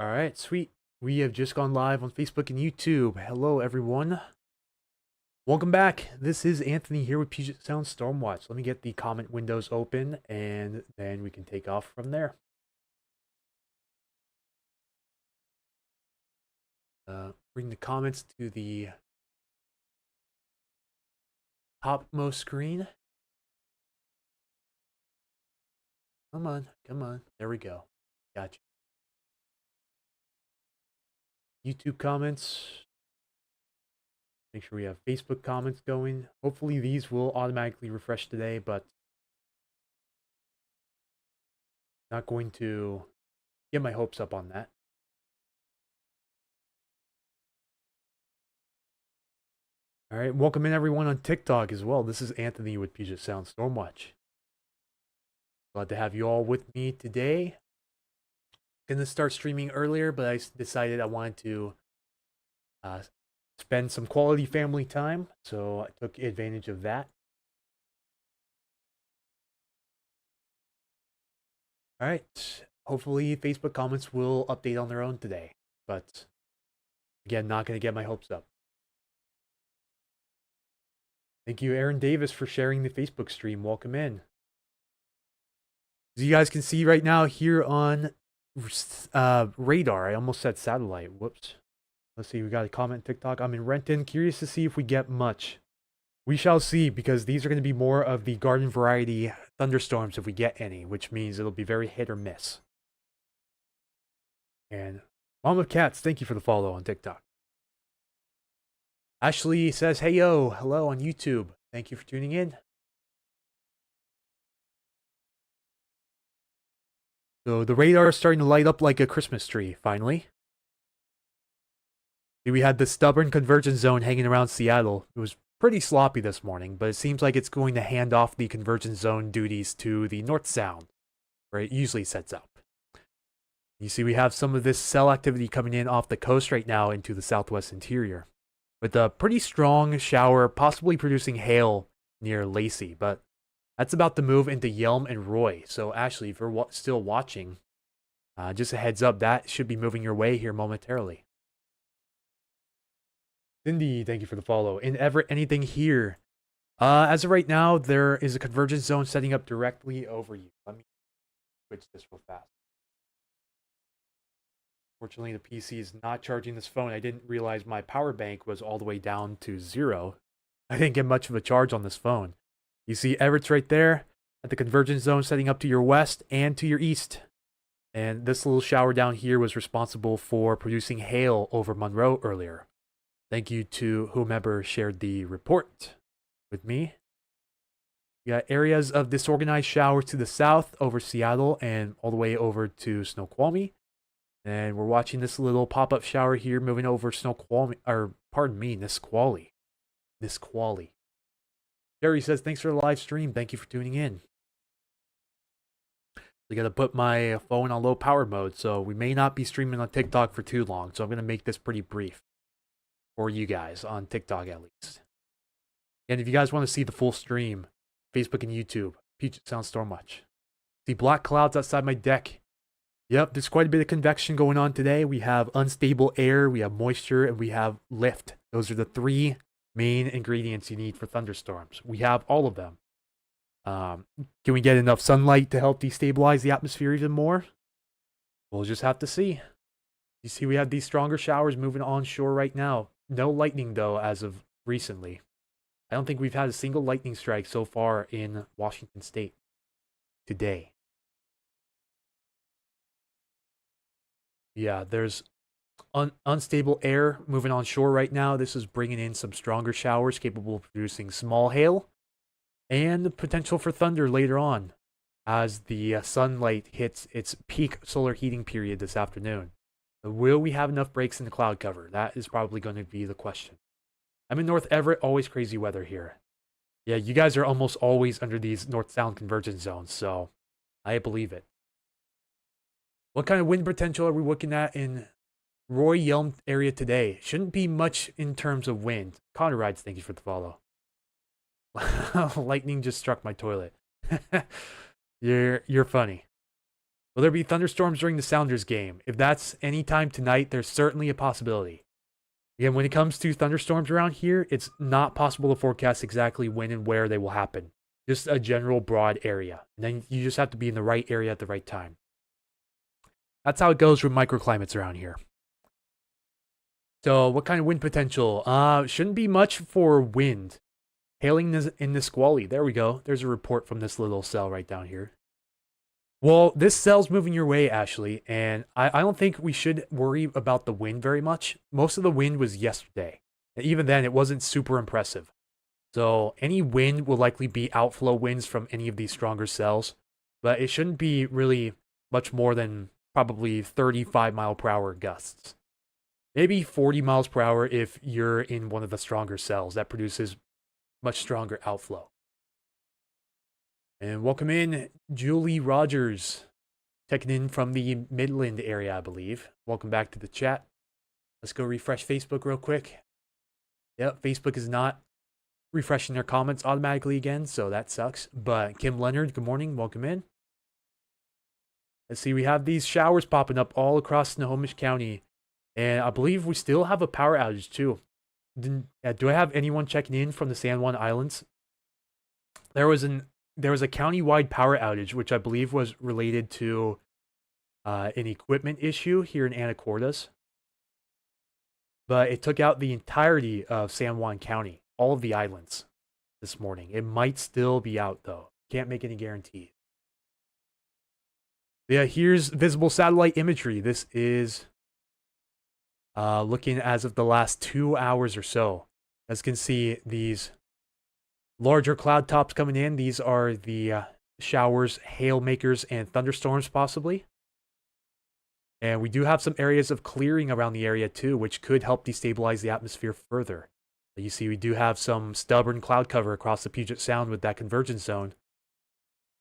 All right, sweet. We have just gone live on Facebook and YouTube. Hello, everyone. Welcome back. This is Anthony here with Puget Sound Stormwatch. Let me get the comment windows open, and then we can take off from there. Bring the comments to the topmost screen. Come on, come on. There we go. Gotcha. YouTube comments. Make sure we have Facebook comments going. Hopefully these will automatically refresh today, but not going to get my hopes up on that. All right, welcome in everyone on TikTok as well. This is Anthony with Puget Sound Stormwatch. Glad to have you all with me today. Gonna start streaming earlier, but I decided I wanted to spend some quality family time, so I took advantage of that. All right, hopefully Facebook comments will update on their own today, but again, not gonna get my hopes up. Thank you, Aaron Davis, for sharing the Facebook stream. Welcome in. As you guys can see right now here on radar, I almost said satellite. Whoops. Let's see, we got a comment TikTok. I'm in Renton. Curious to see if we get much. We shall see, because these are going to be more of the garden variety thunderstorms if we get any, which means it'll be very hit or miss. And Mom of Cats, thank you for the follow on TikTok. Ashley says, hey yo, hello on YouTube. Thank you for tuning in. So the radar is starting to light up like a Christmas tree, finally. We had the stubborn convergence zone hanging around Seattle. It was pretty sloppy this morning, but it seems like it's going to hand off the convergence zone duties to the North Sound, where it usually sets up. You see we have some of this cell activity coming in off the coast right now into the southwest interior, with a pretty strong shower possibly producing hail near Lacey, but that's about to move into Yelm and Roy. So Ashley, if you're still watching, just a heads up, that should be moving your way here momentarily. Cindy, thank you for the follow. In Everett, anything here? As of right now, there is a convergence zone setting up directly over you. Let me switch this real fast. Fortunately, the PC is not charging this phone. I didn't realize my power bank was all the way down to 0. I didn't get much of a charge on this phone. You see Everett's right there at the convergence zone setting up to your west and to your east. And this little shower down here was responsible for producing hail over Monroe earlier. Thank you to whomever shared the report with me. We got areas of disorganized showers to the south over Seattle and all the way over to Snoqualmie. And we're watching this little pop-up shower here moving over Snoqualmie, or pardon me, Nisqually. Nisqually. Jerry says, thanks for the live stream. Thank you for tuning in. I got to put my phone on low power mode, so we may not be streaming on TikTok for too long. So I'm going to make this pretty brief for you guys on TikTok at least. And if you guys want to see the full stream, Facebook and YouTube, Puget Sound Stormwatch. See black clouds outside my deck. Yep, there's quite a bit of convection going on today. We have unstable air, we have moisture, and we have lift. Those are the 3 main ingredients you need for thunderstorms. We have all of them. Can we get enough sunlight to help destabilize the atmosphere even more? We'll just have to see. You see we have these stronger showers moving onshore right now. No lightning, though, as of recently. I don't think we've had a single lightning strike so far in Washington State today. Yeah, there's unstable air moving onshore right now. This is bringing in some stronger showers capable of producing small hail and the potential for thunder later on as the sunlight hits its peak solar heating period this afternoon. Will we have enough breaks in the cloud cover? That is probably going to be the question. I'm in North Everett, always crazy weather here. Yeah, you guys are almost always under these North Sound convergence zones, so I believe it. What kind of wind potential are we looking at in Roy Yelm area today? Shouldn't be much in terms of wind. Connor Rides, thank you for the follow. Lightning just struck my toilet. You're funny. Will there be thunderstorms during the Sounders game? If that's any time tonight, there's certainly a possibility. Again, when it comes to thunderstorms around here, it's not possible to forecast exactly when and where they will happen. Just a general broad area. And then you just have to be in the right area at the right time. That's how it goes with microclimates around here. So what kind of wind potential? Shouldn't be much for wind. Hailing in Nisqually. There we go. There's a report from this little cell right down here. Well, this cell's moving your way, Ashley, and I don't think we should worry about the wind very much. Most of the wind was yesterday. And even then, it wasn't super impressive. So any wind will likely be outflow winds from any of these stronger cells, but it shouldn't be really much more than probably 35-mile-per-hour gusts. Maybe 40 miles per hour if you're in one of the stronger cells that produces much stronger outflow. And welcome in, Julie Rogers, checking in from the Midland area, I believe. Welcome back to the chat. Let's go refresh Facebook real quick. Yep, Facebook is not refreshing their comments automatically again, so that sucks. But Kim Leonard, good morning, welcome in. Let's see, we have these showers popping up all across Snohomish County. And I believe we still have a power outage too. Do I have anyone checking in from the San Juan Islands? There was a county-wide power outage, which I believe was related to an equipment issue here in Anacortes. But it took out the entirety of San Juan County, all of the islands this morning. It might still be out though. Can't make any guarantees. Yeah, here's visible satellite imagery. This is looking as of the last 2 hours or so. As you can see, these larger cloud tops coming in. These are the showers, hail makers, and thunderstorms possibly. And we do have some areas of clearing around the area too, which could help destabilize the atmosphere further. You see, we do have some stubborn cloud cover across the Puget Sound with that convergence zone.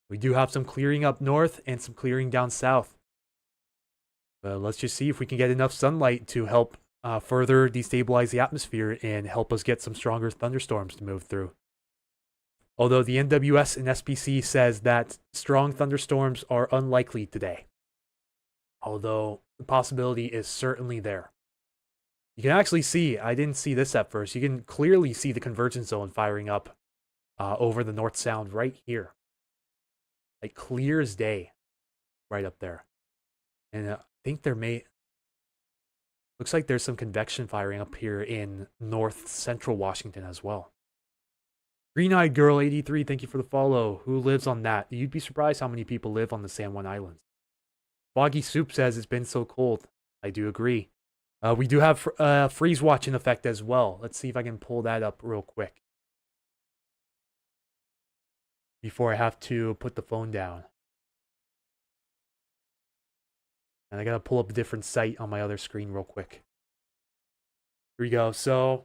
We do have some clearing up north and some clearing down south. Let's just see if we can get enough sunlight to help further destabilize the atmosphere and help us get some stronger thunderstorms to move through. Although the NWS and SPC says that strong thunderstorms are unlikely today. Although the possibility is certainly there. You can actually see, I didn't see this at first, you can clearly see the convergence zone firing up over the North Sound right here. Like clear as day right up there. And I think looks like there's some convection firing up here in north central Washington as well. Green-Eyed Girl 83, thank you for the follow. Who lives on that? You'd be surprised how many people live on the San Juan Islands. Foggy Soup says it's been so cold. I do agree. We do have freeze watch in effect as well. Let's see if I can pull that up real quick before I have to put the phone down. And I gotta pull up a different site on my other screen real quick. Here we go. So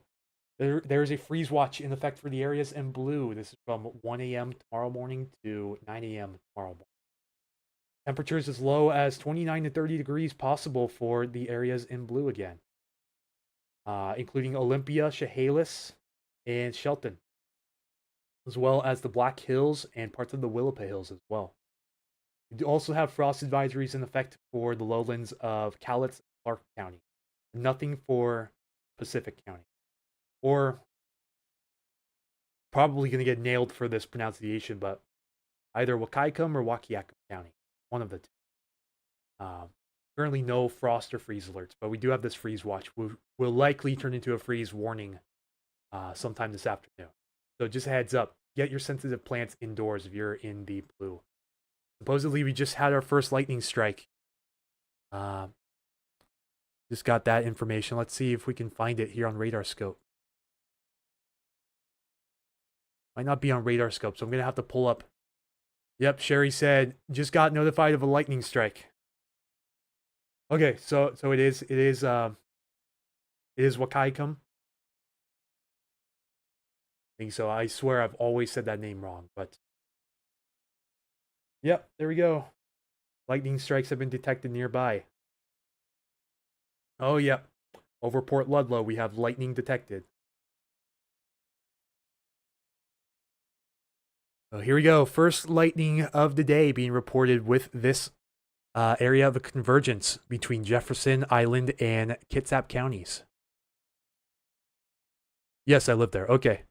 there's a freeze watch in effect for the areas in blue. This is from 1 a.m. tomorrow morning to 9 a.m. tomorrow morning. Temperatures as low as 29 to 30 degrees possible for the areas in blue again. Including Olympia, Chehalis, and Shelton. As well as the Black Hills and parts of the Willapa Hills as well. We do also have frost advisories in effect for the lowlands of Cowlitz and Clark County. Nothing for Pacific County. Or probably going to get nailed for this pronunciation, but either Wahkiakum or Wahkiakum County. One of the two. Currently no frost or freeze alerts, but we do have this freeze watch. Will likely turn into a freeze warning sometime this afternoon. So just a heads up, get your sensitive plants indoors if you're in the blue. Supposedly we just had our first lightning strike. Just got that information. Let's see if we can find it here on Radar Scope. Might not be on Radar Scope, so I'm going to have to pull up. Yep, Sherry said, just got notified of a lightning strike. Okay, so it is Wahkiakum. I think so. I swear I've always said that name wrong, but yep, there we go. Lightning strikes have been detected nearby. Oh, yep. Over Port Ludlow, we have lightning detected. So here we go. First lightning of the day being reported with this area of a convergence between Jefferson Island and Kitsap counties. Yes, I live there. Okay.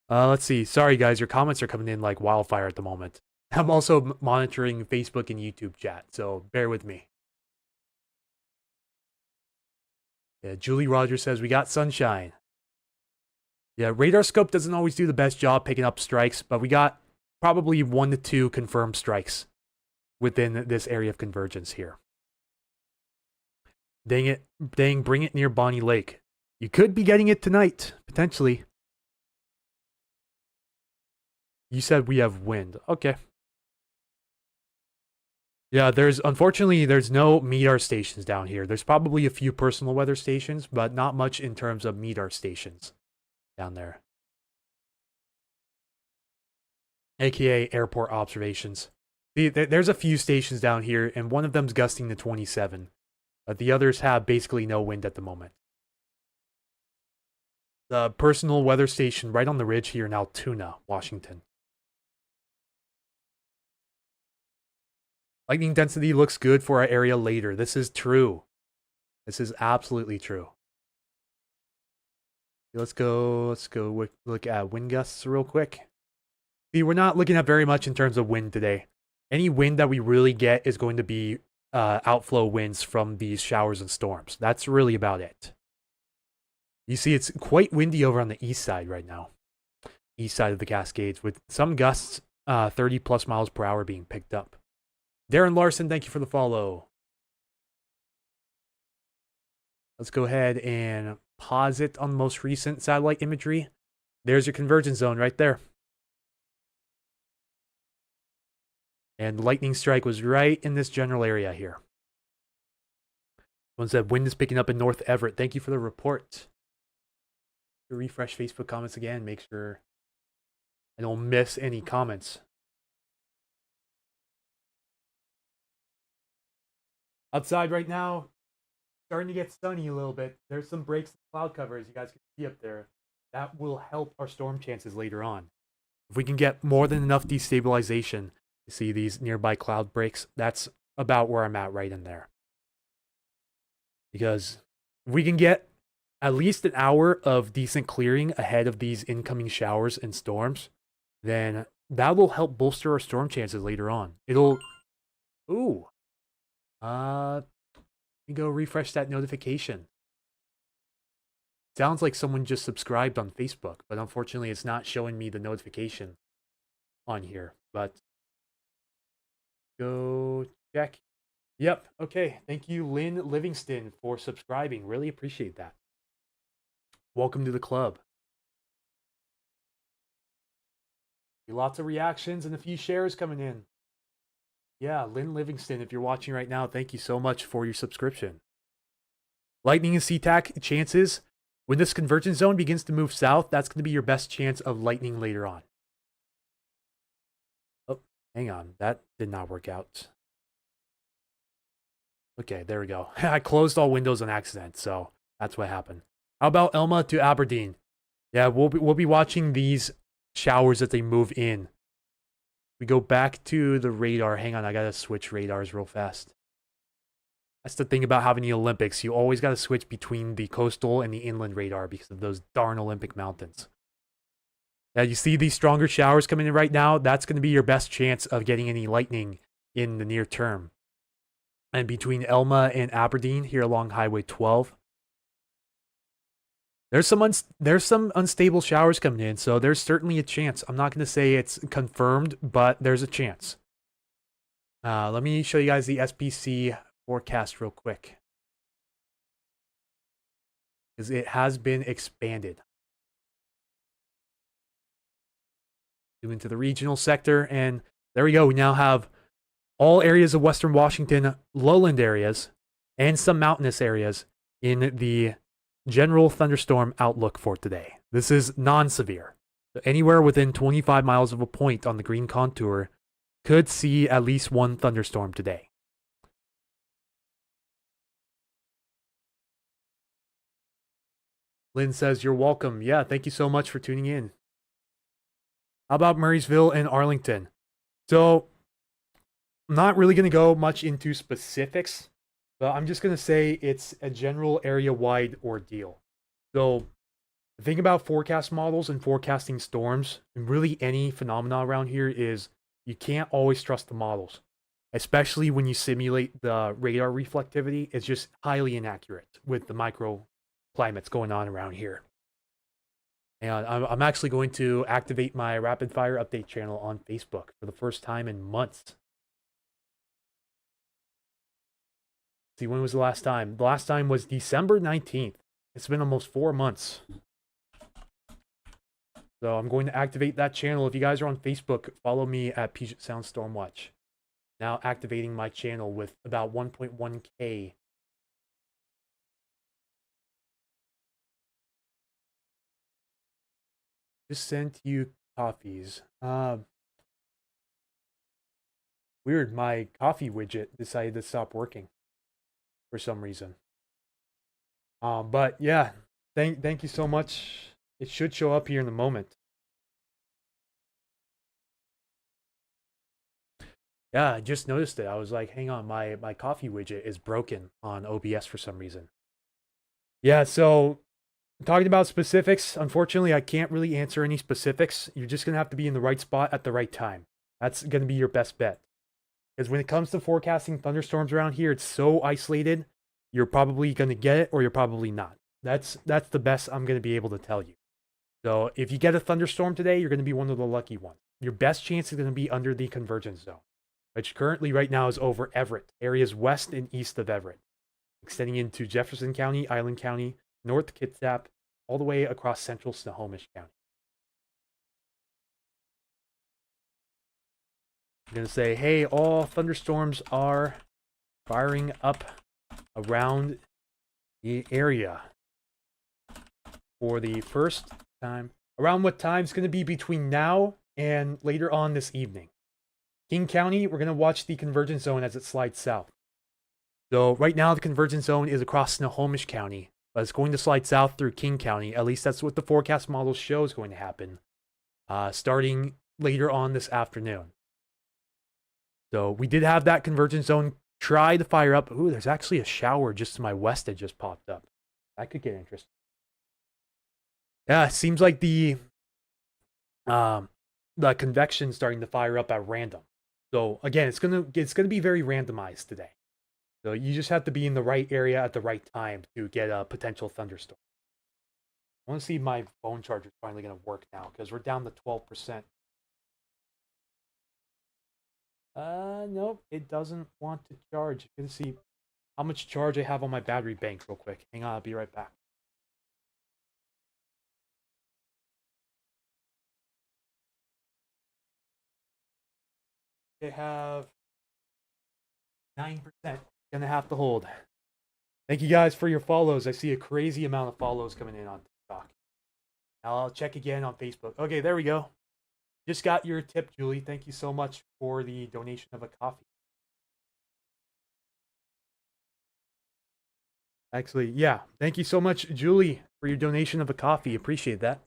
Let's see. Sorry, guys. Your comments are coming in like wildfire at the moment. I'm also monitoring Facebook and YouTube chat, so bear with me. Yeah, Julie Rogers says, we got sunshine. Yeah, radar scope doesn't always do the best job picking up strikes, but we got probably 1 to 2 confirmed strikes within this area of convergence here. Dang it. Dang, bring it near Bonnie Lake. You could be getting it tonight, potentially. You said we have wind. Okay. Yeah, unfortunately, there's no MEDAR stations down here. There's probably a few personal weather stations, but not much in terms of MEDAR stations down there. AKA airport observations. See, there's a few stations down here, and one of them's gusting to 27. But the others have basically no wind at the moment. The personal weather station right on the ridge here in Altoona, Washington. Lightning density looks good for our area later. This is true. This is absolutely true. Let's go look at wind gusts real quick. See, we're not looking at very much in terms of wind today. Any wind that we really get is going to be outflow winds from these showers and storms. That's really about it. You see, it's quite windy over on the east side right now. East side of the Cascades, with some gusts 30 plus miles per hour being picked up. Darren Larson, thank you for the follow. Let's go ahead and pause it on the most recent satellite imagery. There's your convergence zone right there. And the lightning strike was right in this general area here. Someone said wind is picking up in North Everett. Thank you for the report. To refresh Facebook comments again, make sure I don't miss any comments. Outside right now, starting to get sunny a little bit. There's some breaks in cloud cover, as you guys can see up there. That will help our storm chances later on. If we can get more than enough destabilization to see these nearby cloud breaks, that's about where I'm at right in there. Because if we can get at least an hour of decent clearing ahead of these incoming showers and storms, then that will help bolster our storm chances later on. It'll... Ooh. Let me go refresh that notification. Sounds like someone just subscribed on Facebook, but unfortunately it's not showing me the notification on here. But go check. Yep, okay. Thank you, Lynn Livingston, for subscribing. Really appreciate that. Welcome to the club. Lots of reactions and a few shares coming in. Yeah, Lynn Livingston, if you're watching right now, thank you so much for your subscription. Lightning and SeaTac chances. When this convergence zone begins to move south, that's going to be your best chance of lightning later on. Oh, hang on. That did not work out. Okay, there we go. I closed all windows on accident, so that's what happened. How about Elma to Aberdeen? Yeah, we'll be watching these showers as they move in. We go back to the radar. Hang on, I gotta switch radars real fast. That's the thing about having the Olympics. You always gotta switch between the coastal and the inland radar because of those darn Olympic mountains. Now, you see these stronger showers coming in right now? That's going to be your best chance of getting any lightning in the near term. And between Elma and Aberdeen here along Highway 12, there's some unstable showers coming in, so there's certainly a chance. I'm not going to say it's confirmed, but there's a chance. Let me show you guys the SPC forecast real quick, because it has been expanded. Zoom into the regional sector, and there we go. We now have all areas of Western Washington, lowland areas, and some mountainous areas in the general thunderstorm outlook for today. This is non-severe. So anywhere within 25 miles of a point on the green contour could see at least one thunderstorm today. Lynn says, you're welcome. Yeah, thank you so much for tuning in. How about Murraysville and Arlington? So I'm not really going to go much into specifics, but I'm just going to say it's a general area-wide ordeal. So the thing about forecast models and forecasting storms, and really any phenomena around here, is you can't always trust the models, especially when you simulate the radar reflectivity. It's just highly inaccurate with the microclimates going on around here. And I'm actually going to activate my rapid fire update channel on Facebook for the first time in months. See, when was the last time? The last time was December 19th. It's been almost 4 months. So I'm going to activate that channel. If you guys are on Facebook, follow me at Puget Sound Stormwatch. Now activating my channel with about 1.1K. Just sent you coffees. Weird, my coffee widget decided to stop working for some reason. But yeah, thank you so much. It should show up here in a moment. Yeah, I just noticed it. I was like, hang on, my coffee widget is broken on OBS for some reason. Yeah, so talking about specifics, unfortunately, I can't really answer any specifics. You're just going to have to be in the right spot at the right time. That's going to be your best bet. Because when it comes to forecasting thunderstorms around here, it's so isolated. You're probably going to get it or you're probably not. That's the best I'm going to be able to tell you. So if you get a thunderstorm today, you're going to be one of the lucky ones. Your best chance is going to be under the convergence zone, which currently right now is over Everett, areas west and east of Everett, extending into Jefferson County, Island County, North Kitsap, all the way across central Snohomish County. I'm going to say, hey, all thunderstorms are firing up around the area for the first time. Around what time? It's going to be between now and later on this evening. King County, we're going to watch the convergence zone as it slides south. So right now the convergence zone is across Snohomish County, but it's going to slide south through King County. At least that's what the forecast models show is going to happen, starting later on this afternoon. So we did have that convergence zone try to fire up. Ooh, there's actually a shower just to my west that just popped up. That could get interesting. Yeah, it seems like the convection starting to fire up at random. So again, it's gonna be very randomized today. So you just have to be in the right area at the right time to get a potential thunderstorm. I want to see if my phone charger is finally going to work now because we're down to 12%. Nope, it doesn't want to charge. You can see how much charge I have on my battery bank real quick. Hang on, I'll be right back. They have 9%. Gonna have to hold. Thank you guys for your follows. I see a crazy amount of follows coming in on TikTok. Now I'll check again on Facebook. Okay, there we go. Just got your tip, Julie. Thank you so much for the donation of a coffee. Actually, yeah. Thank you so much, Julie, for your donation of a coffee. Appreciate that.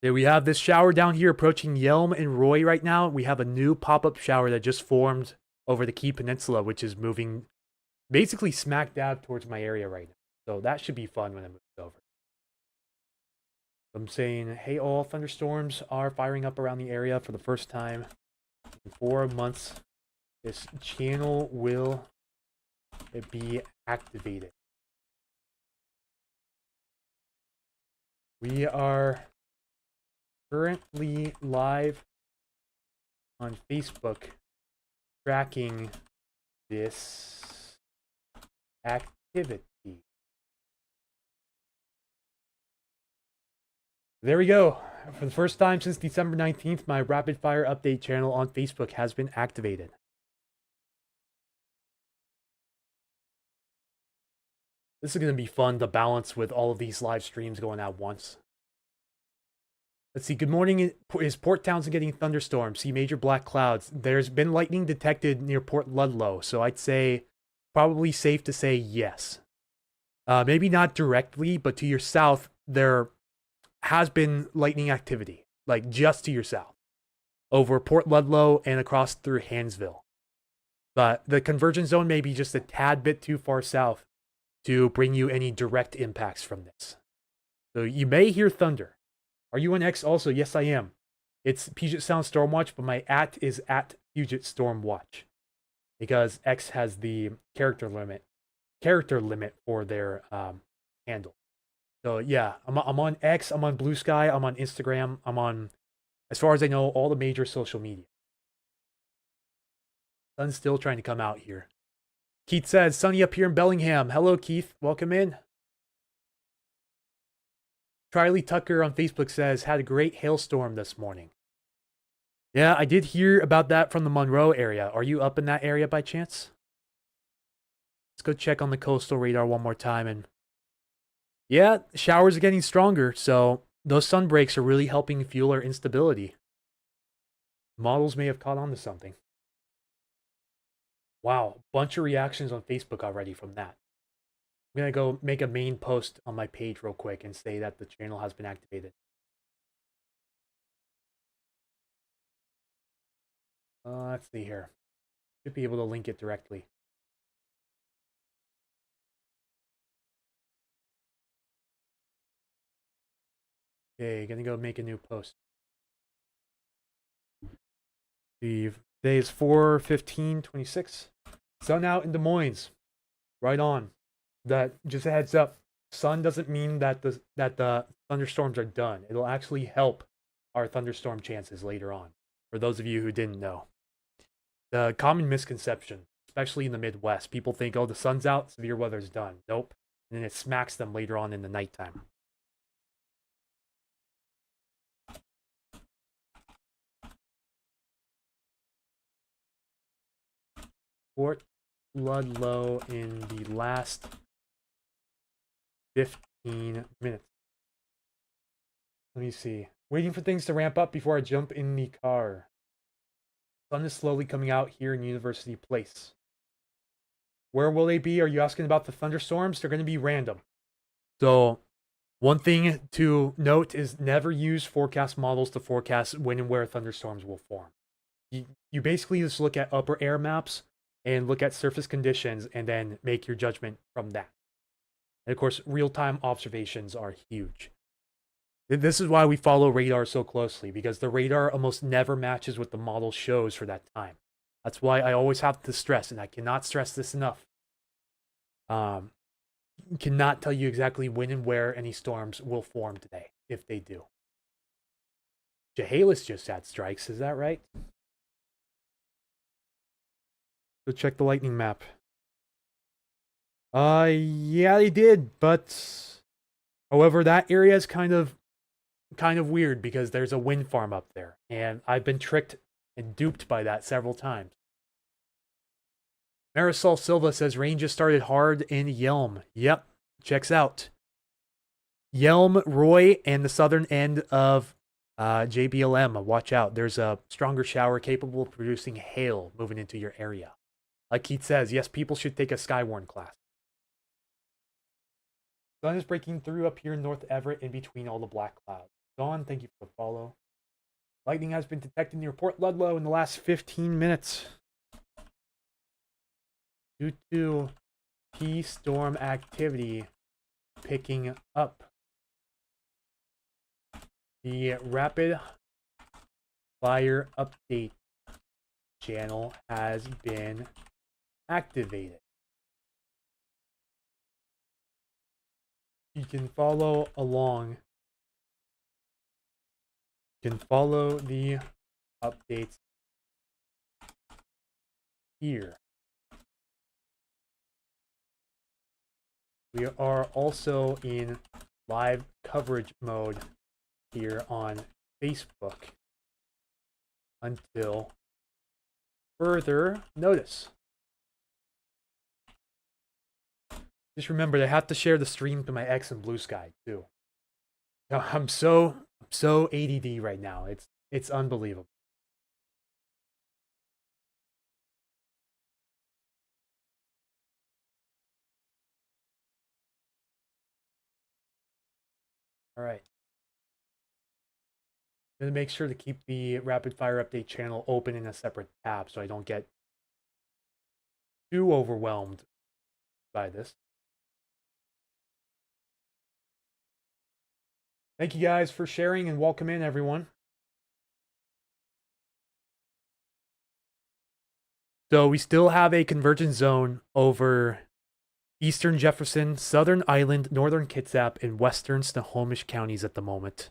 There we have this shower down here approaching Yelm and Roy right now. We have a new pop-up shower that just formed over the Key Peninsula, which is moving basically smack dab towards my area right now. So that should be fun when it moves over. I'm saying, hey, all thunderstorms are firing up around the area for the first time in 4 months. This channel will be activated. We are currently live on Facebook tracking this activity. There we go. For the first time since December 19th, my rapid fire update channel on Facebook has been activated. This is going to be fun to balance with all of these live streams going at once. Let's see. Good morning. Is Port Townsend getting thunderstorms? See major black clouds. There's been lightning detected near Port Ludlow, so I'd say probably safe to say yes. Maybe not directly, but to your south, there has been lightning activity, like just to your south. over Port Ludlow and across through Hansville. But the convergence zone may be just a tad bit too far south to bring you any direct impacts from this. So you may hear thunder. Are you on X also? Yes, I am. It's Puget Sound Stormwatch, but my @ is at Puget Stormwatch because X has the character limit for their handle. So yeah, I'm on X, I'm on Blue Sky, I'm on Instagram, I'm on, as far as I know, all the major social media. Sun's still trying to come out here. Keith says, sunny up here in Bellingham. Hello, Keith. Welcome in. Triley Tucker on Facebook says, had a great hailstorm this morning. Yeah, I did hear about that from the Monroe area. Are you up in that area by chance? Let's go check on the coastal radar one more time. And yeah, showers are getting stronger, so those sun breaks are really helping fuel our instability. Models may have caught on to something. Wow, bunch of reactions on Facebook already from that. I'm gonna go make a main post on my page real quick and say that the channel has been activated. Let's see here. Should be able to link it directly. Okay, gonna go make a new post. Today is 4/15/26. Sun out in Des Moines. Right on. That just a heads up. Sun doesn't mean that the thunderstorms are done. It'll actually help our thunderstorm chances later on. For those of you who didn't know. The common misconception, especially in the Midwest, people think, oh, the sun's out, severe weather's done. Nope. And then it smacks them later on in the nighttime. Port Ludlow in the last 15 minutes. Let me see. Waiting for things to ramp up before I jump in the car. Sun is slowly coming out here in University Place. Where will they be? Are you asking about the thunderstorms? They're going to be random. So one thing to note is never use forecast models to forecast when and where thunderstorms will form. You basically just look at upper air maps and look at surface conditions and then make your judgment from that. And of course, real-time observations are huge. This is why we follow radar so closely, because the radar almost never matches what the model shows for that time. That's why I always have to stress, and I cannot stress this enough. Cannot tell you exactly when and where any storms will form today, if they do. Chehalis just had strikes, is that right? Go check the lightning map. Yeah, they did, but however, that area is kind of weird because there's a wind farm up there, and I've been tricked and duped by that several times. Marisol Silva says rain just started hard in Yelm. Yep, checks out. Yelm, Roy, and the southern end of JBLM. Watch out. There's a stronger shower capable of producing hail moving into your area. Like Keith says, yes, people should take a Skywarn class. Sun is breaking through up here in North Everett in between all the black clouds. Dawn, thank you for the follow. Lightning has been detected near Port Ludlow in the last 15 minutes. Due to P-storm activity picking up. The rapid fire update channel has been activated. You can follow along. You can follow the updates here. We are also in live coverage mode here on Facebook until further notice. Just remember, I have to share the stream to my X and Blue Sky too. I'm so ADD right now. It's unbelievable. All right. I'm going to make sure to keep the rapid fire update channel open in a separate tab so I don't get too overwhelmed by this. Thank you guys for sharing and welcome in, everyone. So we still have a convergence zone over eastern Jefferson, southern Island, northern Kitsap, and western Snohomish counties at the moment.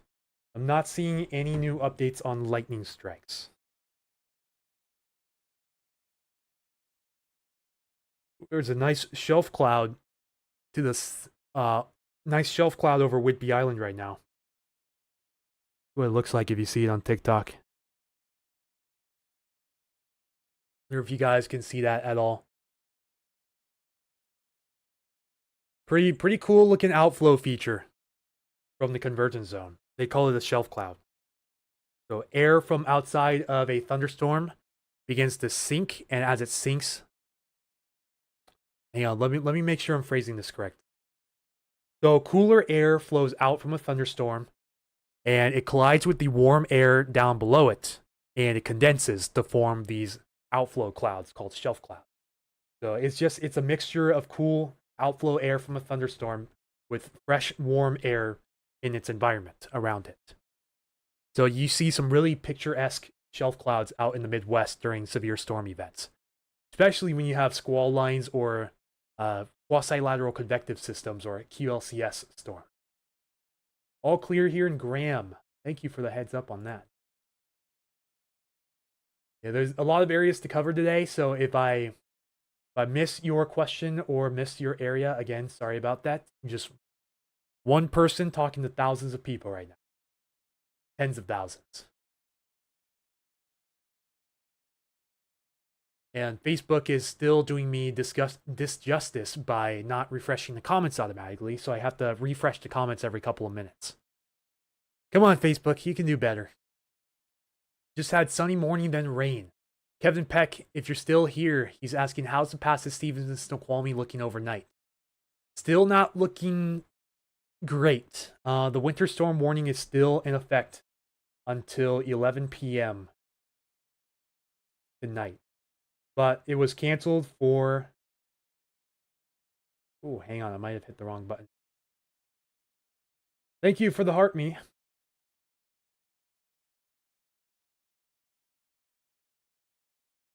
I'm not seeing any new updates on lightning strikes. There's a nice shelf cloud to this nice shelf cloud over Whidbey Island right now. What it looks like if you see it on TikTok. I wonder if you guys can see that at all. Pretty cool looking outflow feature from the convergence zone. They call it a shelf cloud. So air from outside of a thunderstorm begins to sink, and as it sinks, hang on, let me make sure I'm phrasing this correct. So cooler air flows out from a thunderstorm, and it collides with the warm air down below it, and it condenses to form these outflow clouds called shelf clouds. So it's a mixture of cool outflow air from a thunderstorm with fresh, warm air in its environment around it. So you see some really picturesque shelf clouds out in the Midwest during severe storm events, especially when you have squall lines or quasi-lateral convective systems or QLCS storm. All clear here in Graham. Thank you for the heads up on that. Yeah, there's a lot of areas to cover today, so if I miss your question or miss your area, again, sorry about that. I'm just one person talking to thousands of people right now. Tens of thousands. And Facebook is still doing me disjustice by not refreshing the comments automatically, so I have to refresh the comments every couple of minutes. Come on, Facebook, you can do better. Just had sunny morning, then rain. Kevin Peck, if you're still here, he's asking how's the pass to Stevens and Snoqualmie looking overnight. Still not looking great. The winter storm warning is still in effect until 11 p.m. tonight. But it was canceled for... Oh, hang on, I might have hit the wrong button. Thank you for the heart me.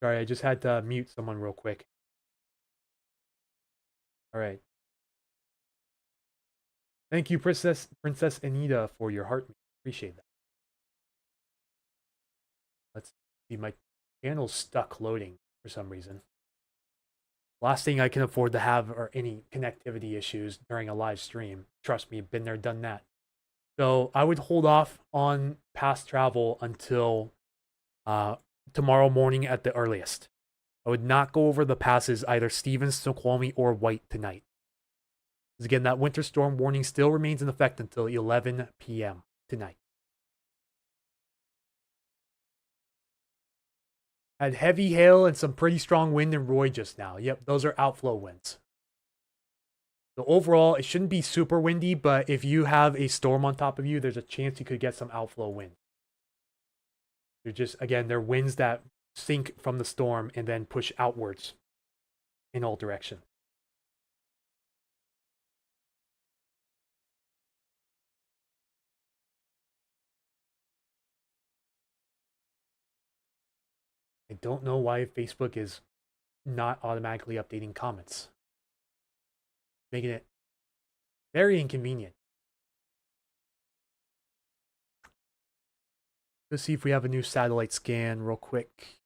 Sorry, I just had to mute someone real quick. All right. Thank you, Princess Anita, for your heart. Appreciate that. Let's see, my channel's stuck loading for some reason. Last thing I can afford to have are any connectivity issues during a live stream. Trust me, been there, done that. So I would hold off on past travel until tomorrow morning at the earliest. I would not go over the passes either Stevens, Snoqualmie, or White tonight. Because again, that winter storm warning still remains in effect until 11 p.m. tonight. Had heavy hail and some pretty strong wind in Roy just now. Yep, those are outflow winds. So overall, it shouldn't be super windy, but if you have a storm on top of you, there's a chance you could get some outflow wind. They're just, again, they're winds that sink from the storm and then push outwards in all directions. I don't know why Facebook is not automatically updating comments, making it very inconvenient. Let's see if we have a new satellite scan real quick,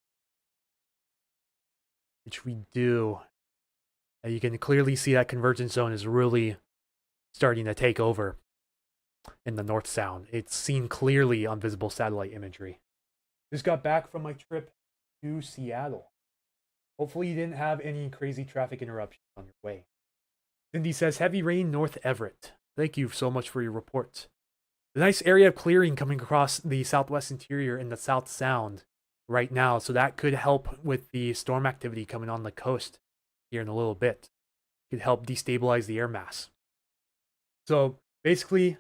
which we do. And you can clearly see that convergence zone is really starting to take over in the North Sound. It's seen clearly on visible satellite imagery. Just got back from my trip to Seattle. Hopefully you didn't have any crazy traffic interruptions on your way. Cindy says, heavy rain North Everett. Thank you so much for your reports. A nice area of clearing coming across the southwest interior in the South Sound right now. So that could help with the storm activity coming on the coast here in a little bit. Could help destabilize the air mass. So basically,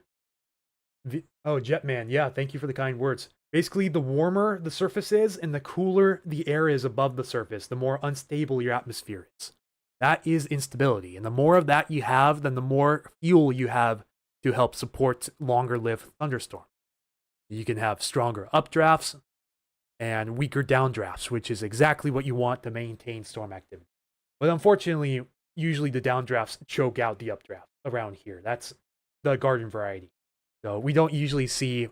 oh, Jetman, yeah, thank you for the kind words. Basically, the warmer the surface is and the cooler the air is above the surface, the more unstable your atmosphere is. That is instability. And the more of that you have, then the more fuel you have to help support longer lived thunderstorms. You can have stronger updrafts and weaker downdrafts, which is exactly what you want to maintain storm activity. But unfortunately, usually the downdrafts choke out the updraft around here. That's the garden variety. So we don't usually see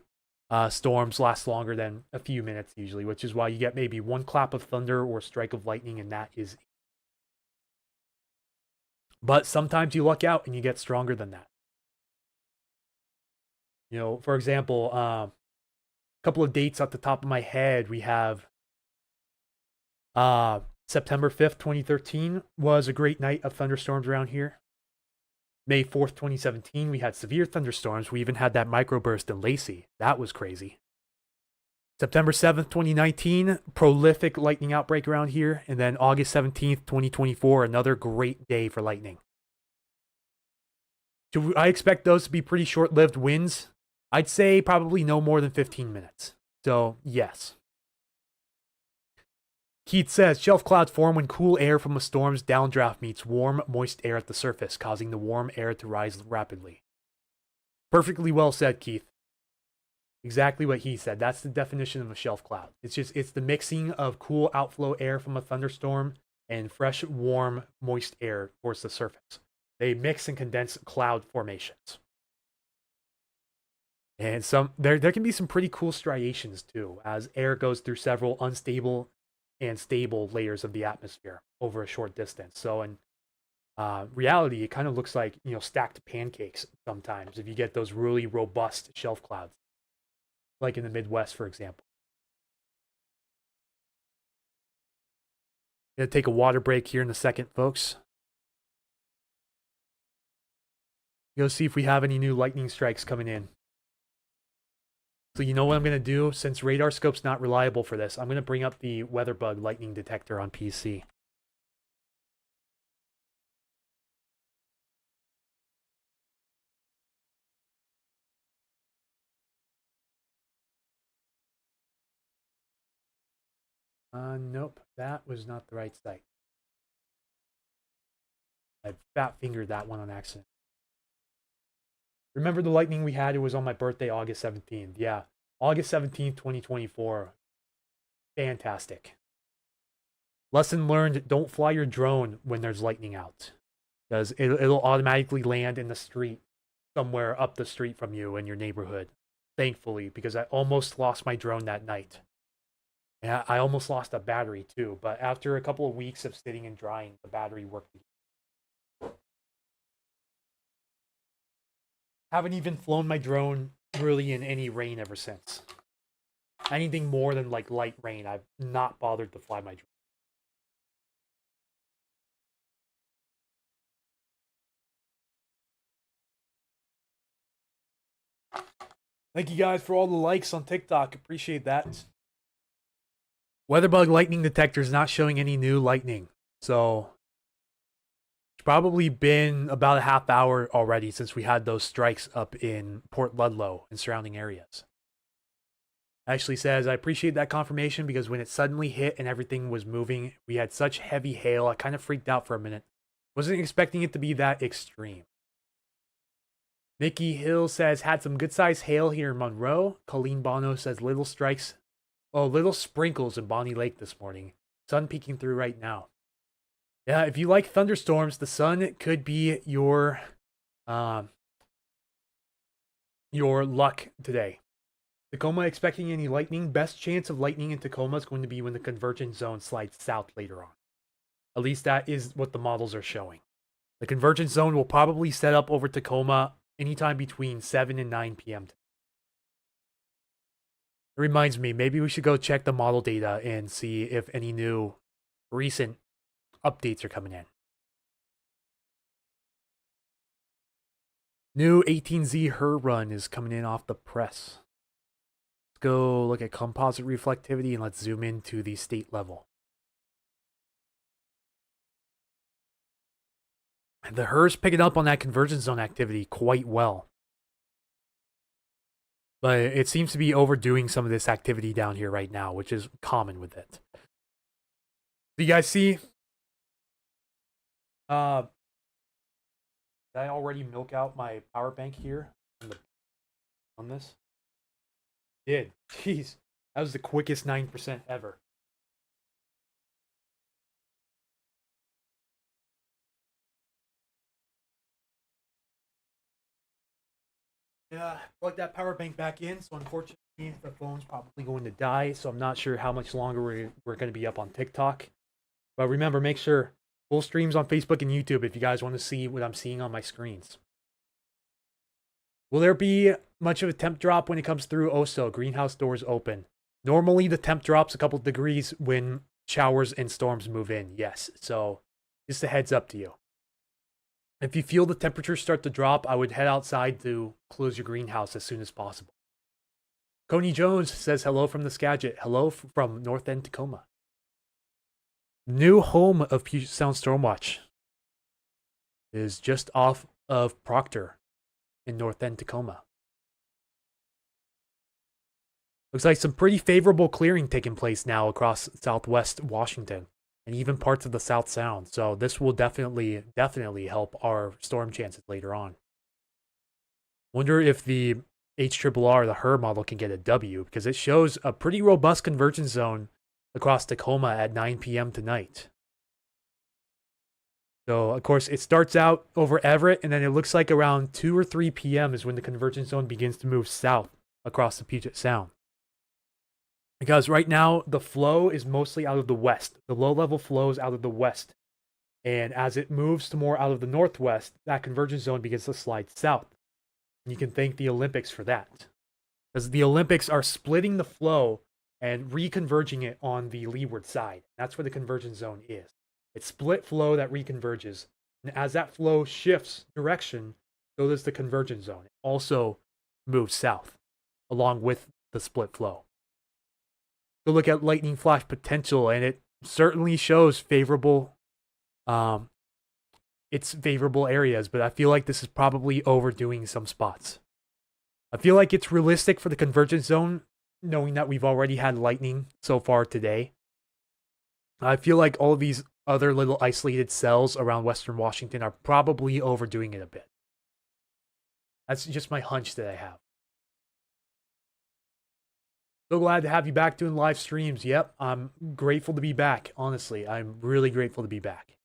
storms last longer than a few minutes usually, which is why you get maybe one clap of thunder or strike of lightning, and that is. But sometimes you luck out and you get stronger than that. You know, for example, a couple of dates off the top of my head, we have September 5th, 2013 was a great night of thunderstorms around here. May 4th, 2017, we had severe thunderstorms. We even had that microburst in Lacey. That was crazy. September 7th, 2019, prolific lightning outbreak around here. And then August 17th, 2024, another great day for lightning. Do I expect those to be pretty short-lived winds? I'd say probably no more than 15 minutes. So, yes. Keith says, shelf clouds form when cool air from a storm's downdraft meets warm, moist air at the surface, causing the warm air to rise rapidly. Perfectly well said, Keith. Exactly what he said. That's the definition of a shelf cloud. It's the mixing of cool outflow air from a thunderstorm and fresh, warm, moist air towards the surface. They mix and condense cloud formations. And there can be some pretty cool striations too, as air goes through several unstable and stable layers of the atmosphere over a short distance. So in reality, it kind of looks like, stacked pancakes sometimes if you get those really robust shelf clouds, like in the Midwest, for example. Gonna take a water break here in a second, folks. Go see if we have any new lightning strikes coming in. So you know what I'm going to do? Since radar scope's not reliable for this, I'm going to bring up the WeatherBug lightning detector on PC. Nope, that was not the right site. I fat fingered that one on accident. Remember the lightning we had? It was on my birthday, August 17th. Yeah, August 17th, 2024. Fantastic. Lesson learned, don't fly your drone when there's lightning out. Because it'll automatically land in the street, somewhere up the street from you in your neighborhood. Thankfully, because I almost lost my drone that night. And I almost lost a battery too, but after a couple of weeks of sitting and drying, the battery worked. Haven't even flown my drone really in any rain ever since. Anything more than like light rain, I've not bothered to fly my drone. Thank you guys for all the likes on TikTok. Appreciate that. WeatherBug lightning detector is not showing any new lightning. So it's probably been about a half hour already since we had those strikes up in Port Ludlow and surrounding areas. Actually says, I appreciate that confirmation because when it suddenly hit and everything was moving, we had such heavy hail. I kind of freaked out for a minute. Wasn't expecting it to be that extreme. Mickey Hill says, had some good sized hail here in Monroe. Colleen Bono says, little sprinkles in Bonnie Lake this morning. Sun peeking through right now. Yeah, if you like thunderstorms, the sun could be your luck today. Tacoma expecting any lightning. Best chance of lightning in Tacoma is going to be when the convergence zone slides south later on. At least that is what the models are showing. The convergence zone will probably set up over Tacoma anytime between 7 and 9 p.m. It reminds me, maybe we should go check the model data and see if any new recent updates are coming in. New 18Z Her run is coming in off the press. Let's go look at composite reflectivity and let's zoom into the state level. The HER's picking up on that convergence zone activity quite well. But it seems to be overdoing some of this activity down here right now, which is common with it. Do you guys see? Did I already milk out my power bank here on this? Did. Jeez. That was the quickest 9% ever. Yeah, plug that power bank back in. So unfortunately, the phone's probably going to die. So I'm not sure how much longer we're going to be up on TikTok. But remember, make sure full streams on Facebook and YouTube if you guys want to see what I'm seeing on my screens. Will there be much of a temp drop when it comes through Oso? Greenhouse doors open. Normally, the temp drops a couple degrees when showers and storms move in. Yes, so just a heads up to you. If you feel the temperature start to drop, I would head outside to close your greenhouse as soon as possible. Coney Jones says hello from the Skagit. Hello from North End, Tacoma. New home of Puget Sound Stormwatch is just off of Proctor in North End, Tacoma. Looks like some pretty favorable clearing taking place now across Southwest Washington and even parts of the South Sound. So this will definitely help our storm chances later on. Wonder if the HRRR, the HER model, can get a W, because it shows a pretty robust convergence zone across Tacoma at 9 p.m. tonight. So, of course, it starts out over Everett, and then it looks like around 2 or 3 p.m. is when the convergence zone begins to move south across the Puget Sound. Because right now, the flow is mostly out of the west. The low-level flow is out of the west. And as it moves to more out of the northwest, that convergence zone begins to slide south. And you can thank the Olympics for that. Because the Olympics are splitting the flow and reconverging it on the leeward side. That's where the convergence zone is. It's split flow that reconverges. And as that flow shifts direction, so does the convergence zone. It also moves south along with the split flow. So look at lightning flash potential, and it certainly shows favorable its favorable areas, but I feel like this is probably overdoing some spots. I feel like it's realistic for the convergence zone, knowing that we've already had lightning so far today. I feel like all of these other little isolated cells around Western Washington are probably overdoing it a bit. That's just my hunch that I have. So glad to have you back doing live streams. Yep, I'm grateful to be back. Honestly, I'm really grateful to be back.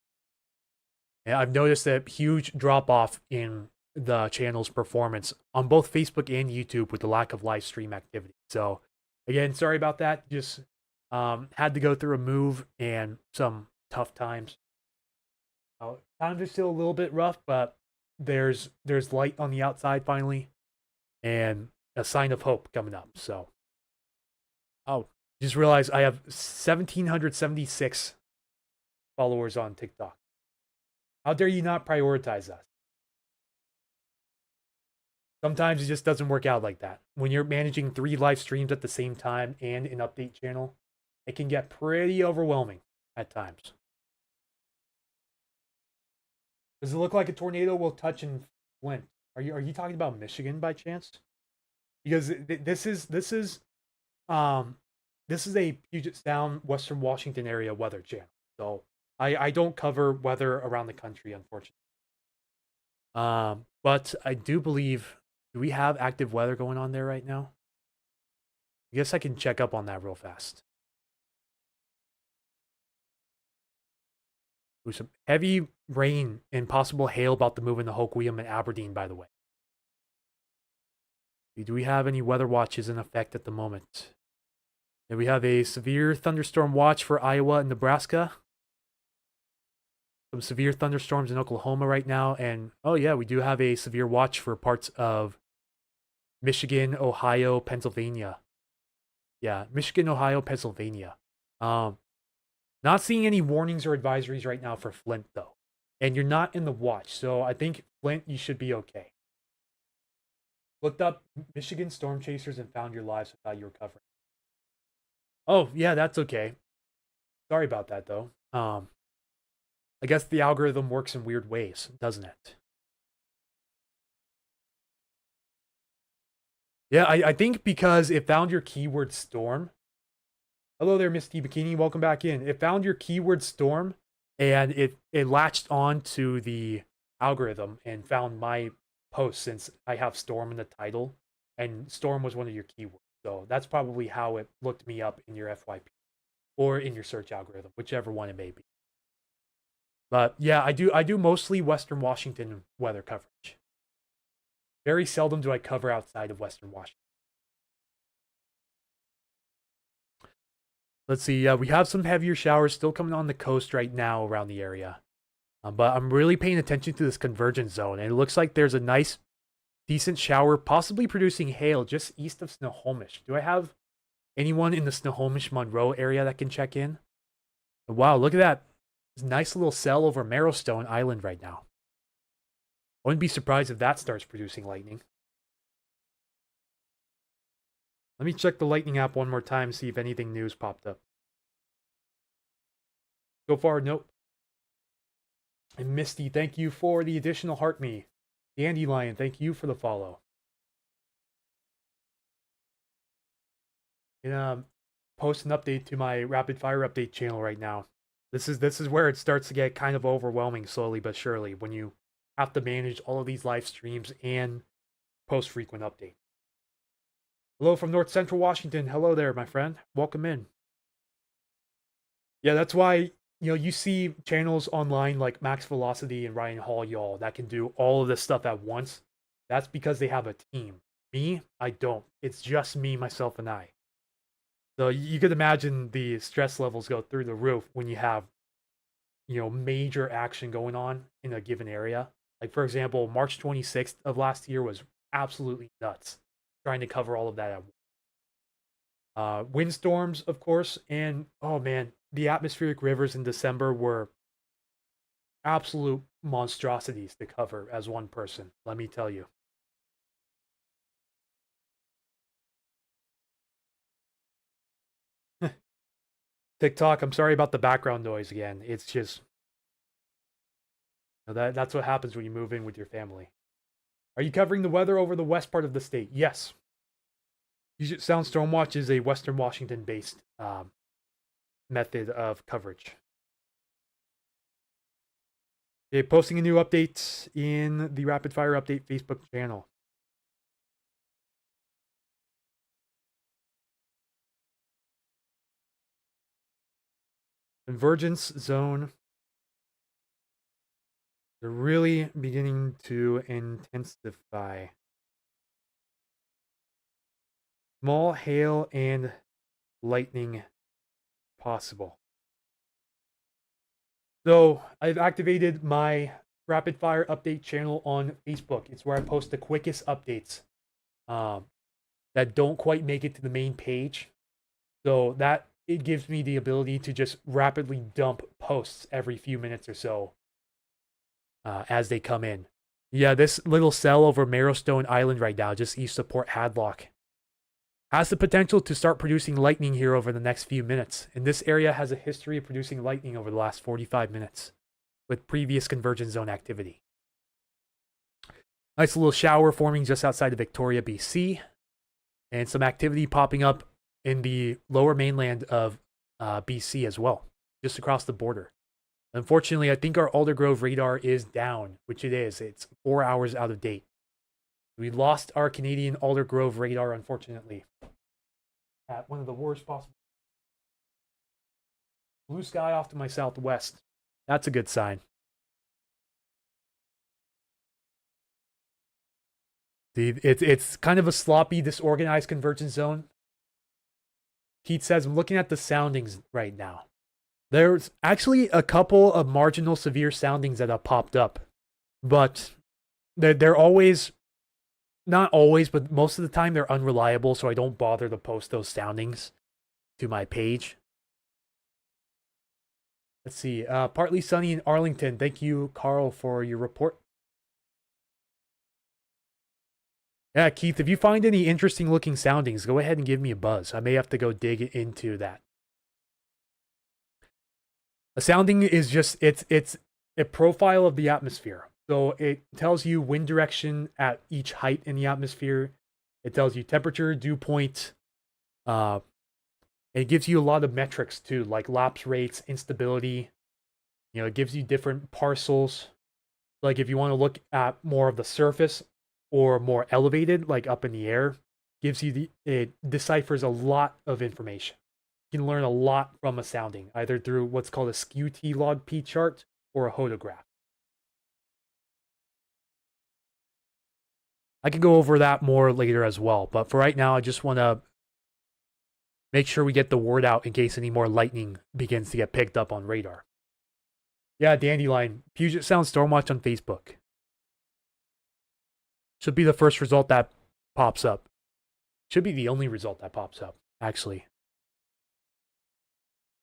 And I've noticed a huge drop-off in the channel's performance on both Facebook and YouTube with the lack of live stream activity. So, again, sorry about that. Just had to go through a move and some tough times. Times are still a little bit rough, but there's light on the outside finally, and a sign of hope coming up. So, just realized I have 1,776 followers on TikTok. How dare you not prioritize us? Sometimes it just doesn't work out like that. When you're managing 3 live streams at the same time and an update channel, it can get pretty overwhelming at times. Does it look like a tornado will touch in Flint? Are you talking about Michigan by chance? Because this is a Puget Sound, Western Washington area weather channel. So I don't cover weather around the country, unfortunately. But I do believe, do we have active weather going on there right now? I guess I can check up on that real fast. There's some heavy rain and possible hail about to move into Hoquiam and Aberdeen, by the way. Do we have any weather watches in effect at the moment? And we have a severe thunderstorm watch for Iowa and Nebraska. Some severe thunderstorms in Oklahoma right now. And, oh yeah, we do have a severe watch for parts of Michigan, Ohio, Pennsylvania. Yeah, Michigan, Ohio, Pennsylvania. Not seeing any warnings or advisories right now for Flint, though. And you're not in the watch, so I think Flint, you should be okay. Looked up Michigan storm chasers and found your lives without you recovering. Oh, yeah, that's okay. Sorry about that, though. I guess the algorithm works in weird ways, doesn't it? Yeah, I think because it found your keyword storm. Hello there, Misty Bikini. Welcome back in. It found your keyword storm, and it latched on to the algorithm and found my post since I have storm in the title, and storm was one of your keywords. So that's probably how it looked me up in your FYP or in your search algorithm, whichever one it may be. But yeah, I do mostly Western Washington weather coverage. Very seldom do I cover outside of Western Washington. Let's see. We have some heavier showers still coming on the coast right now around the area. But I'm really paying attention to this convergence zone. And it looks like there's a nice, decent shower, possibly producing hail just east of Snohomish. Do I have anyone in the Snohomish Monroe area that can check in? Wow, look at that. Nice little cell over Marrowstone Island right now. I wouldn't be surprised if that starts producing lightning. Let me check the lightning app one more time, see if anything new's popped up. So far, nope. And Misty, thank you for the additional heart me. Dandelion, thank you for the follow. And post an update to my rapid fire update channel right now. This is where it starts to get kind of overwhelming slowly but surely when you have to manage all of these live streams and post frequent updates. Hello from North Central Washington. Hello there, my friend. Welcome in. Yeah, that's why you see channels online like Max Velocity and Ryan Hall, y'all, that can do all of this stuff at once. That's because they have a team. Me, I don't. It's just me, myself, and I. So you could imagine the stress levels go through the roof when you have, major action going on in a given area. Like, for example, March 26th of last year was absolutely nuts trying to cover all of that at once. Windstorms, of course, and oh man, the atmospheric rivers in December were absolute monstrosities to cover as one person, let me tell you. TikTok, I'm sorry about the background noise again. It's just that's what happens when you move in with your family. Are you covering the weather over the west part of the state? Yes. Puget Sound Stormwatch is a Western Washington-based method of coverage. Okay, posting a new update in the Rapid Fire Update Facebook channel. Convergence zone. They're really beginning to intensify. Small hail and lightning possible. So I've activated my rapid fire update channel on Facebook. It's where I post the quickest updates that don't quite make it to the main page. So that it gives me the ability to just rapidly dump posts every few minutes or so as they come in. Yeah, this little cell over Marrowstone Island right now, just east of Port Hadlock, has the potential to start producing lightning here over the next few minutes. And this area has a history of producing lightning over the last 45 minutes with previous convergence zone activity. Nice little shower forming just outside of Victoria, BC. And some activity popping up in the lower mainland of BC as well, just across the border. Unfortunately, I think our Aldergrove radar is down, which it is. It's 4 hours out of date. We lost our Canadian Aldergrove radar, unfortunately, at one of the worst possible. Blue sky off to my southwest. That's a good sign. It's kind of a sloppy, disorganized convergence zone. Keith says, I'm looking at the soundings right now. There's actually a couple of marginal severe soundings that have popped up. But they're always, not always, but most of the time they're unreliable, so I don't bother to post those soundings to my page. Let's see. Partly sunny in Arlington. Thank you, Carl, for your report. Yeah, Keith, if you find any interesting looking soundings, go ahead and give me a buzz. I may have to go dig into that. A sounding is just, it's a profile of the atmosphere. So it tells you wind direction at each height in the atmosphere. It tells you temperature, dew point. And it gives you a lot of metrics too, like lapse rates, instability. It gives you different parcels. Like if you want to look at more of the surface or more elevated, like up in the air, it deciphers a lot of information. You can learn a lot from a sounding, either through what's called a skew T-log P chart or a hodograph. I can go over that more later as well, but for right now, I just want to make sure we get the word out in case any more lightning begins to get picked up on radar. Yeah, Dandelion, Puget Sound Stormwatch on Facebook. Should be the first result that pops up. Should be the only result that pops up, actually.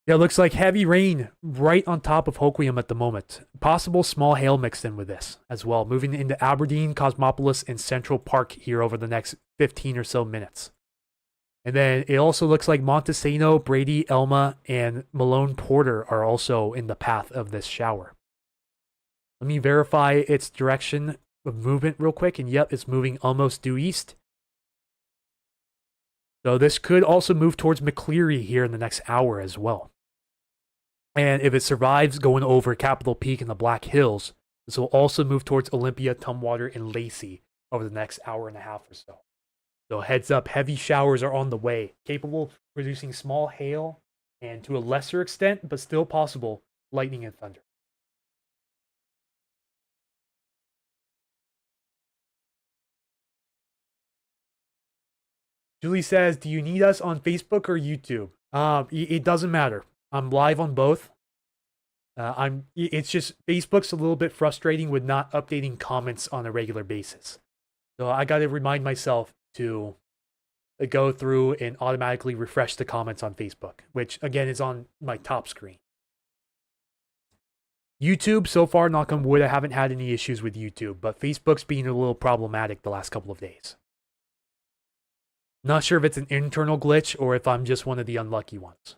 Yeah, it looks like heavy rain right on top of Hoquiam at the moment. Possible small hail mixed in with this as well, moving into Aberdeen, Cosmopolis, and Central Park here over the next 15 or so minutes. And then it also looks like Montesano, Brady, Elma, and Malone Porter are also in the path of this shower. Let me verify its direction of movement real quick. And yep, it's moving almost due east. So this could also move towards McCleary here in the next hour as well. And if it survives going over Capitol Peak and the Black Hills, this will also move towards Olympia, Tumwater, and Lacey over the next hour and a half or so. So heads up, heavy showers are on the way, capable of producing small hail and to a lesser extent, but still possible, lightning and thunder. Julie says, do you need us on Facebook or YouTube? It doesn't matter. I'm live on both. It's just Facebook's a little bit frustrating with not updating comments on a regular basis. So I got to remind myself to go through and automatically refresh the comments on Facebook, which again is on my top screen. YouTube, so far, knock on wood, I haven't had any issues with YouTube, but Facebook's been a little problematic the last couple of days. Not sure if it's an internal glitch or if I'm just one of the unlucky ones.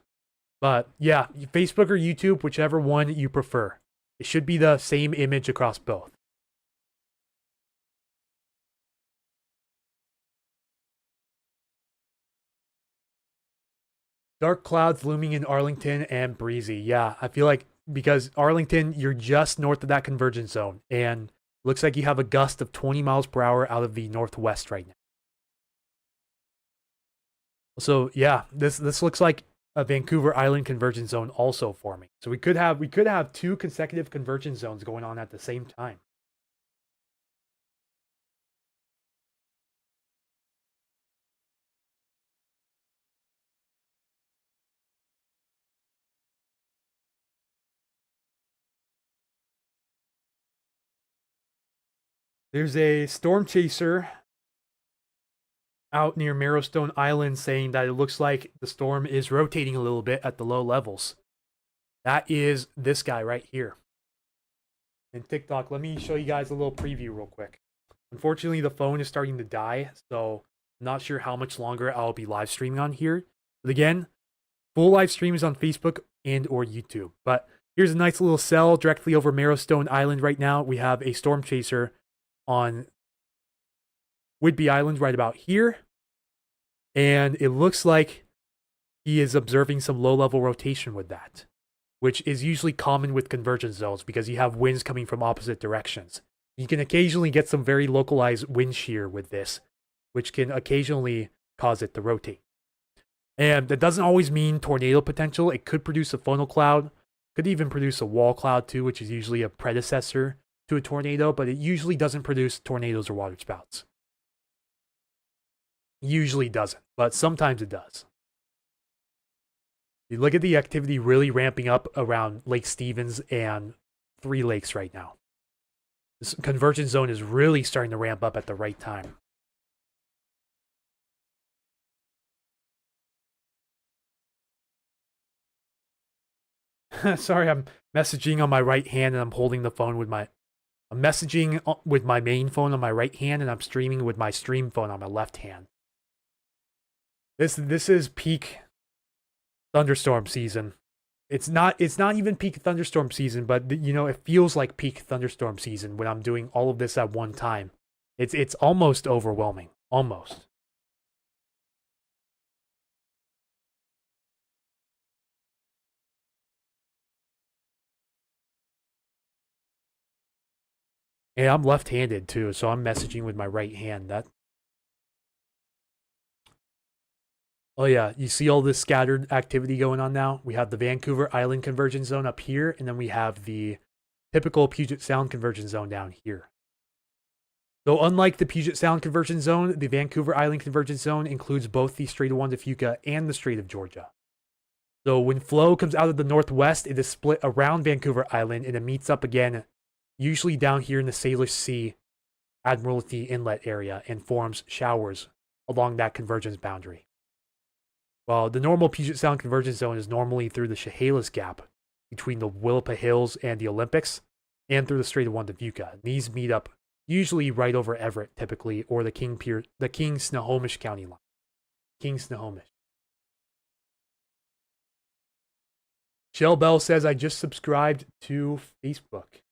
But yeah, Facebook or YouTube, whichever one you prefer. It should be the same image across both. Dark clouds looming in Arlington and breezy. Yeah, I feel like because Arlington, you're just north of that convergence zone. And looks like you have a gust of 20 miles per hour out of the northwest right now. So yeah, this looks like a Vancouver Island convergence zone also forming. So we could have two consecutive convergence zones going on at the same time. There's a storm chaser out near Marrowstone Island saying that it looks like the storm is rotating a little bit at the low levels. That is this guy right here. And TikTok, let me show you guys a little preview real quick. Unfortunately, the phone is starting to die, so I'm not sure how much longer I'll be live streaming on here. But again, full live streams on Facebook and or YouTube. But here's a nice little cell directly over Marrowstone Island right now. We have a storm chaser on Whidbey Island right about here. And it looks like he is observing some low-level rotation with that, which is usually common with convergence zones because you have winds coming from opposite directions. You can occasionally get some very localized wind shear with this, which can occasionally cause it to rotate. And that doesn't always mean tornado potential. It could produce a funnel cloud, could even produce a wall cloud too, which is usually a predecessor to a tornado, but it usually doesn't produce tornadoes or water spouts. Usually doesn't, but sometimes it does. You look at the activity really ramping up around Lake Stevens and Three Lakes right now. This convergence zone is really starting to ramp up at the right time. Sorry, I'm messaging on my right hand and I'm holding the phone with my... I'm messaging with my main phone on my right hand and I'm streaming with my stream phone on my left hand. This is peak thunderstorm season. It's not even peak thunderstorm season, but it feels like peak thunderstorm season when I'm doing all of this at one time. It's almost overwhelming. Almost. And I'm left-handed too, so I'm messaging with my right hand. Oh yeah, you see all this scattered activity going on now? We have the Vancouver Island convergence zone up here, and then we have the typical Puget Sound convergence zone down here. So unlike the Puget Sound convergence zone, the Vancouver Island convergence zone includes both the Strait of Juan de Fuca and the Strait of Georgia. So when flow comes out of the northwest, it is split around Vancouver Island and it meets up again, usually down here in the Salish Sea Admiralty Inlet area, and forms showers along that convergence boundary. While the normal Puget Sound convergence zone is normally through the Chehalis Gap between the Willapa Hills and the Olympics, and through the Strait of Juan de Fuca. These meet up usually right over Everett, typically, or the King Snohomish County line. King Snohomish. Shell Bell says, I just subscribed to Facebook.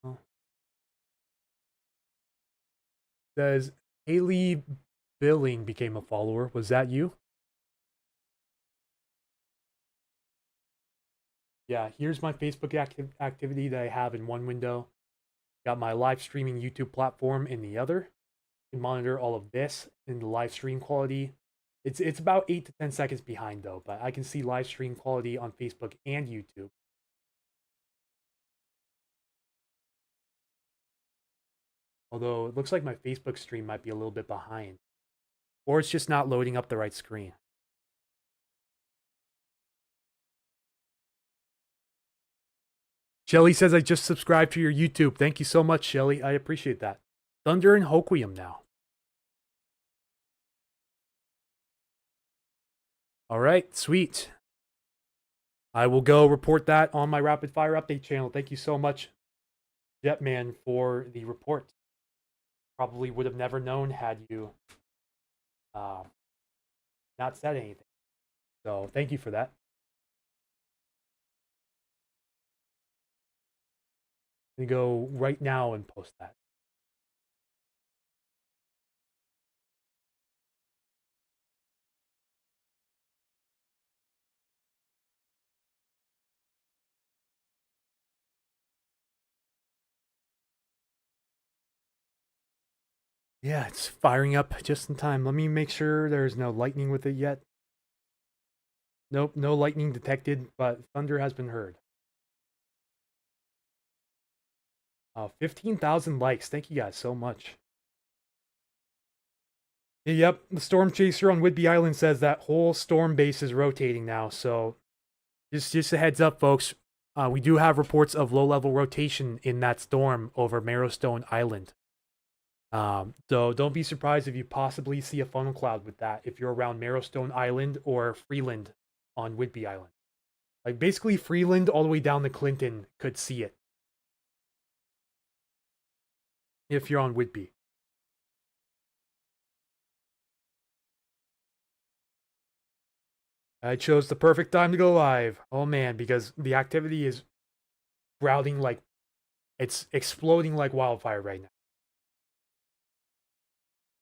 Oh. Says, Haley Billing became a follower. Was that you? Yeah, here's my Facebook activity that I have in one window. Got my live streaming YouTube platform in the other. You can monitor all of this in the live stream quality. It's about 8 to 10 seconds behind though, but I can see live stream quality on Facebook and YouTube. Although it looks like my Facebook stream might be a little bit behind. Or it's just not loading up the right screen. Shelly says, I just subscribed to your YouTube. Thank you so much, Shelly. I appreciate that. Thunder and Hoquiam now. All right, sweet. I will go report that on my rapid fire update channel. Thank you so much, Jetman, for the report. Probably would have never known had you not said anything. So thank you for that. I'm gonna go right now and post that. Yeah, it's firing up just in time. Let me make sure there's no lightning with it yet. Nope, no lightning detected, but thunder has been heard. 15,000 likes. Thank you guys so much. Yep, the storm chaser on Whidbey Island says that whole storm base is rotating now. So just a heads up, folks. We do have reports of low-level rotation in that storm over Marrowstone Island. So don't be surprised if you possibly see a funnel cloud with that if you're around Marrowstone Island or Freeland on Whidbey Island. Like basically Freeland all the way down to Clinton could see it. If you're on Whidbey. I chose the perfect time to go live. Oh man, because the activity is sprouting like it's exploding like wildfire right now.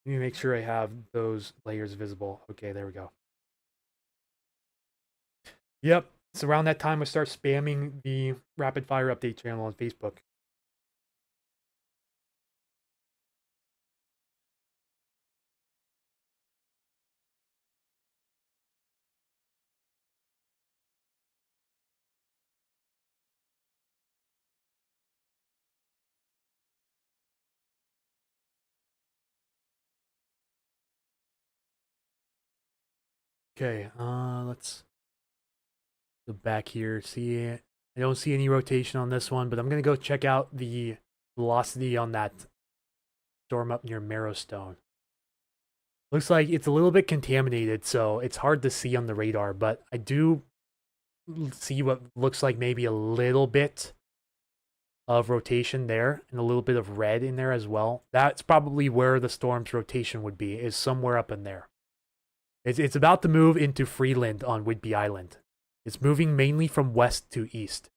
Let me make sure I have those layers visible. Okay, there we go. Yep, it's around that time I start spamming the rapid fire update channel on Facebook. Okay, let's go back here. See, I don't see any rotation on this one, but I'm gonna go check out the velocity on that storm up near Marrowstone. Looks like it's a little bit contaminated, so it's hard to see on the radar, but I do see what looks like maybe a little bit of rotation there and a little bit of red in there as well. That's probably where the storm's rotation would be, is somewhere up in there. It's about to move into Freeland on Whidbey Island. It's moving mainly from west to east.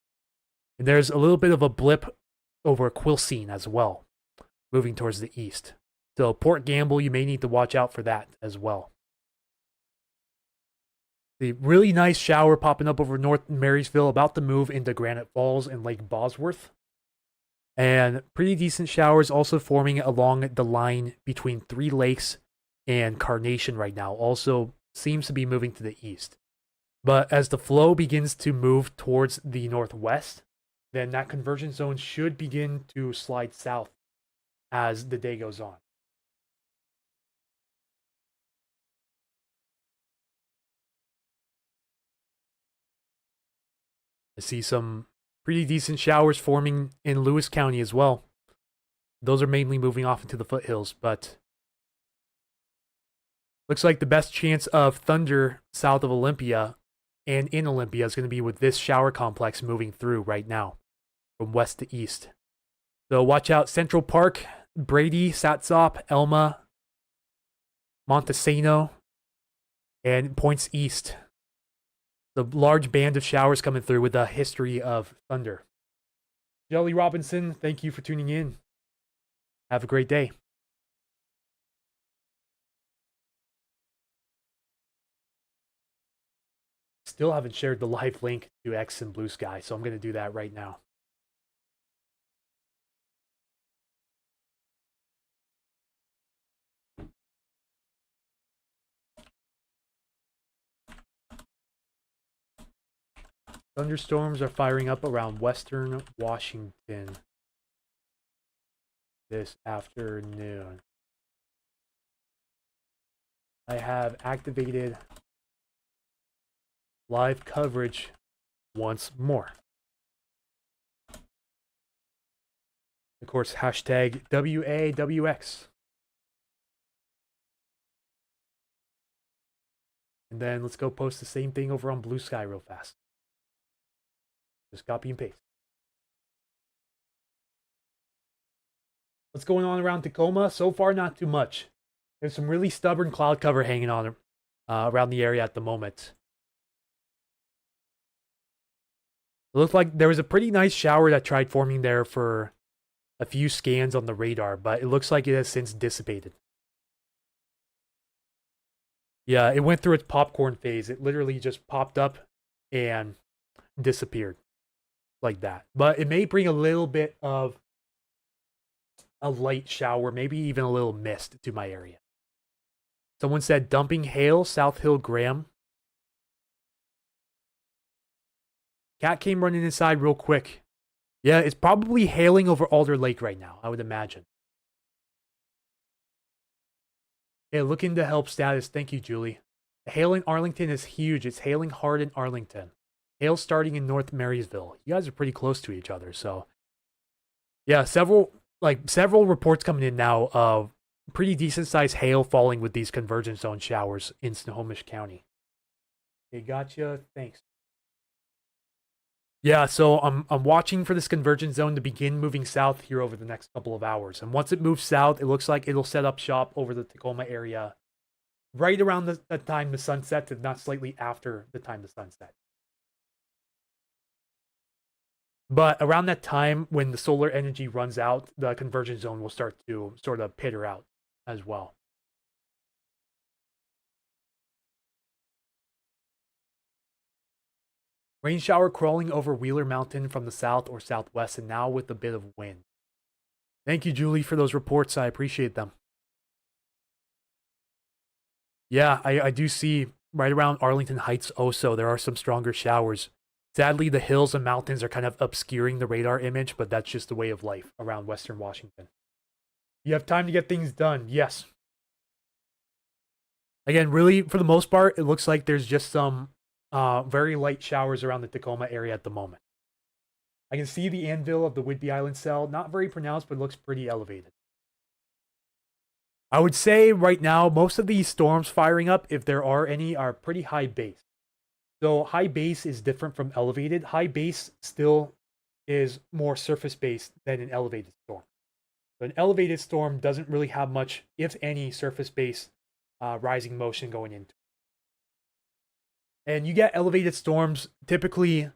And there's a little bit of a blip over Quilcene as well, moving towards the east. So Port Gamble, you may need to watch out for that as well. The really nice shower popping up over North Marysville, about to move into Granite Falls and Lake Bosworth. And pretty decent showers also forming along the line between Three Lakes and Carnation right now. Also seems to be moving to the east. But as the flow begins to move towards the northwest, then that convergence zone should begin to slide south as the day goes on. I see some pretty decent showers forming in Lewis County as well. Those are mainly moving off into the foothills, but looks like the best chance of thunder south of Olympia and in Olympia is going to be with this shower complex moving through right now from west to east. So watch out Central Park, Brady, Satsop, Elma, Montesano, and points east. The large band of showers coming through with a history of thunder. Jelly Robinson, thank you for tuning in. Have a great day. Still haven't shared the live link to X and Blue Sky, so I'm going to do that right now. Thunderstorms are firing up around western Washington this afternoon. I have activated live coverage once more. Of course, hashtag WAWX. And then let's go post the same thing over on Blue Sky real fast. Just copy and paste. What's going on around Tacoma? So far, not too much. There's some really stubborn cloud cover hanging on around the area at the moment. It looked like there was a pretty nice shower that tried forming there for a few scans on the radar, but it looks like it has since dissipated. Yeah, it went through its popcorn phase. It literally just popped up and disappeared like that. But it may bring a little bit of a light shower, maybe even a little mist to my area. Someone said dumping hail, South Hill Graham. Cat came running inside real quick. Yeah, it's probably hailing over Alder Lake right now, I would imagine. Yeah, look into help status. Thank you, Julie. The hail in Arlington is huge. It's hailing hard in Arlington. Hail starting in North Marysville. You guys are pretty close to each other, so yeah, several reports coming in now of pretty decent sized hail falling with these convergence zone showers in Snohomish County. Okay, gotcha. Thanks. Yeah, so I'm watching for this convergence zone to begin moving south here over the next couple of hours. And once it moves south, it looks like it'll set up shop over the Tacoma area right around the time the sun sets, if not slightly after the time the sun sets. But around that time, when the solar energy runs out, the convergence zone will start to sort of peter out as well. Rain shower crawling over Wheeler Mountain from the south or southwest, and now with a bit of wind. Thank you, Julie, for those reports. I appreciate them. Yeah, I do see right around Arlington Heights also, there are some stronger showers. Sadly, the hills and mountains are kind of obscuring the radar image, but that's just the way of life around Western Washington. You have time to get things done. Yes. Again, really, for the most part, it looks like there's just some very light showers around the Tacoma area at the moment. I can see the anvil of the Whidbey Island cell. Not very pronounced, but looks pretty elevated. I would say right now, most of these storms firing up, if there are any, are pretty high base. So high base is different from elevated. High base still is more surface based than an elevated storm. So an elevated storm doesn't really have much, if any, surface based rising motion going into it. And you get elevated storms typically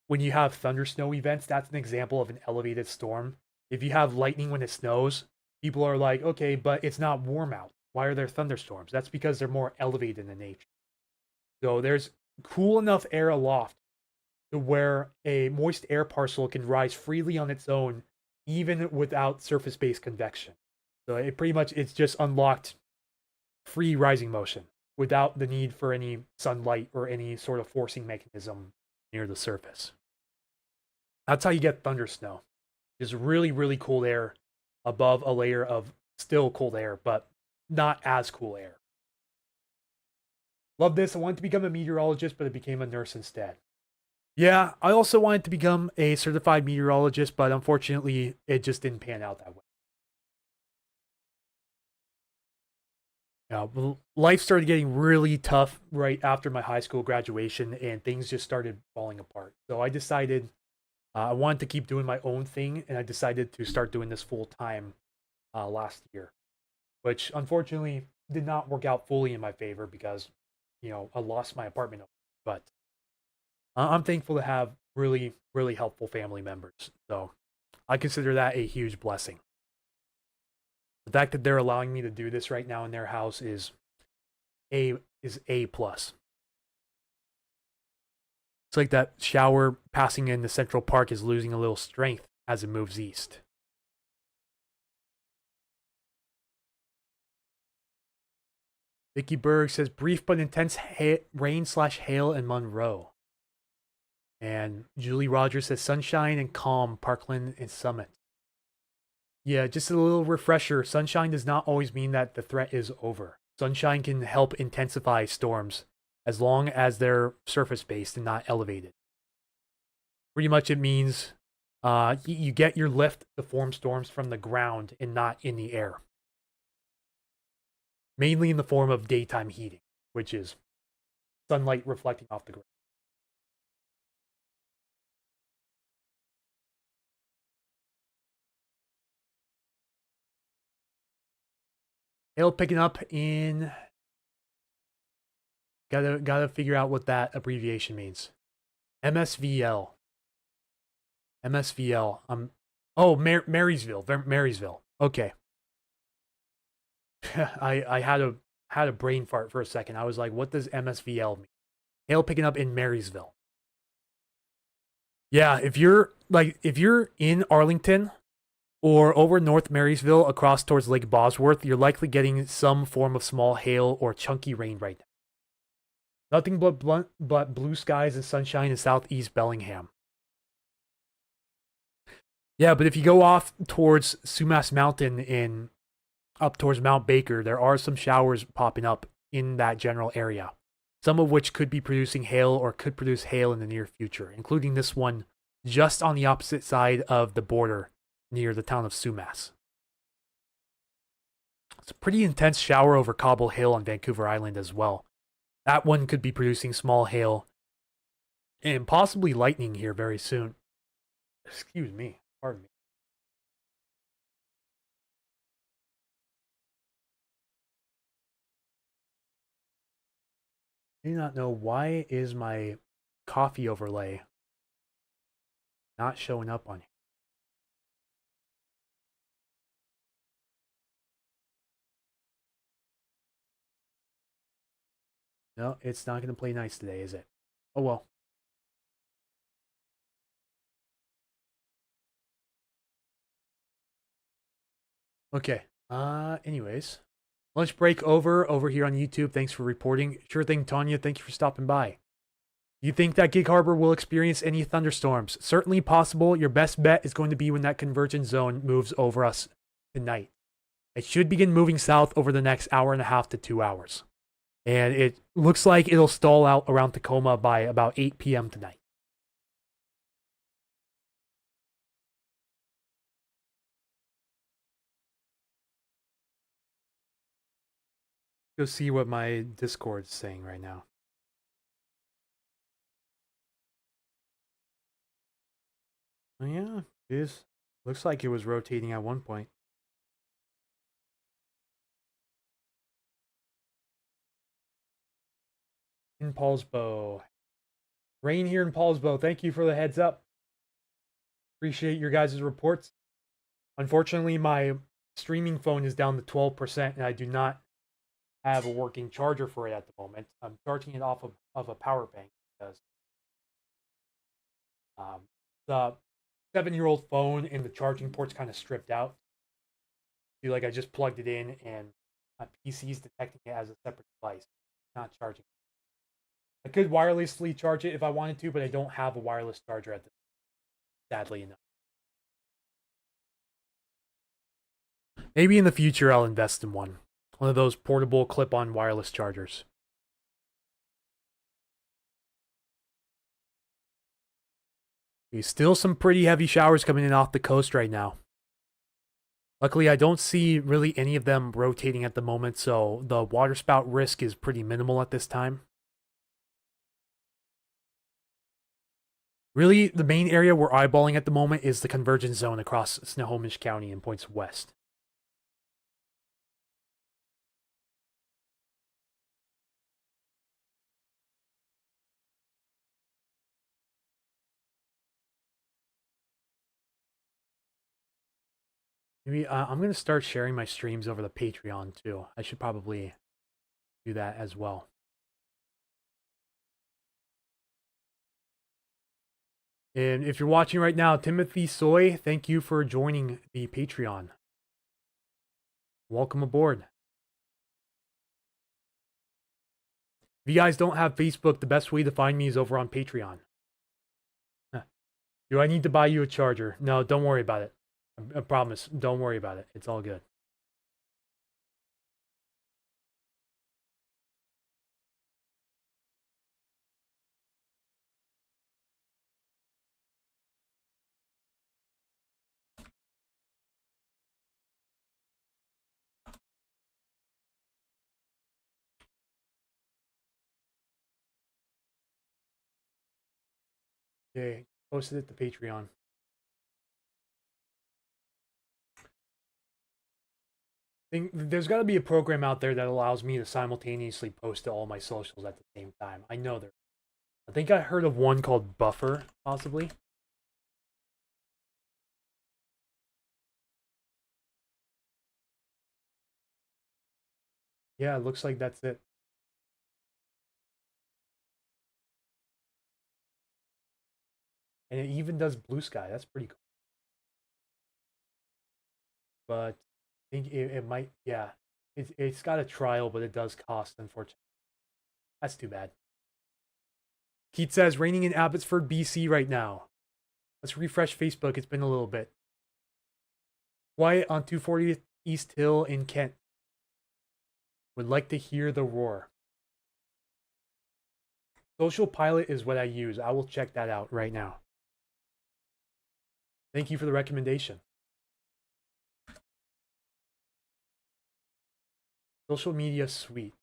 when you have thunder snow events. That's an example of an elevated storm. If you have lightning when it snows, people are like, okay, but it's not warm out. Why are there thunderstorms? That's because they're more elevated in nature. So there's cool enough air aloft to where a moist air parcel can rise freely on its own, even without surface-based convection. So it's just unlocked free rising motion without the need for any sunlight or any sort of forcing mechanism near the surface. That's how you get thunder snow. Just really, really cold air above a layer of still cold air, but not as cool air. Love this. I wanted to become a meteorologist, but I became a nurse instead. Yeah, I also wanted to become a certified meteorologist, but unfortunately, it just didn't pan out that way. Yeah, life started getting really tough right after my high school graduation, and things just started falling apart. So I decided I wanted to keep doing my own thing, and I decided to start doing this full time last year, which unfortunately did not work out fully in my favor because, I lost my apartment. But I'm thankful to have really, really helpful family members. So I consider that a huge blessing. The fact that they're allowing me to do this right now in their house is A plus. It's like that shower passing in the Central Park is losing a little strength as it moves east. Vicky Berg says brief but intense rain/hail in Monroe. And Julie Rogers says sunshine and calm, Parkland and Summit. Yeah, just a little refresher. Sunshine does not always mean that the threat is over. Sunshine can help intensify storms as long as they're surface based and not elevated. Pretty much it means you get your lift to form storms from the ground and not in the air. Mainly in the form of daytime heating, which is sunlight reflecting off the ground. Hail picking up in. Gotta figure out what that abbreviation means. MSVL. MSVL. Marysville. Marysville. Okay. I had a brain fart for a second. I was like, what does MSVL mean? Hail picking up in Marysville. Yeah, if you're in Arlington or over North Marysville across towards Lake Bosworth, you're likely getting some form of small hail or chunky rain right now. Nothing but blue skies and sunshine in southeast Bellingham. Yeah, but if you go off towards Sumas Mountain and up towards Mount Baker, there are some showers popping up in that general area, some of which could be producing hail or could produce hail in the near future, including this one just on the opposite side of the border near the town of Sumas. It's a pretty intense shower over Cobble Hill on Vancouver Island as well. That one could be producing small hail and possibly lightning here very soon. Excuse me. Pardon me. I do not know why is my coffee overlay not showing up on here. No, it's not going to play nice today, is it? Oh well. Okay. Anyways. Lunch break over here on YouTube. Thanks for reporting. Sure thing, Tanya. Thank you for stopping by. You think that Gig Harbor will experience any thunderstorms? Certainly possible. Your best bet is going to be when that convergence zone moves over us tonight. It should begin moving south over the next hour and a half to 2 hours. And it looks like it'll stall out around Tacoma by about 8 p.m. tonight. Go see what my Discord's saying right now. Oh yeah, it is. Looks like it was rotating at one point. In Paulsbo. Rain here in Paulsbo. Thank you for the heads up. Appreciate your guys' reports. Unfortunately, my streaming phone is down to 12%, and I do not have a working charger for it at the moment. I'm charging it off of a power bank because the 7-year-old phone and the charging port's kind of stripped out. Feel like I just plugged it in and my PC is detecting it as a separate device, not charging. I could wirelessly charge it if I wanted to, but I don't have a wireless charger at this, sadly enough. Maybe in the future I'll invest in one. One of those portable clip-on wireless chargers. Still some pretty heavy showers coming in off the coast right now. Luckily, I don't see really any of them rotating at the moment, so the waterspout risk is pretty minimal at this time. Really, the main area we're eyeballing at the moment is the Convergence zone across Snohomish County and points west. Maybe I'm going to start sharing my streams over the Patreon too. I should probably do that as well. And if you're watching right now, Timothy Soy, thank you for joining the Patreon. Welcome aboard. If you guys don't have Facebook, the best way to find me is over on Patreon. Do I need to buy you a charger? No, don't worry about it. I promise. Don't worry about it. It's all good. Okay, posted it to Patreon. There's got to be a program out there that allows me to simultaneously post to all my socials at the same time. I know there. I think I heard of one called Buffer, possibly. Yeah, it looks like that's it. And it even does Blue Sky. That's pretty cool. But I think it might, yeah. It's got a trial, but it does cost, unfortunately. That's too bad. Keith says, raining in Abbotsford, BC right now. Let's refresh Facebook. It's been a little bit. Quiet on 240th East Hill in Kent. Would like to hear the roar. Social Pilot is what I use. I will check that out right now. Thank you for the recommendation. Social Media Suite.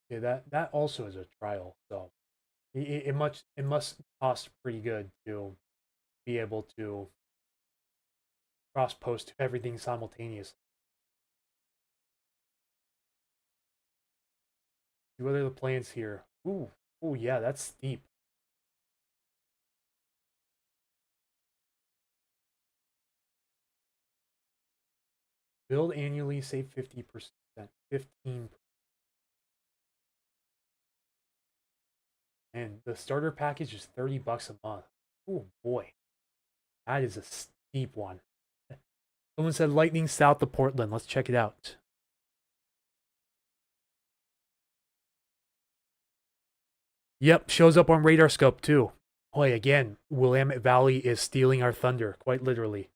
Yeah, that also is a trial, so it must cost pretty good to be able to cross post everything simultaneously. What are the plans here? Ooh, yeah, that's steep. Build annually, save 50%, 15%. And the starter package is $30 a month. Oh boy, that is a steep one. Someone said lightning south of Portland. Let's check it out. Yep, shows up on radar scope too. Boy, again, Willamette Valley is stealing our thunder, quite literally.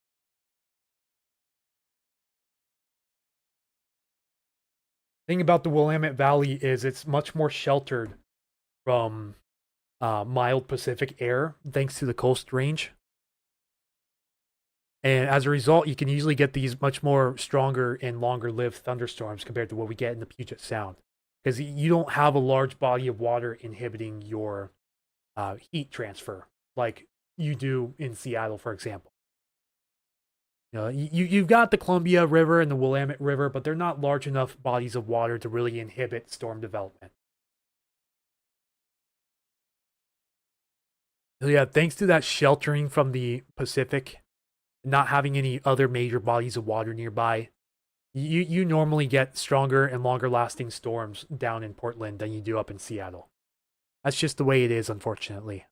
Thing about the Willamette Valley is it's much more sheltered from mild Pacific air thanks to the coast range. And as a result, you can usually get these much more stronger and longer lived thunderstorms compared to what we get in the Puget Sound. Because you don't have a large body of water inhibiting your heat transfer like you do in Seattle, for example. You've got the Columbia River and the Willamette River, but they're not large enough bodies of water to really inhibit storm development. So yeah, thanks to that sheltering from the Pacific, not having any other major bodies of water nearby, You normally get stronger and longer lasting storms down in Portland than you do up in Seattle. That's just the way it is, unfortunately.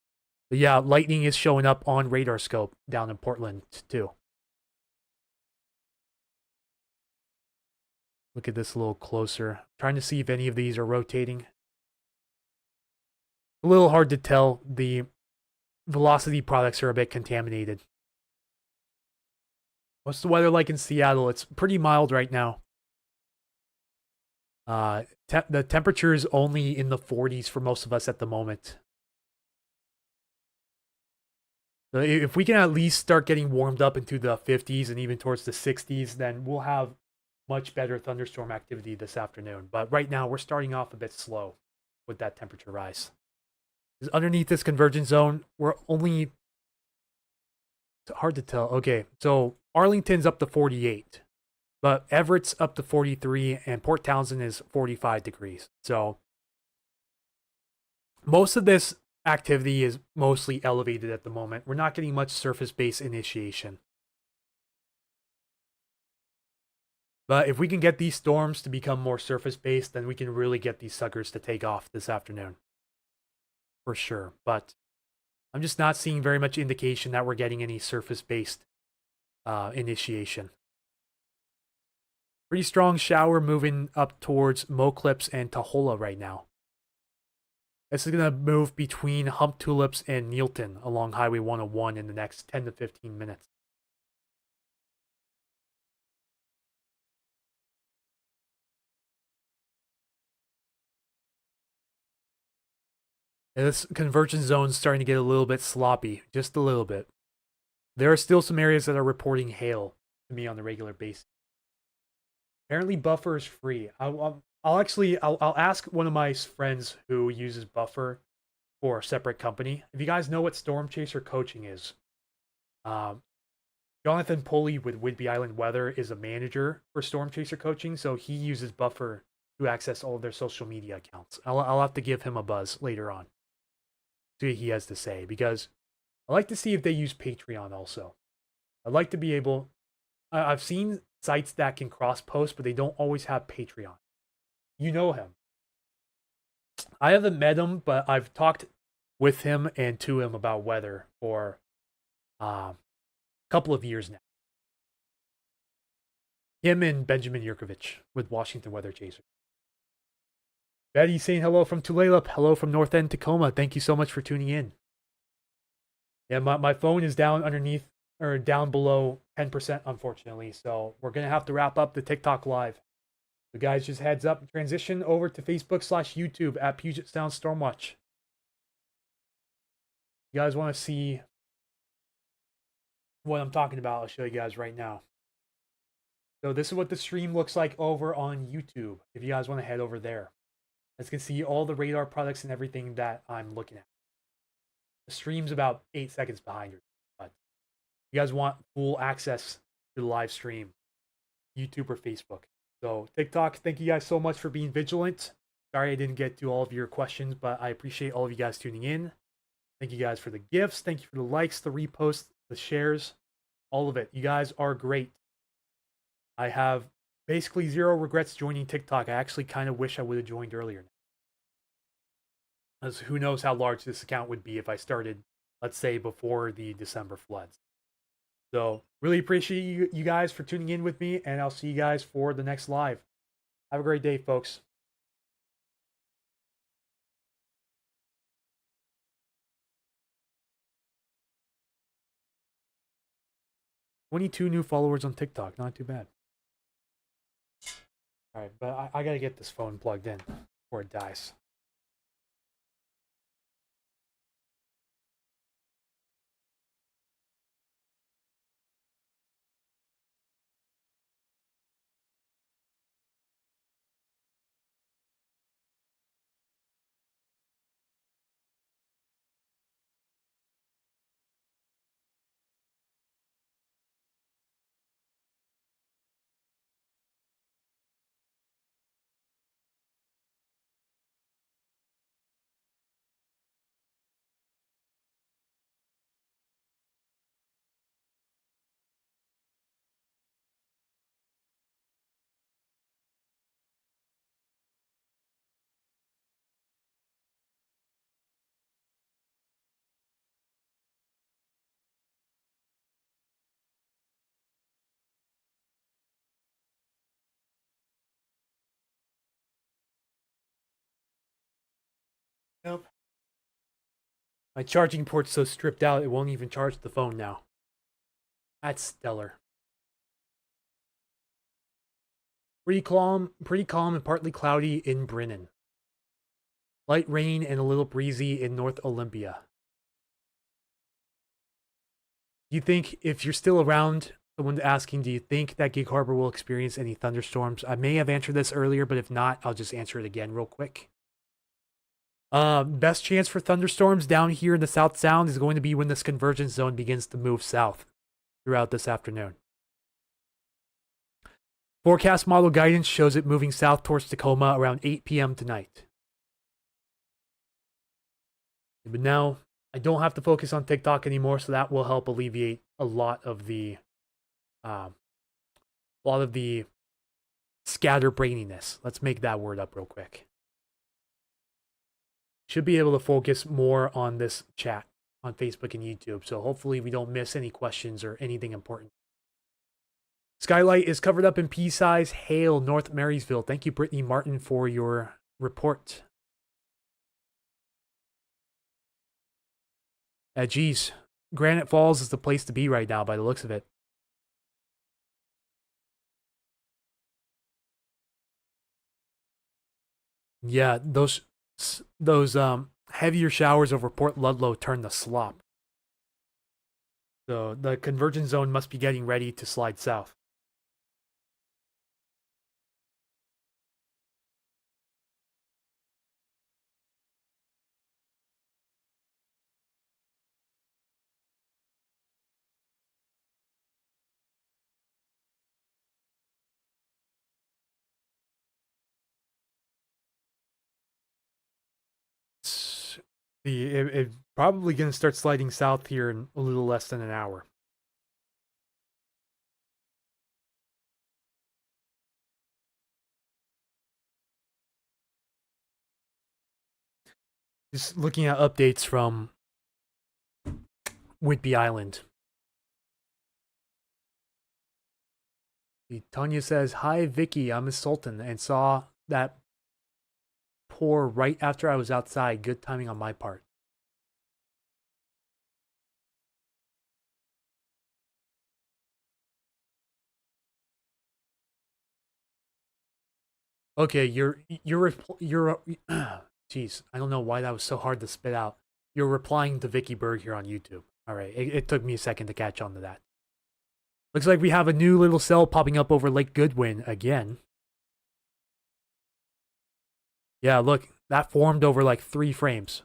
But yeah, lightning is showing up on radar scope down in Portland too. Look at this a little closer. Trying to see if any of these are rotating. A little hard to tell. The velocity products are a bit contaminated. What's the weather like in Seattle? It's pretty mild right now. The temperature is only in the 40s for most of us at the moment. So if we can at least start getting warmed up into the 50s and even towards the 60s, then we'll have much better thunderstorm activity this afternoon. But right now, we're starting off a bit slow with that temperature rise. Because underneath this convergence zone, we're only... It's hard to tell. Okay, so Arlington's up to 48. But Everett's up to 43, and Port Townsend is 45 degrees. So most of this activity is mostly elevated at the moment. We're not getting much surface-based initiation. But if we can get these storms to become more surface-based, then we can really get these suckers to take off this afternoon. For sure. But I'm just not seeing very much indication that we're getting any surface-based initiation. Pretty strong shower moving up towards Moclips and Tahola right now. This is going to move between Hump Tulips and Neilton along Highway 101 in the next 10 to 15 minutes. And this convergence zone is starting to get a little bit sloppy, just a little bit. There are still some areas that are reporting hail to me on the regular basis. Apparently, Buffer is free. I'll ask one of my friends who uses Buffer for a separate company. If you guys know what Storm Chaser coaching is, Jonathan Pulley with Whidbey Island Weather is a manager for Storm Chaser coaching, so he uses Buffer to access all of their social media accounts. I'll have to give him a buzz later on. See what he has to say, because I like to see if they use Patreon also. I'd like to be able... I've seen sites that can cross-post, but they don't always have Patreon. You know him. I haven't met him, but I've talked with him and to him about weather for a couple of years now. Him and Benjamin Yurkovich with Washington Weather Chaser. Betty saying hello from Tulalip. Hello from North End, Tacoma. Thank you so much for tuning in. Yeah, my phone is down underneath, or down below 10%, unfortunately. So we're going to have to wrap up the TikTok live. So guys, just heads up, transition over to Facebook/YouTube at Puget Sound Stormwatch. You guys want to see what I'm talking about? I'll show you guys right now. So this is what the stream looks like over on YouTube. If you guys want to head over there. As you can see, all the radar products and everything that I'm looking at. The stream's about 8 seconds behind her. But if you guys want full access to the live stream, YouTube or Facebook. So TikTok, thank you guys so much for being vigilant. Sorry I didn't get to all of your questions, but I appreciate all of you guys tuning in. Thank you guys for the gifts. Thank you for the likes, the reposts, the shares, all of it. You guys are great. I have basically zero regrets joining TikTok. I actually kind of wish I would have joined earlier. As who knows how large this account would be if I started, let's say, before the December floods. So really appreciate you guys for tuning in with me, and I'll see you guys for the next live. Have a great day, folks. 22 new followers on TikTok. Not too bad. All right, but I got to get this phone plugged in before it dies. Yep. My charging port's so stripped out it won't even charge the phone now. That's stellar. Pretty calm and partly cloudy in Brennan. Light rain and a little breezy in North Olympia. Do you think, if you're still around, someone's asking, do you think that Gig Harbor will experience any thunderstorms? I may have answered this earlier, but if not, I'll just answer it again real quick. Best chance for thunderstorms down here in the South Sound is going to be when this convergence zone begins to move south throughout this afternoon. Forecast model guidance shows it moving south towards Tacoma around 8 p.m. tonight. But now, I don't have to focus on TikTok anymore, so that will help alleviate a lot of the scatterbraininess. Let's make that word up real quick. Should be able to focus more on this chat on Facebook and YouTube, so hopefully we don't miss any questions or anything important. Skylight is covered up in pea-size hail, North Marysville. Thank you, Brittany Martin, for your report. Geez, Granite Falls is the place to be right now by the looks of it. Yeah, those heavier showers over Port Ludlow turn to slop. So the convergence zone must be getting ready to slide south. It's probably going to start sliding south here in a little less than an hour. Just looking at updates from Whidbey Island. Tanya says, "Hi Vicky, I'm a Sultan and saw that pour right after I was outside. Good timing on my part." Okay, you're jeez, I don't know why that was so hard to spit out. You're replying to Vicky Berg here on YouTube. All right, it took me a second to catch on to that. Looks like we have a new little cell popping up over Lake Goodwin again. Yeah, look, that formed over like 3 frames.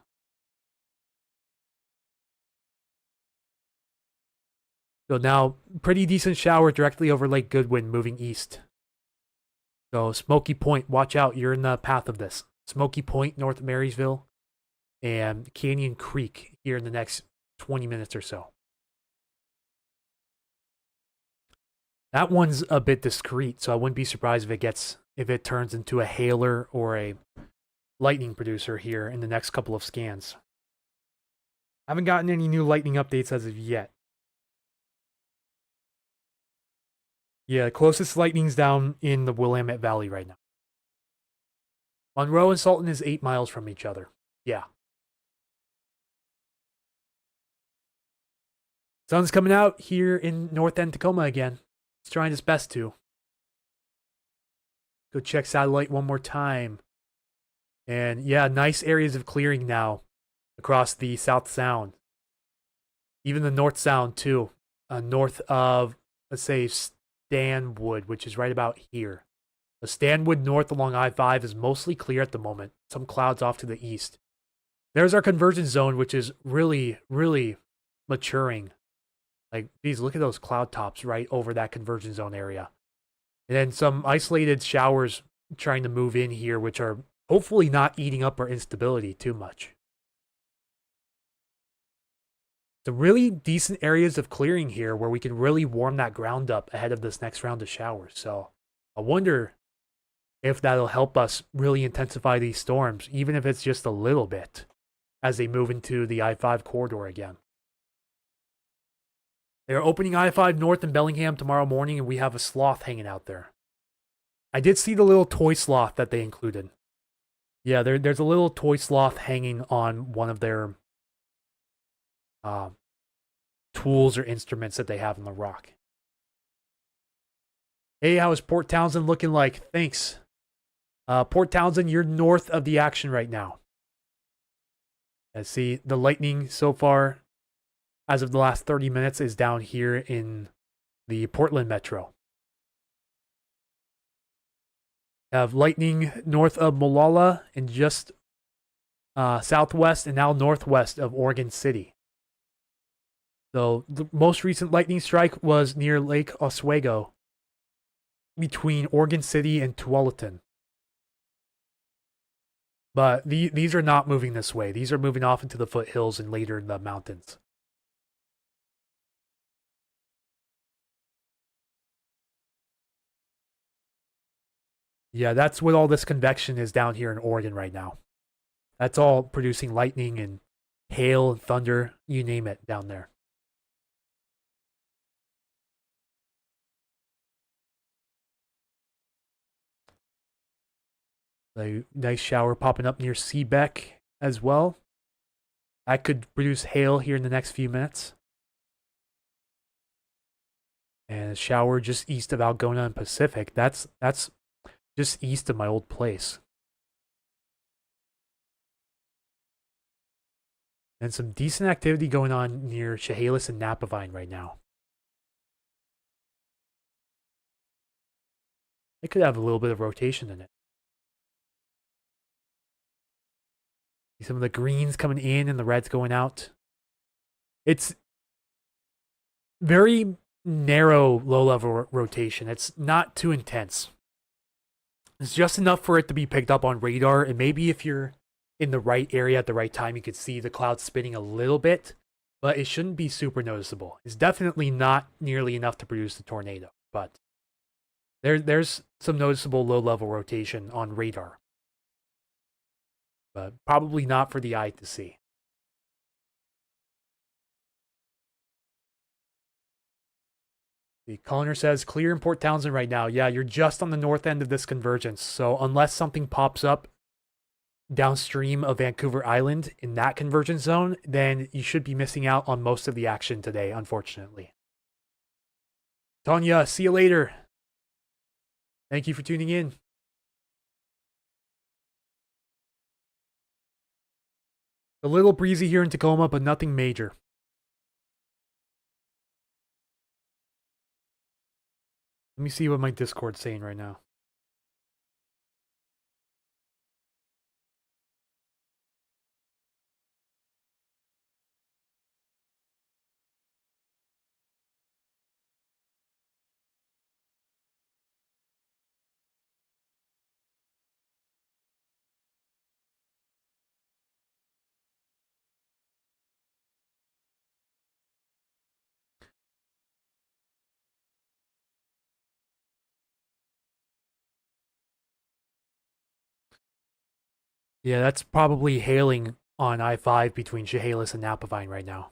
So now, pretty decent shower directly over Lake Goodwin moving east. So Smoky Point, watch out, you're in the path of this. Smoky Point, North Marysville, and Canyon Creek here in the next 20 minutes or so. That one's a bit discreet, so I wouldn't be surprised if it turns into a hailer or a lightning producer here in the next couple of scans. I haven't gotten any new lightning updates as of yet. Yeah, closest lightning's down in the Willamette Valley right now. Monroe and Sultan is 8 miles from each other. Yeah. Sun's coming out here in North End Tacoma again. It's trying its best to. Go check satellite one more time. And yeah, nice areas of clearing now across the South Sound. Even the North Sound too. North of, let's say, Stanwood, which is right about here. The Stanwood North along I-5 is mostly clear at the moment. Some clouds off to the east. There's our convergence zone, which is really, really maturing. Like, geez, look at those cloud tops right over that convergence zone area. And then some isolated showers trying to move in here, which are hopefully not eating up our instability too much. Some really decent areas of clearing here where we can really warm that ground up ahead of this next round of showers. So I wonder if that'll help us really intensify these storms, even if it's just a little bit, as they move into the I-5 corridor again. They're opening I-5 North in Bellingham tomorrow morning, and we have a sloth hanging out there. I did see the little toy sloth that they included. Yeah, there's a little toy sloth hanging on one of their uh, tools or instruments that they have in the rock. Hey, how is Port Townsend looking like? Thanks. Port Townsend, you're north of the action right now. I see the lightning so far, as of the last 30 minutes, is down here in the Portland metro. Have lightning north of Molalla and just southwest and now northwest of Oregon City. So the most recent lightning strike was near Lake Oswego between Oregon City and Tualatin. But these are not moving this way. These are moving off into the foothills and later in the mountains. Yeah, that's what all this convection is down here in Oregon right now. That's all producing lightning and hail and thunder, you name it, down there. A nice shower popping up near Seebeck as well. That could produce hail here in the next few minutes. And a shower just east of Algona and Pacific. That's just east of my old place. And some decent activity going on near Chehalis and Napavine right now. It could have a little bit of rotation in it. See some of the greens coming in and the reds going out. It's very narrow low-level rotation. It's not too intense. It's just enough for it to be picked up on radar, and maybe if you're in the right area at the right time, you could see the clouds spinning a little bit, but it shouldn't be super noticeable. It's definitely not nearly enough to produce the tornado, but there's some noticeable low-level rotation on radar, but probably not for the eye to see. The Colliner says, clear in Port Townsend right now. Yeah, you're just on the north end of this convergence, so unless something pops up downstream of Vancouver Island in that convergence zone, then you should be missing out on most of the action today, unfortunately. Tanya, see you later. Thank you for tuning in. A little breezy here in Tacoma, but nothing major. Let me see what my Discord's saying right now. Yeah, that's probably hailing on I-5 between Chehalis and Napavine right now.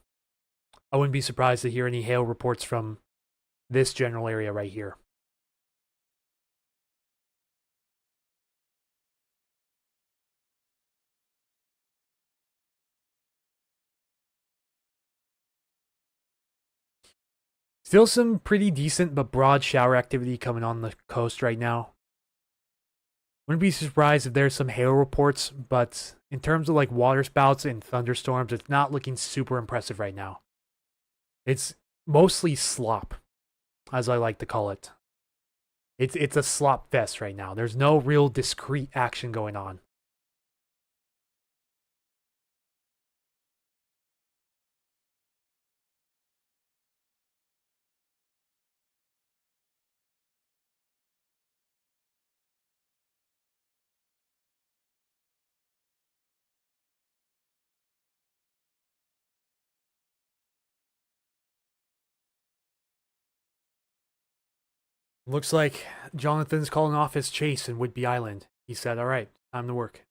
I wouldn't be surprised to hear any hail reports from this general area right here. Still some pretty decent but broad shower activity coming on the coast right now. Wouldn't be surprised if there's some hail reports, but in terms of like water spouts and thunderstorms, it's not looking super impressive right now. It's mostly slop, as I like to call it. It's a slop fest right now. There's no real discrete action going on. Looks like Jonathan's calling off his chase in Whidbey Island. He said, all right, time to work.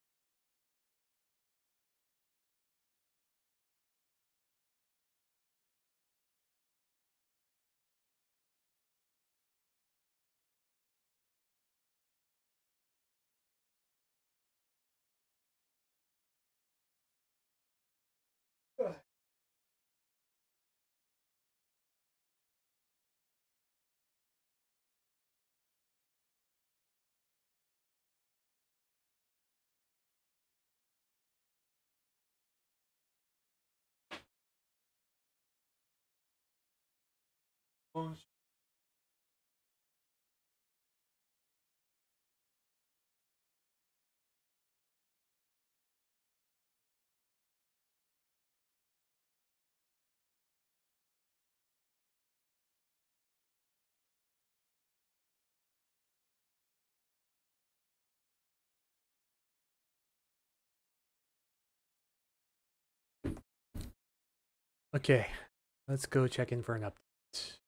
Okay, let's go check in for an update.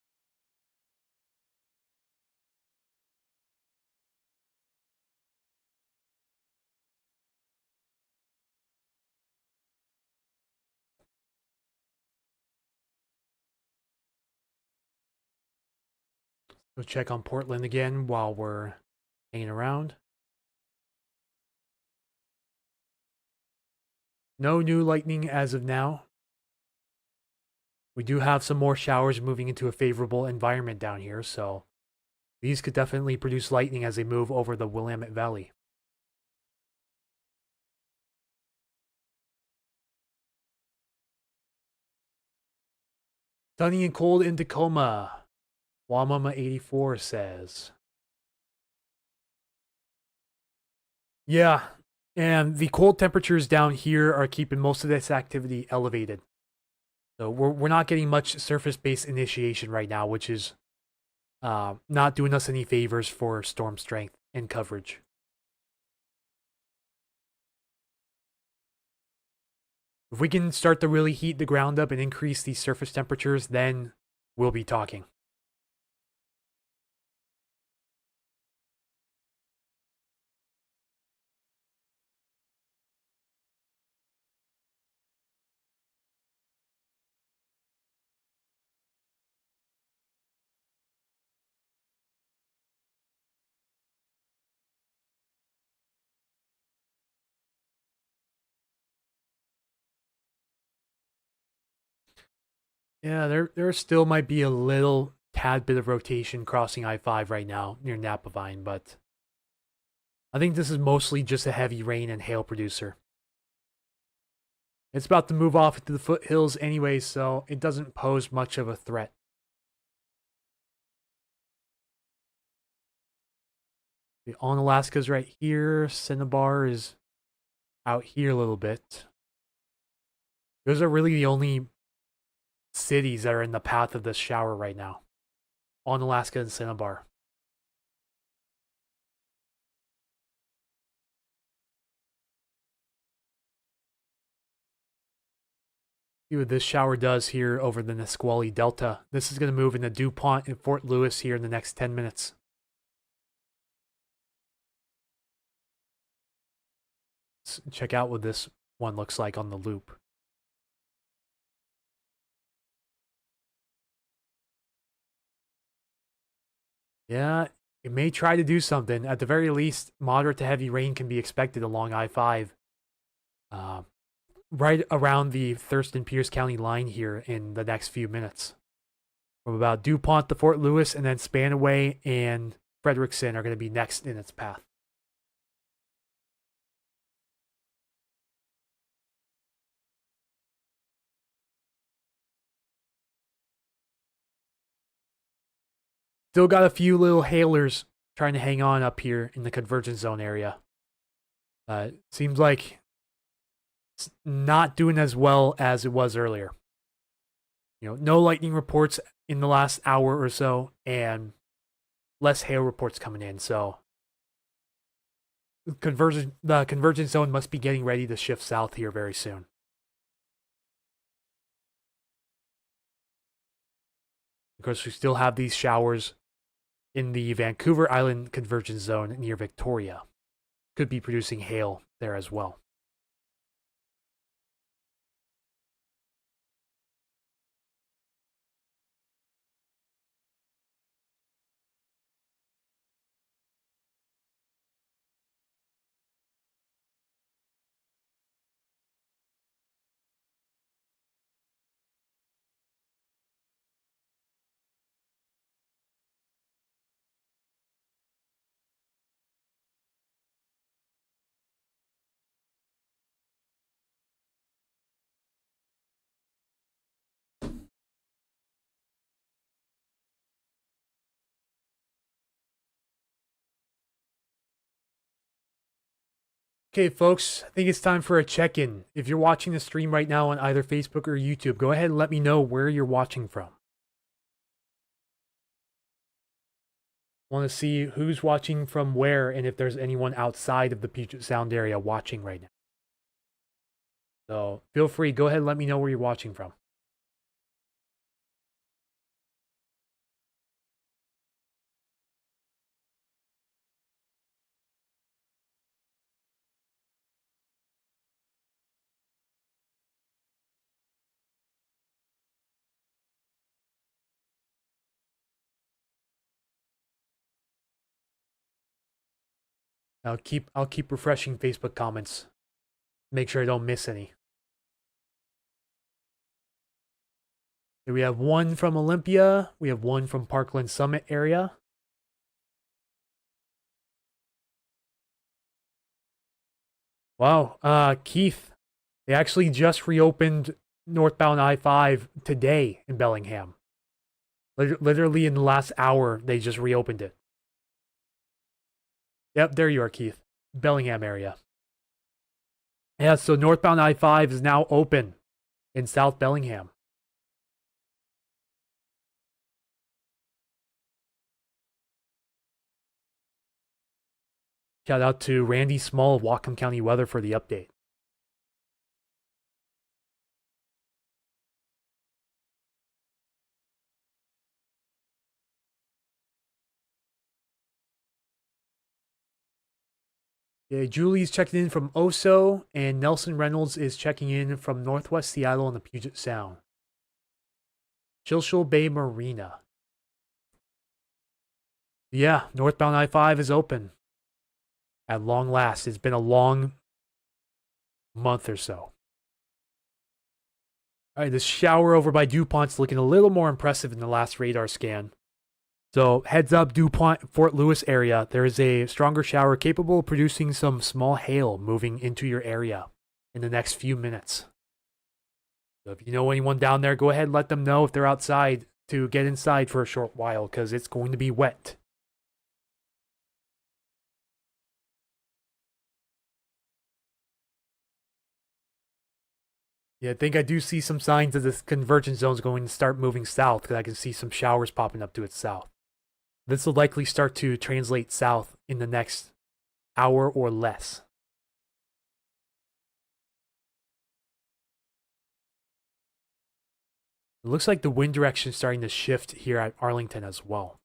Go check on Portland again while we're hanging around. No new lightning as of now. We do have some more showers moving into a favorable environment down here, so these could definitely produce lightning as they move over the Willamette Valley. Sunny and cold in Tacoma. Wamama84 says. Yeah, and the cold temperatures down here are keeping most of this activity elevated. So we're not getting much surface-based initiation right now, which is not doing us any favors for storm strength and coverage. If we can start to really heat the ground up and increase these surface temperatures, then we'll be talking. Yeah, there still might be a little tad bit of rotation crossing I-5 right now near Napavine, but I think this is mostly just a heavy rain and hail producer. It's about to move off into the foothills anyway, so it doesn't pose much of a threat. On Alaska's right here. Cinnabar is out here a little bit. Those are really the only cities that are in the path of this shower right now. On Alaska and Cinnabar. See what this shower does here over the Nisqually Delta. This is going to move into DuPont and Fort Lewis here in the next 10 minutes. Let's check out what this one looks like on the loop. Yeah, it may try to do something. At the very least, moderate to heavy rain can be expected along I-5. Right around the Thurston-Pierce County line here in the next few minutes. From about DuPont to Fort Lewis, and then Spanaway and Frederickson are going to be next in its path. Still got a few little hailers trying to hang on up here in the convergence zone area. Seems like it's not doing as well as it was earlier. No lightning reports in the last hour or so, and less hail reports coming in. So the convergence zone must be getting ready to shift south here very soon. Of course, we still have these showers in the Vancouver Island convergence zone near Victoria. Could be producing hail there as well. Okay, folks, I think it's time for a check-in. If you're watching the stream right now on either Facebook or YouTube, go ahead and let me know where you're watching from. Want to see who's watching from where and if there's anyone outside of the Puget Sound area watching right now. So feel free, go ahead and let me know where you're watching from. I'll keep refreshing Facebook comments. Make sure I don't miss any. Here we have one from Olympia. We have one from Parkland Summit area. Wow, Keith, they actually just reopened northbound I-5 today in Bellingham. Literally in the last hour, they just reopened it. Yep, there you are, Keith. Bellingham area. Yeah, so northbound I-5 is now open in South Bellingham. Shout out to Randy Small of Whatcom County Weather for the update. Yeah, Julie's checking in from Oso, and Nelson Reynolds is checking in from Northwest Seattle in the Puget Sound. Chilshul Bay Marina. Yeah, northbound I-5 is open. At long last. It's been a long month or so. All right, this shower over by DuPont's looking a little more impressive in the last radar scan. So heads up, DuPont, Fort Lewis area. There is a stronger shower capable of producing some small hail moving into your area in the next few minutes. So if you know anyone down there, go ahead and let them know if they're outside to get inside for a short while because it's going to be wet. Yeah, I think I do see some signs that this convergence zone is going to start moving south because I can see some showers popping up to its south. This will likely start to translate south in the next hour or less. It looks like the wind direction is starting to shift here at Arlington as well.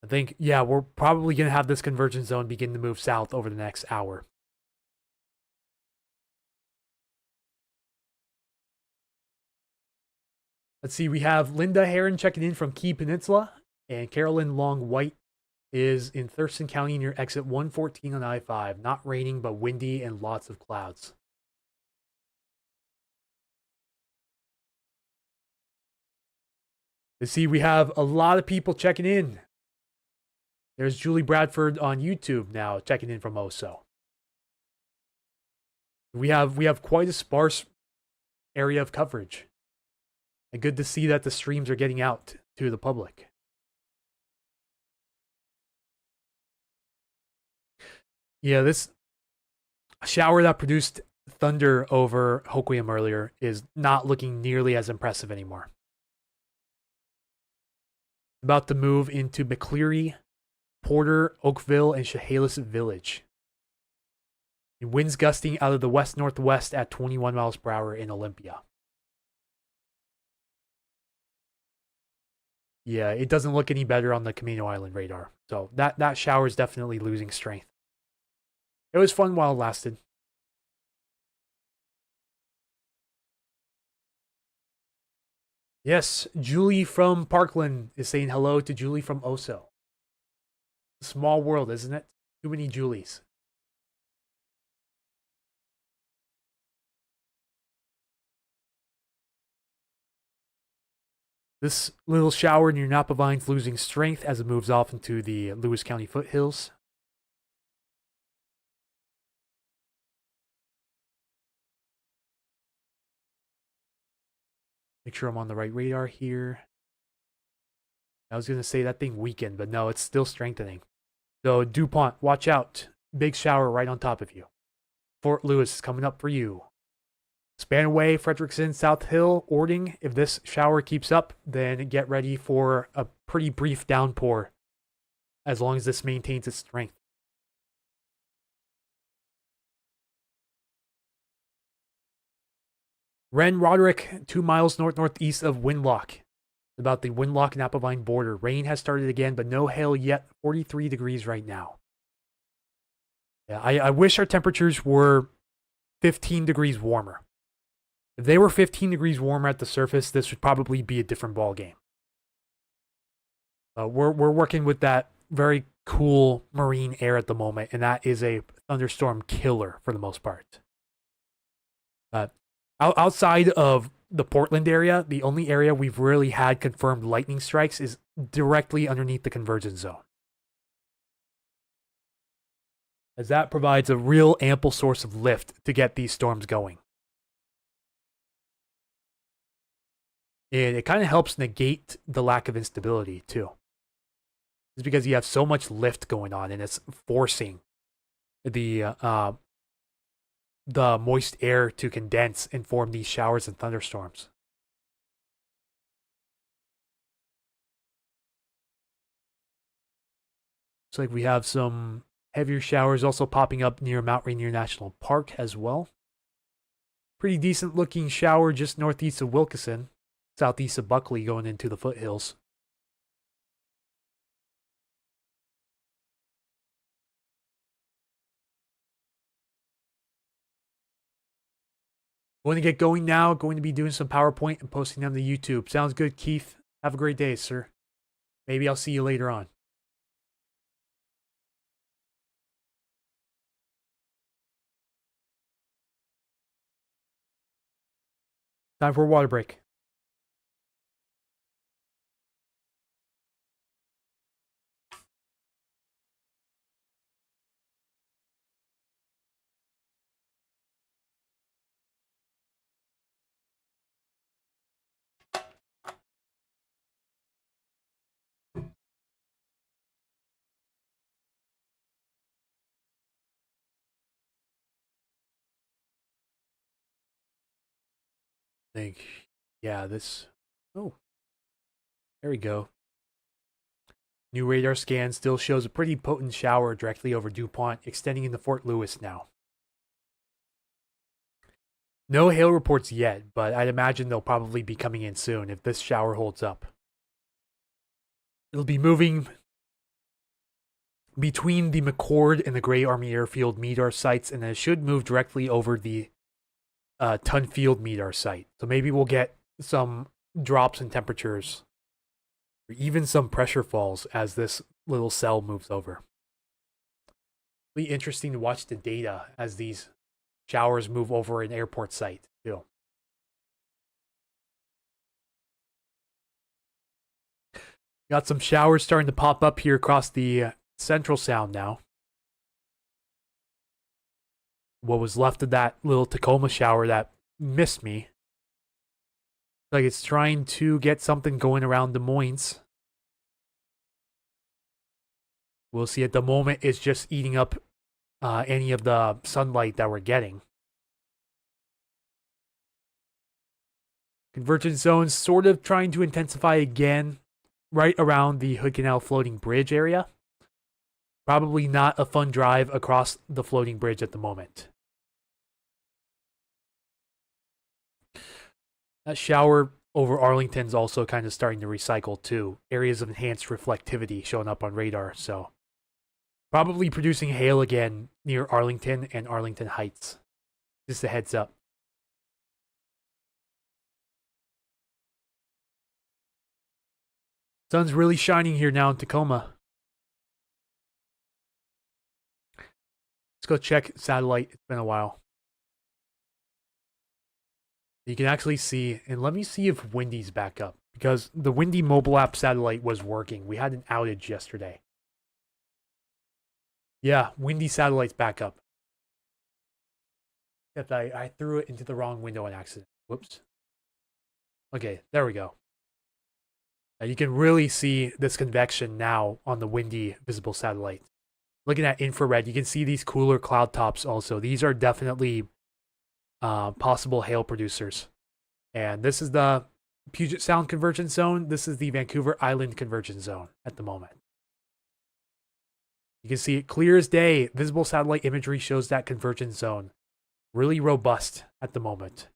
I think, yeah, we're probably going to have this convergence zone begin to move south over the next hour. Let's see, we have Linda Heron checking in from Key Peninsula, and Carolyn Long White is in Thurston County near exit 114 on I-5. Not raining, but windy and lots of clouds. Let's see, we have a lot of people checking in. There's Julie Bradford on YouTube now checking in from Oso. We have quite a sparse area of coverage. And good to see that the streams are getting out to the public. Yeah, this shower that produced thunder over Hoquiam earlier is not looking nearly as impressive anymore. About to move into McCleary, Porter, Oakville, and Chehalis Village. And winds gusting out of the west-northwest at 21 miles per hour in Olympia. Yeah, it doesn't look any better on the Camino Island radar. So that shower is definitely losing strength. It was fun while it lasted. Yes, Julie from Parkland is saying hello to Julie from Oso. Small world, isn't it? Too many Julies. This little shower near Napa Vine's losing strength as it moves off into the Lewis County foothills. Make sure I'm on the right radar here. I was going to say that thing weakened, but no, it's still strengthening. So DuPont, watch out. Big shower right on top of you. Fort Lewis is coming up for you. Spanaway, Frederickson, South Hill, Ording. If this shower keeps up, then get ready for a pretty brief downpour as long as this maintains its strength. Wren, Roderick, 2 miles northeast of Windlock. About the Windlock-Napavine border. Rain has started again, but no hail yet. 43 degrees right now. Yeah, I wish our temperatures were 15 degrees warmer. If they were 15 degrees warmer at the surface, this would probably be a different ball game. We're working with that very cool marine air at the moment, and that is a thunderstorm killer for the most part. Outside of the Portland area, the only area we've really had confirmed lightning strikes is directly underneath the convergence zone, as that provides a real ample source of lift to get these storms going. And it kind of helps negate the lack of instability too. It's because you have so much lift going on, and it's forcing the moist air to condense and form these showers and thunderstorms. Looks like we have some heavier showers also popping up near Mount Rainier National Park as well. Pretty decent looking shower just northeast of Wilkeson, southeast of Buckley going into the foothills. Going to get going now. Going to be doing some PowerPoint and posting them to YouTube. Sounds good, Keith. Have a great day, sir. Maybe I'll see you later on. Time for a water break. Yeah, this. Oh, there we go. New radar scan still shows a pretty potent shower directly over DuPont, extending into Fort Lewis now. No hail reports yet, but I'd imagine they'll probably be coming in soon if this shower holds up. It'll be moving between the McCord and the Gray Army Airfield MEDAR sites, and it should move directly over the Tunfield MEDAR site. So maybe we'll get some drops in temperatures, or even some pressure falls as this little cell moves over. It'll be interesting to watch the data as these showers move over an airport site too. Got some showers starting to pop up here across the Central Sound now. What was left of that little Tacoma shower that missed me. Like it's trying to get something going around Des Moines. We'll see. At the moment, it's just eating up any of the sunlight that we're getting. Convergence zones sort of trying to intensify again right around the Hood Canal floating bridge area. Probably not a fun drive across the floating bridge at the moment. That shower over Arlington's also kind of starting to recycle too. Areas of enhanced reflectivity showing up on radar, so probably producing hail again near Arlington and Arlington Heights. Just a heads up. Sun's really shining here now in Tacoma. Let's go check satellite. It's been a while. You can actually see, and let me see if Windy's back up, because the Windy mobile app satellite was working. We had an outage yesterday. Yeah, Windy satellite's back up. Except I threw it into the wrong window on accident. Whoops. Okay, there we go. You can really see this convection now on the windy visible satellite. Looking at infrared, you can see these cooler cloud tops also. These are definitely possible hail producers. And this is the Puget Sound convergence zone. This is the Vancouver Island convergence zone at the moment. You can see it clear as day. Visible satellite imagery shows that convergence zone. Really robust at the moment.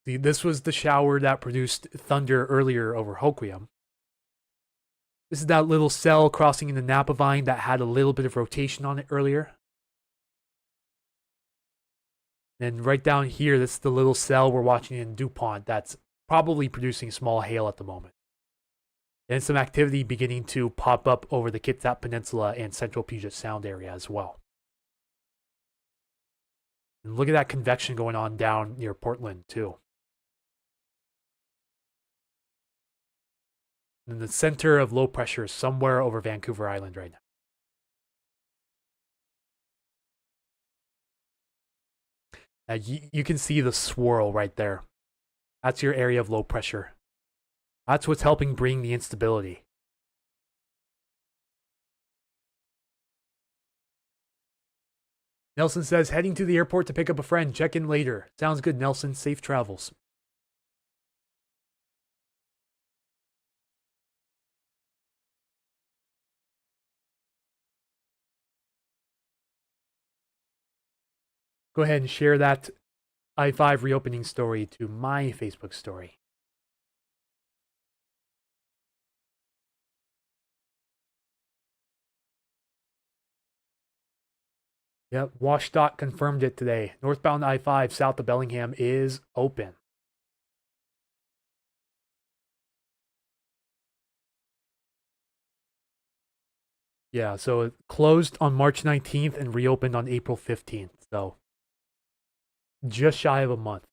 See, this was the shower that produced thunder earlier over Hoquiam. This is that little cell crossing in the Napa vine that had a little bit of rotation on it earlier. And right down here, this is the little cell we're watching in DuPont that's probably producing small hail at the moment. And some activity beginning to pop up over the Kitsap Peninsula and central Puget Sound area as well. And look at that convection going on down near Portland too. And the center of low pressure is somewhere over Vancouver Island right now. You can see the swirl right there. That's your area of low pressure. That's what's helping bring the instability. Nelson says, heading to the airport to pick up a friend. Check in later. Sounds good, Nelson. Safe travels. Go ahead and share that I-5 reopening story to my Facebook story. Yep, WashDOT confirmed it today. Northbound I-5 south of Bellingham is open. Yeah, so it closed on March 19th and reopened on April 15th. So just shy of a month.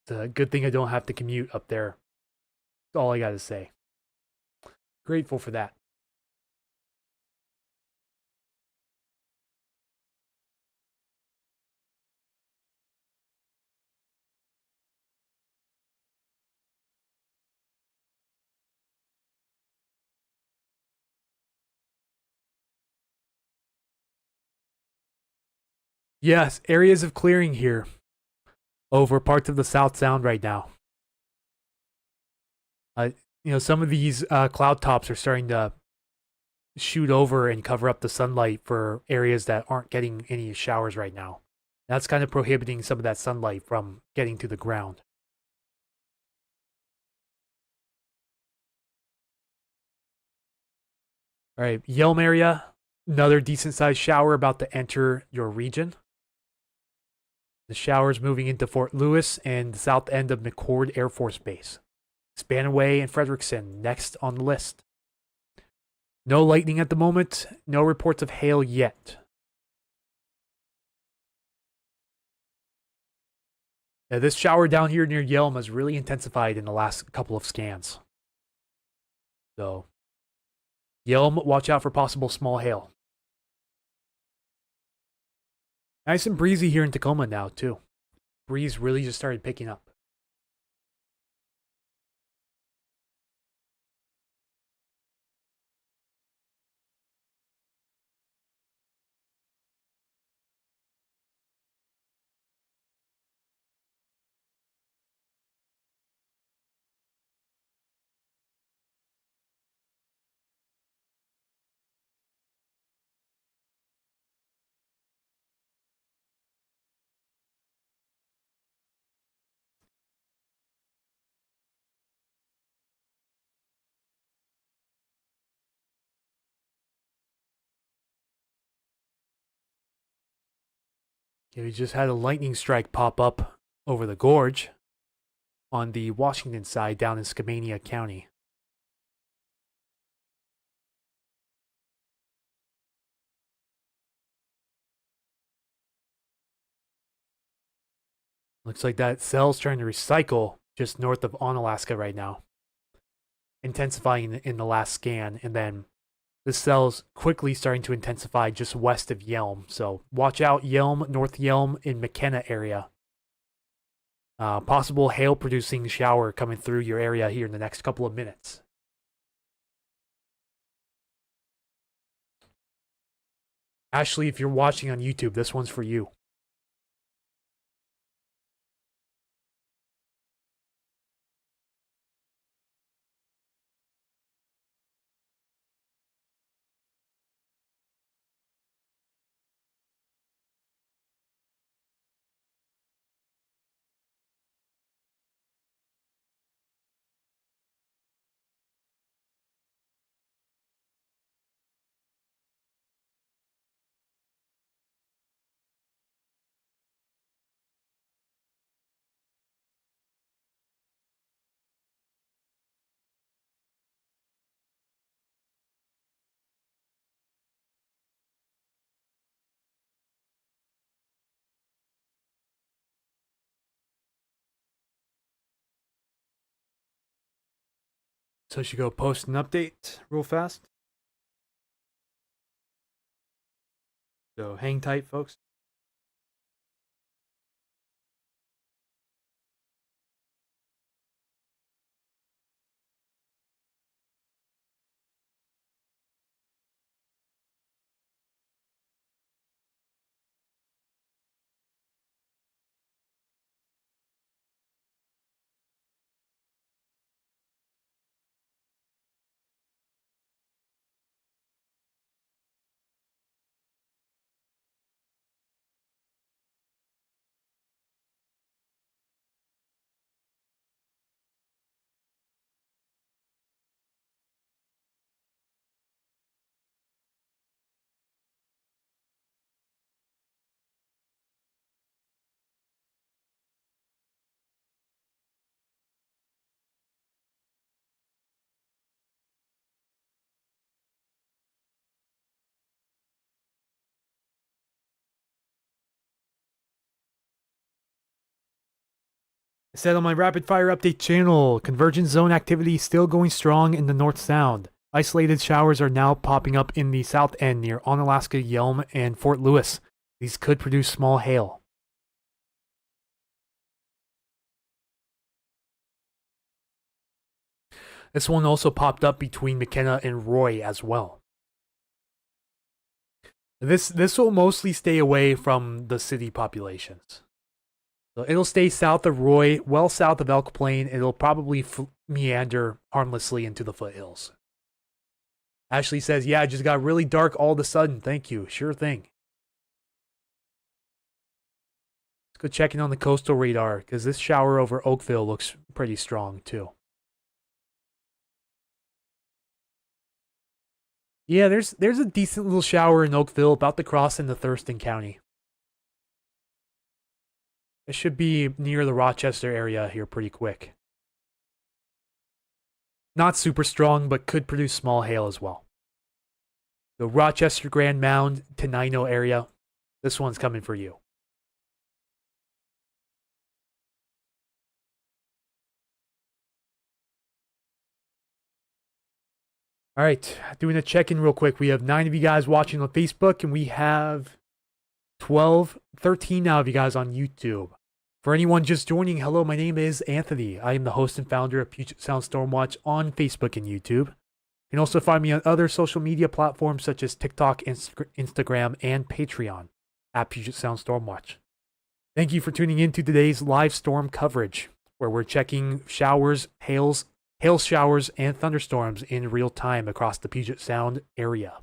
It's a good thing I don't have to commute up there. That's all I got to say. Grateful for that. Yes, areas of clearing here over parts of the South Sound right now. Some of these cloud tops are starting to shoot over and cover up the sunlight for areas that aren't getting any showers right now. That's kind of prohibiting some of that sunlight from getting to the ground. All right, Yelm area, another decent sized shower about to enter your region. The shower's moving into Fort Lewis and the south end of McCord Air Force Base. Spanaway and Frederickson next on the list. No lightning at the moment. No reports of hail yet. Now, this shower down here near Yelm has really intensified in the last couple of scans. So, Yelm, watch out for possible small hail. Nice and breezy here in Tacoma now, too. Breeze really just started picking up. We just had a lightning strike pop up over the gorge on the Washington side down in Skamania County. Looks like that cell's trying to recycle just north of Onalaska right now. Intensifying in the last scan, and then this cell's quickly starting to intensify just west of Yelm. So watch out, Yelm, North Yelm in McKenna area. Possible hail-producing shower coming through your area here in the next couple of minutes. Ashley, if you're watching on YouTube, this one's for you. So I should go post an update real fast. So hang tight, folks. I said on my rapid fire update channel, convergence zone activity still going strong in the North Sound. Isolated showers are now popping up in the south end near Onalaska, Yelm, and Fort Lewis. These could produce small hail. This one also popped up between McKenna and Roy as well. This will mostly stay away from the city populations. So it'll stay south of Roy, well south of Elk Plain. It'll probably meander harmlessly into the foothills. Ashley says, yeah, it just got really dark all of a sudden. Thank you. Sure thing. Let's go check in on the coastal radar, because this shower over Oakville looks pretty strong, too. Yeah, there's a decent little shower in Oakville, about to cross into Thurston County. It should be near the Rochester area here pretty quick. Not super strong, but could produce small hail as well. The Rochester, Grand Mound, Tenino area. This one's coming for you. All right, doing a check-in real quick. We have 9 of you guys watching on Facebook, and we have 13 now of you guys on YouTube. For anyone just joining, hello, my name is Anthony. I am the host and founder of Puget Sound Stormwatch on Facebook and YouTube. You can also find me on other social media platforms such as TikTok, Instagram, and Patreon at Puget Sound Stormwatch. Thank you for tuning in to today's live storm coverage, where we're checking showers, hail showers, and thunderstorms in real time across the Puget Sound area.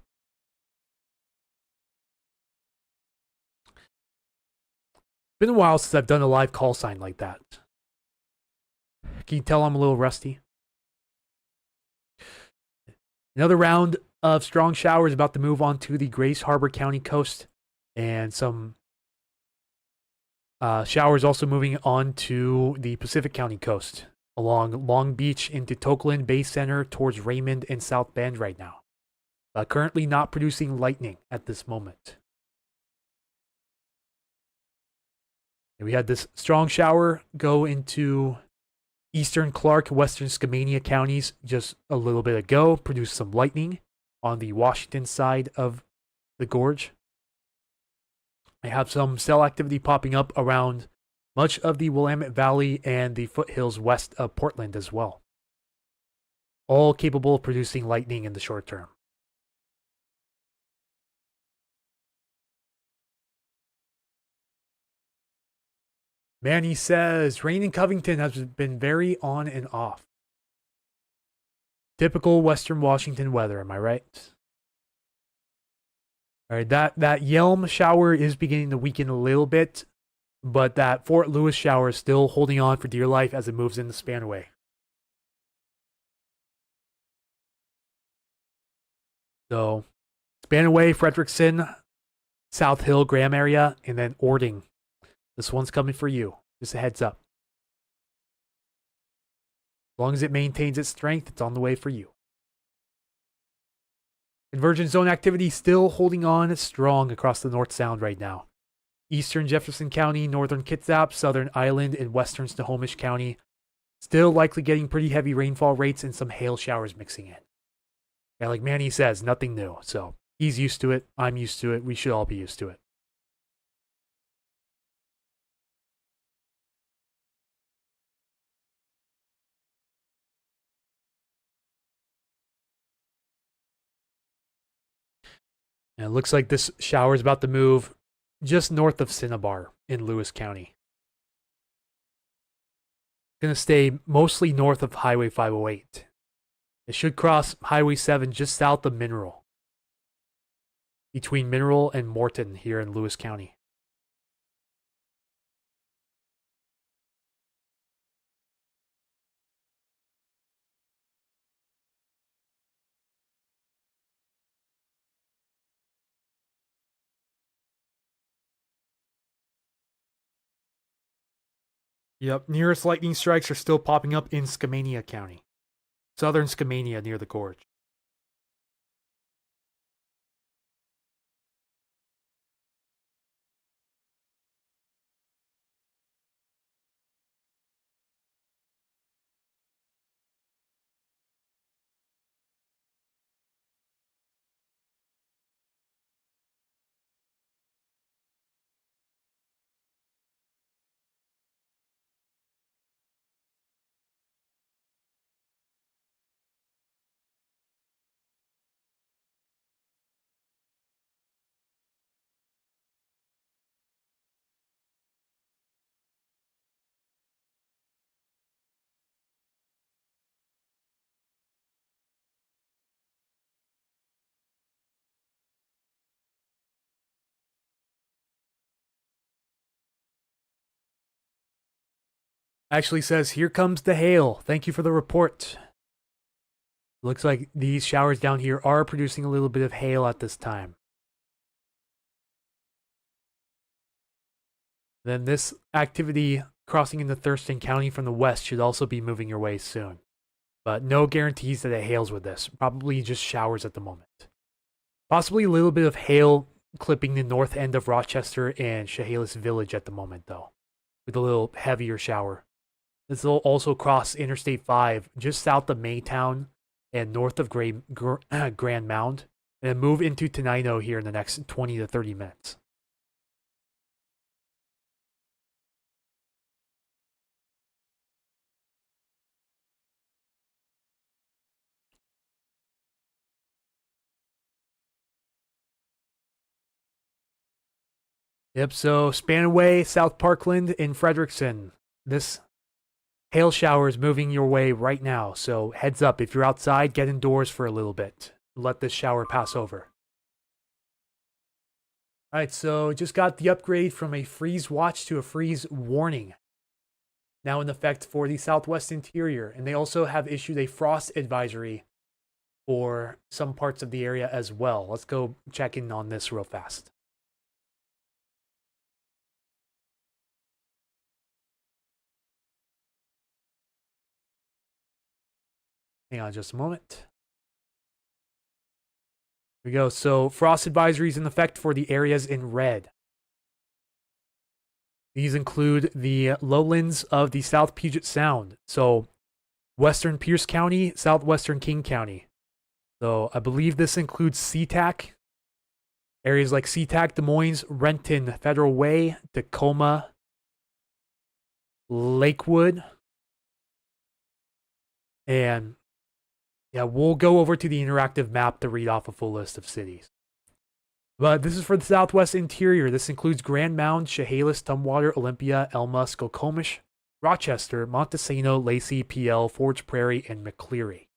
Been a while since I've done a live call sign like that. Can you tell I'm a little rusty? Another round of strong showers about to move on to the Grace Harbor County coast, and some showers also moving on to the Pacific County coast along Long Beach into Tokeland Bay Center towards Raymond and South Bend right now. Currently not producing lightning at this moment. And we had this strong shower go into eastern Clark, western Skamania counties just a little bit ago, produced some lightning on the Washington side of the gorge. I have some cell activity popping up around much of the Willamette Valley, and the foothills west of Portland as well. All capable of producing lightning in the short term. Manny says, rain in Covington has been very on and off. Typical Western Washington weather, am I right? All right, that Yelm shower is beginning to weaken a little bit, but that Fort Lewis shower is still holding on for dear life as it moves into Spanaway. So, Spanaway, Frederickson, South Hill, Graham area, and then Ording. This one's coming for you. Just a heads up. As long as it maintains its strength, it's on the way for you. Convergence zone activity still holding on strong across the North Sound right now. Eastern Jefferson County, northern Kitsap, southern Island, and western Snohomish County. Still likely getting pretty heavy rainfall rates and some hail showers mixing in. Yeah, like Manny says, nothing new. So he's used to it. I'm used to it. We should all be used to it. And it looks like this shower is about to move just north of Cinnabar in Lewis County. Going to stay mostly north of Highway 508. It should cross Highway 7 just south of Mineral, between Mineral and Morton here in Lewis County. Yep, nearest lightning strikes are still popping up in Skamania County. Southern Skamania near the gorge. Actually says, here comes the hail. Thank you for the report. Looks like these showers down here are producing a little bit of hail at this time. Then this activity crossing into Thurston County from the west should also be moving your way soon. But no guarantees that it hails with this. Probably just showers at the moment. Possibly a little bit of hail clipping the north end of Rochester and Chehalis Village at the moment, though, with a little heavier shower. This will also cross Interstate 5 just south of Maytown and north of Grand Mound, and then move into Tenino here in the next 20 to 30 minutes. Yep, so Spanaway, South Parkland, and Frederickson. This hail shower is moving your way right now, so heads up. If you're outside, get indoors for a little bit. Let this shower pass over. Alright, so just got the upgrade from a freeze watch to a freeze warning. Now in effect for the southwest interior, and they also have issued a frost advisory for some parts of the area as well. Let's go check in on this real fast. Hang on just a moment. Here we go. So frost advisories in effect for the areas in red. These include the lowlands of the South Puget Sound. So western Pierce County, southwestern King County. So I believe this includes SeaTac. Areas like SeaTac, Des Moines, Renton, Federal Way, Tacoma, Lakewood. And yeah, we'll go over to the interactive map to read off a full list of cities. But this is for the southwest interior. This includes Grand Mound, Chehalis, Tumwater, Olympia, Elma, Skokomish, Rochester, Montesano, Lacey, PL, Forge Prairie, and McCleary.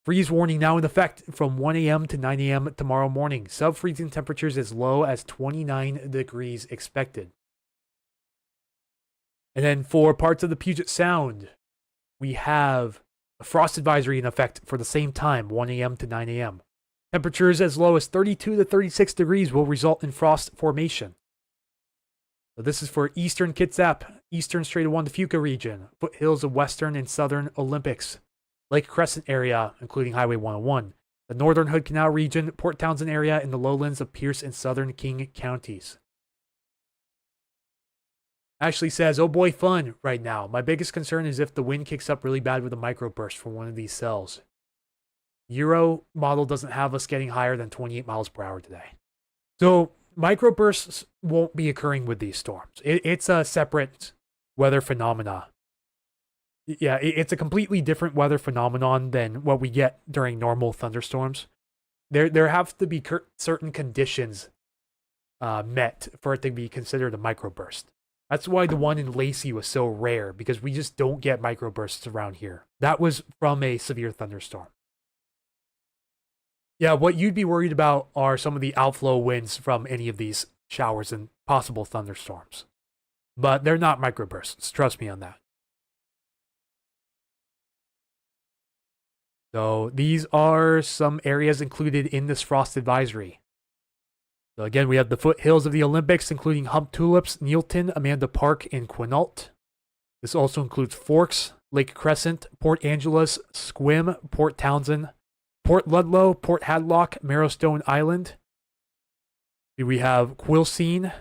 Freeze warning now in effect from 1 a.m. to 9 a.m. tomorrow morning. Sub-freezing temperatures as low as 29 degrees expected. And then for parts of the Puget Sound, we have a frost advisory in effect for the same time, 1 a.m. to 9 a.m. Temperatures as low as 32 to 36 degrees will result in frost formation. So this is for eastern Kitsap, eastern Strait of Juan de Fuca region, foothills of western and southern Olympics, Lake Crescent area, including Highway 101, the northern Hood Canal region, Port Townsend area, and the lowlands of Pierce and southern King counties. Ashley says, oh boy, fun right now. My biggest concern is if the wind kicks up really bad with a microburst from one of these cells. Euro model doesn't have us getting higher than 28 miles per hour today. So microbursts won't be occurring with these storms. It's a separate weather phenomena. Yeah, it's a completely different weather phenomenon than what we get during normal thunderstorms. There have to be certain conditions met for it to be considered a microburst. That's why the one in Lacey was so rare, because we just don't get microbursts around here. That was from a severe thunderstorm. Yeah, what you'd be worried about are some of the outflow winds from any of these showers and possible thunderstorms. But they're not microbursts, trust me on that. So these are some areas included in this frost advisory. So again, we have the foothills of the Olympics, including Hump Tulips, Neilton, Amanda Park, and Quinault. This also includes Forks, Lake Crescent, Port Angeles, Sequim, Port Townsend, Port Ludlow, Port Hadlock, Marrowstone Island. We have Quilcene.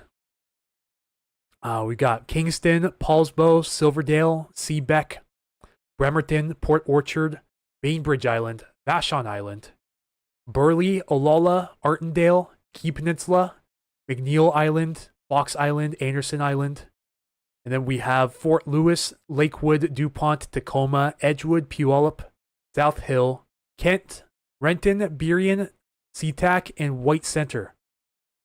We got Kingston, Paulsbo, Silverdale, Seabeck, Bremerton, Port Orchard, Bainbridge Island, Vashon Island, Burleigh, Olalla, Artendale, Key Peninsula, McNeil Island, Fox Island, Anderson Island. And then we have Fort Lewis, Lakewood, DuPont, Tacoma, Edgewood, Puyallup, South Hill, Kent, Renton, Burien, SeaTac, and White Center,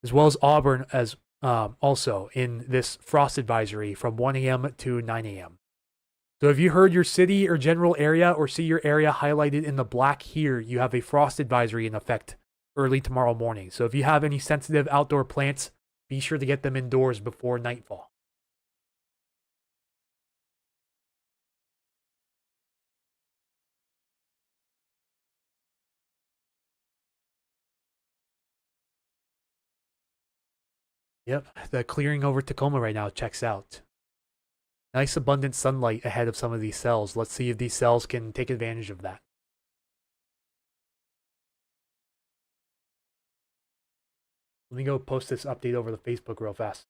as well as Auburn as also in this frost advisory from 1 a.m. to 9 a.m. So if you heard your city or general area or see your area highlighted in the black here, you have a frost advisory in effect early tomorrow morning. So if you have any sensitive outdoor plants, be sure to get them indoors before nightfall. Yep, the clearing over Tacoma right now checks out. Nice abundant sunlight ahead of some of these cells. Let's see if these cells can take advantage of that. Let me go post this update over the Facebook real fast.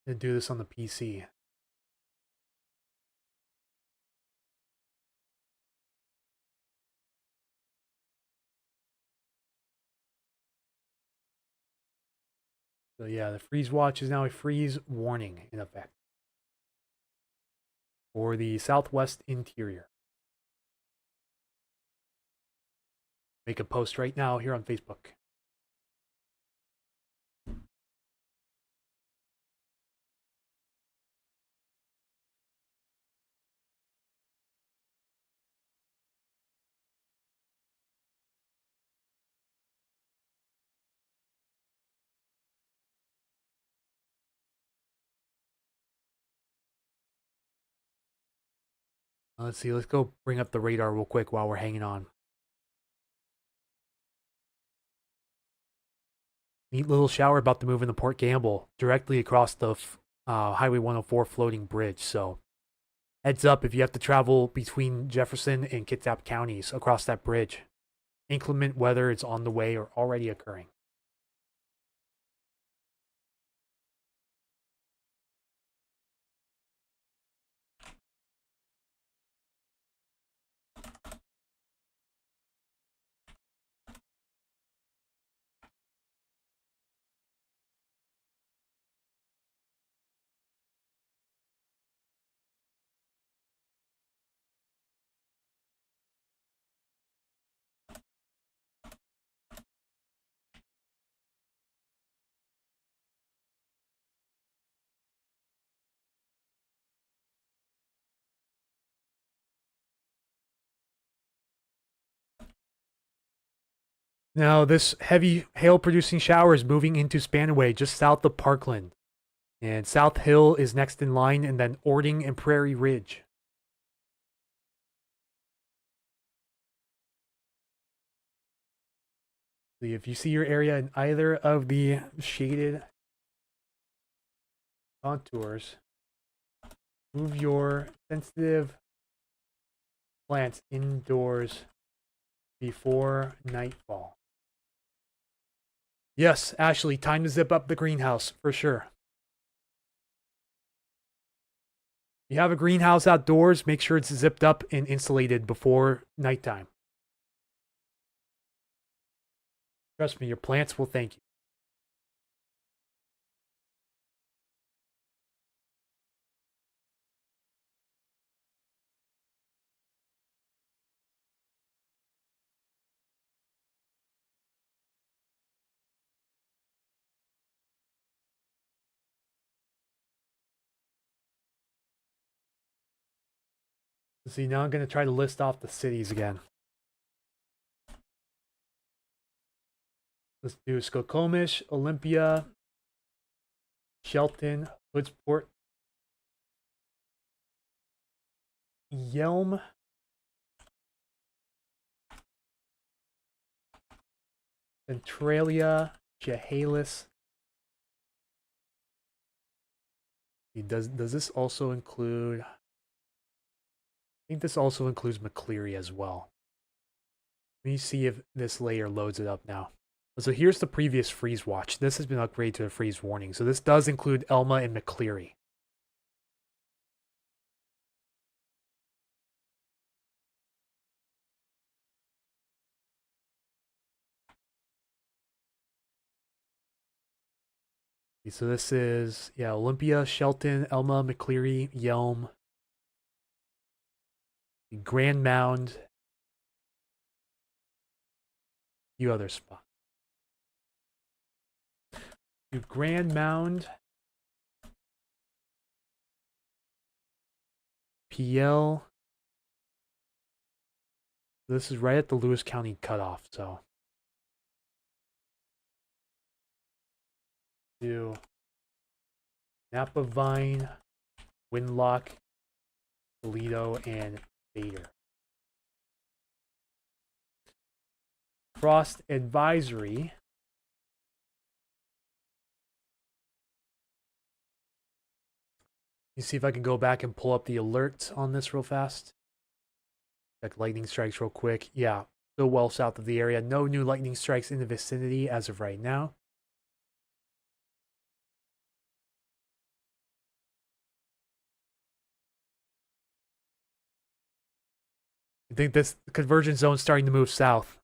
And do this on the PC. So yeah, the freeze watch is now a freeze warning in effect for the southwest interior. Make a post right now here on Facebook. Let's see, let's go bring up the radar real quick while we're hanging on. Neat little shower about to move into Port Gamble, directly across the Highway 104 floating bridge. So heads up if you have to travel between Jefferson and Kitsap counties across that bridge. Inclement weather is on the way or already occurring. Now, this heavy hail-producing shower is moving into Spanaway, just south of Parkland. And South Hill is next in line, and then Ording and Prairie Ridge. If you see your area in either of the shaded contours, move your sensitive plants indoors before nightfall. Yes, Ashley, time to zip up the greenhouse, for sure. If you have a greenhouse outdoors, make sure it's zipped up and insulated before nighttime. Trust me, your plants will thank you. See, now I'm going to try to list off the cities again. Let's do Skokomish, Olympia, Shelton, Hoodsport, Yelm, Centralia, Chehalis. Does this also include... I think this also includes McCleary as well. Let me see if this layer loads it up now. So here's the previous freeze watch. This has been upgraded to a freeze warning. So this does include Elma and McCleary. So this is, yeah, Olympia, Shelton, Elma, McCleary, Yelm, Grand Mound, a few other spots. Do Grand Mound, PL. This is right at the Lewis County cutoff, so. Do Napa Vine, Windlock, Toledo, and Vader. Frost Advisory. You see if I can go back and pull up the alerts on this real fast. Check lightning strikes real quick. Yeah, still well south of the area. No new lightning strikes in the vicinity as of right now. I think this convergence zone is starting to move south.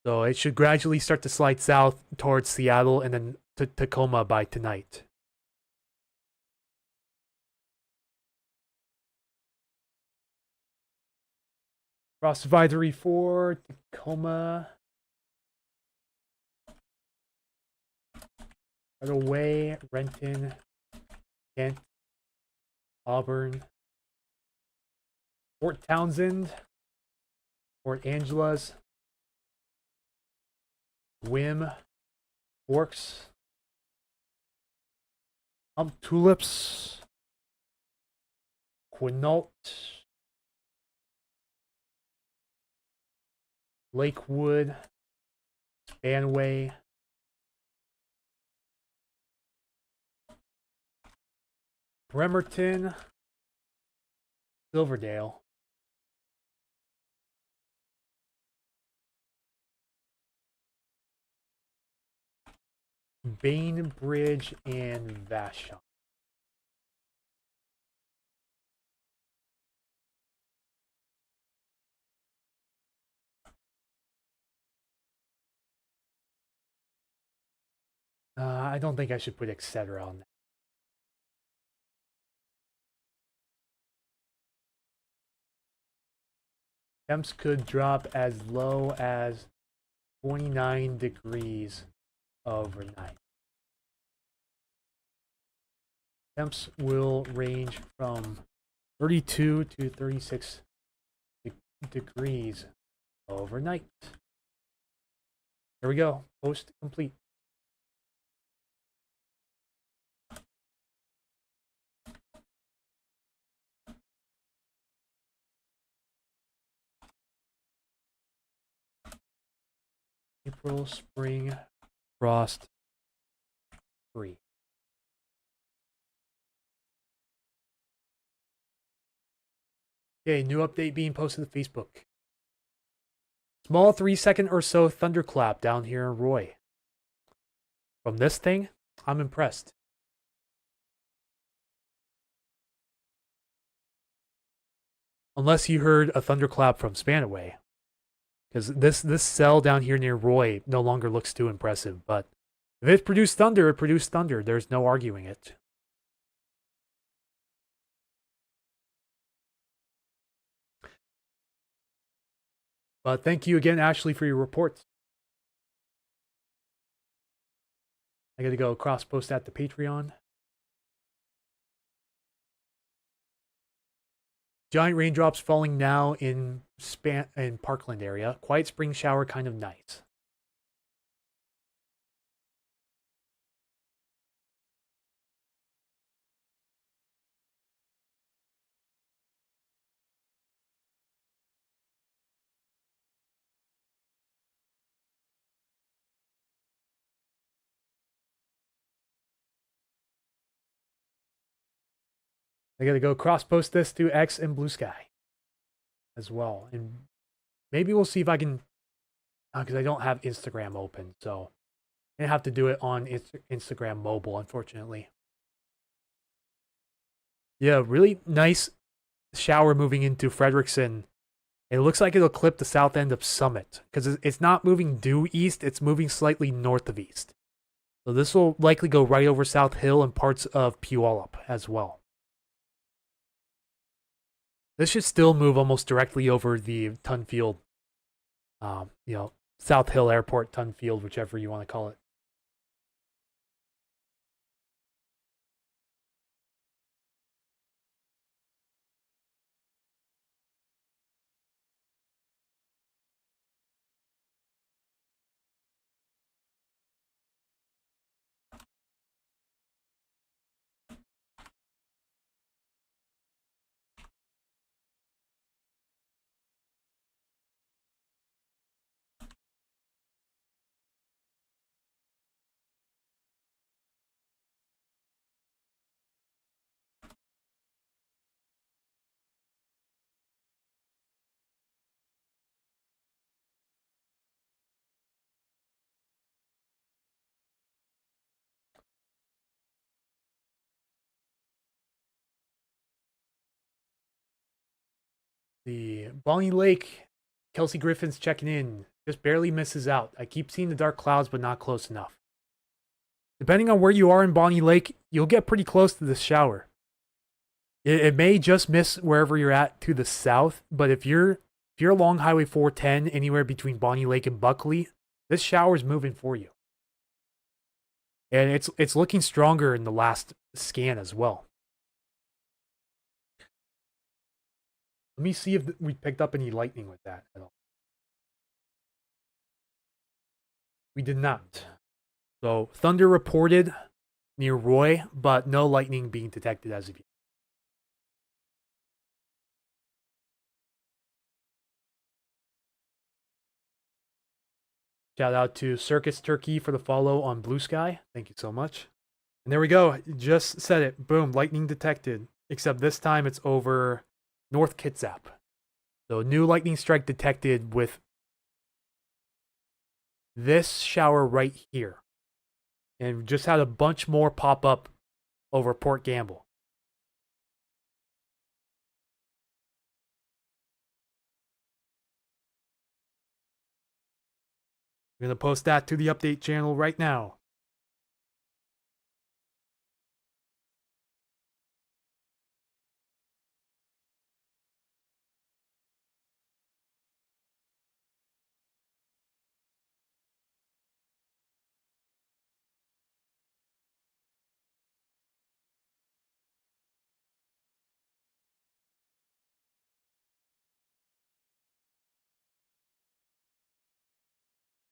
So it should gradually start to slide south towards Seattle and then to Tacoma by tonight. Frost Advisory for Tacoma. Away, Renton, Kent, Auburn, Fort Townsend, Fort Angeles, Wim, Forks, Tulips, Quinault, Lakewood, Spanaway, Bremerton, Silverdale, Bainbridge, and Vashon. I don't think I should put etc. on that. Temps could drop as low as 29 degrees overnight. Temps will range from 32 to 36 degrees overnight. There we go. Post complete. April, spring, frost, free. Okay, new update being posted to Facebook. Small 3-second or so thunderclap down here in Roy. From this thing, I'm impressed. Unless you heard a thunderclap from Spanaway. Because this cell down here near Roy no longer looks too impressive, but if it produced thunder, it produced thunder. There's no arguing it. But thank you again, Ashley, for your reports. I gotta go cross post at the Patreon. Giant raindrops falling now in Parkland area. Quiet spring shower, kind of nice. I gotta go cross post this to X and Blue Sky as well. And maybe we'll see if I can, because I don't have Instagram open, so I have to do it on Instagram mobile, unfortunately. Yeah, really nice shower moving into Frederickson. It looks like it'll clip the south end of Summit because it's not moving due east, it's moving slightly north of east. So this will likely go right over South Hill and parts of Puyallup as well. This should still move almost directly over the Tunfield, South Hill Airport, Tunfield, whichever you want to call it. The Bonnie Lake, Kelsey Griffin's checking in. Just barely misses out. I keep seeing the dark clouds, but not close enough. Depending on where you are in Bonnie Lake, you'll get pretty close to this shower. It may just miss wherever you're at to the south, but if you're along Highway 410, anywhere between Bonnie Lake and Buckley, this shower's moving for you. And it's looking stronger in the last scan as well. Let me see if we picked up any lightning with that at all. We did not. So thunder reported near Roy, but no lightning being detected as of yet. Shout out to Circus Turkey for the follow on Blue Sky. Thank you so much. And there we go. Just said it. Boom. Lightning detected. Except this time it's over North Kitsap. So new lightning strike detected with this shower right here. And just had a bunch more pop up over Port Gamble. I'm going to post that to the update channel right now.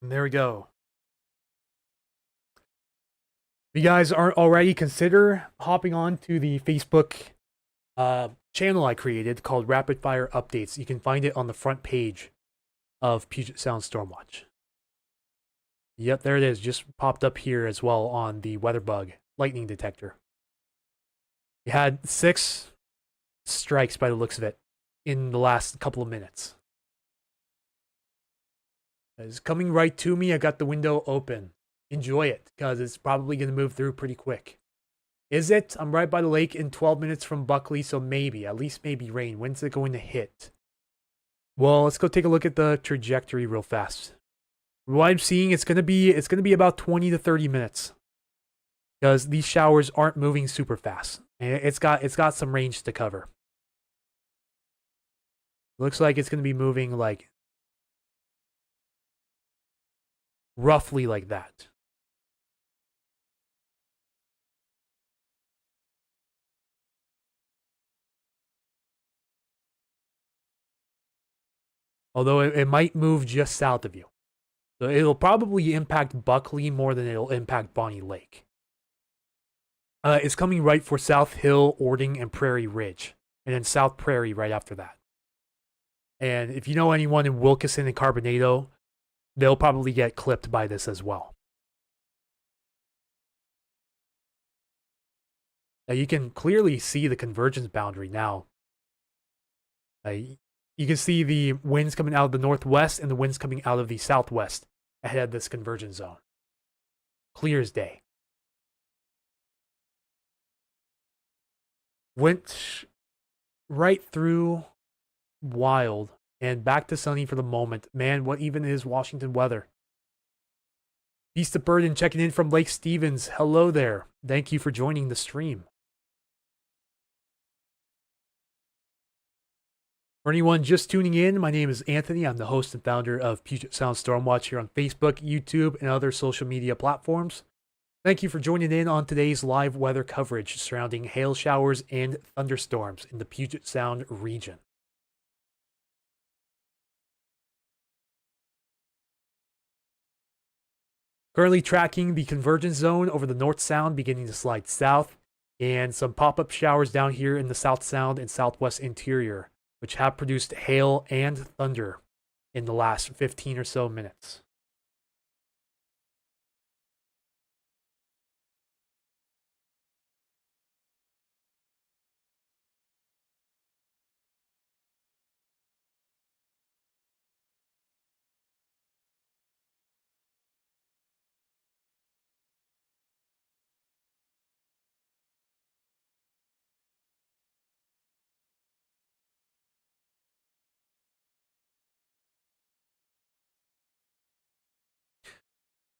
And there we go. If you guys aren't already, consider hopping on to the Facebook channel I created called Rapid Fire Updates. You can find it on the front page of Puget Sound Stormwatch. Yep, there it is. Just popped up here as well on the WeatherBug lightning detector. We had 6 strikes by the looks of it in the last couple of minutes. It's coming right to me. I got the window open. Enjoy it, because it's probably going to move through pretty quick. Is it? I'm right by the lake in 12 minutes from Buckley, so maybe, at least maybe rain. When's it going to hit? Well, let's go take a look at the trajectory real fast. What I'm seeing, it's gonna be about 20 to 30 minutes. Because these showers aren't moving super fast. And it's got some range to cover. Looks like it's gonna be moving like roughly like that. Although it might move just south of you. So it'll probably impact Buckley more than it'll impact Bonnie Lake. It's coming right for South Hill, Ording, and Prairie Ridge. And then South Prairie right after that. And if you know anyone in Wilkeson and Carbonado, they'll probably get clipped by this as well. Now you can clearly see the convergence boundary now. You can see the winds coming out of the northwest and the winds coming out of the southwest ahead of this convergence zone. Clear as day. Went right through wild and back to sunny for the moment. Man, what even is Washington weather? Beast of Burden checking in from Lake Stevens. Hello there. Thank you for joining the stream. For anyone just tuning in, my name is Anthony. I'm the host and founder of Puget Sound Stormwatch here on Facebook, YouTube, and other social media platforms. Thank you for joining in on today's live weather coverage surrounding hail showers and thunderstorms in the Puget Sound region. Currently tracking the convergence zone over the North Sound beginning to slide south, and some pop-up showers down here in the South Sound and Southwest interior, which have produced hail and thunder in the last 15 or so minutes.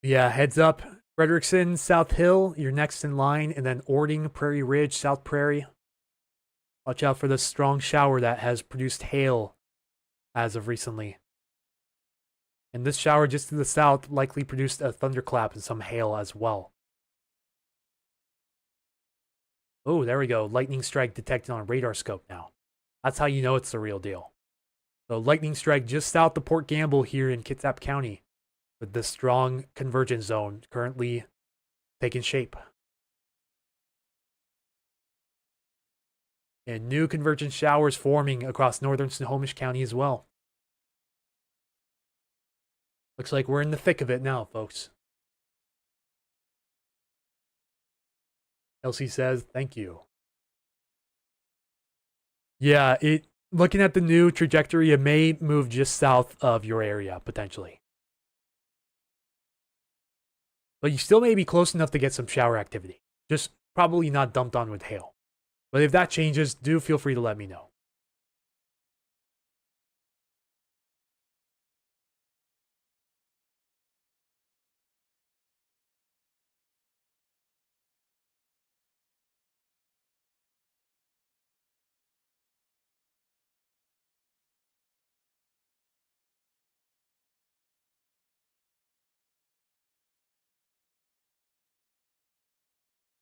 Yeah, heads up. Frederickson, South Hill, you're next in line, and then Ording, Prairie Ridge, South Prairie. Watch out for this strong shower that has produced hail as of recently. And this shower just to the south likely produced a thunderclap and some hail as well. Oh, there we go. Lightning strike detected on a radar scope now. That's how you know it's the real deal. So lightning strike just south of Port Gamble here in Kitsap County, with this strong convergence zone currently taking shape. And new convergence showers forming across northern Snohomish County as well. Looks like we're in the thick of it now, folks. Elsie says, thank you. Yeah, looking at the new trajectory, it may move just south of your area, potentially. But you still may be close enough to get some shower activity. Just probably not dumped on with hail. But if that changes, do feel free to let me know.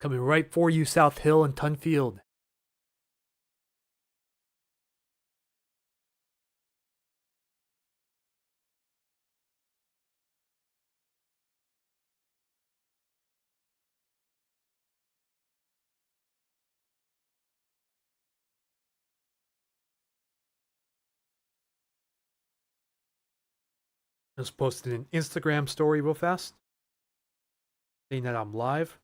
Coming right for you, South Hill and Tunfield. Just posted an Instagram story real fast, saying that I'm live.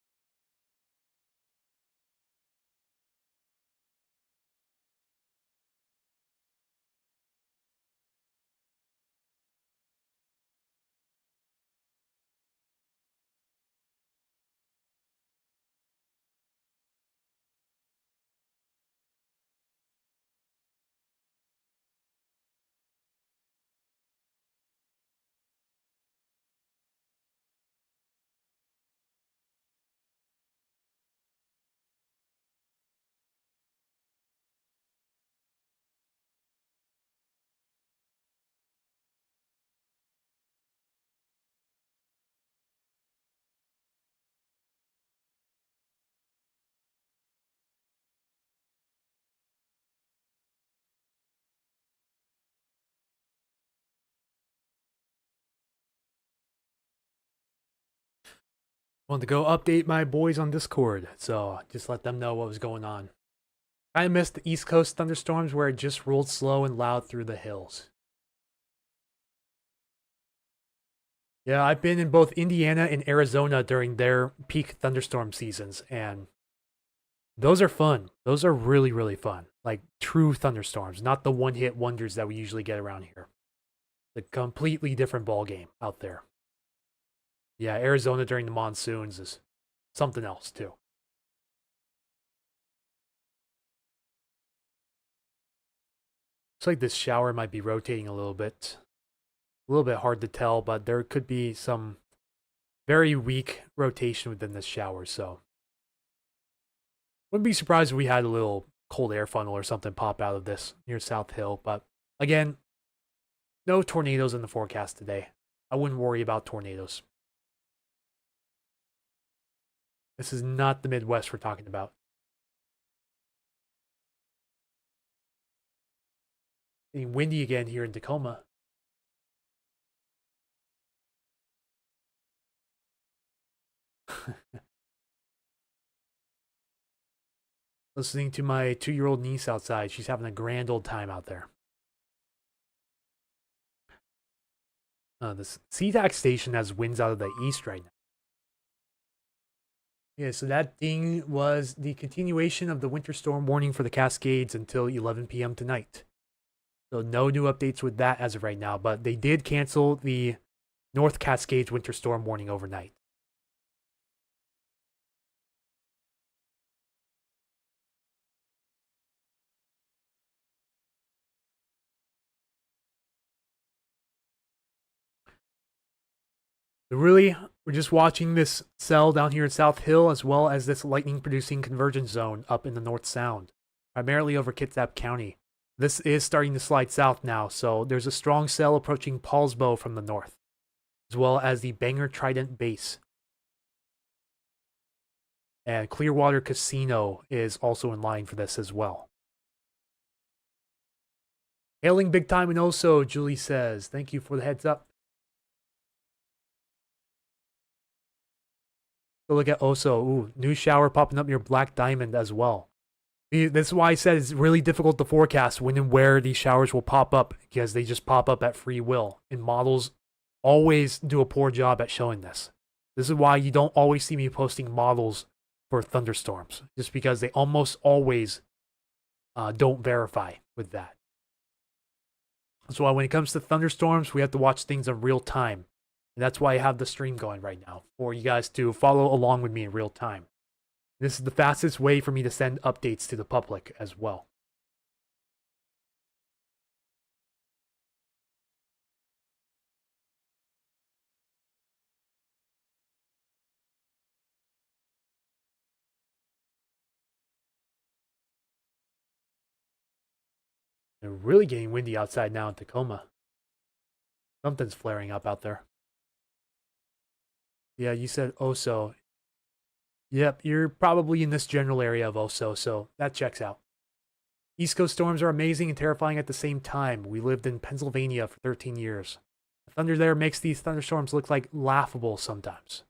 Wanted to go update my boys on Discord, so just let them know what was going on. I missed the East Coast thunderstorms where it just rolled slow and loud through the hills. Yeah, I've been in both Indiana and Arizona during their peak thunderstorm seasons, and those are fun. Those are really, really fun. Like true thunderstorms, not the one-hit wonders that we usually get around here. The completely different ball game out there. Yeah, Arizona during the monsoons is something else too. Looks like this shower might be rotating a little bit. A little bit hard to tell, but there could be some very weak rotation within this shower, so wouldn't be surprised if we had a little cold air funnel or something pop out of this near South Hill. But again, no tornadoes in the forecast today. I wouldn't worry about tornadoes. This is not the Midwest we're talking about. Getting windy again here in Tacoma. Listening to my 2-year-old niece outside. She's having a grand old time out there. This SeaTac station has winds out of the east right now. Yeah, so that ding was the continuation of the winter storm warning for the Cascades until 11 p.m. tonight. So no new updates with that as of right now, but they did cancel the North Cascades winter storm warning overnight. So really, we're just watching this cell down here in South Hill, as well as this lightning-producing convergence zone up in the North Sound, primarily over Kitsap County. This is starting to slide south now, so there's a strong cell approaching Paulsbo from the north, as well as the Bangor Trident base. And Clearwater Casino is also in line for this as well. Hailing big time and also, Julie says, thank you for the heads up. So look at Oso. Ooh, new shower popping up near Black Diamond as well. This is why I said it's really difficult to forecast when and where these showers will pop up, because they just pop up at free will. And models always do a poor job at showing this. This is why you don't always see me posting models for thunderstorms, just because they almost always don't verify with that. That's why when it comes to thunderstorms, we have to watch things in real time. And that's why I have the stream going right now, for you guys to follow along with me in real time. This is the fastest way for me to send updates to the public as well. It's really getting windy outside now in Tacoma. Something's flaring up out there. Yeah, you said Oso. Yep, you're probably in this general area of Oso, so that checks out. East Coast storms are amazing and terrifying at the same time. We lived in Pennsylvania for 13 years. The thunder there makes these thunderstorms look like laughable sometimes.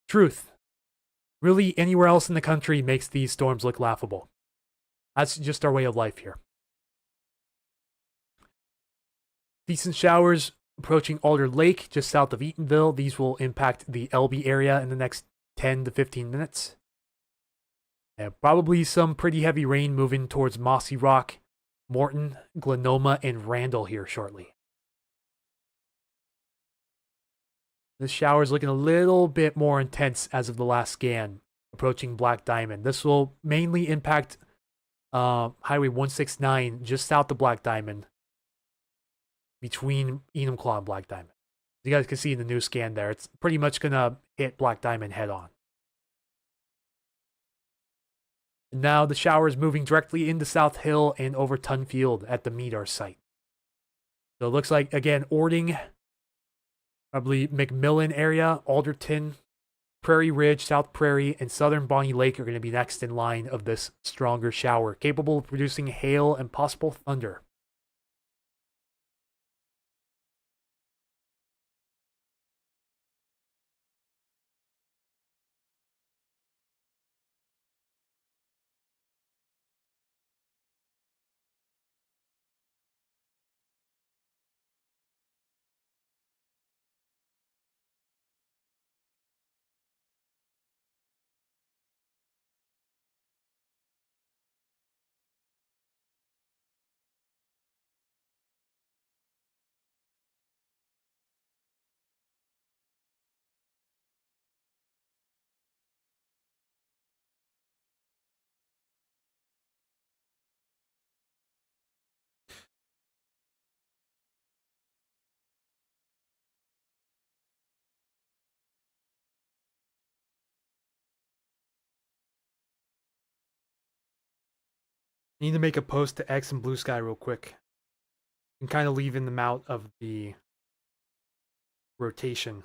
Truth. Really, anywhere else in the country makes these storms look laughable. That's just our way of life here. Decent showers approaching Alder Lake just south of Eatonville. These will impact the Elbe area in the next 10 to 15 minutes. And probably some pretty heavy rain moving towards Mossy Rock, Morton, Glenoma, and Randall here shortly. This shower is looking a little bit more intense as of the last scan, approaching Black Diamond. This will mainly impact Highway 169 just south of Black Diamond, between Enumclaw and Black Diamond. You guys can see in the new scan there, it's pretty much going to hit Black Diamond head on. Now the shower is moving directly into South Hill and over Tunfield at the MEDAR site. So it looks like, again, Ording, probably McMillan area, Alderton, Prairie Ridge, South Prairie, and Southern Bonnie Lake are going to be next in line of this stronger shower, capable of producing hail and possible thunder. I need to make a post to X and Blue Sky real quick. And kind of leaving them out of the rotation.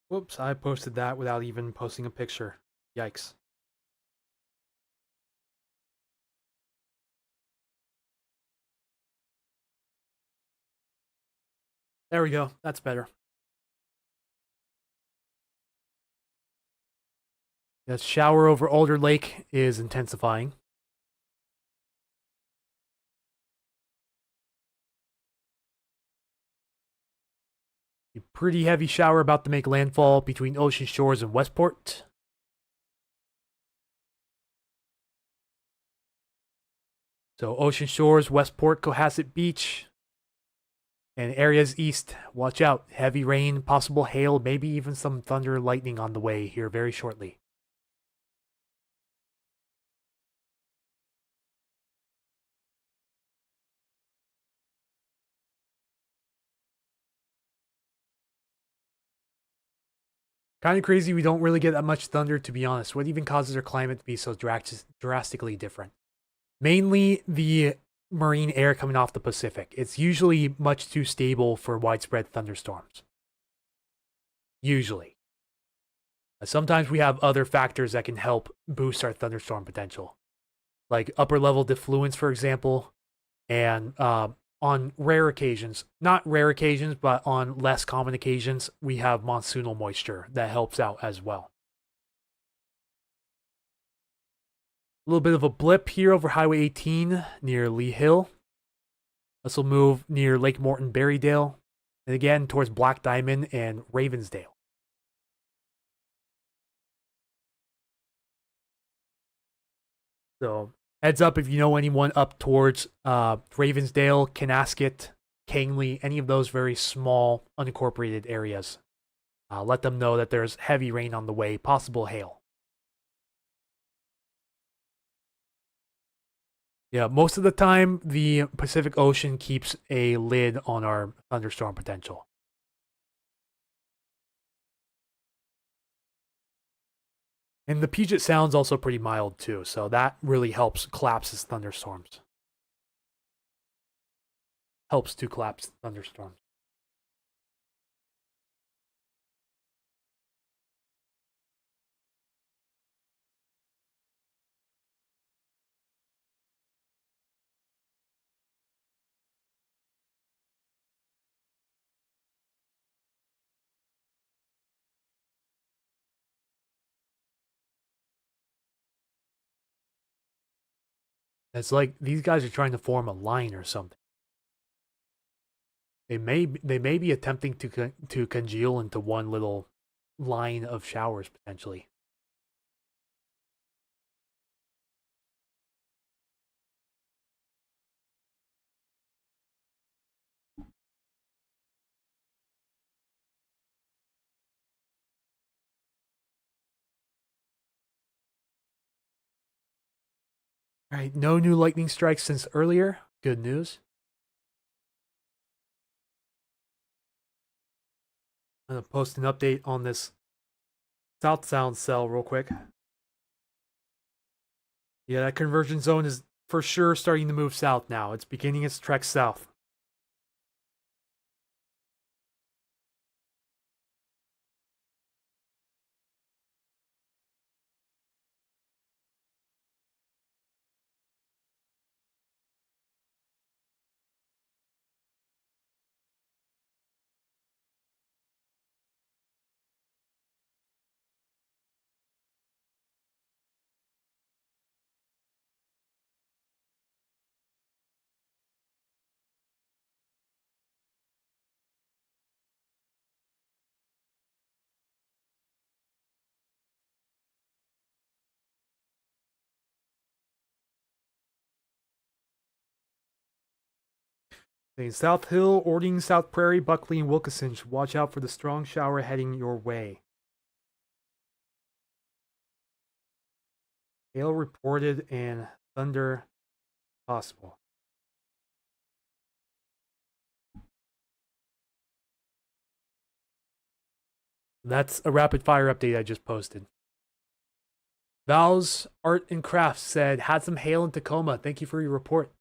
Whoops, I posted that without even posting a picture. Yikes. There we go. That's better. The shower over Alder Lake is intensifying. A pretty heavy shower about to make landfall between Ocean Shores and Westport. So Ocean Shores, Westport, Cohasset Beach, and areas east. Watch out. Heavy rain, possible hail, maybe even some thunder and lightning on the way here very shortly. Kind of crazy we don't really get that much thunder, to be honest. What even causes our climate to be so drastically different? Mainly the marine air coming off the Pacific. It's usually much too stable for widespread thunderstorms. Usually. Sometimes we have other factors that can help boost our thunderstorm potential. Like upper level diffluence, for example, and on rare occasions, not rare occasions, but on less common occasions, we have monsoonal moisture that helps out as well. A little bit of a blip here over Highway 18 near Lee Hill. This will move near Lake Morton, Berrydale, and again towards Black Diamond and Ravensdale. So heads up if you know anyone up towards Ravensdale, Canasket, Kangley, any of those very small unincorporated areas. Let them know that there's heavy rain on the way, possible hail. Yeah, most of the time, the Pacific Ocean keeps a lid on our thunderstorm potential. And the Puget Sound's also pretty mild too, so that really helps collapses thunderstorms. Helps to collapse thunderstorms. It's like these guys are trying to form a line or something. They may be attempting to congeal into one little line of showers potentially. All right, no new lightning strikes since earlier. Good news. I'm gonna post an update on this South Sound cell real quick. Yeah, that convergence zone is for sure starting to move south now. It's beginning its trek south. In South Hill, Ording, South Prairie, Buckley, and Wilkeson should watch out for the strong shower heading your way. Hail reported and thunder possible. That's a rapid fire update I just posted. Val's Art and Crafts said, had some hail in Tacoma. Thank you for your report.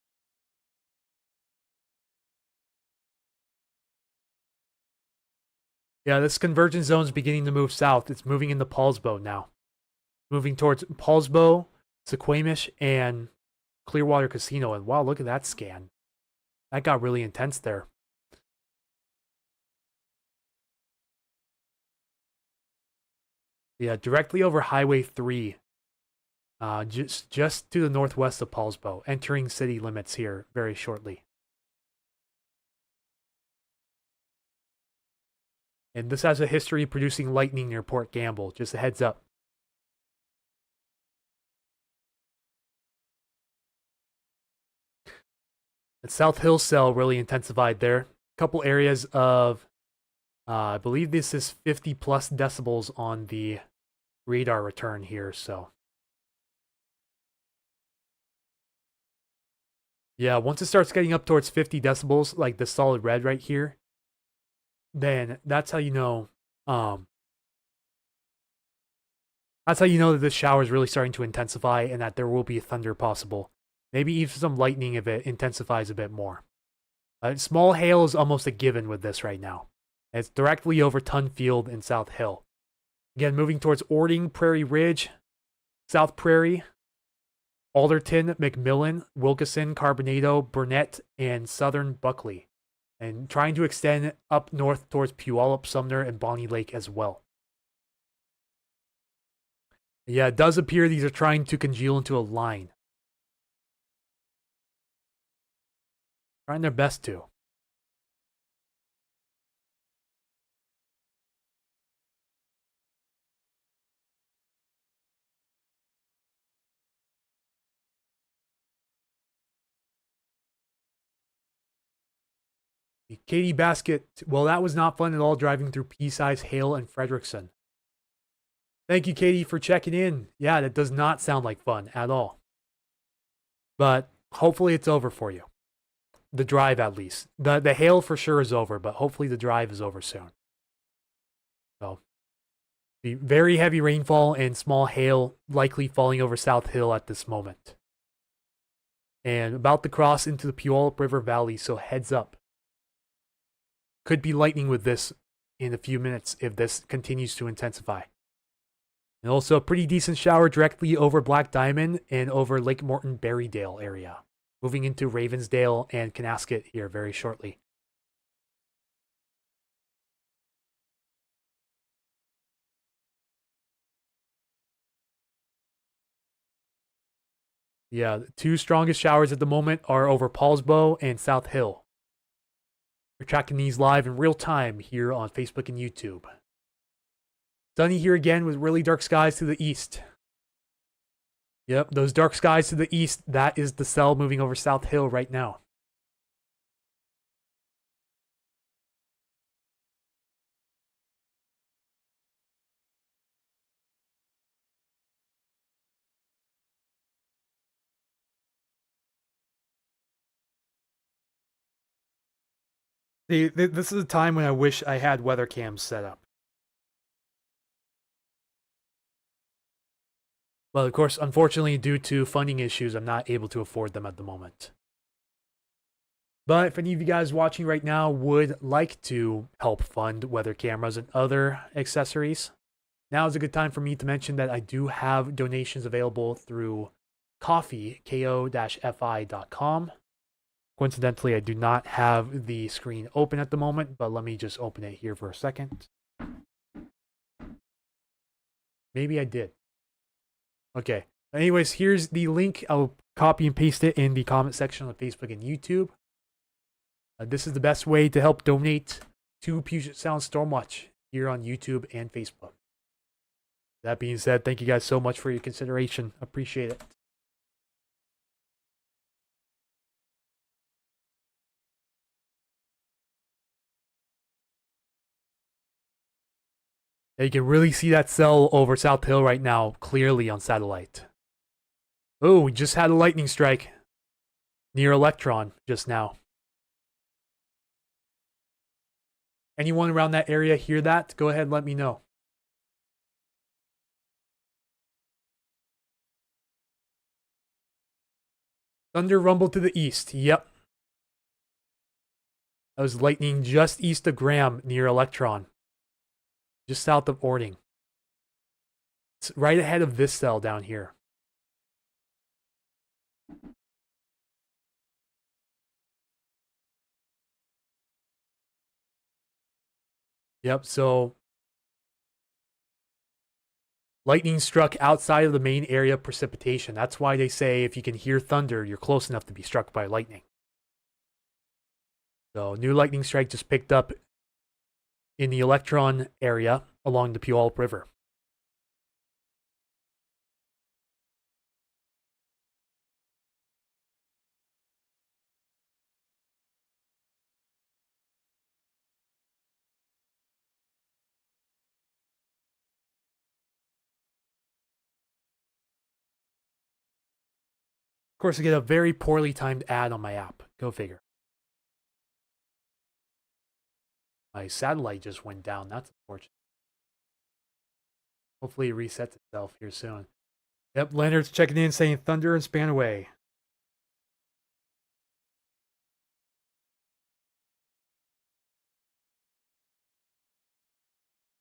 Yeah, this convergence zone is beginning to move south. It's moving into Paulsbo now. Moving towards Paulsbo, Sequamish, and Clearwater Casino. And wow, look at that scan. That got really intense there. Yeah, directly over Highway 3. Just to the northwest of Paulsbo, entering city limits here very shortly. And this has a history of producing lightning near Port Gamble. Just a heads up. The South Hill cell really intensified there. A couple areas of, I believe this is 50 plus decibels on the radar return here. So, yeah, once it starts getting up towards 50 decibels, like the solid red right here, then that's how you know. That's how you know that this shower is really starting to intensify and that there will be thunder possible. Maybe even some lightning if it intensifies a bit more. Small hail is almost a given with this right now. It's directly over Tunfield and South Hill. Again, moving towards Ording, Prairie Ridge, South Prairie, Alderton, McMillan, Wilkeson, Carbonado, Burnett, and Southern Buckley. And trying to extend up north towards Puyallup, Sumner, and Bonnie Lake as well. Yeah, it does appear these are trying to congeal into a line. Trying their best to. Katie Basket, well, that was not fun at all driving through pea-sized hail and Frederickson. Thank you, Katie, for checking in. Yeah, that does not sound like fun at all. But hopefully it's over for you. The drive, at least. The hail for sure is over, but hopefully the drive is over soon. So, the very heavy rainfall and small hail likely falling over South Hill at this moment. And about to cross into the Puyallup River Valley, so heads up. Could be lightning with this in a few minutes if this continues to intensify. And also a pretty decent shower directly over Black Diamond and over Lake Morton Berrydale area. Moving into Ravensdale and Canasket here very shortly. Yeah, the two strongest showers at the moment are over Paulsbo and South Hill. We're tracking these live in real time here on Facebook and YouTube. Sunny here again with really dark skies to the east. Yep, those dark skies to the east, that is the cell moving over South Hill right now. This is a time when I wish I had weather cams set up. Well, of course, unfortunately, due to funding issues, I'm not able to afford them at the moment. But if any of you guys watching right now would like to help fund weather cameras and other accessories, now is a good time for me to mention that I do have donations available through Ko-fi, ko-fi.com. Coincidentally, I do not have the screen open at the moment, but let me just open it here for a second. Maybe I did. Okay. Anyways, here's the link. I'll copy and paste it in the comment section on Facebook and YouTube. This is the best way to help donate to Puget Sound Stormwatch here on YouTube and Facebook. That being said, thank you guys so much for your consideration. Appreciate it. Yeah, you can really see that cell over South Hill right now clearly on satellite. Oh, we just had a lightning strike near Electron just now. Anyone around that area hear that? Go ahead and let me know. Thunder rumble to the east. Yep. That was lightning just east of Graham near Electron. Just south of Ording. It's right ahead of this cell down here. Yep, so lightning struck outside of the main area of precipitation. That's why they say if you can hear thunder, you're close enough to be struck by lightning. So, new lightning strike just picked up in the Electron area along the Puyallup River. Of course, I get a very poorly timed ad on my app. Go figure. My satellite just went down. That's unfortunate. Hopefully it resets itself here soon. Yep, Leonard's checking in saying thunder and span away.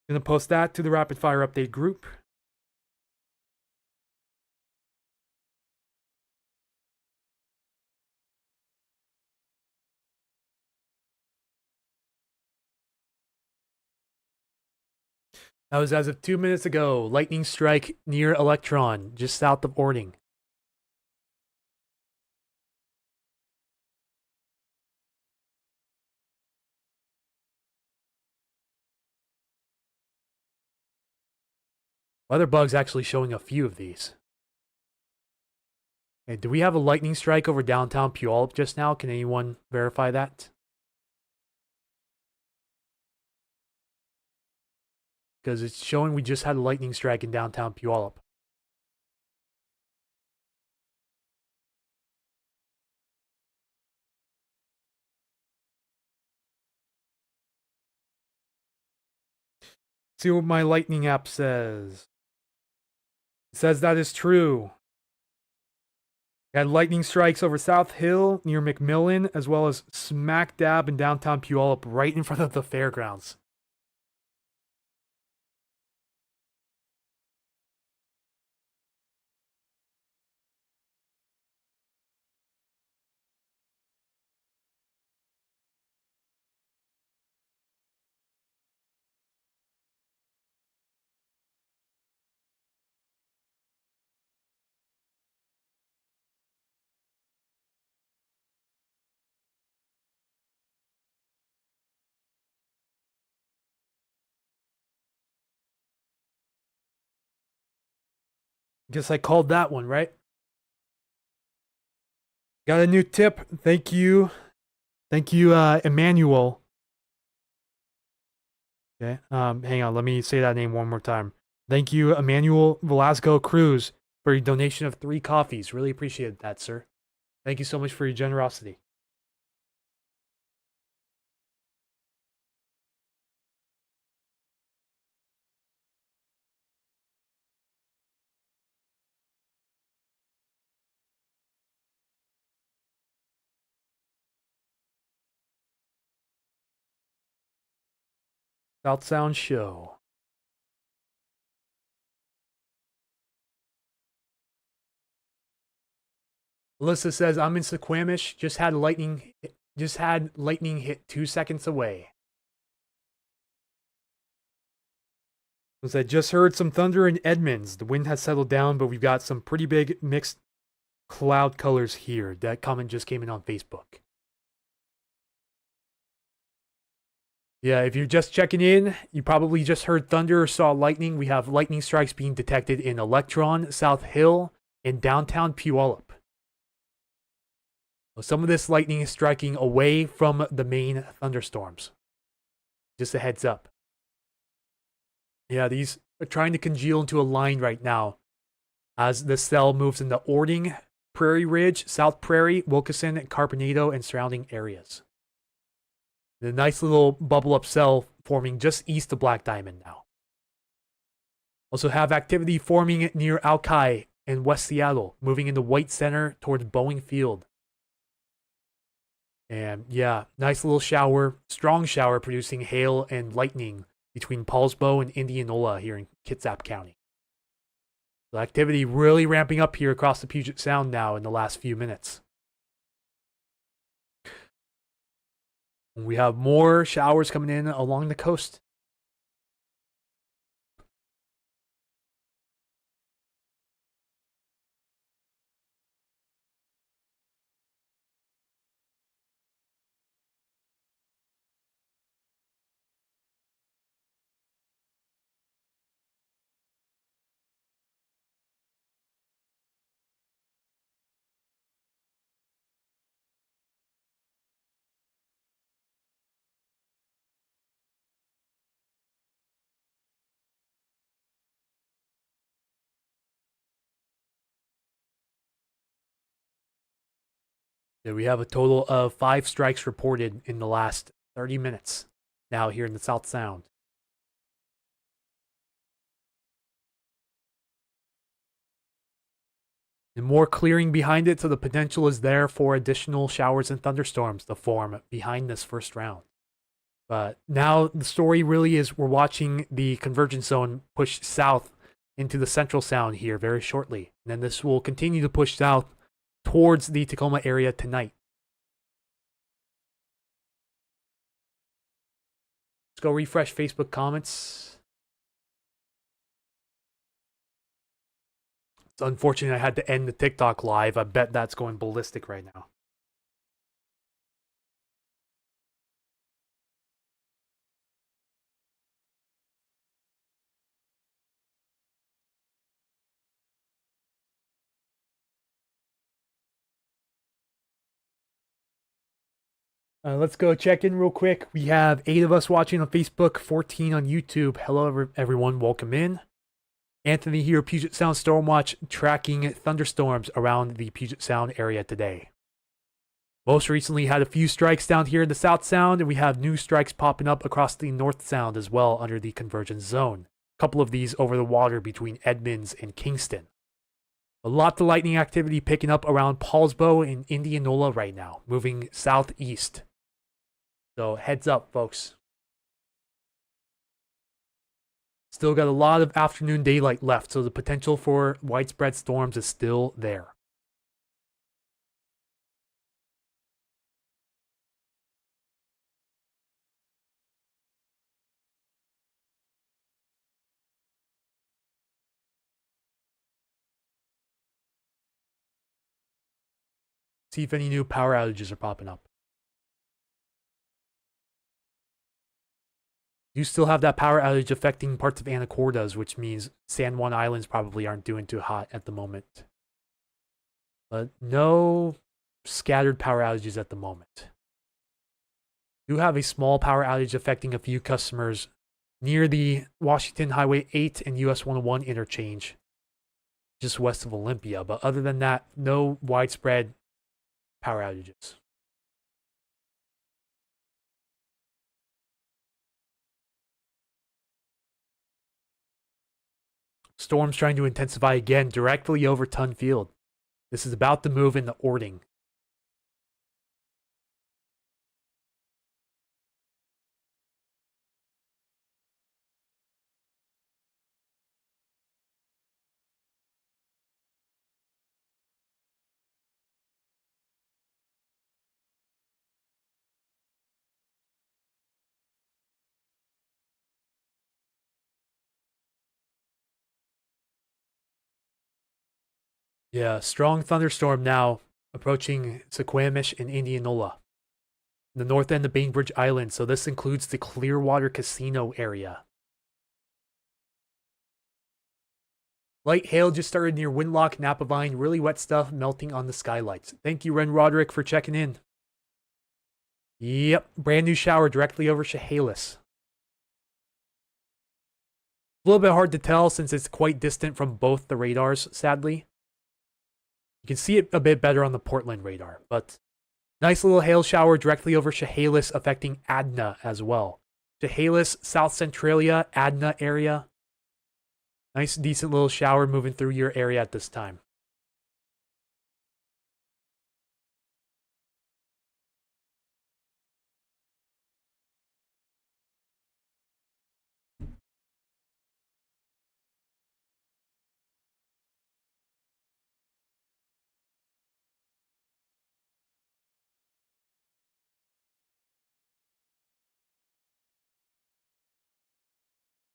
Gonna post that to the rapid fire update group. That was as of 2 minutes ago. Lightning strike near Electron, just south of Ording. Weatherbug's actually showing a few of these. Hey, do we have a lightning strike over downtown Puyallup just now? Can anyone verify that? Because it's showing we just had a lightning strike in downtown Puyallup. See what my lightning app says. It says that is true. We had lightning strikes over South Hill near McMillan, as well as smack dab in downtown Puyallup, right in front of the fairgrounds. Guess I called that one, right? Got a new tip. Thank you. Thank you, Emmanuel. Okay. Hang on. Let me say that name one more time. Thank you, Emmanuel Velasco Cruz, for your donation of 3 coffees. Really appreciate that, sir. Thank you so much for your generosity. South Sound Show. Alyssa says, I'm in Suquamish. Just had lightning hit 2 seconds away. Was I just heard some thunder in Edmonds. The wind has settled down, but we've got some pretty big mixed cloud colors here. That comment just came in on Facebook. Yeah, if you're just checking in, you probably just heard thunder or saw lightning. We have lightning strikes being detected in Electron, South Hill, and downtown Puyallup. Some of this lightning is striking away from the main thunderstorms. Just a heads up. Yeah, these are trying to congeal into a line right now as the cell moves into Ording, Prairie Ridge, South Prairie, Wilkeson, Carpenado, and surrounding areas. The nice little bubble up cell forming just east of Black Diamond now. Also have activity forming near Alki and West Seattle, moving into White Center towards Boeing Field. And yeah, nice little shower, strong shower producing hail and lightning between Paulsbo and Indianola here in Kitsap County. The activity really ramping up here across the Puget Sound now in the last few minutes. We have more showers coming in along the coast. Yeah, we have a total of 5 strikes reported in the last 30 minutes now here in the South Sound. And more clearing behind it, so the potential is there for additional showers and thunderstorms to form behind this first round. But now the story really is we're watching the convergence zone push south into the central sound here very shortly. And then this will continue to push south towards the Tacoma area tonight. Let's go refresh Facebook comments. It's unfortunate I had to end the TikTok live. I bet that's going ballistic right now. Let's go check in real quick. We have 8 of us watching on Facebook, 14 on YouTube. Hello, everyone. Welcome in. Anthony here, Puget Sound Stormwatch, tracking thunderstorms around the Puget Sound area today. Most recently had a few strikes down here in the South Sound, and we have new strikes popping up across the North Sound as well under the convergence zone. A couple of these over the water between Edmonds and Kingston. A lot of lightning activity picking up around Paulsbo and Indianola right now, moving southeast. So heads up, folks. Still got a lot of afternoon daylight left, so the potential for widespread storms is still there. See if any new power outages are popping up. You still have that power outage affecting parts of Anacortes, which means San Juan Islands probably aren't doing too hot at the moment. But no scattered power outages at the moment. You have a small power outage affecting a few customers near the Washington Highway 8 and US 101 interchange, just west of Olympia. But other than that, no widespread power outages. Storm's trying to intensify again directly over Ton Field. This is about to move into Ording. Yeah, strong thunderstorm now approaching Suquamish and Indianola, the north end of Bainbridge Island. So this includes the Clearwater Casino area. Light hail just started near Windlock, Napavine. Really wet stuff melting on the skylights. Thank you, Ren Roderick, for checking in. Yep, brand new shower directly over Chehalis. A little bit hard to tell since it's quite distant from both the radars, sadly. You can see it a bit better on the Portland radar, but nice little hail shower directly over Chehalis, affecting Adna as well. Chehalis, South Centralia, Adna area. Nice, decent little shower moving through your area at this time.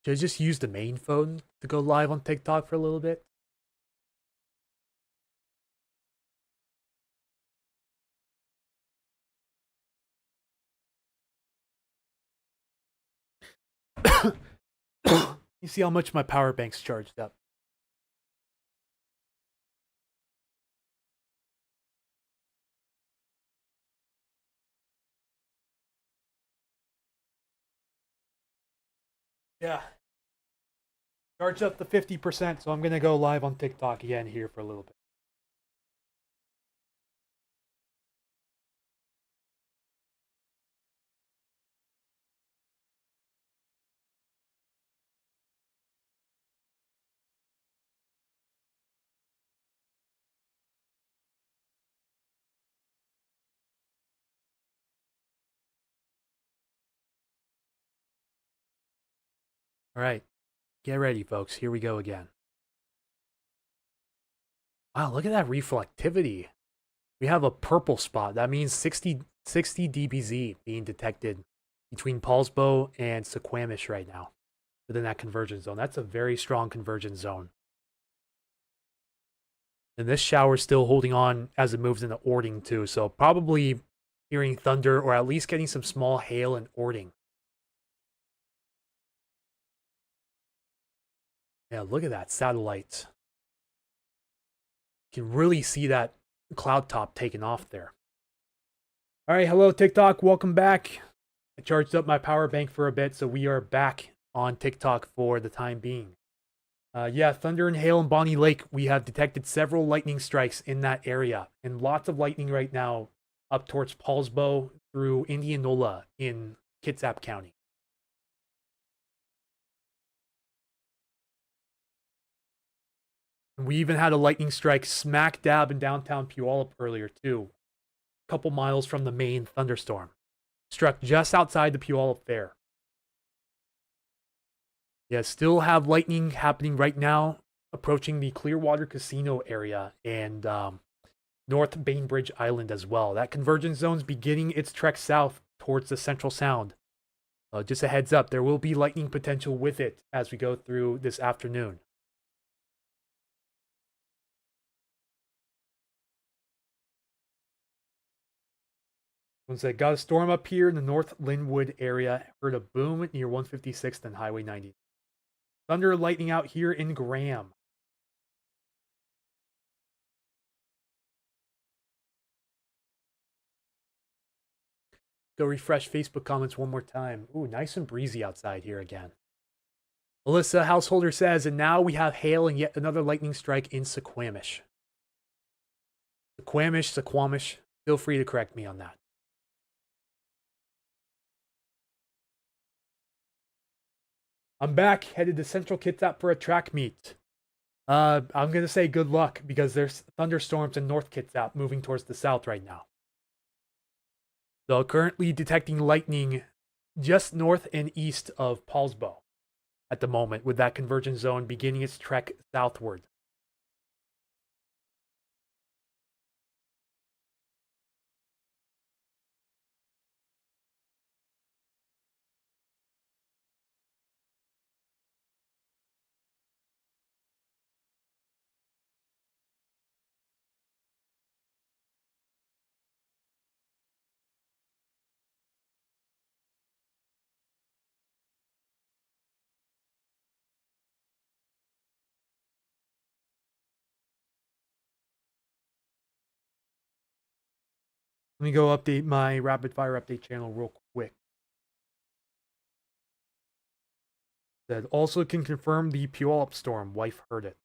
Should I just use the main phone to go live on TikTok for a little bit? You see how much my power bank's charged up. Yeah. Charged up to 50%, so I'm going to go live on TikTok again here for a little bit. All right. Get ready, folks. Here we go again. Wow, look at that reflectivity. We have a purple spot. That means 60 dBz being detected between Paulsbo and Suquamish right now within that convergence zone. That's a very strong convergence zone. And this shower is still holding on as it moves into Ording too. So probably hearing thunder or at least getting some small hail in Ording. Yeah, look at that satellite. You can really see that cloud top taking off there. All right, hello TikTok, welcome back. I charged up my power bank for a bit, so we are back on TikTok for the time being. Yeah, thunder and hail in Bonnie Lake. We have detected several lightning strikes in that area, and lots of lightning right now up towards Paulsbo through Indianola in Kitsap County. And we even had a lightning strike smack dab in downtown Puyallup earlier too, a couple miles from the main thunderstorm. Struck just outside the Puyallup Fair. Yeah, still have lightning happening right now, approaching the Clearwater Casino area and North Bainbridge Island as well. That convergence zone's beginning its trek south towards the Central Sound. Just a heads up, there will be lightning potential with it as we go through this afternoon. Someone said, got a storm up here in the North Linwood area. Heard a boom near 156th and Highway 90. Thunder and lightning out here in Graham. Go refresh Facebook comments one more time. Ooh, nice and breezy outside here again. Alyssa Householder says, and now we have hail and yet another lightning strike in Suquamish. Suquamish. Feel free to correct me on that. I'm back, headed to Central Kitsap for a track meet. I'm going to say good luck because there's thunderstorms in North Kitsap moving towards the south right now. So currently detecting lightning just north and east of Paulsbo at the moment, with that convergence zone beginning its trek southward. Let me go update my rapid fire update channel real quick. That also can confirm the Puyallup storm. Wife heard it.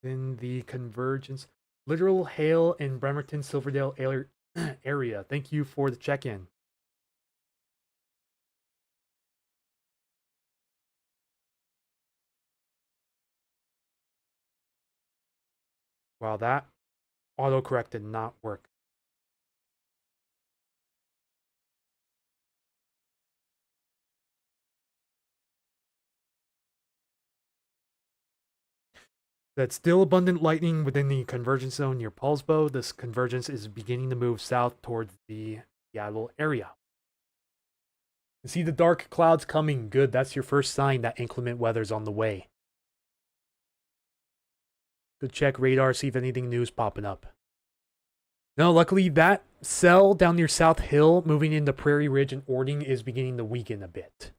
In the Convergence, literal hail in Bremerton, Silverdale area. Thank you for the check-in. Wow, that autocorrect did not work. That's still abundant lightning within the convergence zone near Paulsbo. This convergence is beginning to move south towards the Seattle area. You see the dark clouds coming. Good. That's your first sign that inclement weather's on the way. Good check radar, see if anything new is popping up. No, luckily that cell down near South Hill moving into Prairie Ridge and Ording is beginning to weaken a bit.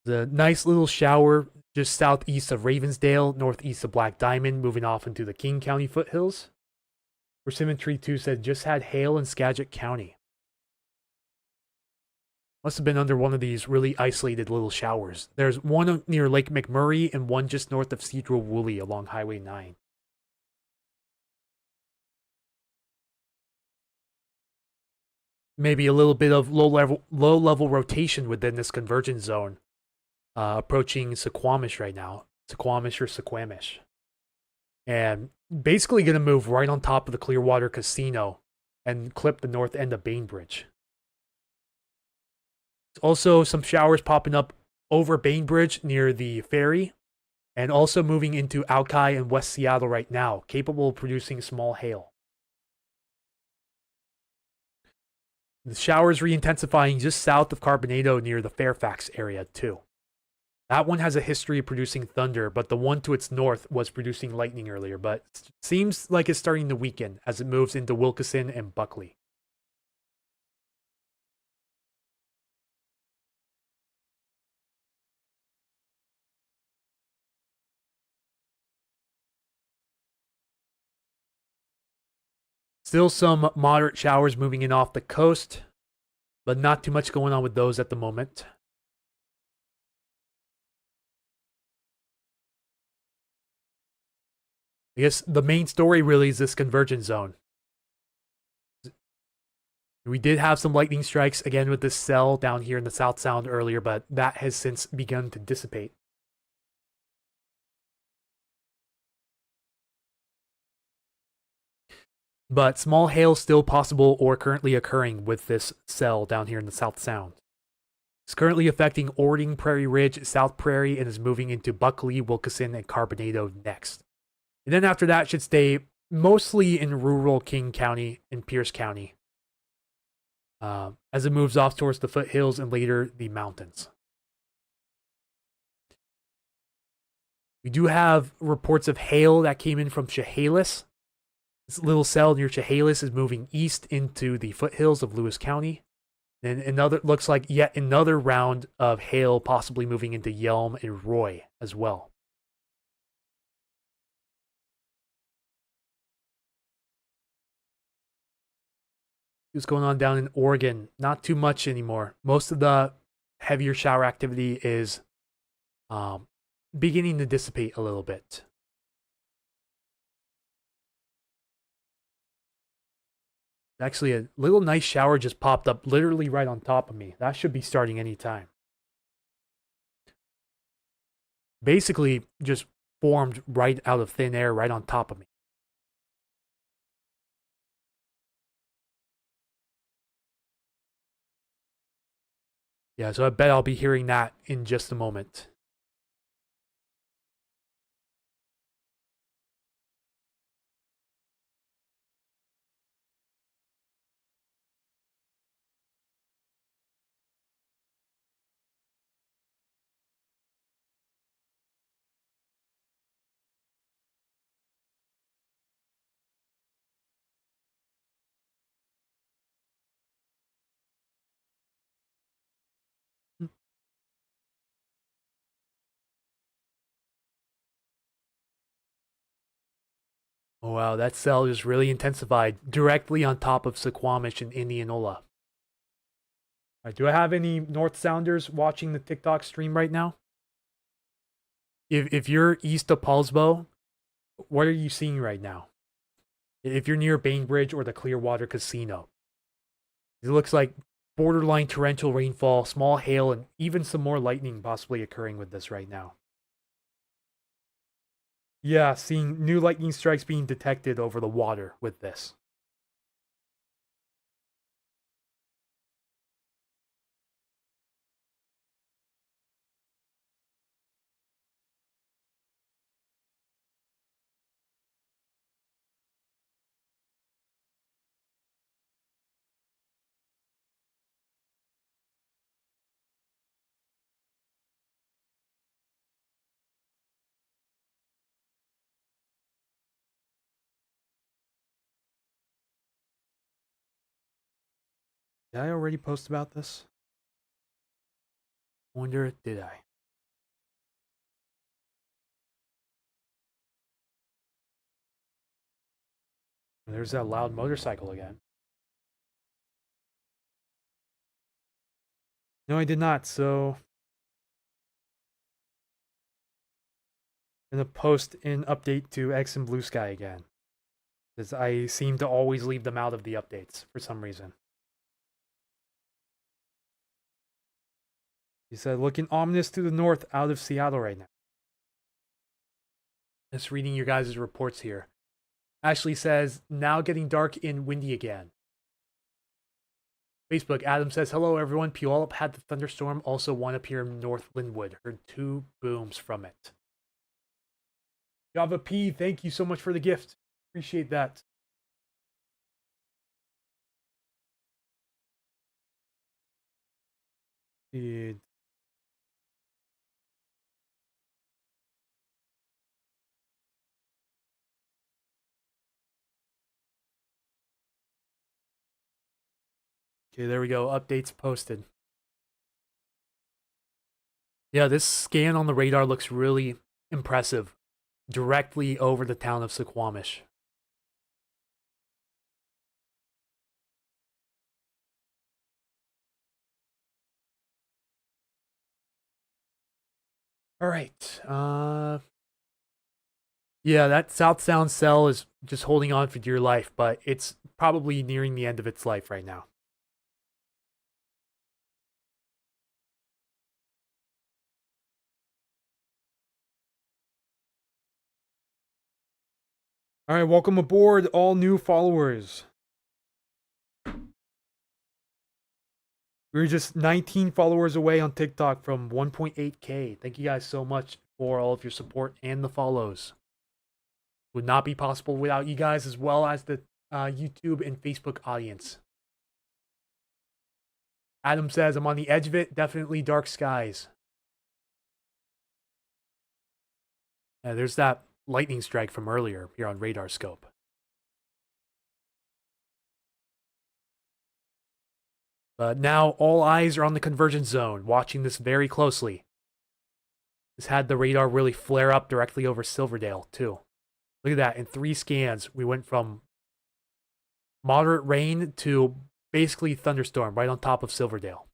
The nice little shower just southeast of Ravensdale, northeast of Black Diamond, moving off into the King County foothills. Persimmon Tree 2 said just had hail in Skagit County. Must have been under one of these really isolated little showers. There's one near Lake McMurray and one just north of Cedro Woolley along Highway 9. Maybe a little bit of low level rotation within this convergence zone. Approaching Suquamish right now. Suquamish. And basically going to move right on top of the Clearwater Casino and clip the north end of Bainbridge. Also, some showers popping up over Bainbridge near the ferry, and also moving into Alki and West Seattle right now, capable of producing small hail. The showers re-intensifying just south of Carbonado near the Fairfax area, too. That one has a history of producing thunder, but the one to its north was producing lightning earlier, but seems like it's starting to weaken as it moves into Wilkeson and Buckley. Still some moderate showers moving in off the coast, but not too much going on with those at the moment. I guess the main story really is this convergence zone. We did have some lightning strikes again with this cell down here in the South Sound earlier, but that has since begun to dissipate. But small hail still possible or currently occurring with this cell down here in the South Sound. It's currently affecting Ording, Prairie Ridge, South Prairie, and is moving into Buckley, Wilkeson, and Carbonado next. And then after that, should stay mostly in rural King County and Pierce County as it moves off towards the foothills and later the mountains. We do have reports of hail that came in from Chehalis. This little cell near Chehalis is moving east into the foothills of Lewis County. And another looks like yet another round of hail possibly moving into Yelm and Roy as well. What's going on down in Oregon? Not too much anymore. Most of the heavier shower activity is beginning to dissipate a little bit. Actually, a little nice shower just popped up literally right on top of me. That should be starting anytime. Basically, just formed right out of thin air right on top of me. Yeah, so I bet I'll be hearing that in just a moment. Oh, wow, that cell just really intensified directly on top of Suquamish and Indianola. All right, do I have any North Sounders watching the TikTok stream right now? If you're east of Paulsbo, what are you seeing right now? If you're near Bainbridge or the Clearwater Casino, it looks like borderline torrential rainfall, small hail, and even some more lightning possibly occurring with this right now. Yeah, seeing new lightning strikes being detected over the water with this. Did I already post about this? Wonder, did I? There's that loud motorcycle again. No, I did not, so I'm gonna post an update to X and Blue Sky again. Because I seem to always leave them out of the updates for some reason. He said, looking ominous to the north out of Seattle right now. Just reading your guys' reports here. Ashley says, now getting dark and windy again. Facebook, Adam says, hello everyone. Puyallup had the thunderstorm. Also one up here in North Linwood. Heard 2 booms from it. Java P, thank you so much for the gift. Appreciate that. Dude. Okay, there we go. Updates posted. Yeah, this scan on the radar looks really impressive. Directly over the town of Suquamish. All right. Yeah, that South Sound cell is just holding on for dear life, but it's probably nearing the end of its life right now. All right, welcome aboard, all new followers. We're just 19 followers away on TikTok from 1.8K. Thank you guys so much for all of your support and the follows. Would not be possible without you guys, as well as the YouTube and Facebook audience. Adam says, I'm on the edge of it. Definitely dark skies. There's that lightning strike from earlier here on Radar Scope. But now all eyes are on the convergence zone, watching this very closely. This had the radar really flare up directly over Silverdale, too. Look at that. In 3 scans, we went from moderate rain to basically thunderstorm right on top of Silverdale.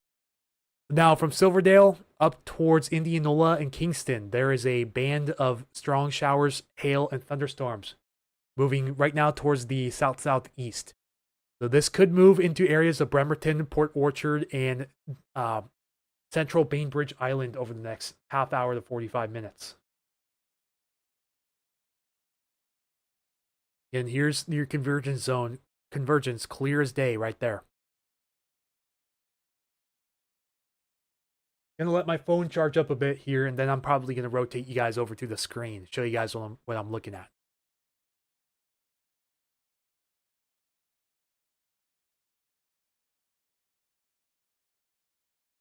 Now, from Silverdale up towards Indianola and Kingston, there is a band of strong showers, hail, and thunderstorms moving right now towards the south-southeast. So this could move into areas of Bremerton, Port Orchard, and central Bainbridge Island over the next half hour to 45 minutes. And here's your convergence zone. Convergence, clear as day right there. Gonna let my phone charge up a bit here, and then I'm probably gonna rotate you guys over to the screen, show you guys what I'm looking at.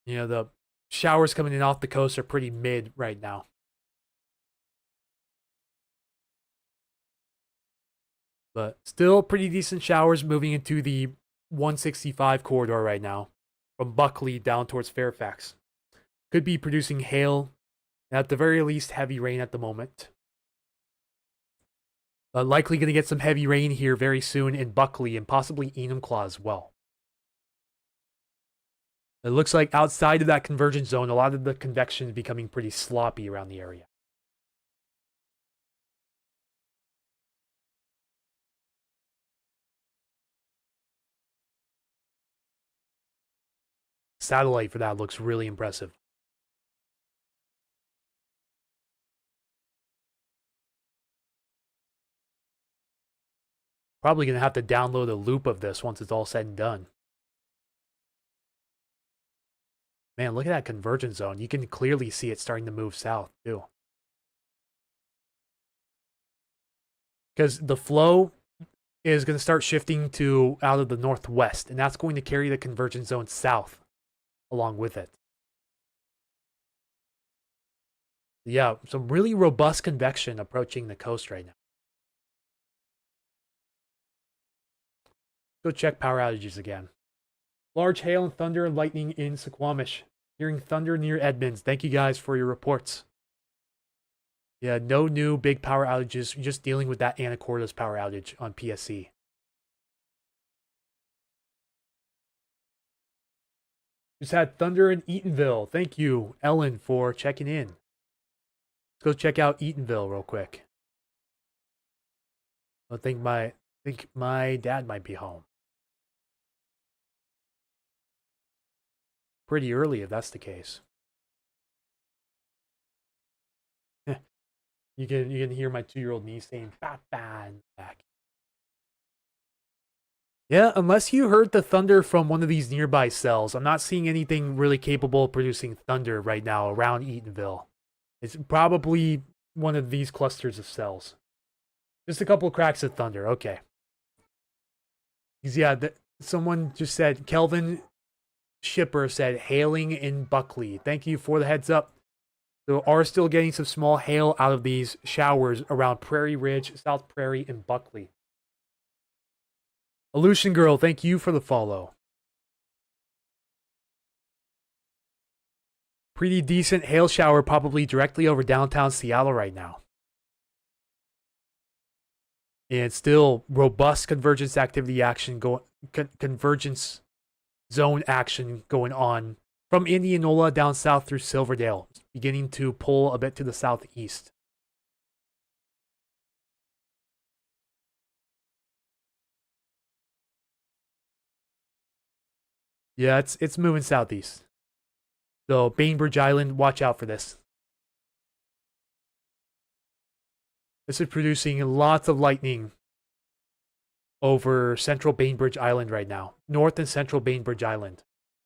You know, the showers coming in off the coast are pretty mid right now. But still pretty decent showers moving into the 165 corridor right now, from Buckley down towards Fairfax. Could be producing hail, and at the very least heavy rain at the moment. Likely going to get some heavy rain here very soon in Buckley and possibly Enumclaw as well. It looks like outside of that convergence zone, a lot of the convection is becoming pretty sloppy around the area. Satellite for that looks really impressive. Probably going to have to download a loop of this once it's all said and done. Man, look at that convergence zone. You can clearly see it starting to move south, too. Because the flow is going to start shifting to out of the northwest, and that's going to carry the convergence zone south along with it. Yeah, some really robust convection approaching the coast right now. Go check power outages again. Large hail and thunder and lightning in Suquamish. Hearing thunder near Edmonds. Thank you guys for your reports. Yeah, no new big power outages. We're just dealing with that Anacortes power outage on PSC. Just had thunder in Eatonville. Thank you, Ellen, for checking in. Let's go check out Eatonville real quick. I think my dad might be home. Pretty early if that's the case. You can hear my 2-year-old niece saying "Papa" in the back. Yeah, unless you heard the thunder from one of these nearby cells, I'm not seeing anything really capable of producing thunder right now around Eatonville. It's probably one of these clusters of cells. Just a couple cracks of thunder. Okay. Yeah, someone just said Kelvin Shipper said hailing in Buckley. Thank you for the heads up. So are still getting some small hail out of these showers around Prairie Ridge, South Prairie, and Buckley. Aleutian Girl, thank you for the follow. Pretty decent hail shower probably directly over downtown Seattle right now. And still robust convergence activity action convergence zone action going on from Indianola down south through Silverdale, beginning to pull a bit to the southeast. Yeah, it's moving southeast. So Bainbridge Island, watch out for this. This is producing lots of lightning over central Bainbridge Island right now. North and central Bainbridge Island.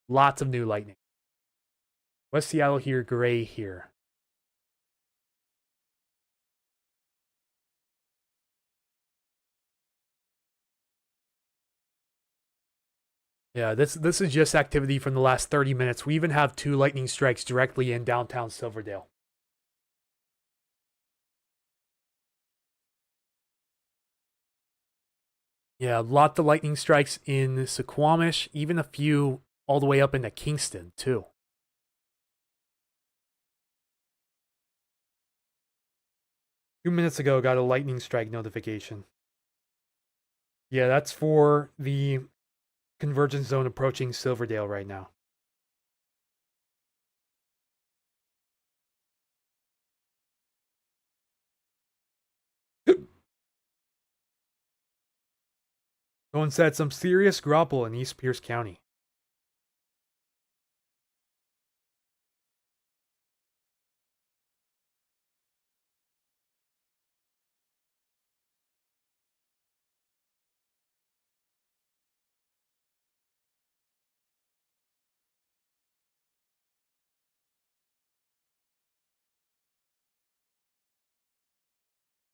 Lots of new lightning. West Seattle here, gray here. Yeah, this is just activity from the last 30 minutes. We even have 2 lightning strikes directly in downtown Silverdale. Yeah, lots of lightning strikes in Suquamish, even a few all the way up into Kingston, too. Two minutes ago, got a lightning strike notification. Yeah, that's for the convergence zone approaching Silverdale right now. Someone said some serious grapple in East Pierce County.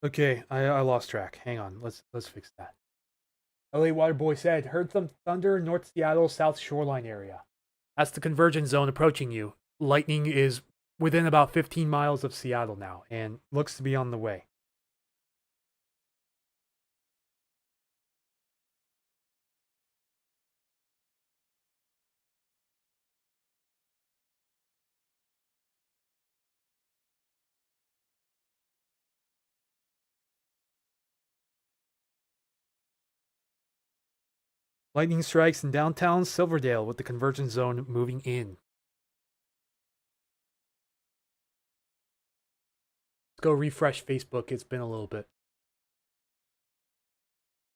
Okay, I lost track. Hang on, let's fix that. LA Waterboy said, heard some thunder North Seattle South Shoreline area. That's the convergence zone approaching you. Lightning is within about 15 miles of Seattle now and looks to be on the way. Lightning strikes in downtown Silverdale with the convergence zone moving in. Let's go refresh Facebook. It's been a little bit.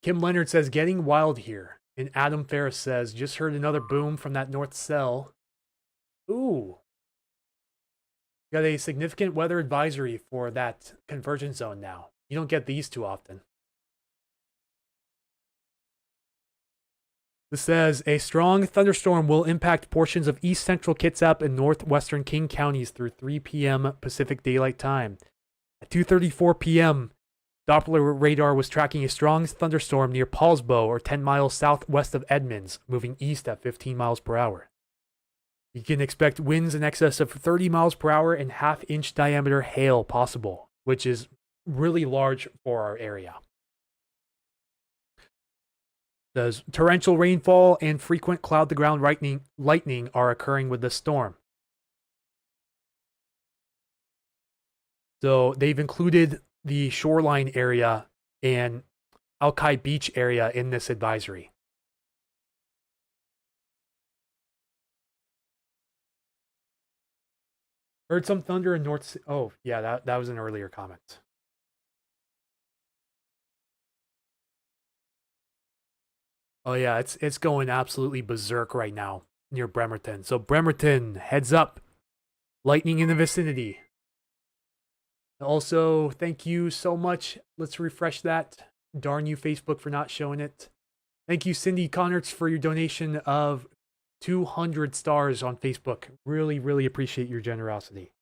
Kim Leonard says, getting wild here. And Adam Ferris says, just heard another boom from that north cell. Ooh. Got a significant weather advisory for that convergence zone now. You don't get these too often. This says, a strong thunderstorm will impact portions of east central Kitsap and northwestern King counties through 3 p.m. Pacific Daylight Time. At 2:34 p.m., Doppler radar was tracking a strong thunderstorm near Paulsbo, or 10 miles southwest of Edmonds, moving east at 15 miles per hour. You can expect winds in excess of 30 miles per hour and half-inch diameter hail possible, which is really large for our area. Says torrential rainfall and frequent cloud-to-ground lightning are occurring with this storm. So they've included the shoreline area and Alki Beach area in this advisory. Heard some thunder in North. Oh, yeah, that was an earlier comment. Oh yeah, it's going absolutely berserk right now near Bremerton. So Bremerton, heads up. Lightning in the vicinity. Also, thank you so much. Let's refresh that. Darn you, Facebook, for not showing it. Thank you, Cindy Connerts, for your donation of 200 stars on Facebook. Really, really appreciate your generosity.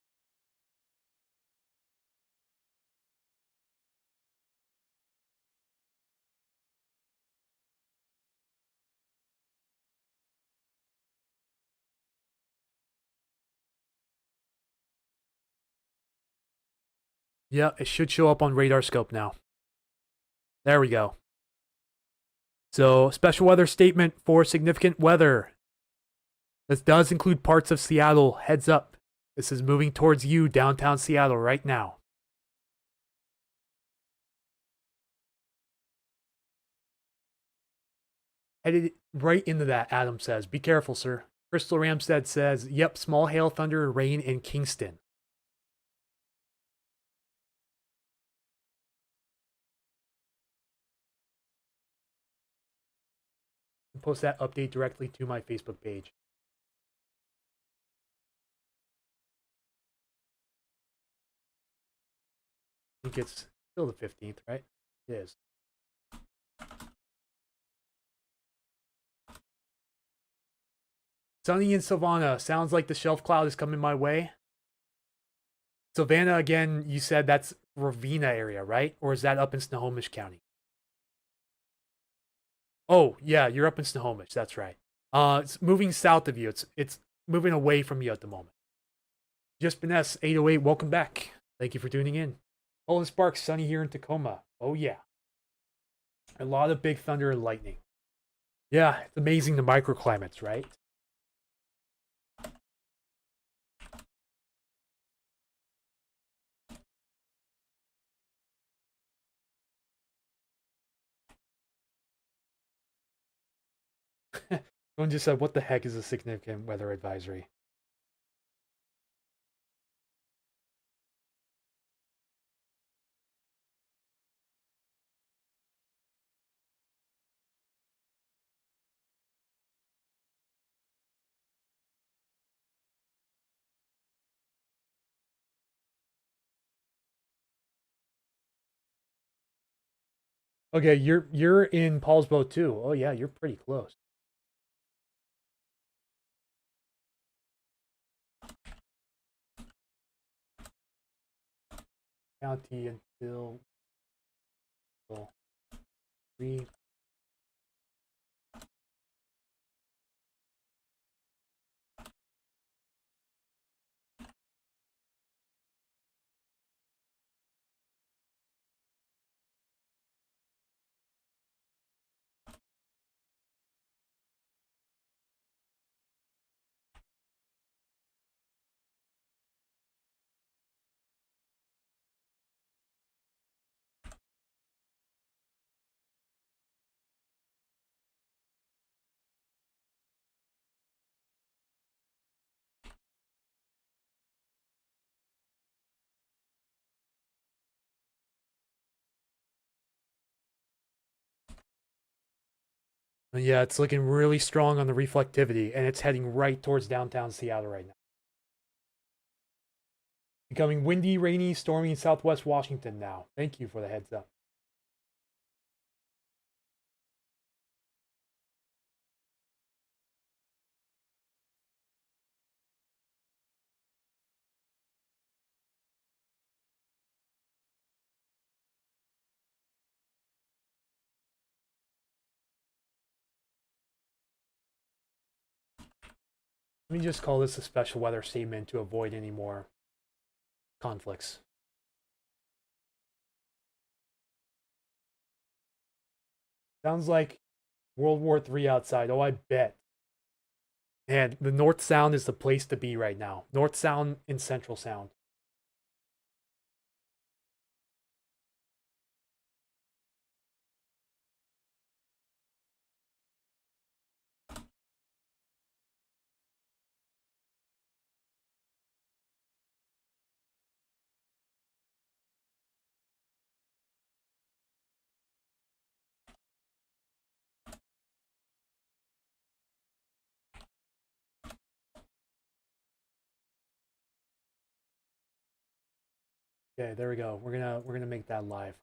Yeah, it should show up on Radar Scope now. There we go. So, special weather statement for significant weather. This does include parts of Seattle. Heads up. This is moving towards you, downtown Seattle, right now. Headed right into that, Adam says. Be careful, sir. Crystal Ramstead says, yep, small hail, thunder, and rain in Kingston. Post that update directly to my Facebook page. I think it's still the 15th, right? It is. Sunny in Savannah. Sounds like the shelf cloud is coming my way. Savannah, again, you said that's Ravenna area, right? Or is that up in Snohomish County? Oh, yeah, you're up in Snohomish. That's right. It's moving south of you. It's moving away from you at the moment. Just Finesse 808, welcome back. Thank you for tuning in. Olin Sparks, sunny here in Tacoma. Oh yeah. A lot of big thunder and lightning. Yeah, it's amazing the microclimates, right? Someone just said, what the heck is a significant weather advisory? Okay, you're in Paulsbo too. Oh yeah, you're pretty close. County until 3. Yeah, it's looking really strong on the reflectivity, and it's heading right towards downtown Seattle right now. Becoming windy, rainy, stormy in southwest Washington now. Thank you for the heads up. Let me just call this a special weather statement to avoid any more conflicts. Sounds like World War III outside. Oh, I bet. And the North Sound is the place to be right now. North Sound and Central Sound. Okay, there we go. We're gonna make that live.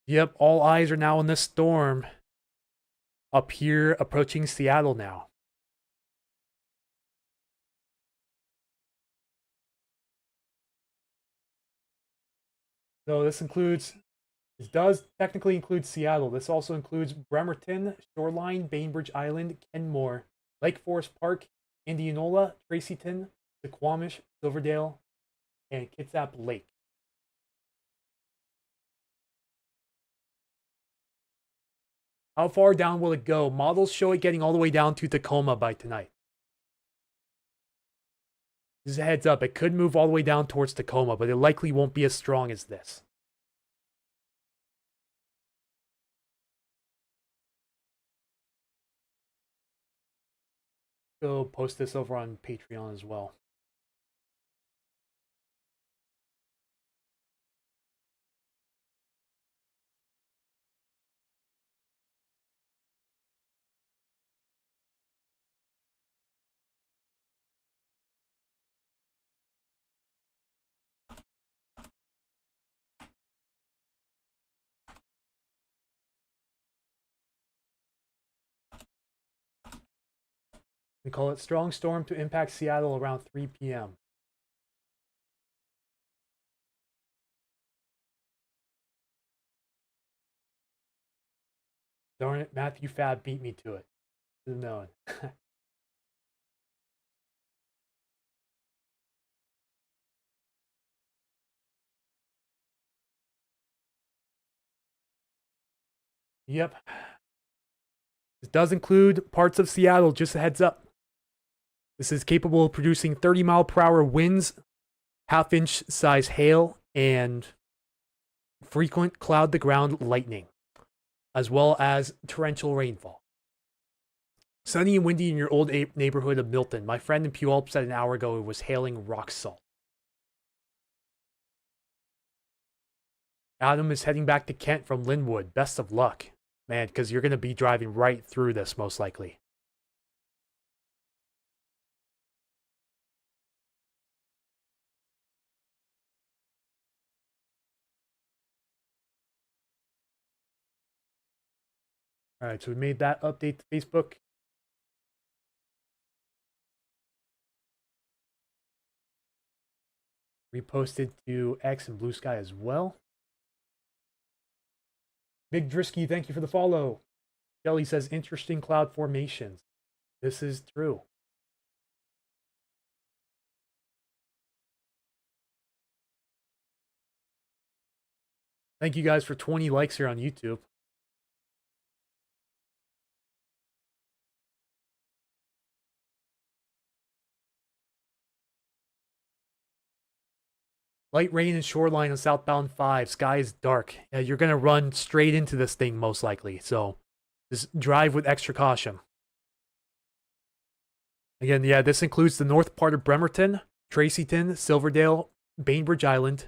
Yep, all eyes are now on this storm up here approaching Seattle now. So this does technically include Seattle. This also includes Bremerton, Shoreline, Bainbridge Island, Kenmore, Lake Forest Park, Indianola, Tracyton, Suquamish, Silverdale, and Kitsap Lake. How far down will it go? Models show it getting all the way down to Tacoma by tonight. Just a heads up, it could move all the way down towards Tacoma, but it likely won't be as strong as this. Go post this over on Patreon as well. We call it strong storm to impact Seattle around 3 p.m. Darn it, Matthew Fab beat me to it. Should have known. Yep. This does include parts of Seattle, just a heads up. This is capable of producing 30-mile-per-hour winds, half-inch size hail, and frequent cloud-to-ground lightning, as well as torrential rainfall. Sunny and windy in your old neighborhood of Milton. My friend in Puyallup said an hour ago it was hailing rock salt. Adam is heading back to Kent from Linwood. Best of luck, man, because you're going to be driving right through this most likely. All right, so we made that update to Facebook. Reposted to X and Blue Sky as well. Big Drisky, thank you for the follow. Kelly says, interesting cloud formations. This is true. Thank you guys for 20 likes here on YouTube. Light rain and shoreline on southbound 5. Sky is dark. You're going to run straight into this thing most likely. So just drive with extra caution. Again, yeah, this includes the north part of Bremerton, Tracyton, Silverdale, Bainbridge Island,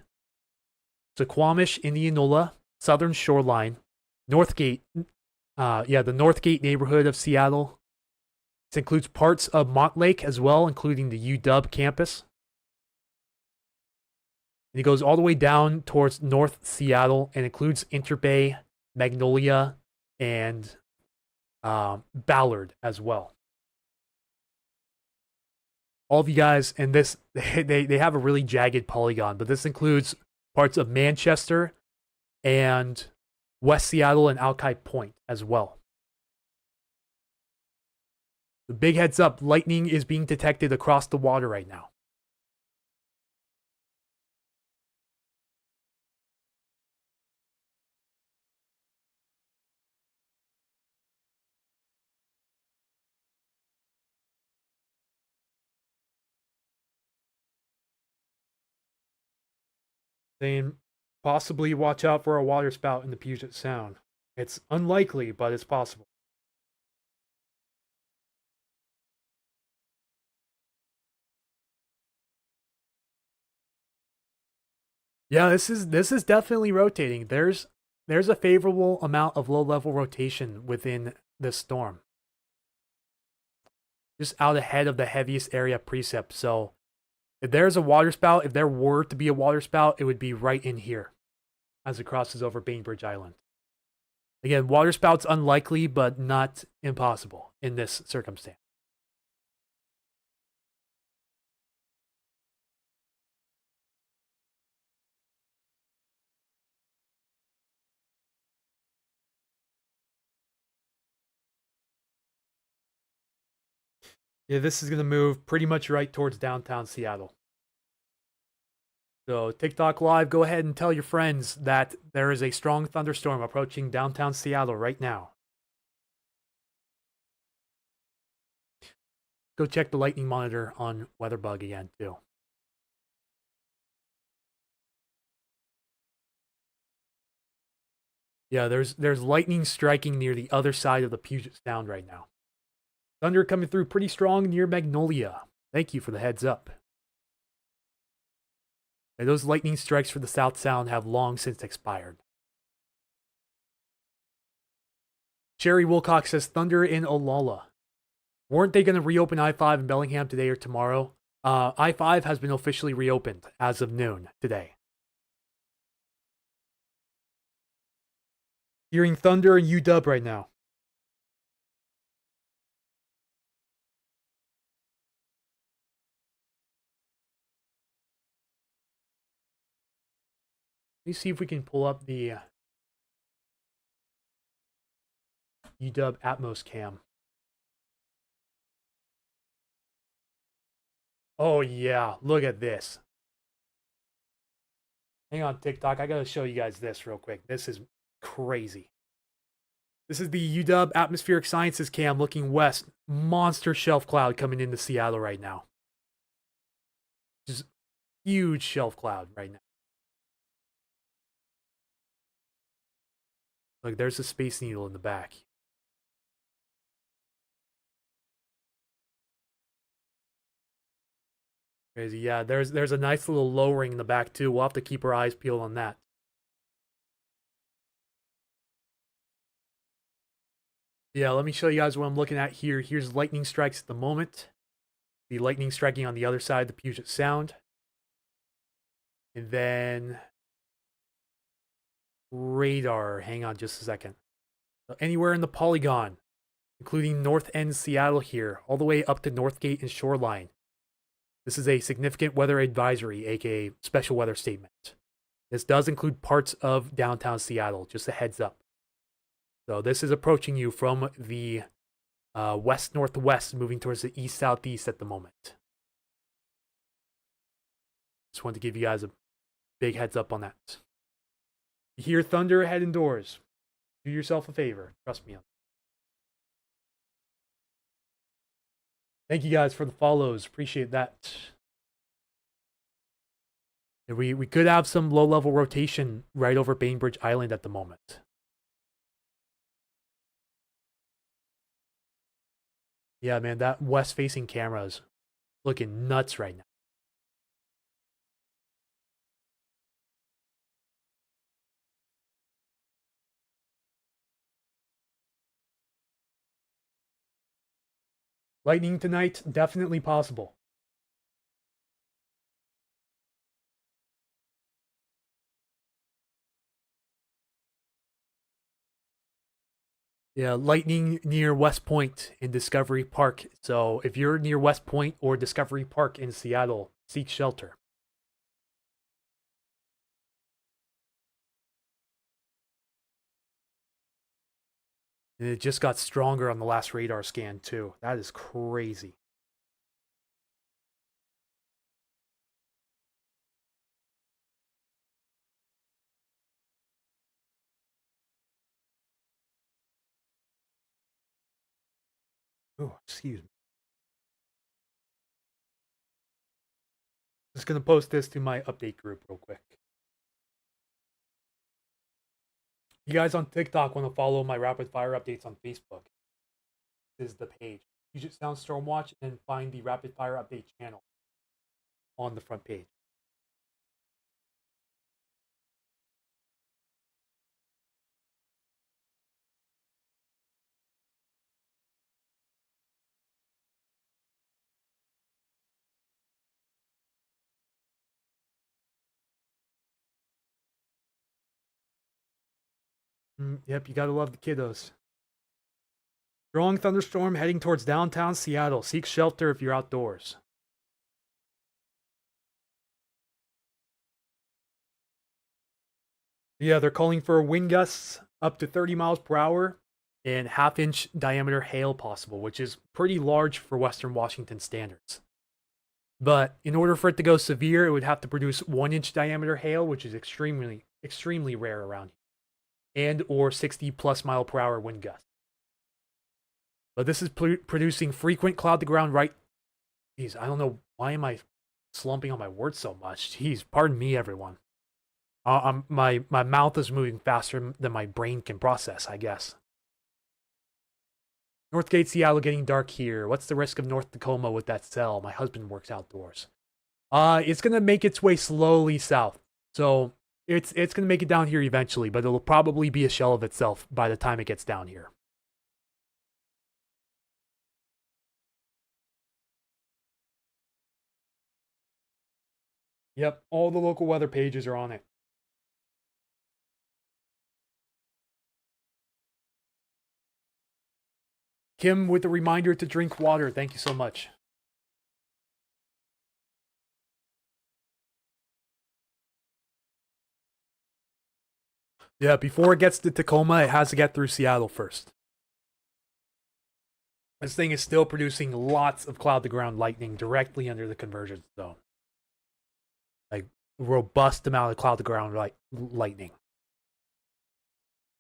Suquamish, Indianola, southern shoreline, Northgate. The Northgate neighborhood of Seattle. This includes parts of Montlake as well, including the UW campus. And it goes all the way down towards North Seattle and includes Interbay, Magnolia, and Ballard as well. All of you guys, and this they have a really jagged polygon, but this includes parts of Manchester and West Seattle and Alki Point as well. The big heads up, lightning is being detected across the water right now. Saying possibly watch out for a water spout in the Puget Sound. It's unlikely, but it's possible. Yeah, this is definitely rotating. There's a favorable amount of low-level rotation within this storm. Just out ahead of the heaviest area precip. So if there's a water spout, if there were to be a water spout, it would be right in here as it crosses over Bainbridge Island. Again, water spout's unlikely, but not impossible in this circumstance. Yeah, this is going to move pretty much right towards downtown Seattle. So, TikTok Live, go ahead and tell your friends that there is a strong thunderstorm approaching downtown Seattle right now. Go check the lightning monitor on WeatherBug again, too. Yeah, there's lightning striking near the other side of the Puget Sound right now. Thunder coming through pretty strong near Magnolia. Thank you for the heads up. And those lightning strikes for the South Sound have long since expired. Sherry Wilcox says thunder in Olalla. Weren't they going to reopen I-5 in Bellingham today or tomorrow? I-5 has been officially reopened as of noon today. Hearing thunder in UW right now. me see if we can pull up the UW Atmos cam. Oh yeah, look at this. Hang on, TikTok. I gotta show you guys this real quick. This is crazy. This is the UW Atmospheric Sciences cam looking west. Monster shelf cloud coming into Seattle right now. Just huge shelf cloud right now. Look, there's a Space Needle in the back. Crazy. Yeah, there's a nice little lowering in the back too. We'll have to keep our eyes peeled on that. Yeah, let me show you guys what I'm looking at here. Here's lightning strikes at the moment. The lightning striking on the other side, the Puget Sound. And then radar. Hang on just a second. So anywhere in the polygon, including North End Seattle here, all the way up to Northgate and Shoreline. This is a significant weather advisory, aka special weather statement. This does include parts of downtown Seattle, just a heads up. So this is approaching you from the west-northwest, moving towards the east-southeast at the moment. Just wanted to give you guys a big heads up on that. You hear thunder, head indoors. Do yourself a favor. Trust me on that. Thank you guys for the follows. Appreciate that. And we could have some low-level rotation right over Bainbridge Island at the moment. Yeah, man, that west-facing camera is looking nuts right now. Lightning tonight, definitely possible. Yeah, lightning near West Point in Discovery Park. So if you're near West Point or Discovery Park in Seattle, seek shelter. And it just got stronger on the last radar scan too. That is crazy. Oh, excuse me. Just gonna post this to my update group real quick. You guys on TikTok want to follow my rapid fire updates on Facebook? This is the page. Puget Sound Stormwatch, and then find the rapid fire update channel on the front page. Yep, you gotta love the kiddos. Strong thunderstorm heading towards downtown Seattle. Seek shelter if you're outdoors. Yeah, they're calling for wind gusts up to 30 miles per hour and half-inch diameter hail possible, which is pretty large for Western Washington standards. But in order for it to go severe, it would have to produce 1-inch diameter hail, which is extremely rare around here, and or 60 plus mile per hour wind gusts. But this is producing frequent cloud to ground right. Jeez, I don't know why am I slumping on my words so much. Jeez, pardon me, everyone. My mouth is moving faster than my brain can process, I guess. Northgate, Seattle, getting dark here. What's the risk of North Tacoma with that cell? My husband works outdoors. It's gonna make its way slowly south, so it's gonna make it down here eventually, but it'll probably be a shell of itself by the time it gets down here. Yep, all the local weather pages are on it. Kim with a reminder to drink water. Thank you so much. Yeah, before it gets to Tacoma, it has to get through Seattle first. This thing is still producing lots of cloud-to-ground lightning directly under the convergence zone. Like, robust amount of cloud-to-ground lightning.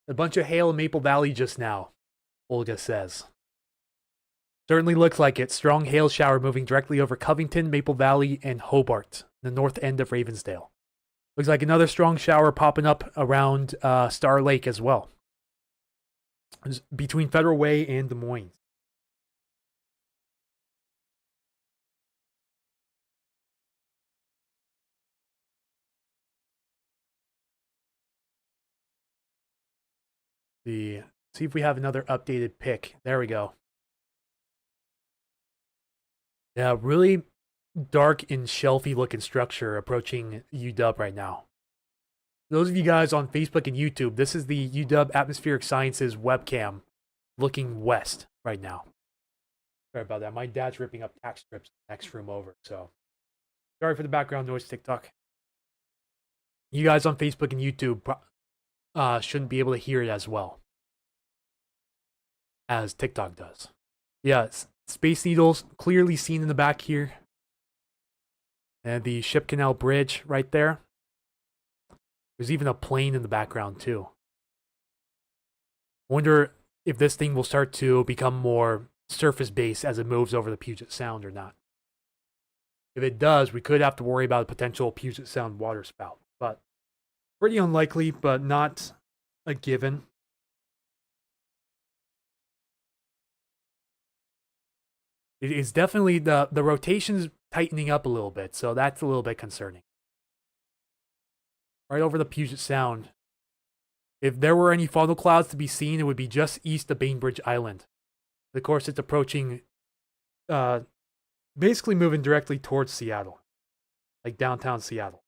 A bunch of hail in Maple Valley just now, Olga says. Certainly looks like it. Strong hail shower moving directly over Covington, Maple Valley, and Hobart, the north end of Ravensdale. Looks like another strong shower popping up around Star Lake as well. It's between Federal Way and Des Moines. See if we have another updated pic. There we go. Yeah, really dark and shelfy looking structure approaching UW right now. Those of you guys on Facebook and YouTube, this is the UW Atmospheric Sciences webcam looking west right now. Sorry about that. My dad's ripping up tack strips next room over, so sorry for the background noise, TikTok. You guys on Facebook and YouTube shouldn't be able to hear it as well as TikTok does. Yeah, Space Needles clearly seen in the back here. And the Ship Canal Bridge right there. There's even a plane in the background too. I wonder if this thing will start to become more surface-based as it moves over the Puget Sound or not. If it does, we could have to worry about a potential Puget Sound waterspout. But pretty unlikely, but not a given. It is definitely the rotation's tightening up a little bit, so that's a little bit concerning. Right over the Puget Sound. If there were any funnel clouds to be seen, it would be just east of Bainbridge Island. Of course, it's approaching, basically moving directly towards Seattle, like downtown Seattle.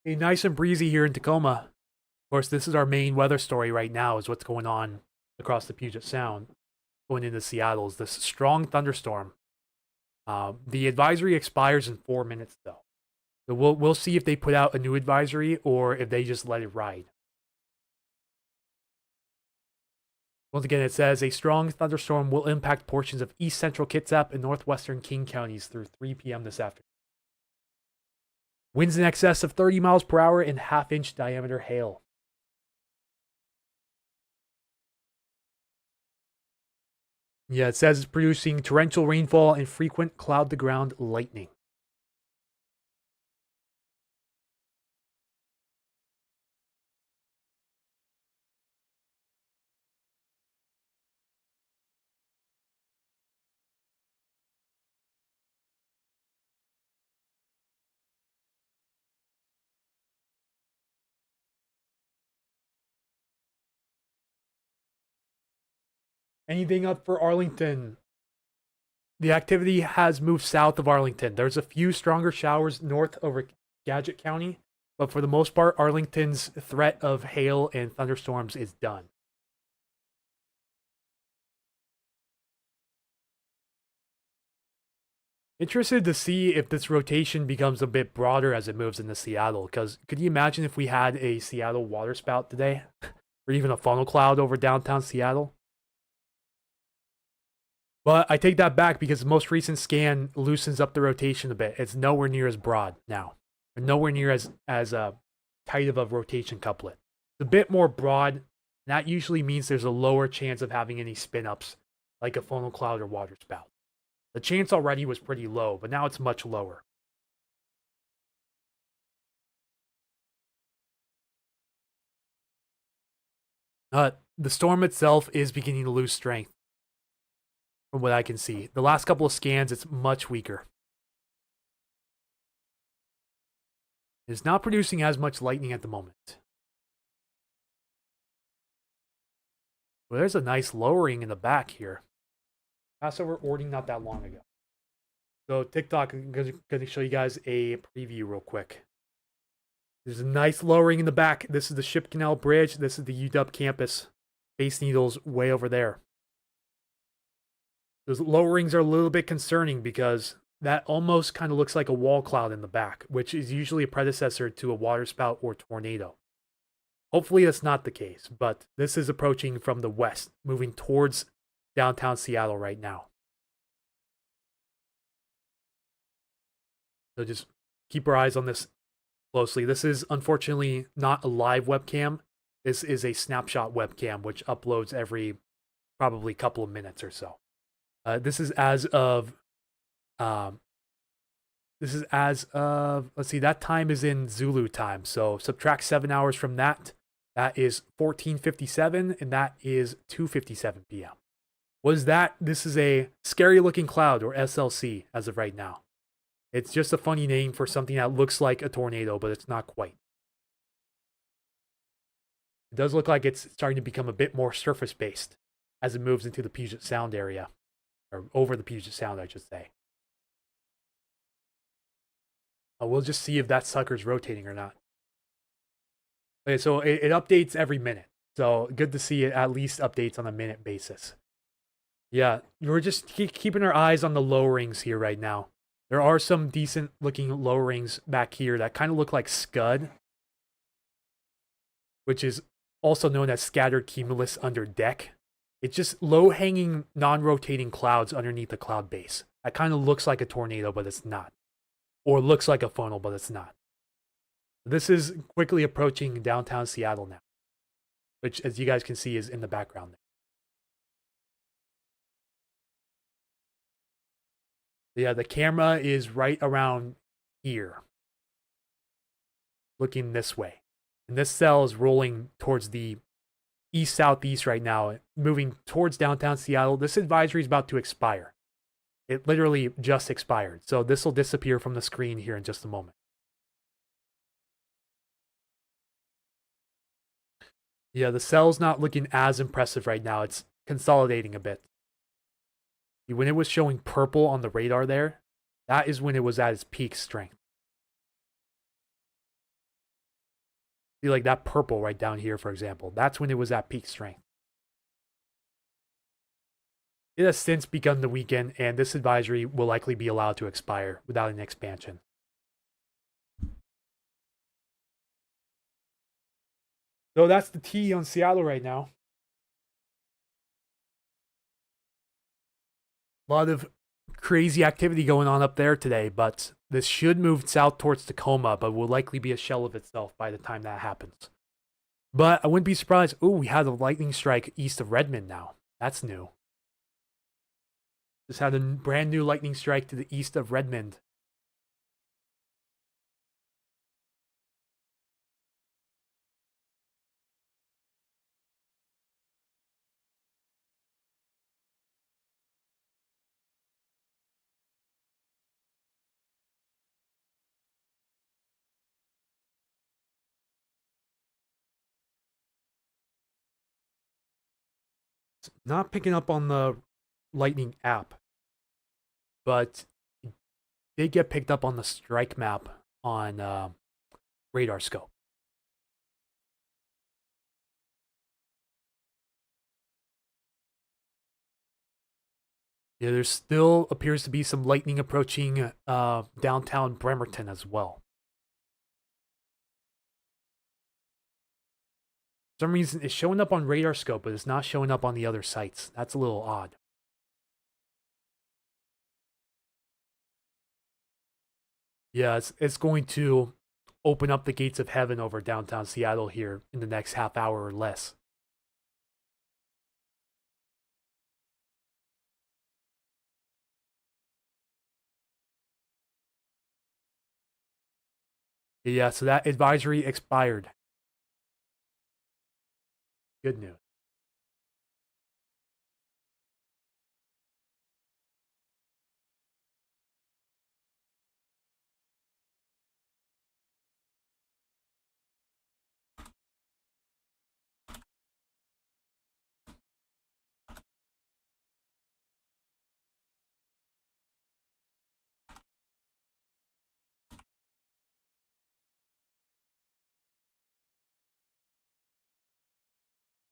Hey, nice and breezy here in Tacoma. Of course, this is our main weather story right now, is what's going on across the Puget Sound. Going into Seattle is this strong thunderstorm. The advisory expires in 4 minutes, though. So we'll see if they put out a new advisory or if they just let it ride. Once again, it says a strong thunderstorm will impact portions of east central Kitsap and northwestern King counties through 3 p.m. this afternoon. Winds in excess of 30 miles per hour and half-inch diameter hail. Yeah, it says it's producing torrential rainfall and frequent cloud-to-ground lightning. Anything up for Arlington? The activity has moved south of Arlington. There's a few stronger showers north over Gadget County, but for the most part, Arlington's threat of hail and thunderstorms is done. Interested to see if this rotation becomes a bit broader as it moves into Seattle, because could you imagine if we had a Seattle waterspout today? Or even a funnel cloud over downtown Seattle? But I take that back because the most recent scan loosens up the rotation a bit. It's nowhere near as broad now. Or nowhere near as tight of a rotation couplet. It's a bit more broad. That usually means there's a lower chance of having any spin-ups, like a funnel cloud or waterspout. The chance already was pretty low, but now it's much lower. The storm itself is beginning to lose strength. From what I can see. The last couple of scans, it's much weaker. It's not producing as much lightning at the moment. Well, there's a nice lowering in the back here. Passover ordering not that long ago. So TikTok, I'm going to show you guys a preview real quick. There's a nice lowering in the back. This is the Ship Canal Bridge. This is the UW campus. Space Needles way over there. Those lowerings are a little bit concerning because that almost kind of looks like a wall cloud in the back, which is usually a predecessor to a waterspout or tornado. Hopefully that's not the case, but this is approaching from the west, moving towards downtown Seattle right now. So just keep our eyes on this closely. This is unfortunately not a live webcam. This is a snapshot webcam, which uploads every probably couple of minutes or so. This is as of let's see, that time is in Zulu time. So subtract 7 hours from that. That is 14:57, and that is 2:57 p.m. Was that? This is a scary looking cloud, or SLC, as of right now. It's just a funny name for something that looks like a tornado, but it's not quite. It does look like it's starting to become a bit more surface-based as it moves into the Puget Sound area, or over the Puget Sound, I should say. We'll just see if that sucker's rotating or not. Okay, so it updates every minute. So good to see it at least updates on a minute basis. Yeah, we're just keeping our eyes on the low rings here right now. There are some decent looking low rings back here that kind of look like scud, which is also known as scattered cumulus under deck. It's just low-hanging, non-rotating clouds underneath the cloud base. That kind of looks like a tornado, but it's not. Or looks like a funnel, but it's not. This is quickly approaching downtown Seattle now, which, as you guys can see, is in the background there. Yeah, the camera is right around here, looking this way. And this cell is rolling towards the east-southeast right now, moving towards downtown Seattle. This advisory is about to expire. It literally just expired. So this will disappear from the screen here in just a moment. Yeah, the cell's not looking as impressive right now. It's consolidating a bit. When it was showing purple on the radar there, that is when it was at its peak strength. See, like that purple right down here, for example. That's when it was at peak strength. It has since begun the weekend, and this advisory will likely be allowed to expire without an expansion. So that's the T on Seattle right now. A lot of crazy activity going on up there today, but this should move south towards Tacoma, but will likely be a shell of itself by the time that happens. But I wouldn't be surprised. Oh, we had a lightning strike east of Redmond now. That's new. Just had a brand new lightning strike to the east of Redmond. Not picking up on the lightning app, but it did get picked up on the strike map on radar scope. Yeah, there still appears to be some lightning approaching downtown Bremerton as well. For some reason, it's showing up on radar scope, but it's not showing up on the other sites. That's a little odd. Yeah, it's going to open up the gates of heaven over downtown Seattle here in the next half hour or less. Yeah, so that advisory expired. Good news.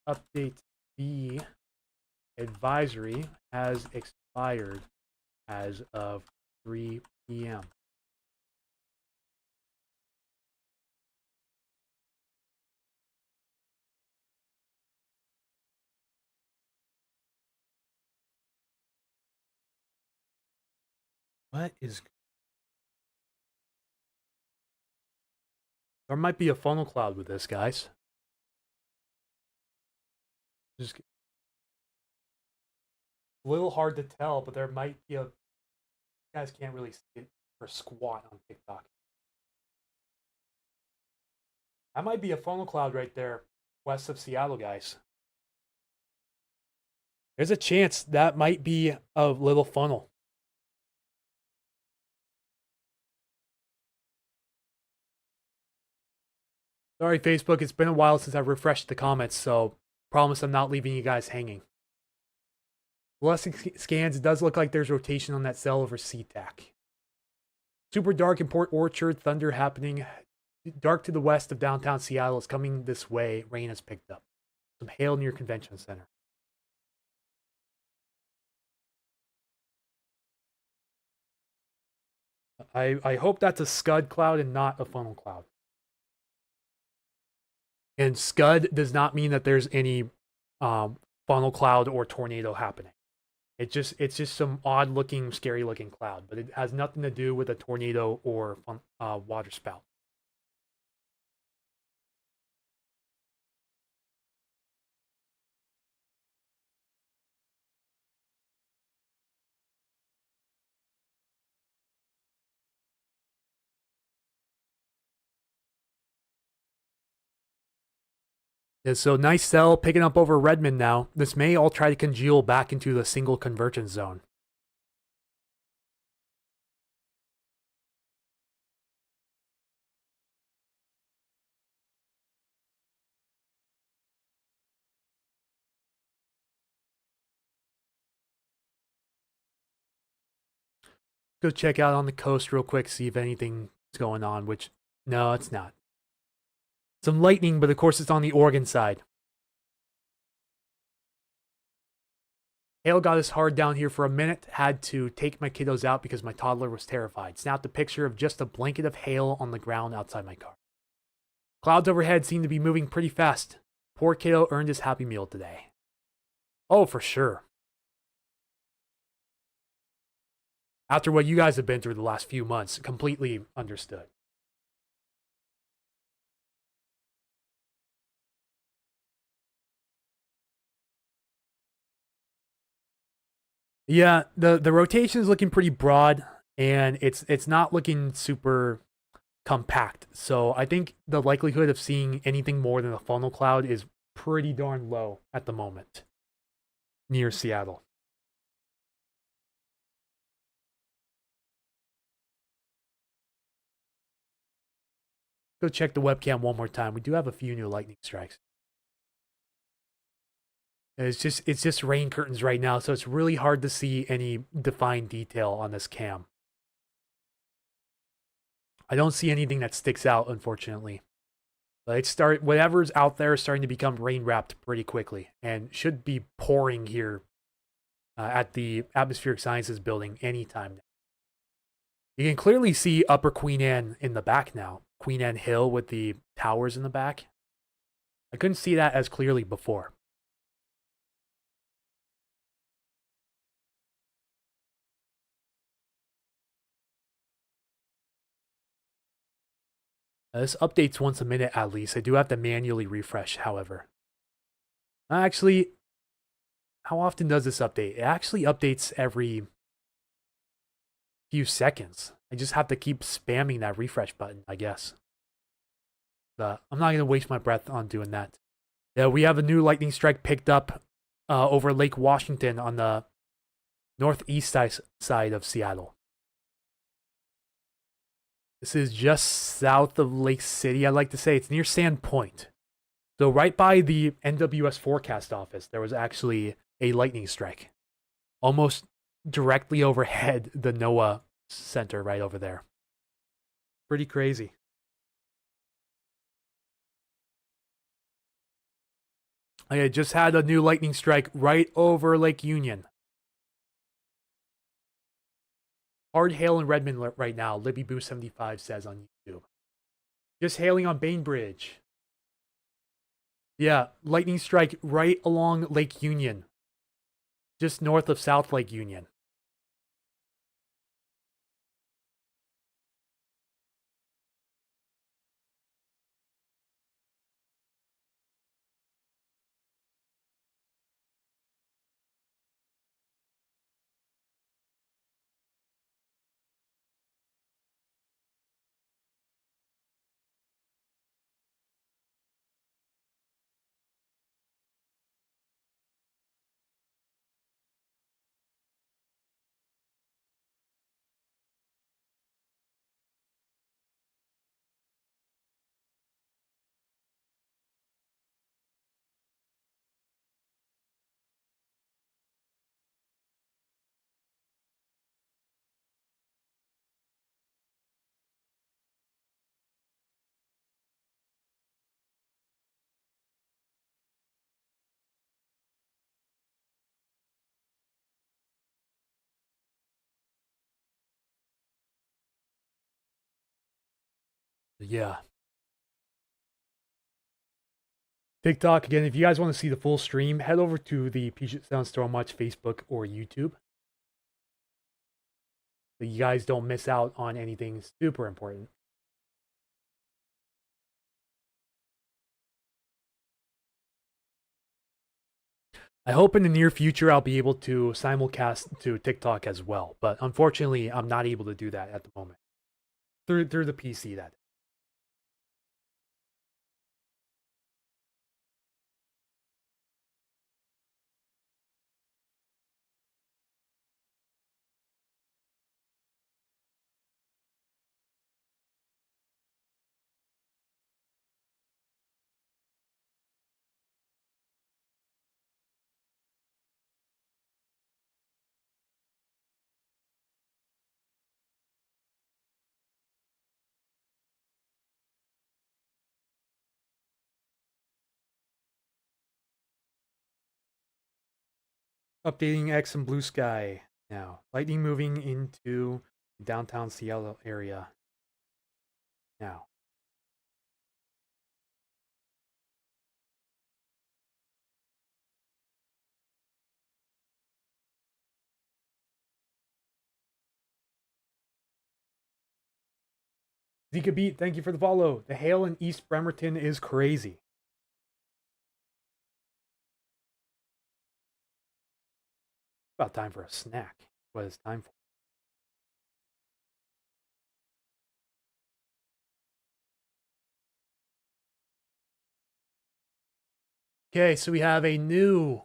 Update: the advisory has expired as of 3 p.m. What is... There might be a funnel cloud with this, guys. Just a little hard to tell, but there might be a... You guys can't really see it for squat on TikTok. That might be a funnel cloud right there, west of Seattle, guys. There's a chance that might be a little funnel. Sorry, Facebook. It's been a while since I've refreshed the comments, so promise I'm not leaving you guys hanging. Blessing scans, it does look like there's rotation on that cell over SeaTac. Super dark in Port Orchard, thunder happening. Dark to the west of downtown Seattle is coming this way. Rain has picked up. Some hail near Convention Center. I hope that's a scud cloud and not a funnel cloud. And scud does not mean that there's any funnel cloud or tornado happening. It's just some odd looking, scary looking cloud, but it has nothing to do with a tornado or water spout. And so nice cell picking up over Redmond now. This may all try to congeal back into the single convergence zone. Go check out on the coast real quick, see if anything's going on, which, no, it's not. Some lightning, but of course it's on the Oregon side. Hail got us hard down here for a minute. Had to take my kiddos out because my toddler was terrified. Snapped a picture of just a blanket of hail on the ground outside my car. Clouds overhead seem to be moving pretty fast. Poor kiddo earned his Happy Meal today. Oh, for sure. After what you guys have been through the last few months, completely understood. Yeah, the rotation is looking pretty broad, and it's not looking super compact. So I think the likelihood of seeing anything more than a funnel cloud is pretty darn low at the moment near Seattle. Go check the webcam one more time. We do have a few new lightning strikes. It's just rain curtains right now, so it's really hard to see any defined detail on this cam. I don't see anything that sticks out, unfortunately. But whatever's out there is starting to become rain wrapped pretty quickly, and should be pouring here at the Atmospheric Sciences building anytime now. You can clearly see Upper Queen Anne in the back now. Queen Anne Hill with the towers in the back. I couldn't see that as clearly before. This updates once a minute at least. I do have to manually refresh, however. Actually, how often does this update? It actually updates every few seconds. I just have to keep spamming that refresh button, I guess. I'm not going to waste my breath on doing that. Yeah, we have a new lightning strike picked up over Lake Washington on the northeast side of Seattle. This is just south of Lake City, I like to say. It's near Sand Point. So right by the NWS forecast office, there was actually a lightning strike. Almost directly overhead the NOAA center right over there. Pretty crazy. I just had a new lightning strike right over Lake Union. Hard hail in Redmond right now, LibbyBoo75 says on YouTube. Just hailing on Bainbridge. Yeah, lightning strike right along Lake Union. Just north of South Lake Union. Yeah. TikTok, again, if you guys want to see the full stream, head over to the Puget Sound Storm Watch Facebook or YouTube. So you guys don't miss out on anything super important. I hope in the near future I'll be able to simulcast to TikTok as well, but unfortunately I'm not able to do that at the moment. Through the PC, that. Updating X and Blue Sky now. Lightning moving into downtown Seattle area now. Zika Beat, thank you for the follow. The hail in East Bremerton is crazy. About time for a snack. What is time for? Okay, so we have a new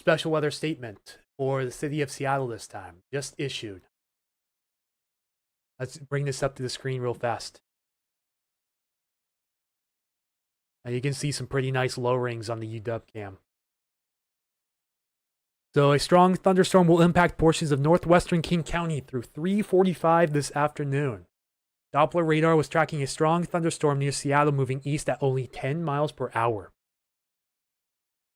special weather statement for the city of Seattle this time, just issued. Let's bring this up to the screen real fast. And you can see some pretty nice low rings on the UW cam. So a strong thunderstorm will impact portions of northwestern King County through 3:45 this afternoon. Doppler radar was tracking a strong thunderstorm near Seattle moving east at only 10 miles per hour.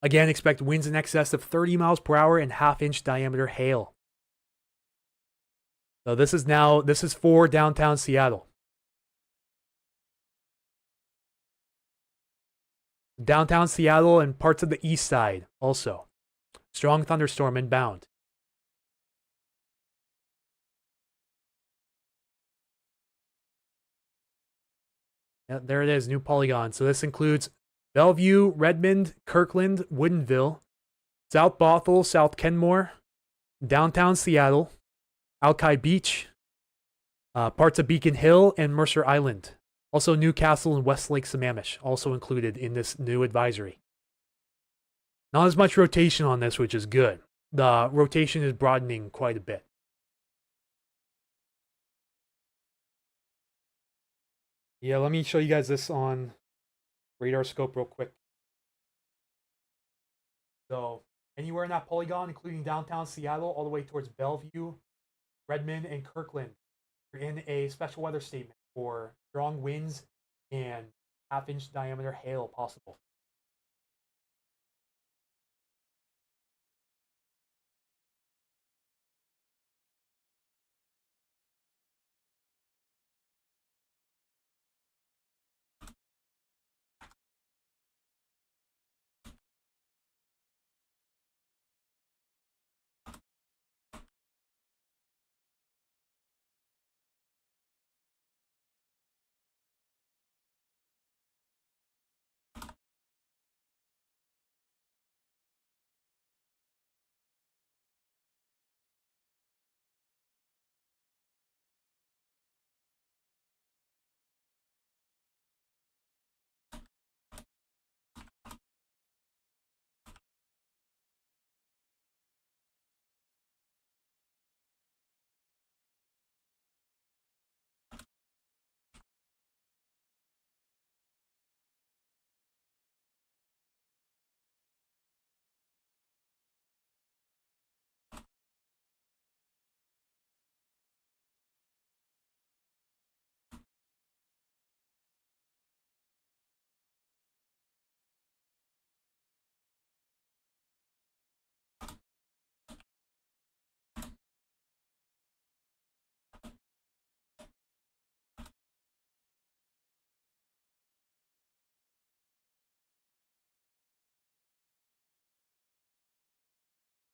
Again, expect winds in excess of 30 miles per hour and half-inch diameter hail. So this is for downtown Seattle. Downtown Seattle and parts of the east side also. Strong thunderstorm inbound. Yeah, there it is, new polygon. So this includes Bellevue, Redmond, Kirkland, Woodinville, South Bothell, South Kenmore, downtown Seattle, Alki Beach, parts of Beacon Hill, and Mercer Island. Also Newcastle and Westlake Sammamish also included in this new advisory. Not as much rotation on this, which is good. The rotation is broadening quite a bit. Yeah, let me show you guys this on radar scope real quick. So anywhere in that polygon, including downtown Seattle, all the way towards Bellevue, Redmond, and Kirkland, you're in a special weather statement for strong winds and half-inch diameter hail possible.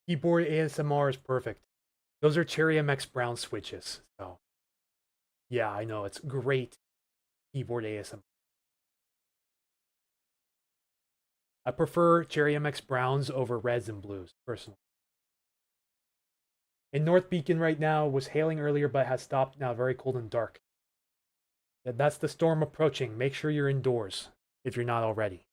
Keyboard ASMR is perfect. Those are Cherry MX Brown switches. So, yeah, I know. It's great keyboard ASMR. I prefer Cherry MX Browns over reds and blues, personally. In North Beacon right now was hailing earlier, but has stopped now. Very cold and dark. That's the storm approaching. Make sure you're indoors if you're not already.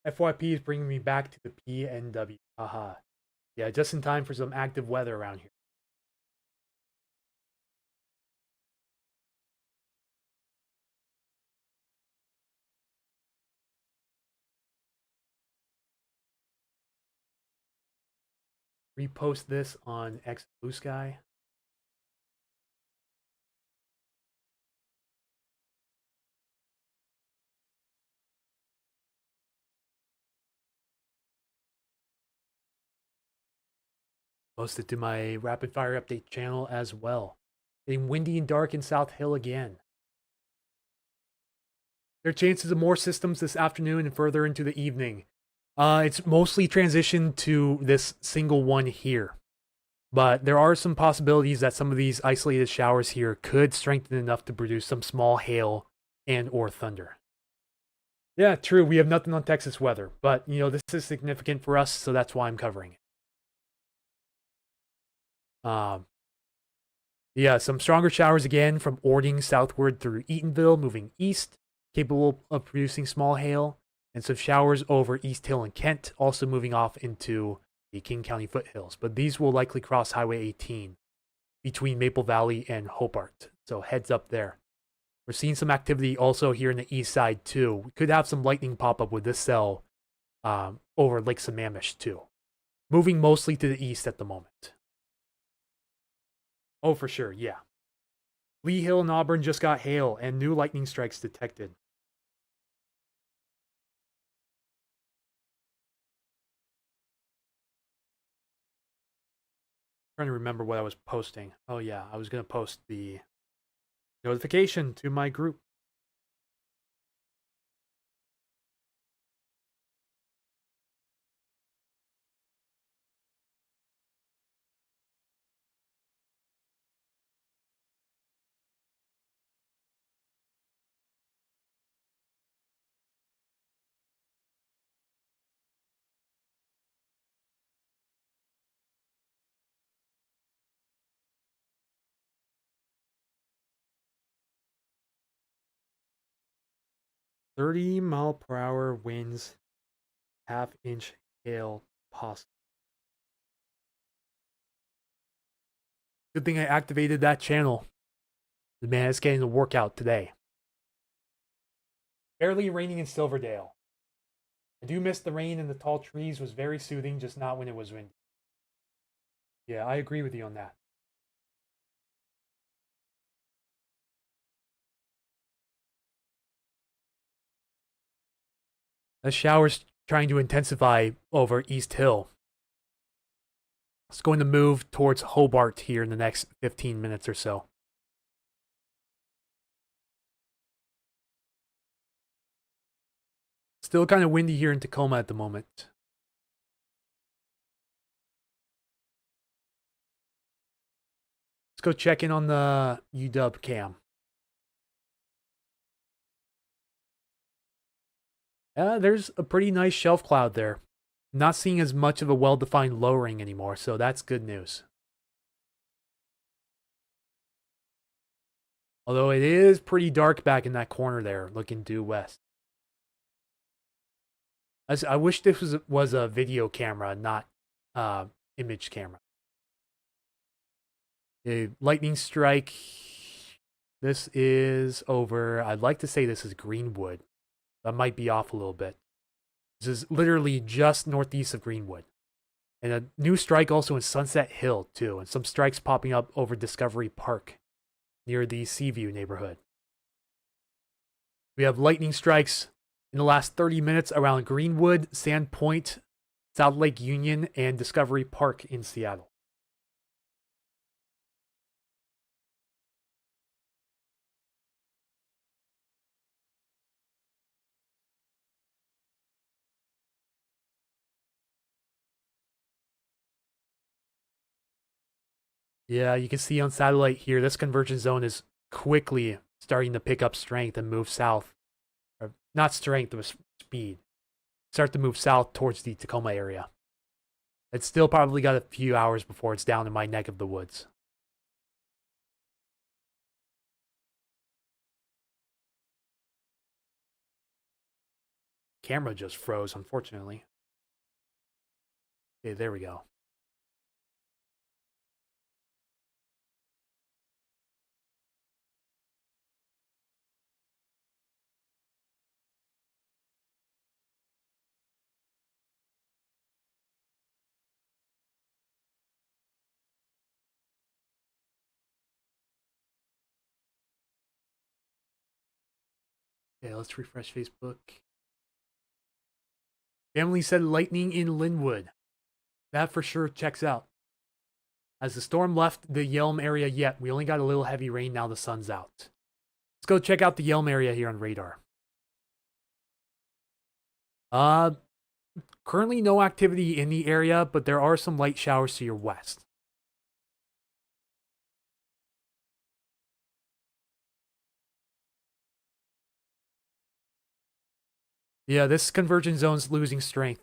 FYP is bringing me back to the PNW. Haha. Yeah, just in time for some active weather around here. Repost this on X Blue Sky. Post it to my rapid fire update channel as well. Getting windy and dark in South Hill again. There are chances of more systems this afternoon and further into the evening. It's mostly transitioned to this single one here. But there are some possibilities that some of these isolated showers here could strengthen enough to produce some small hail and or thunder. Yeah, true. We have nothing on Texas weather, but this is significant for us, so that's why I'm covering it. Yeah, some stronger showers again from Ording southward through Eatonville, moving east, capable of producing small hail, and some showers over East Hill and Kent, also moving off into the King County foothills. But these will likely cross Highway 18 between Maple Valley and Hobart. So heads up there. We're seeing some activity also here in the east side too. We could have some lightning pop up with this cell over Lake Sammamish too. Moving mostly to the east at the moment. Oh, for sure, yeah. Lee Hill and Auburn just got hail and new lightning strikes detected. Trying to remember what I was posting. Oh yeah, I was gonna post the notification to my group. .30-mile-per-hour winds, half-inch hail possible. Good thing I activated that channel. The man is getting a workout today. Barely raining in Silverdale. I do miss the rain and the tall trees was very soothing, just not when it was windy. Yeah, I agree with you on that. The shower's trying to intensify over East Hill. It's going to move towards Hobart here in the next 15 minutes or so. Still kind of windy here in Tacoma at the moment. Let's go check in on the UW cam. There's a pretty nice shelf cloud there. Not seeing as much of a well-defined lowering anymore, so that's good news. Although it is pretty dark back in that corner there, looking due west. I wish this was a video camera, not image camera. A lightning strike. This is over. I'd like to say this is Greenwood. That might be off a little bit. This is literally just northeast of Greenwood. And a new strike also in Sunset Hill, too. And some strikes popping up over Discovery Park near the Seaview neighborhood. We have lightning strikes in the last 30 minutes around Greenwood, Sandpoint, South Lake Union, and Discovery Park in Seattle. Yeah, you can see on satellite here, this convergence zone is quickly starting to pick up strength and move south. Or not strength, but speed. Start to move south towards the Tacoma area. It's still probably got a few hours before it's down in my neck of the woods. Camera just froze, unfortunately. Okay, there we go. Okay, let's refresh Facebook. Family said lightning in Linwood. That for sure checks out. As the storm left the Yelm area yet, we only got a little heavy rain, now the sun's out. Let's go check out the Yelm area here on radar. Currently no activity in the area, but there are some light showers to your west. Yeah, this convergence zone's losing strength.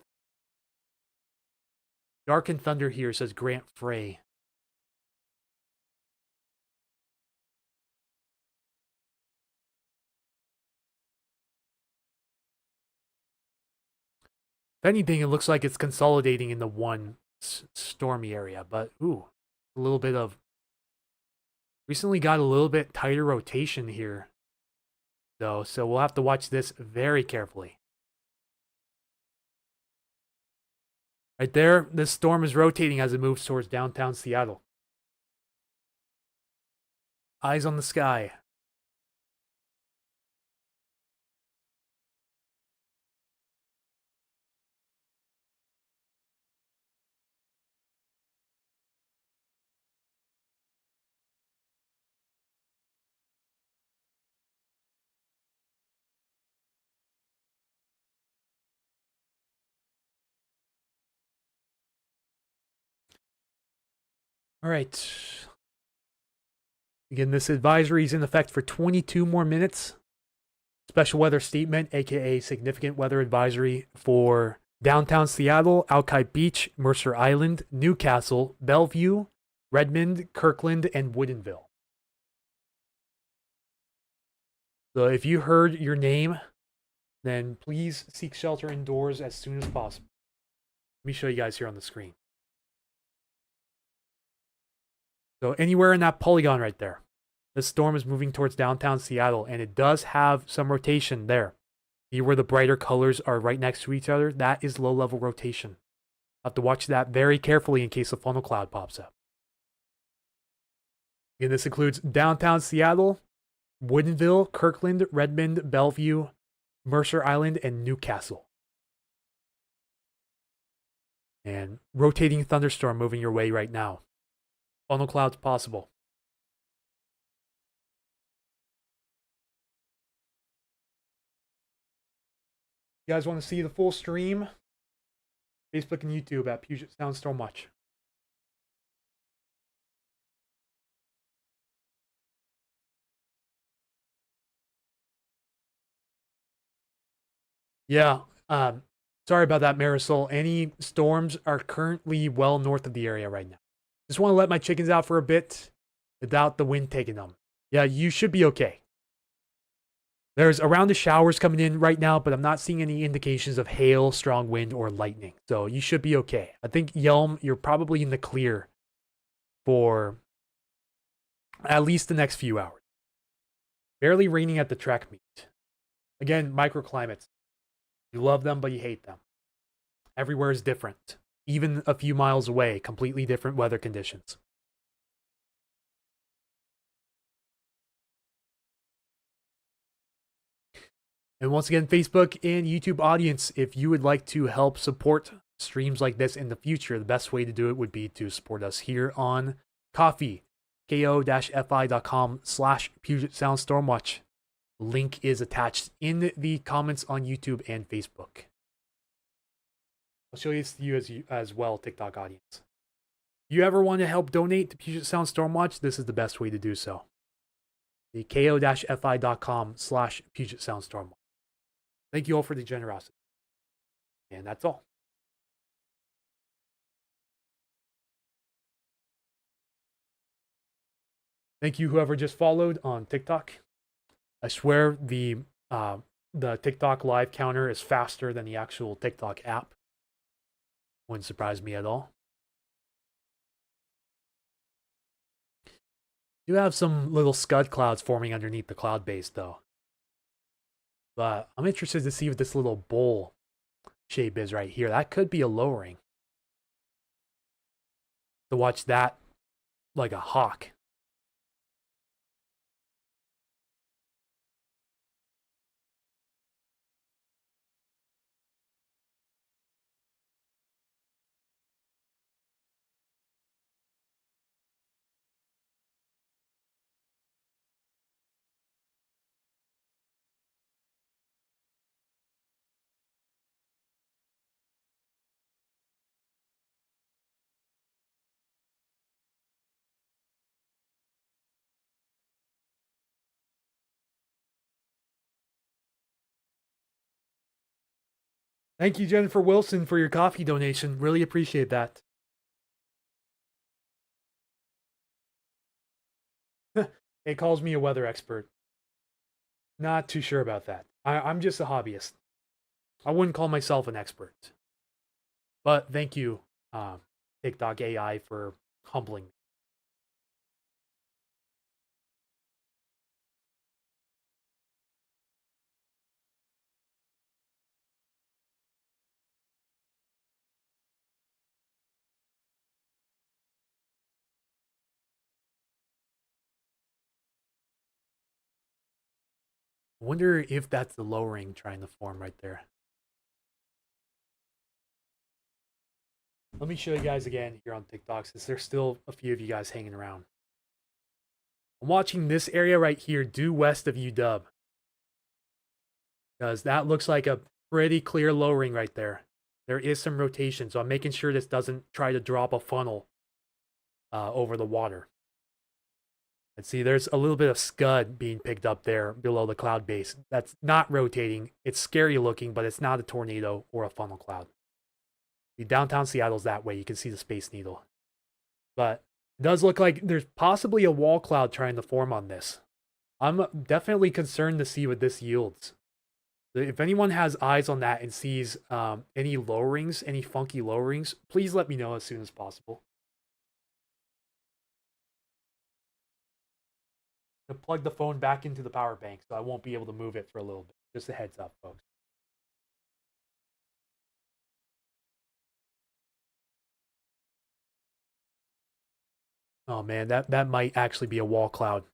Dark and Thunder here, says Grant Frey. If anything, it looks like it's consolidating in the one stormy area, but ooh, a little bit of... Recently got a little bit tighter rotation here, though, so we'll have to watch this very carefully. Right there, this storm is rotating as it moves towards downtown Seattle. Eyes on the sky. All right. Again, this advisory is in effect for 22 more minutes. Special weather statement, aka significant weather advisory for downtown Seattle, Alki Beach, Mercer Island, Newcastle, Bellevue, Redmond, Kirkland, and Woodinville. So if you heard your name, then please seek shelter indoors as soon as possible. Let me show you guys here on the screen. So anywhere in that polygon right there, this storm is moving towards downtown Seattle, and it does have some rotation there. See where the brighter colors are right next to each other? That is low-level rotation. Have to watch that very carefully in case a funnel cloud pops up. And this includes downtown Seattle, Woodinville, Kirkland, Redmond, Bellevue, Mercer Island, and Newcastle. And rotating thunderstorm moving your way right now. Funnel clouds possible. You guys want to see the full stream? Facebook and YouTube at Puget Sound Storm Watch. Yeah, sorry about that, Marisol. Any storms are currently well north of the area right now. Just want to let my chickens out for a bit without the wind taking them. Yeah, you should be okay. There's a round of showers coming in right now, but I'm not seeing any indications of hail, strong wind, or lightning. So you should be okay. I think Yelm, you're probably in the clear for at least the next few hours. Barely raining at the track meet. Again, microclimates. You love them, but you hate them. Everywhere is different. Even a few miles away, completely different weather conditions. And once again, Facebook and YouTube audience, if you would like to help support streams like this in the future, the best way to do it would be to support us here on Ko-fi, ko-fi.com/Puget Sound Stormwatch. Link is attached in the comments on YouTube and Facebook. I'll show this to you as well, TikTok audience. If you ever want to help donate to Puget Sound Stormwatch, this is the best way to do so. The ko-fi.com/Puget Sound Stormwatch. Thank you all for the generosity. And that's all. Thank you, whoever just followed on TikTok. I swear the TikTok live counter is faster than the actual TikTok app. Wouldn't surprise me at all. Do have some little scud clouds forming underneath the cloud base, though. But I'm interested to see what this little bowl shape is right here. That could be a lowering. To watch that like a hawk. Thank you, Jennifer Wilson, for your coffee donation. Really appreciate that. It calls me a weather expert. Not too sure about that. I'm just a hobbyist. I wouldn't call myself an expert. But thank you, TikTok AI, for humbling me. I wonder if that's the lowering trying to form right there. Let me show you guys again here on TikTok, since there's still a few of you guys hanging around. I'm watching this area right here due west of UW. Because that looks like a pretty clear lowering right there. There is some rotation, so I'm making sure this doesn't try to drop a funnel over the water. And see, there's a little bit of scud being picked up there below the cloud base. That's not rotating. It's scary looking, but it's not a tornado or a funnel cloud. The downtown Seattle's that way. You can see the Space Needle. But it does look like there's possibly a wall cloud trying to form on this. I'm definitely concerned to see what this yields. If anyone has eyes on that and sees any lowerings, any funky lowerings, please let me know as soon as possible. To plug the phone back into the power bank, so I won't be able to move it for a little bit. Just a heads up, folks. Oh man, that might actually be a wall cloud.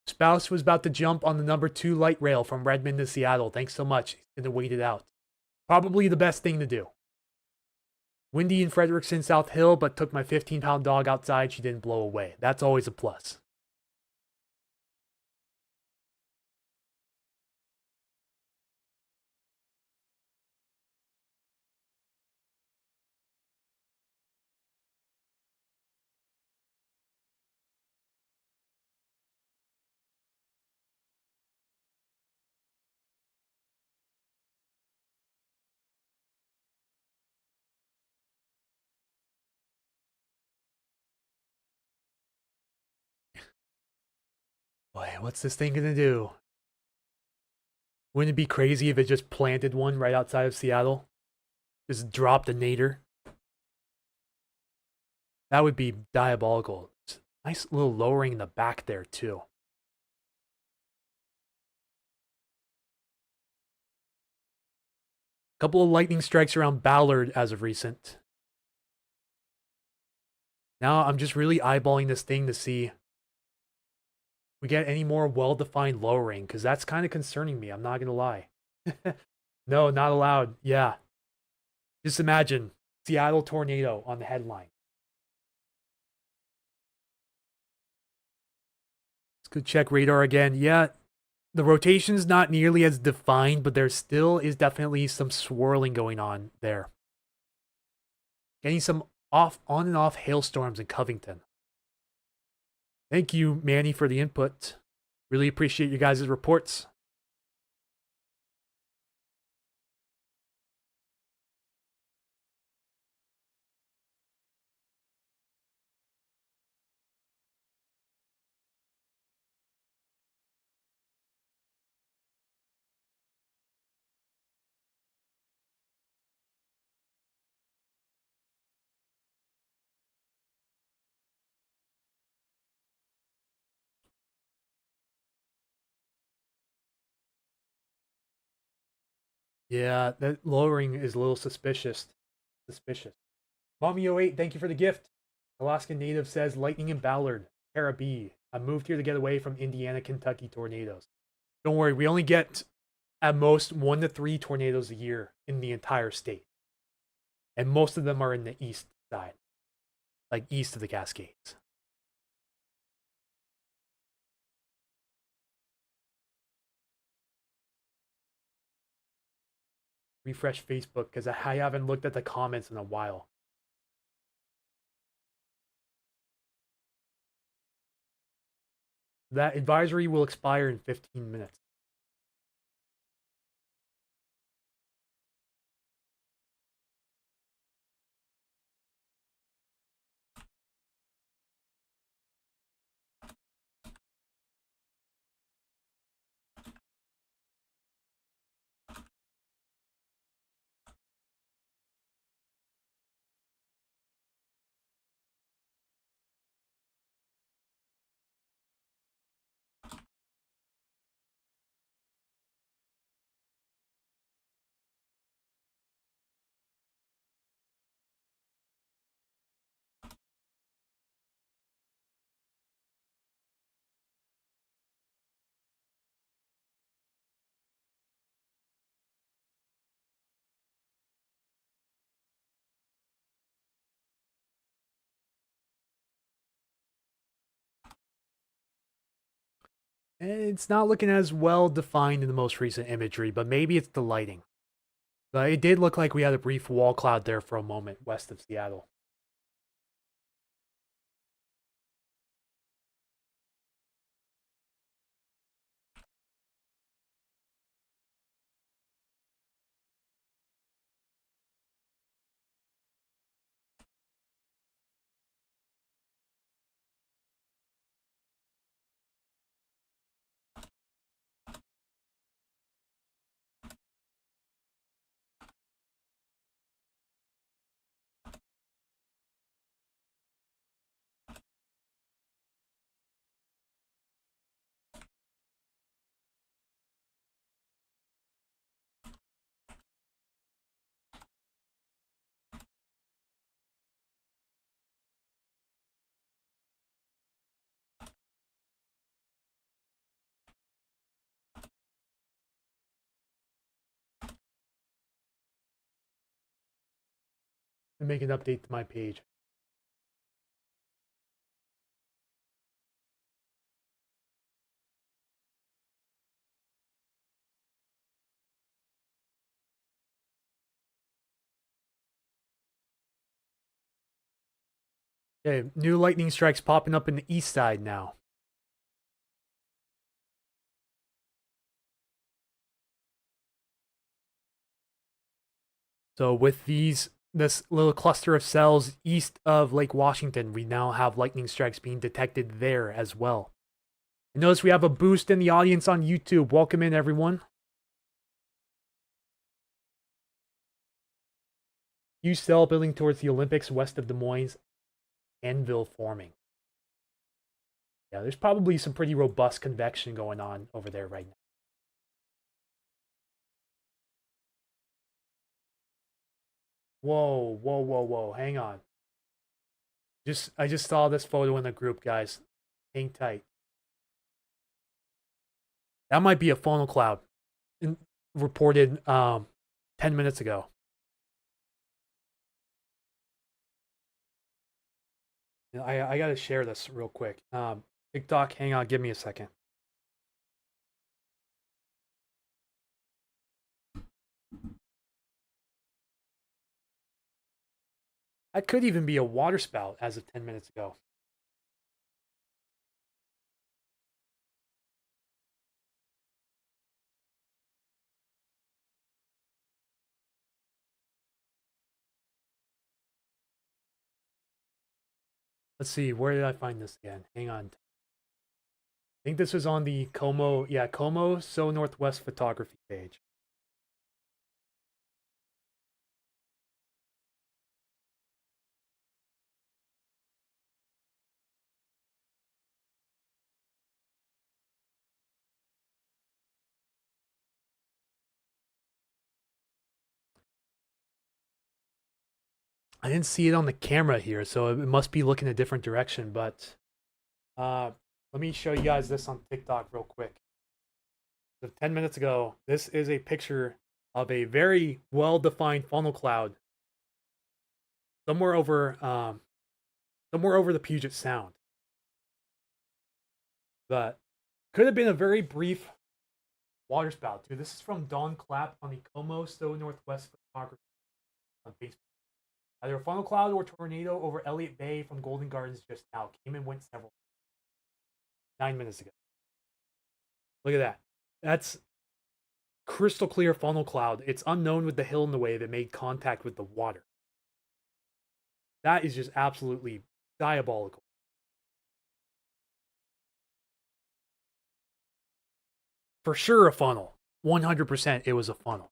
Spouse was about to jump on the number 2 light rail from Redmond to Seattle. Thanks so much. He's gonna wait it out. Probably the best thing to do. Windy in Frederickson, South Hill, but took my 15-pound dog outside. She didn't blow away. That's always a plus. Boy, what's this thing gonna do? Wouldn't it be crazy if it just planted one right outside of Seattle? Just drop the nadir. That would be diabolical. Nice little lowering in the back there, too. Couple of lightning strikes around Ballard as of recent. Now I'm just really eyeballing this thing to see if we get any more well-defined lowering, because that's kind of concerning me. I'm not going to lie. No, not allowed. Yeah. Just imagine Seattle tornado on the headline. Let's go check radar again. Yeah, the rotation's not nearly as defined, but there still is definitely some swirling going on there. Getting some on and off hailstorms in Covington. Thank you, Manny, for the input. Really appreciate you guys' reports. Yeah, that lowering is a little suspicious. Mommy08, thank you for the gift. Alaskan native says lightning in Ballard, Para B. I moved here to get away from Indiana, Kentucky tornadoes. Don't worry, we only get at most 1 to 3 tornadoes a year in the entire state. And most of them are in the east side, like east of the Cascades. Refresh Facebook because I haven't looked at the comments in a while. That advisory will expire in 15 minutes. It's not looking as well defined in the most recent imagery, but maybe it's the lighting. But it did look like we had a brief wall cloud there for a moment west of Seattle. And make an update to my page. Okay, new lightning strikes popping up in the east side now. So with this little cluster of cells east of Lake Washington, we now have lightning strikes being detected there as well. I notice we have a boost in the audience on YouTube. Welcome in, everyone. Huge cell building towards the Olympics west of Des Moines. Anvil forming. Yeah, there's probably some pretty robust convection going on over there right now. Whoa, whoa, whoa, whoa. Hang on. I just saw this photo in the group, guys. Hang tight. That might be a funnel cloud reported 10 minutes ago. I got to share this real quick. TikTok, hang on, give me a second. That could even be a water spout as of 10 minutes ago. Let's see, where did I find this again? Hang on. I think this was on the Como, yeah, Como So Northwest photography page. I didn't see it on the camera here, so it must be looking a different direction, but let me show you guys this on TikTok real quick. So 10 minutes ago, this is a picture of a very well-defined funnel cloud somewhere over the Puget Sound. But could have been a very brief water spout too. This is from Dawn Clapp on the Como So Northwest photography on Facebook. Either a funnel cloud or tornado over Elliott Bay from Golden Gardens just now. Came and went several 9 minutes ago. Look at that. That's crystal clear funnel cloud. It's unknown with the hill in the way that made contact with the water. That is just absolutely diabolical. For sure a funnel. 100% it was a funnel.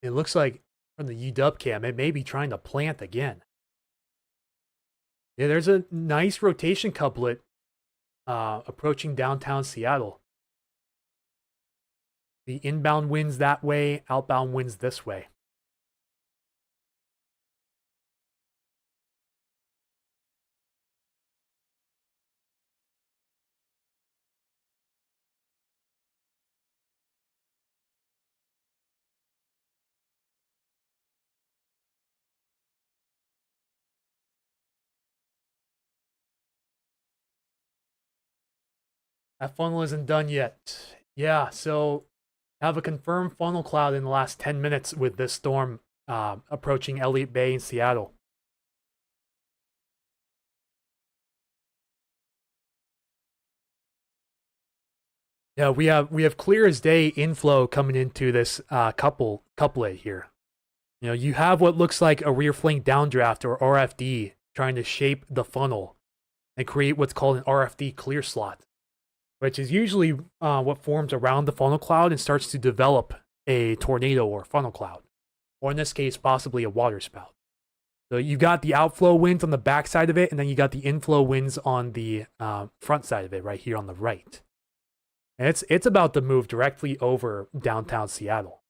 It looks like from the UW cam, it may be trying to plant again. Yeah, there's a nice rotation couplet approaching downtown Seattle. The inbound winds that way, outbound winds this way. That funnel isn't done yet. Yeah, so have a confirmed funnel cloud in the last 10 minutes with this storm approaching Elliott Bay in Seattle. Yeah, we have clear as day inflow coming into this couplet here. You know, you have what looks like a rear flank downdraft or RFD trying to shape the funnel and create what's called an RFD clear slot, which is usually what forms around the funnel cloud and starts to develop a tornado or funnel cloud, or in this case, possibly a water spout. So you got the outflow winds on the back side of it, and then you got the inflow winds on the front side of it right here on the right. And it's about to move directly over downtown Seattle.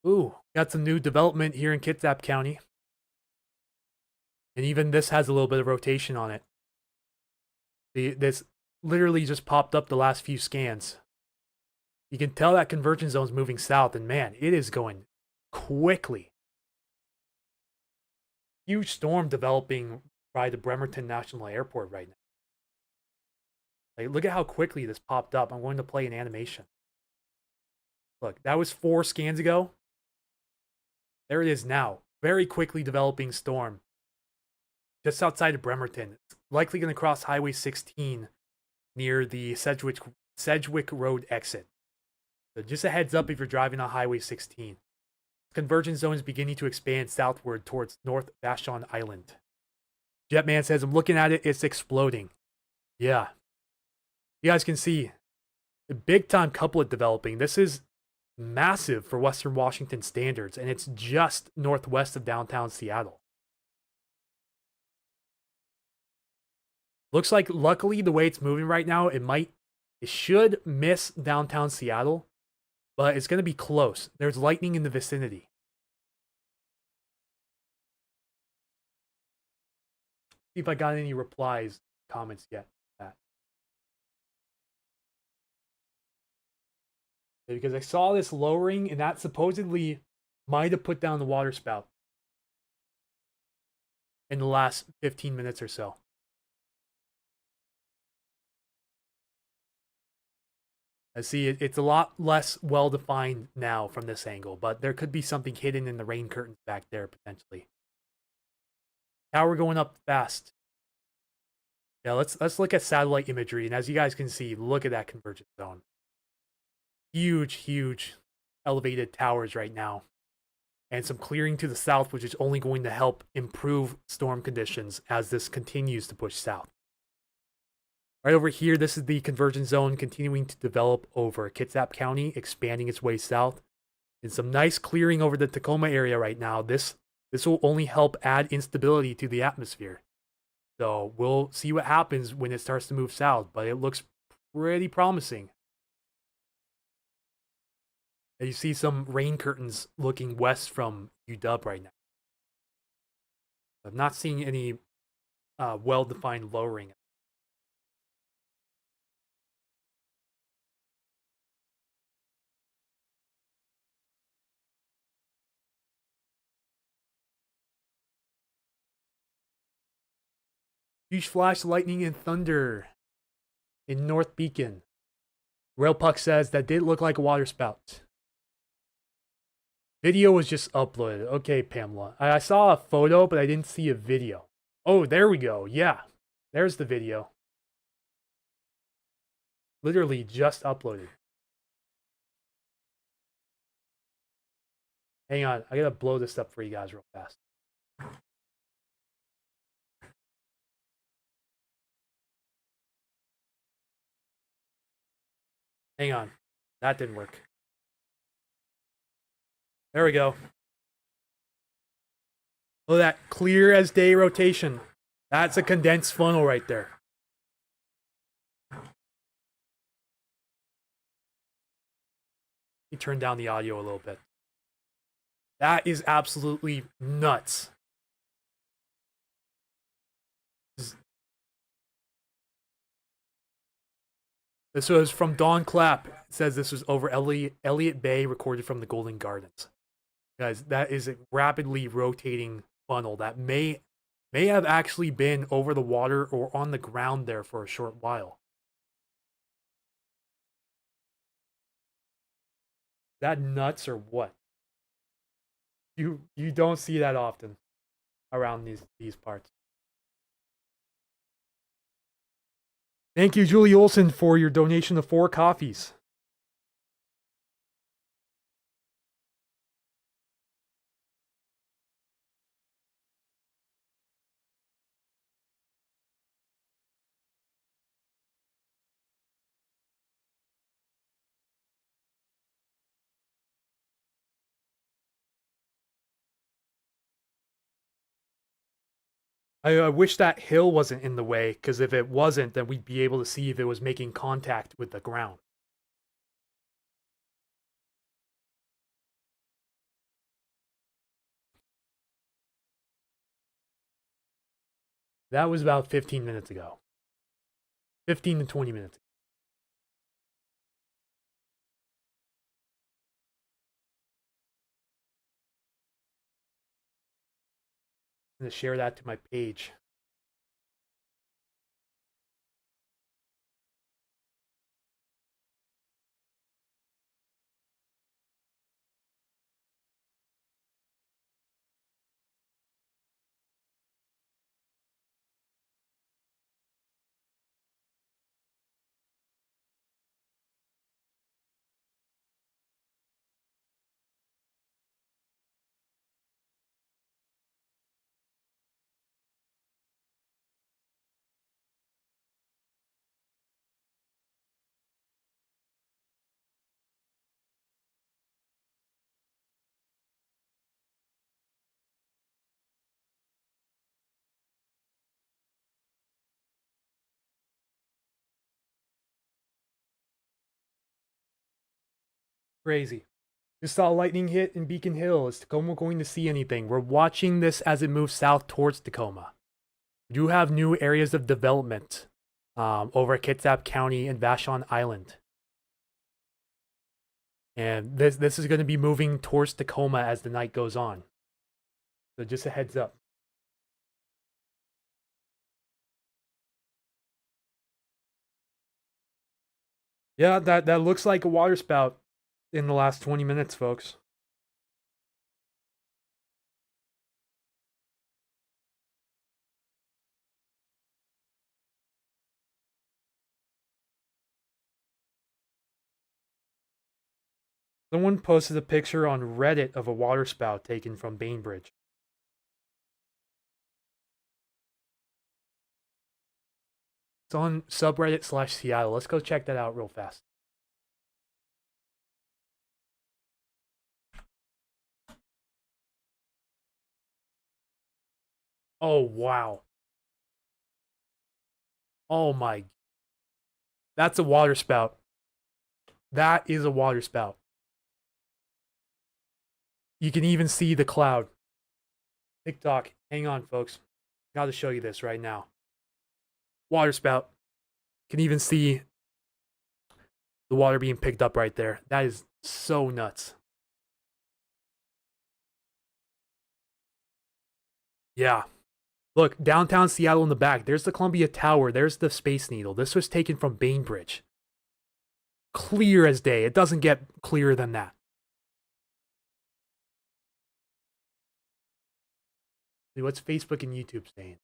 Ooh, got some new development here in Kitsap County. And even this has a little bit of rotation on it. This literally just popped up the last few scans. You can tell that convergence zone is moving south, and man, it is going quickly. Huge storm developing by the Bremerton National Airport right now. Like, look at how quickly this popped up. I'm going to play an animation. Look, that was 4 scans ago. There it is now. very quickly developing storm just outside of Bremerton. It's likely going to cross Highway 16 near the Sedgwick Road exit. So just a heads up if you're driving on Highway 16. Convergence zone is beginning to expand southward towards North Vashon Island. Jetman says, I'm looking at it, it's exploding. Yeah. You guys can see a big time couplet developing. This is massive for Western Washington standards, and it's just northwest of downtown Seattle. Looks like, luckily, the way it's moving right now, it should miss downtown Seattle, but it's going to be close. There's lightning in the vicinity. See if I got any replies, comments yet. Because I saw this lowering, and that supposedly might have put down the water spout in the last 15 minutes or so. I see it's a lot less well-defined now from this angle, but there could be something hidden in the rain curtains back there, potentially. Tower going up fast. Yeah, let's look at satellite imagery, and as you guys can see, look at that convergence zone. Huge elevated towers right now. And some clearing to the south, which is only going to help improve storm conditions as this continues to push south. Right over here, this is the convergence zone continuing to develop over Kitsap County, expanding its way south. And some nice clearing over the Tacoma area right now. This will only help add instability to the atmosphere. So we'll see what happens when it starts to move south, but it looks pretty promising. And you see some rain curtains looking west from UW right now. I'm not seeing any well-defined lowering. Huge flash, lightning, and thunder in North Beacon. Railpuck says that did look like a water spout. Video was just uploaded. Okay, Pamela. I saw a photo, but I didn't see a video. Oh, there we go. Yeah. There's the video. Literally just uploaded. Hang on. I gotta blow this up for you guys real fast. Hang on. That didn't work. There we go. Oh, that clear as day rotation. That's a condensed funnel right there. Let me turn down the audio a little bit. That is absolutely nuts. This was from Don Clapp. It says this was over Elliott Bay, recorded from the Golden Gardens. Guys, that is a rapidly rotating funnel that may have actually been over the water or on the ground there for a short while. Is that nuts or what? You don't see that often around these parts. Thank you, Julie Olson, for your donation of 4 coffees. I wish that hill wasn't in the way, because if it wasn't, then we'd be able to see if it was making contact with the ground. That was about 15 minutes ago. 15 to 20 minutes. I'm going to share that to my page. Crazy. Just saw a lightning hit in Beacon Hill. Is Tacoma going to see anything? We're watching this as it moves south towards Tacoma. We do have new areas of development over at Kitsap County and Vashon Island. And this is going to be moving towards Tacoma as the night goes on. So just a heads up. Yeah, that looks like a water spout in the last 20 minutes, folks. Someone posted a picture on Reddit of a water spout taken from Bainbridge. It's on subreddit /Seattle. Let's go check that out real fast. Oh, wow. Oh my. That's a water spout. That is a water spout. You can even see the cloud. TikTok. Hang on, folks. Gotta show you this right now. Water spout. Can even see the water being picked up right there. That is so nuts. Yeah. Look, downtown Seattle in the back. There's the Columbia Tower. There's the Space Needle. This was taken from Bainbridge. Clear as day. It doesn't get clearer than that. What's Facebook and YouTube saying?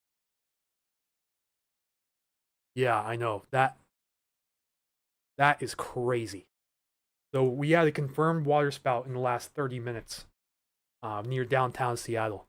Yeah, I know. That is crazy. So we had a confirmed water spout in the last 30 minutes near downtown Seattle.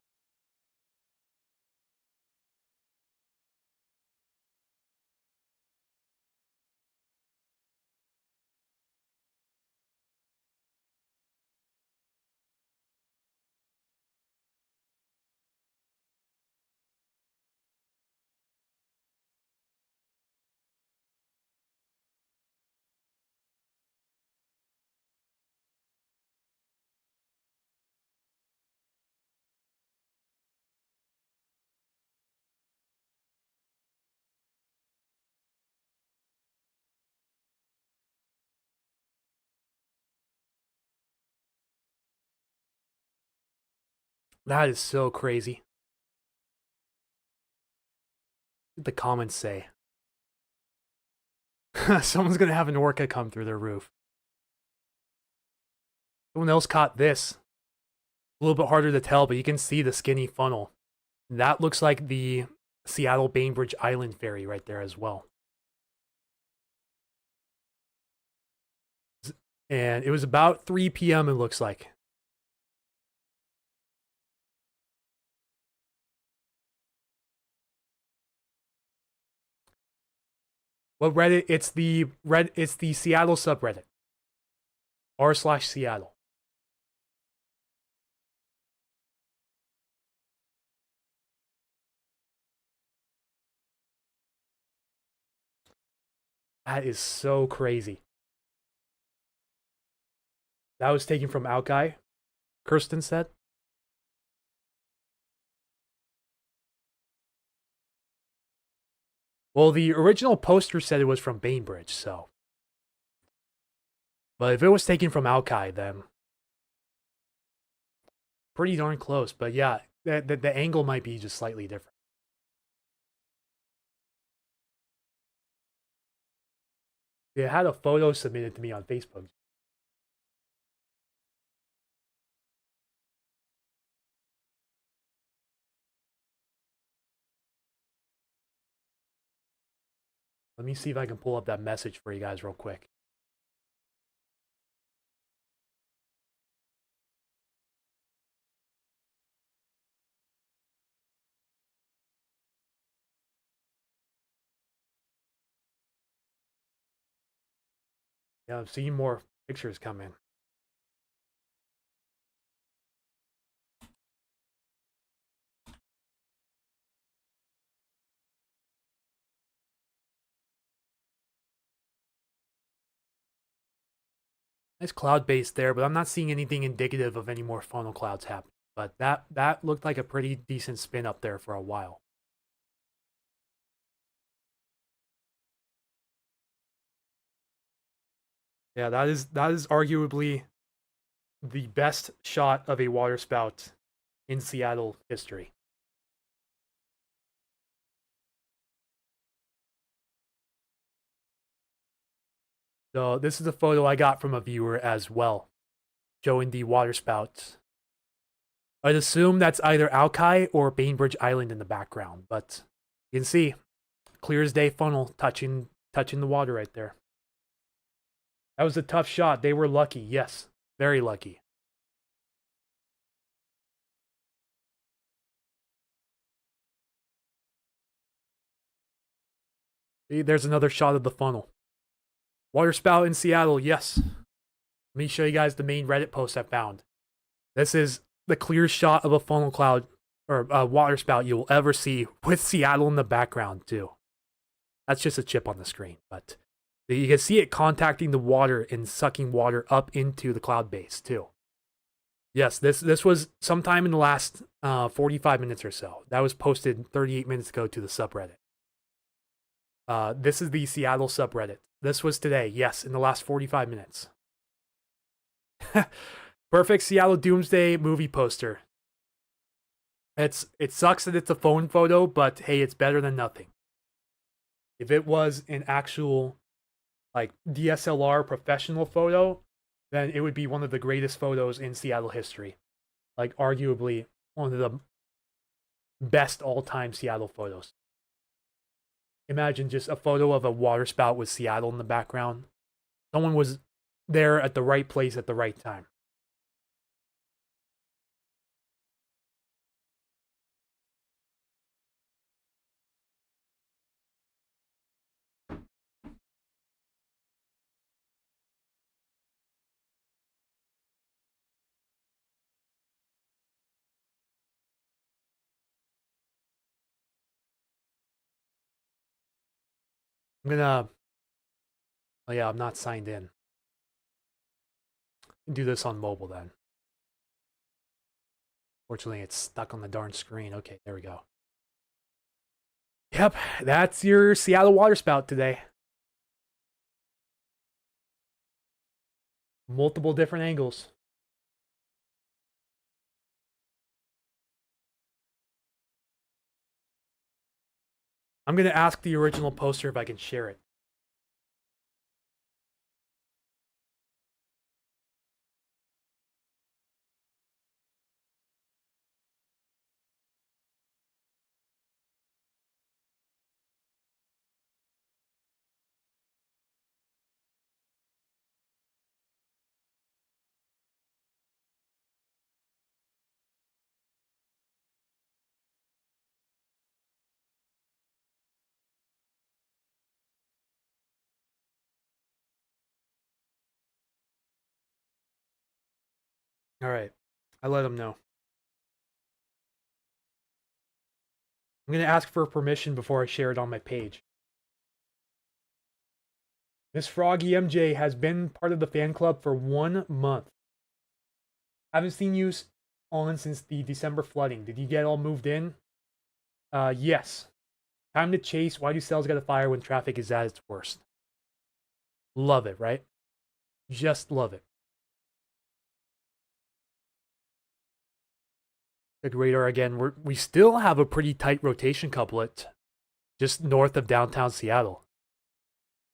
That is so crazy. What the comments say? Someone's gonna have an orca come through their roof. Someone else caught this. A little bit harder to tell, but you can see the skinny funnel. That looks like the Seattle Bainbridge Island ferry right there as well. And it was about 3 p.m. it looks like. What Reddit? It's the Seattle subreddit. r/Seattle. That is so crazy. That was taken from Outguy, Kirsten said. Well, the original poster said it was from Bainbridge, so. But if it was taken from Outguy, then pretty darn close. But yeah, the angle might be just slightly different. They had a photo submitted to me on Facebook. Let me see if I can pull up that message for you guys real quick. Yeah, I'm seeing more pictures come in. Nice cloud base there, but I'm not seeing anything indicative of any more funnel clouds happening. But that looked like a pretty decent spin up there for a while. Yeah, that is arguably the best shot of a water spout in Seattle history. So this is a photo I got from a viewer as well, showing the water spout. I'd assume that's either Alki or Bainbridge Island in the background, but you can see clear as day funnel touching the water right there. That was a tough shot. They were lucky, yes, very lucky. See, there's another shot of the funnel. Water spout in Seattle, yes. Let me show you guys the main Reddit post I found. This is the clearest shot of a funnel cloud or a water spout you will ever see with Seattle in the background too. That's just a chip on the screen, but you can see it contacting the water and sucking water up into the cloud base too. Yes, this was sometime in the last 45 minutes or so. That was posted 38 minutes ago to the subreddit. This is the Seattle subreddit. This was today, yes, in the last 45 minutes. Perfect Seattle Doomsday movie poster. It sucks that it's a phone photo, but hey, it's better than nothing. If it was an actual like DSLR professional photo, then it would be one of the greatest photos in Seattle history. Like arguably one of the best all-time Seattle photos. Imagine just a photo of a water spout with Seattle in the background. Someone was there at the right place at the right time. I'm gonna... Oh yeah, I'm not signed in. Do this on mobile then. Fortunately, it's stuck on the darn screen. Okay, there we go. Yep, that's your Seattle water spout today. Multiple different angles. I'm going to ask the original poster if I can share it. All right. I let them know. I'm going to ask for permission before I share it on my page. Miss Froggy MJ has been part of the fan club for 1 month. Haven't seen you on since the December flooding. Did you get all moved in? Yes. Time to chase. Why do cells get a fire when traffic is at its worst? Love it, right? Just love it. Good radar again. We still have a pretty tight rotation couplet just north of downtown Seattle.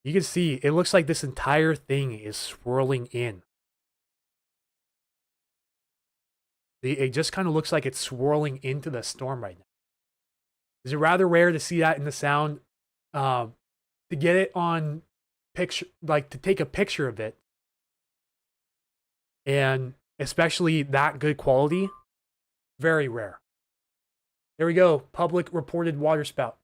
You can see it looks like this entire thing is swirling in. It just kind of looks like it's swirling into the storm right now. Is it rather rare to see that in the sound? To get it on picture, like to take a picture of it, and especially that good quality, very rare. There we go. Public reported water spout.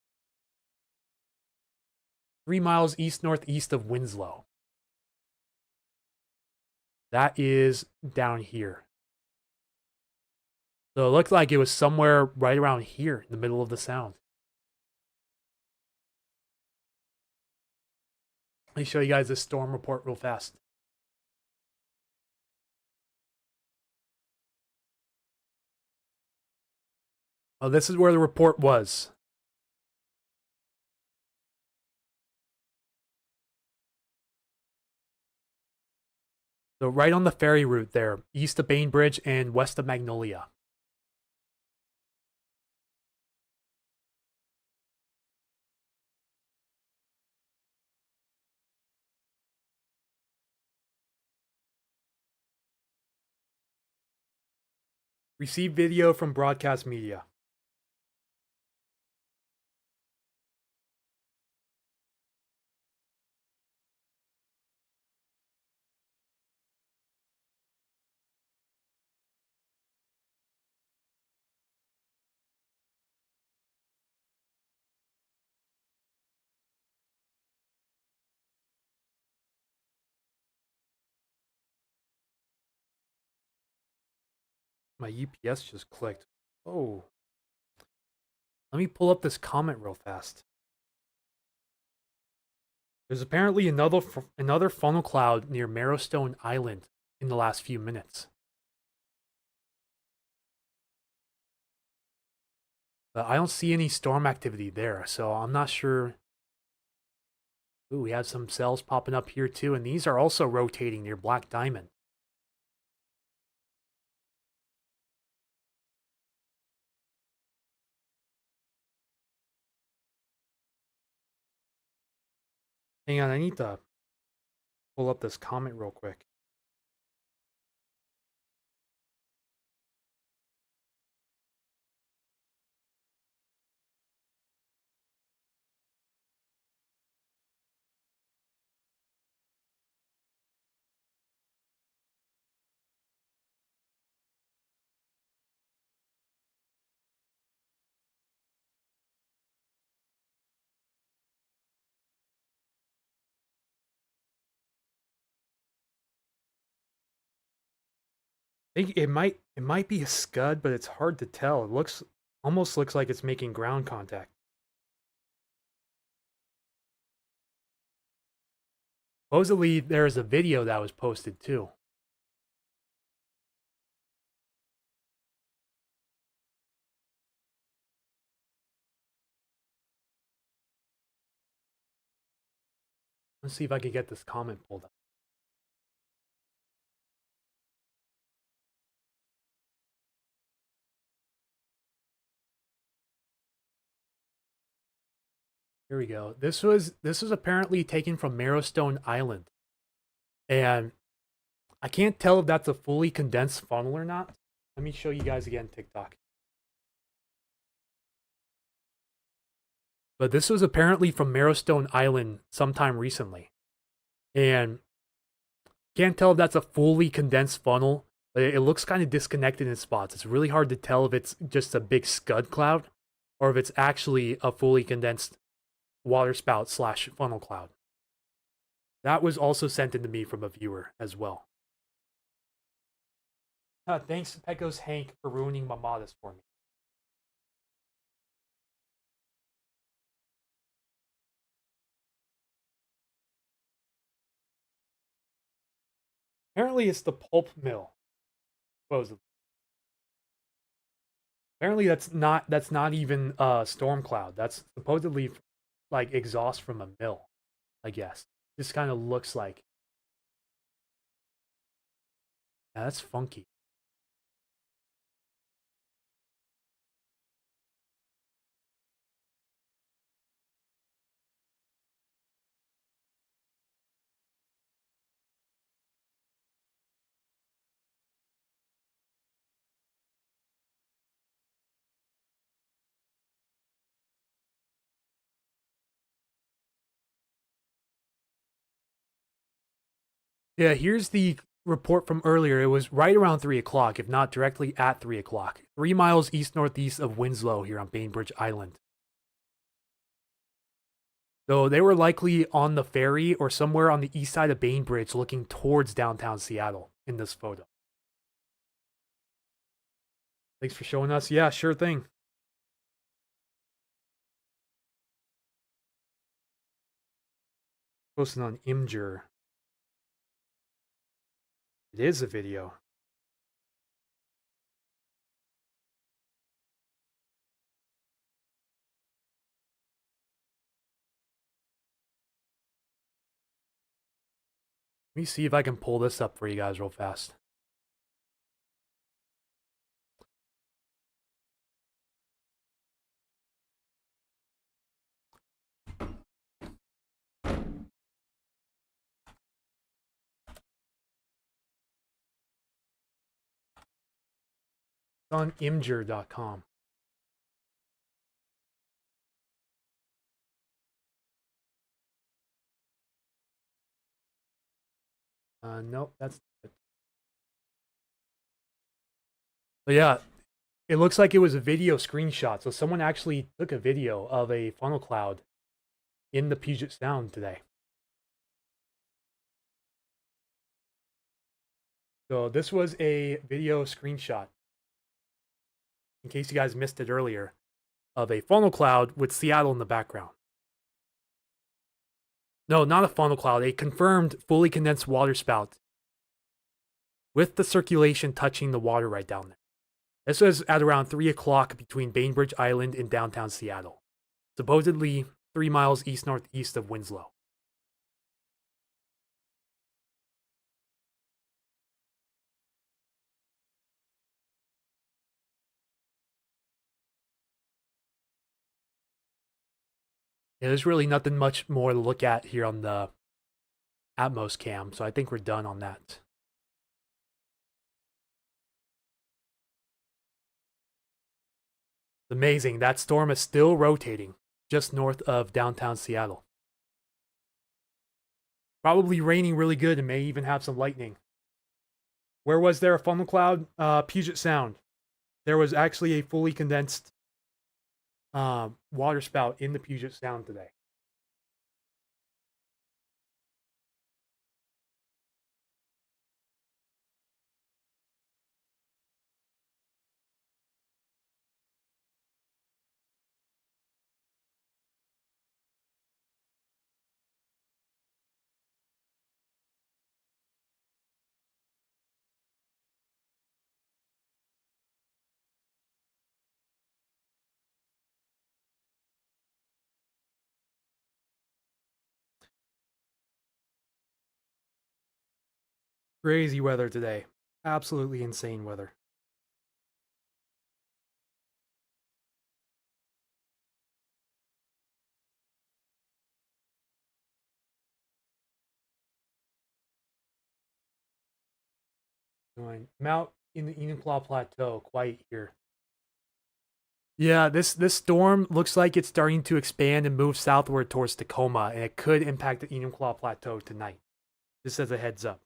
3 miles east-northeast of Winslow. That is down here. So it looked like it was somewhere right around here in the middle of the sound. Let me show you guys this storm report real fast. Oh, this is where the report was. So right on the ferry route there, east of Bainbridge and west of Magnolia. Receive video from broadcast media. My UPS just clicked. Oh, let me pull up this comment real fast. There's apparently another funnel cloud near Marrowstone Island in the last few minutes. I don't see any storm activity there, so I'm not sure. Ooh, we had some cells popping up here too, and these are also rotating near Black Diamond. Hang on, I need to pull up this comment real quick. I think it might be a scud, but it's hard to tell. It almost looks like it's making ground contact. Supposedly, there's a video that was posted too. Let's see if I can get this comment pulled up. Here we go. This was apparently taken from Marrowstone Island, and I can't tell if that's a fully condensed funnel or not. Let me show you guys again TikTok. But this was apparently from Marrowstone Island sometime recently, and can't tell if that's a fully condensed funnel. But it looks kind of disconnected in spots. It's really hard to tell if it's just a big scud cloud or if it's actually a fully condensed waterspout / funnel cloud. That was also sent in to me from a viewer as well. Thanks, Pecos Hank, for ruining my modest for me. Apparently, it's the pulp mill. Supposedly. Apparently, that's not even a storm cloud. That's supposedly like exhaust from a mill. I guess this kind of looks like. Yeah, that's funky. Yeah, here's the report from earlier. It was right around 3 o'clock, if not directly at 3 o'clock. 3 miles east northeast of Winslow here on Bainbridge Island. So they were likely on the ferry or somewhere on the east side of Bainbridge looking towards downtown Seattle in this photo. Thanks for showing us. Yeah, sure thing. Posting on Imgur. It is a video. Let me see if I can pull this up for you guys real fast. It's on imgur.com. Nope, that's it. But yeah, it looks like it was a video screenshot. So someone actually took a video of a funnel cloud in the Puget Sound today. So this was a video screenshot, in case you guys missed it earlier, of a funnel cloud with Seattle in the background. No, not a funnel cloud, a confirmed fully condensed waterspout with the circulation touching the water right down there. This was at around 3 o'clock between Bainbridge Island and downtown Seattle, supposedly 3 miles east-northeast of Winslow. Yeah, there's really nothing much more to look at here on the Atmos cam, so I think we're done on that. It's amazing, that storm is still rotating just north of downtown Seattle. Probably raining really good and may even have some lightning. Where was there a funnel cloud? Puget Sound. There was actually a fully condensed waterspout in the Puget Sound today. Crazy weather today. Absolutely insane weather. I'm out in the Enumclaw Plateau, quiet here. Yeah, this storm looks like it's starting to expand and move southward towards Tacoma, and it could impact the Enumclaw Plateau tonight. Just as a heads up.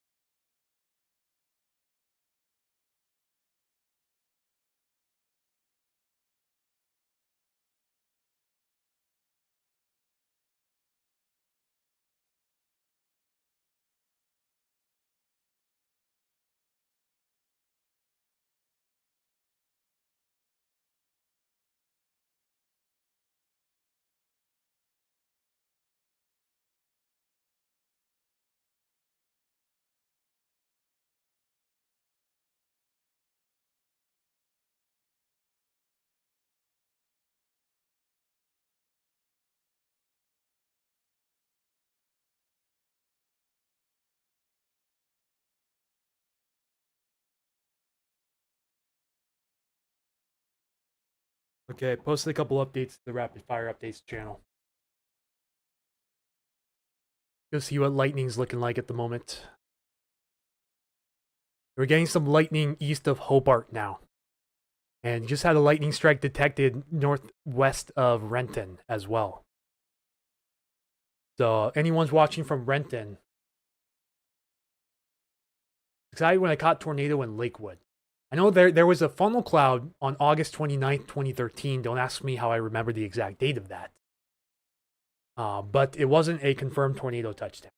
Okay, posted a couple updates to the Rapid Fire Updates channel. You'll see what lightning's looking like at the moment. We're getting some lightning east of Hobart now. And just had a lightning strike detected northwest of Renton as well. So anyone's watching from Renton, excited when I caught tornado in Lakewood. I know there was a funnel cloud on August 29th, 2013. Don't ask me how I remember the exact date of that. But it wasn't a confirmed tornado touchdown.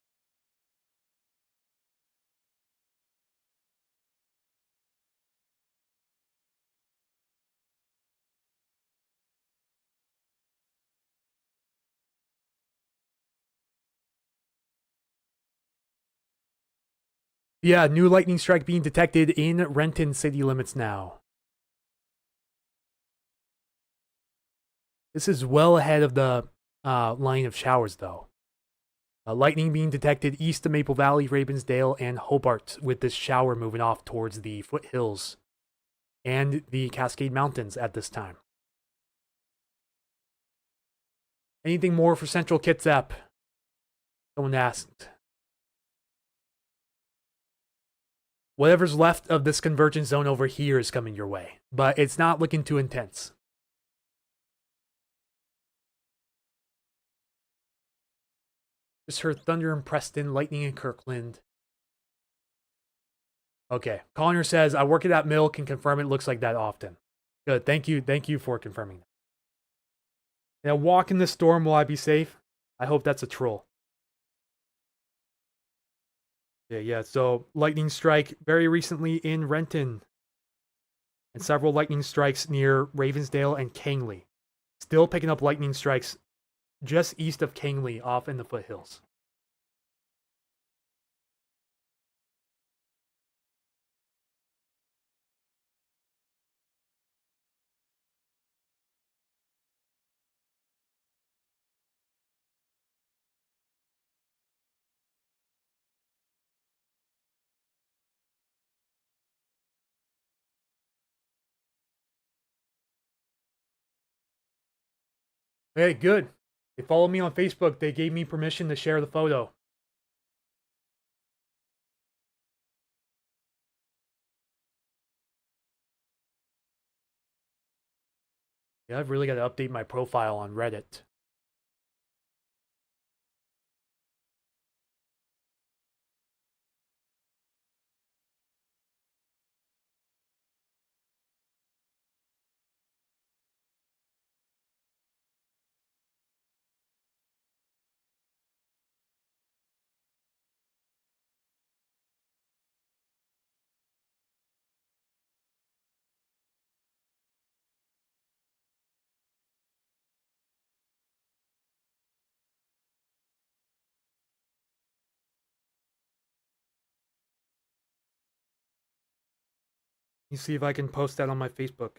Yeah, new lightning strike being detected in Renton city limits now. This is well ahead of the line of showers, though. Lightning being detected east of Maple Valley, Ravensdale, and Hobart, with this shower moving off towards the foothills and the Cascade Mountains at this time. Anything more for Central Kitsap? Someone asked. Whatever's left of this convergence zone over here is coming your way, but it's not looking too intense. Just heard thunder in Preston, lightning in Kirkland. Okay. Connor says, I work at that mill, can confirm it looks like that often. Good. Thank you for confirming that. Now, walk in the storm, will I be safe? I hope that's a troll. Yeah, so lightning strike very recently in Renton. And several lightning strikes near Ravensdale and Kangley. Still picking up lightning strikes just east of Kangley off in the foothills. Hey, good. They follow me on Facebook. They gave me permission to share the photo. Yeah, I've really got to update my profile on Reddit. You see if I can post that on my Facebook.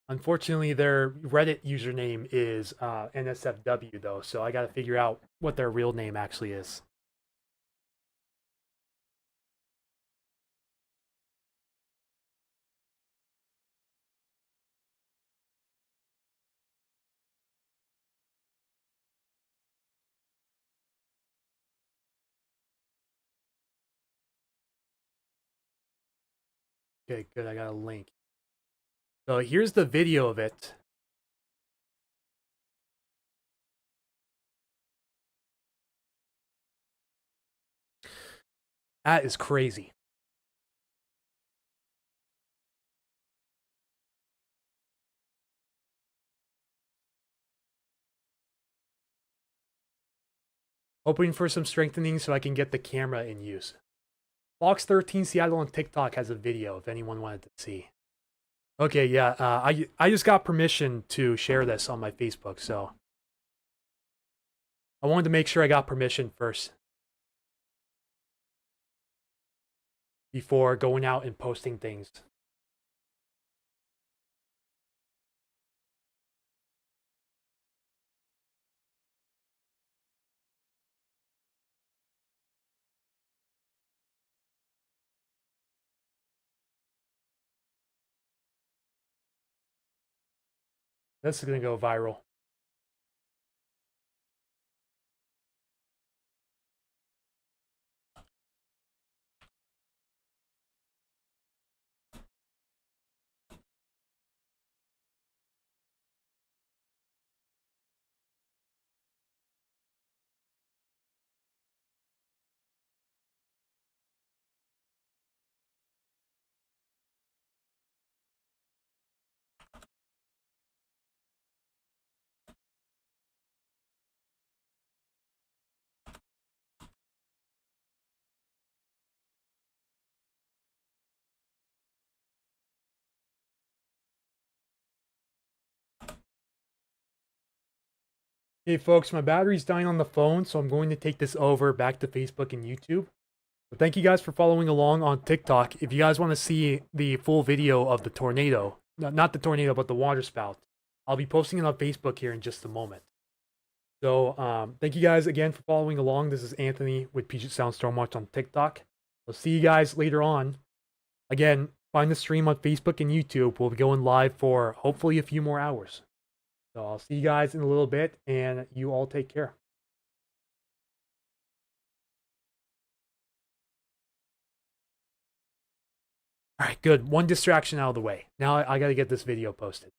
Unfortunately, their Reddit username is NSFW, though, so I gotta figure out what their real name actually is. Okay, good, I got a link. So here's the video of it. That is crazy. Hoping for some strengthening so I can get the camera in use. Fox 13 Seattle on TikTok has a video if anyone wanted to see. Okay, yeah, I just got permission to share this on my Facebook, so I wanted to make sure I got permission first before going out and posting things. This is gonna go viral. Hey folks, my battery's dying on the phone, so I'm going to take this over back to Facebook and YouTube. But thank you guys for following along on TikTok. If you guys want to see the full video of the tornado, not the tornado, but the water spout, I'll be posting it on Facebook here in just a moment. So thank you guys again for following along. This is Anthony with Puget Sound Stormwatch on TikTok. I'll see you guys later on. Again, find the stream on Facebook and YouTube. We'll be going live for hopefully a few more hours. So I'll see you guys in a little bit, and you all take care. All right, good. One distraction out of the way. Now I got to get this video posted.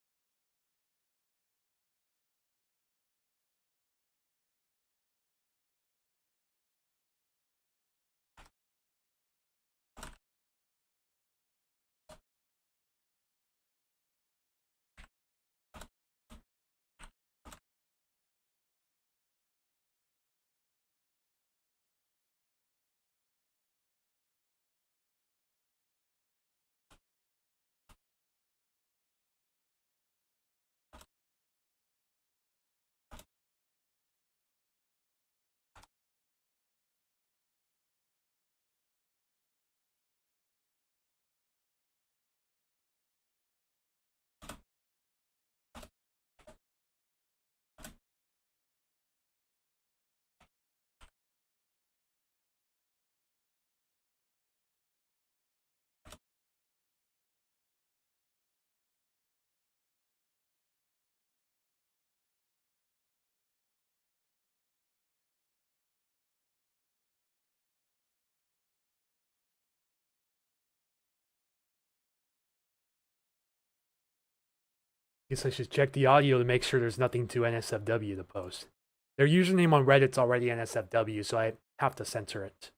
Guess I should check the audio to make sure there's nothing to NSFW to post. Their username on Reddit's already NSFW, so I have to censor it.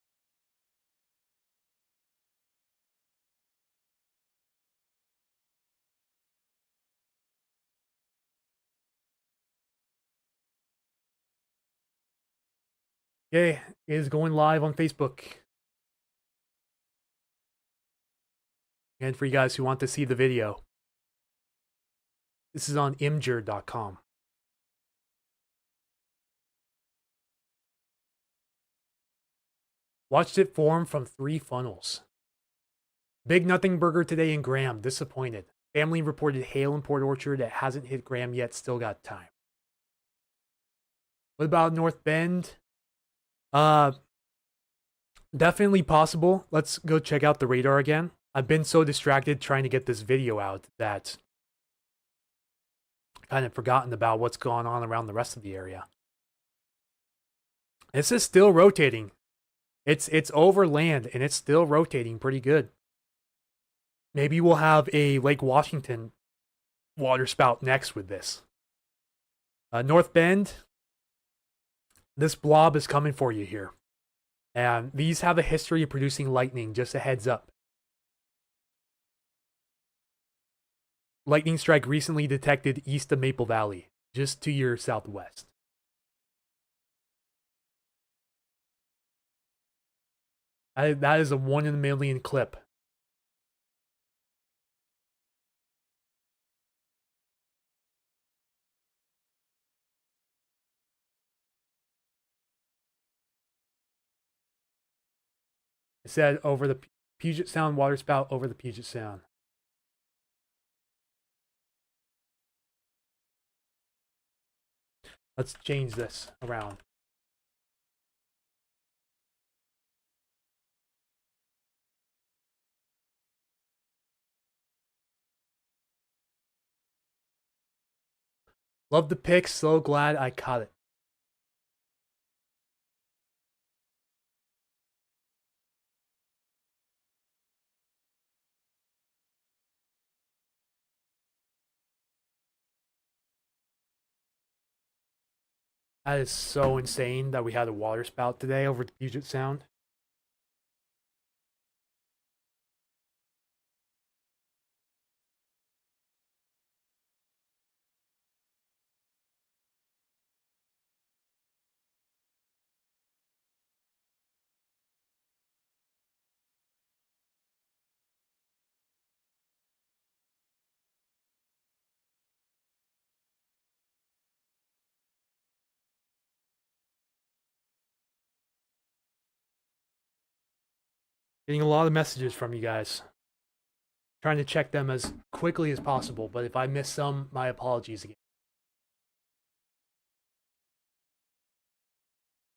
Okay, it is going live on Facebook. And for you guys who want to see the video, this is on imgur.com. Watched it form from 3 funnels. Big nothing burger today in Graham, disappointed. Family reported hail in Port Orchard that hasn't hit Graham yet, still got time. What about North Bend? Definitely possible. Let's go check out the radar again. I've been so distracted trying to get this video out that I kind of forgotten about what's going on around the rest of the area. This is still rotating. It's over land and it's still rotating pretty good. Maybe we'll have a Lake Washington water spout next with this. North Bend, this blob is coming for you here. And these have a history of producing lightning, just a heads up. Lightning strike recently detected east of Maple Valley, just to your southwest. That is a 1 in a million clip. It said over the Puget Sound water spout over the Puget Sound. Let's change this around. Love the pick. So glad I caught it. That is so insane that we had a water spout today over the Puget Sound. Getting a lot of messages from you guys. Trying to check them as quickly as possible, but if I miss some, my apologies again.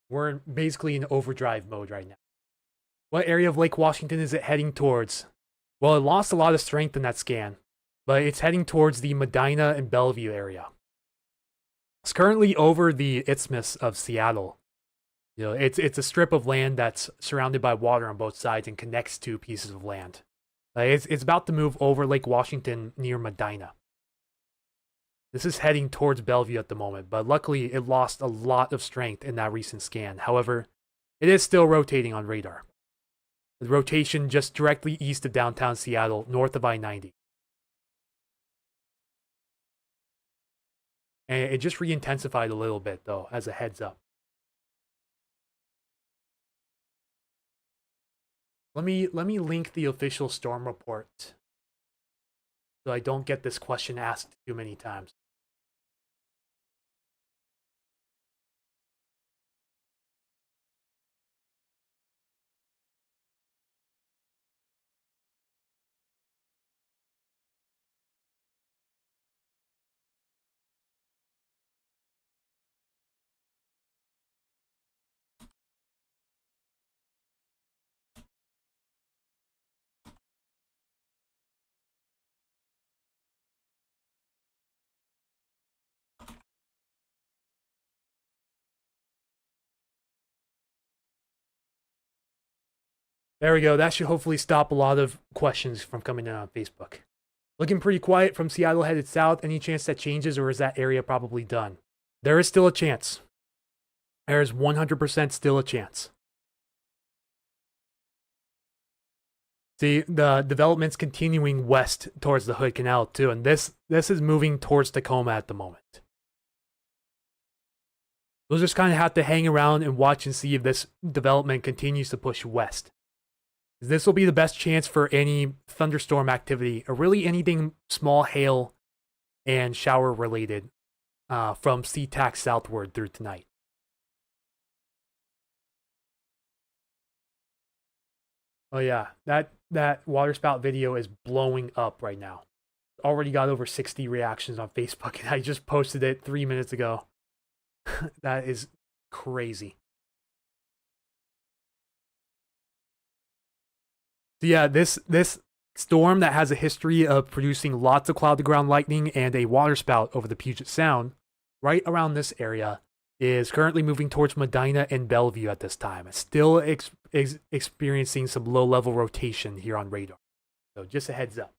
We're basically in overdrive mode right now. What area of Lake Washington is it heading towards? Well, it lost a lot of strength in that scan, but it's heading towards the Medina and Bellevue area. It's currently over the isthmus of Seattle. You know, it's a strip of land that's surrounded by water on both sides and connects two pieces of land. It's about to move over Lake Washington near Medina. This is heading towards Bellevue at the moment, but luckily it lost a lot of strength in that recent scan. However, it is still rotating on radar. The rotation just directly east of downtown Seattle, north of I-90. And it just re-intensified a little bit, though, as a heads up. Let me link the official storm report so I don't get this question asked too many times. There we go. That should hopefully stop a lot of questions from coming in on Facebook. Looking pretty quiet from Seattle headed south. Any chance that changes, or is that area probably done? There is still a chance. There is 100% still a chance. See, the development's continuing west towards the Hood Canal too, and this is moving towards Tacoma at the moment. We'll just kind of have to hang around and watch and see if this development continues to push west. This will be the best chance for any thunderstorm activity, or really anything small hail and shower related from SeaTac southward through tonight. Oh yeah, that waterspout video is blowing up right now. Already got over 60 reactions on Facebook, and I just posted it 3 minutes ago. That is crazy. So yeah, this storm that has a history of producing lots of cloud-to-ground lightning and a waterspout over the Puget Sound, right around this area, is currently moving towards Medina and Bellevue at this time. It's still experiencing some low-level rotation here on radar. So just a heads up.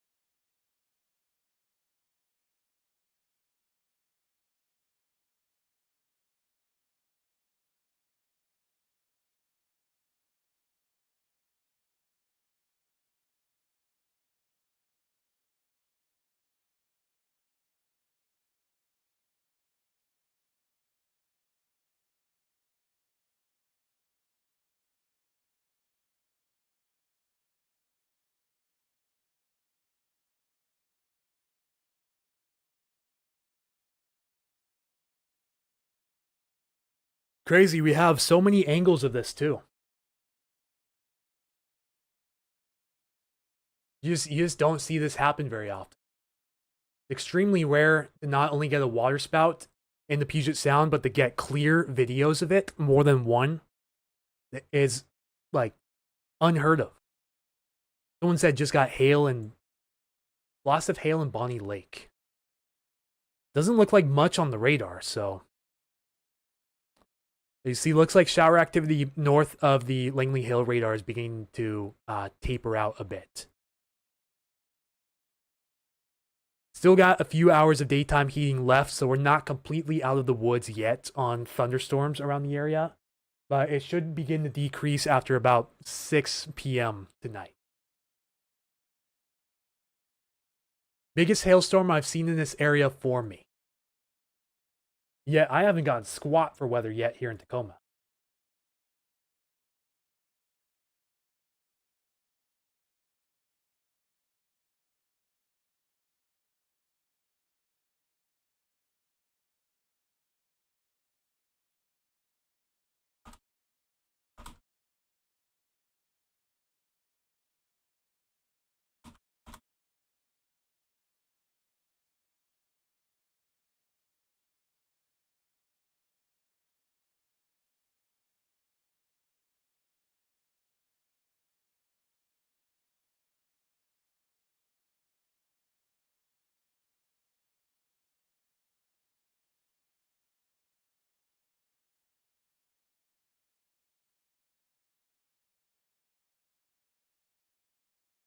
Crazy, we have so many angles of this too. You just don't see this happen very often. It's extremely rare to not only get a waterspout in the Puget Sound, but to get clear videos of it, more than one, is like unheard of. Someone said just got hail and lots of hail in Bonnie Lake. Doesn't look like much on the radar, so you see, looks like shower activity north of the Langley Hill radar is beginning to taper out a bit. Still got a few hours of daytime heating left, so we're not completely out of the woods yet on thunderstorms around the area, but it should begin to decrease after about 6 p.m. tonight. Biggest hailstorm I've seen in this area for me. Yet I haven't gotten squat for weather yet here in Tacoma.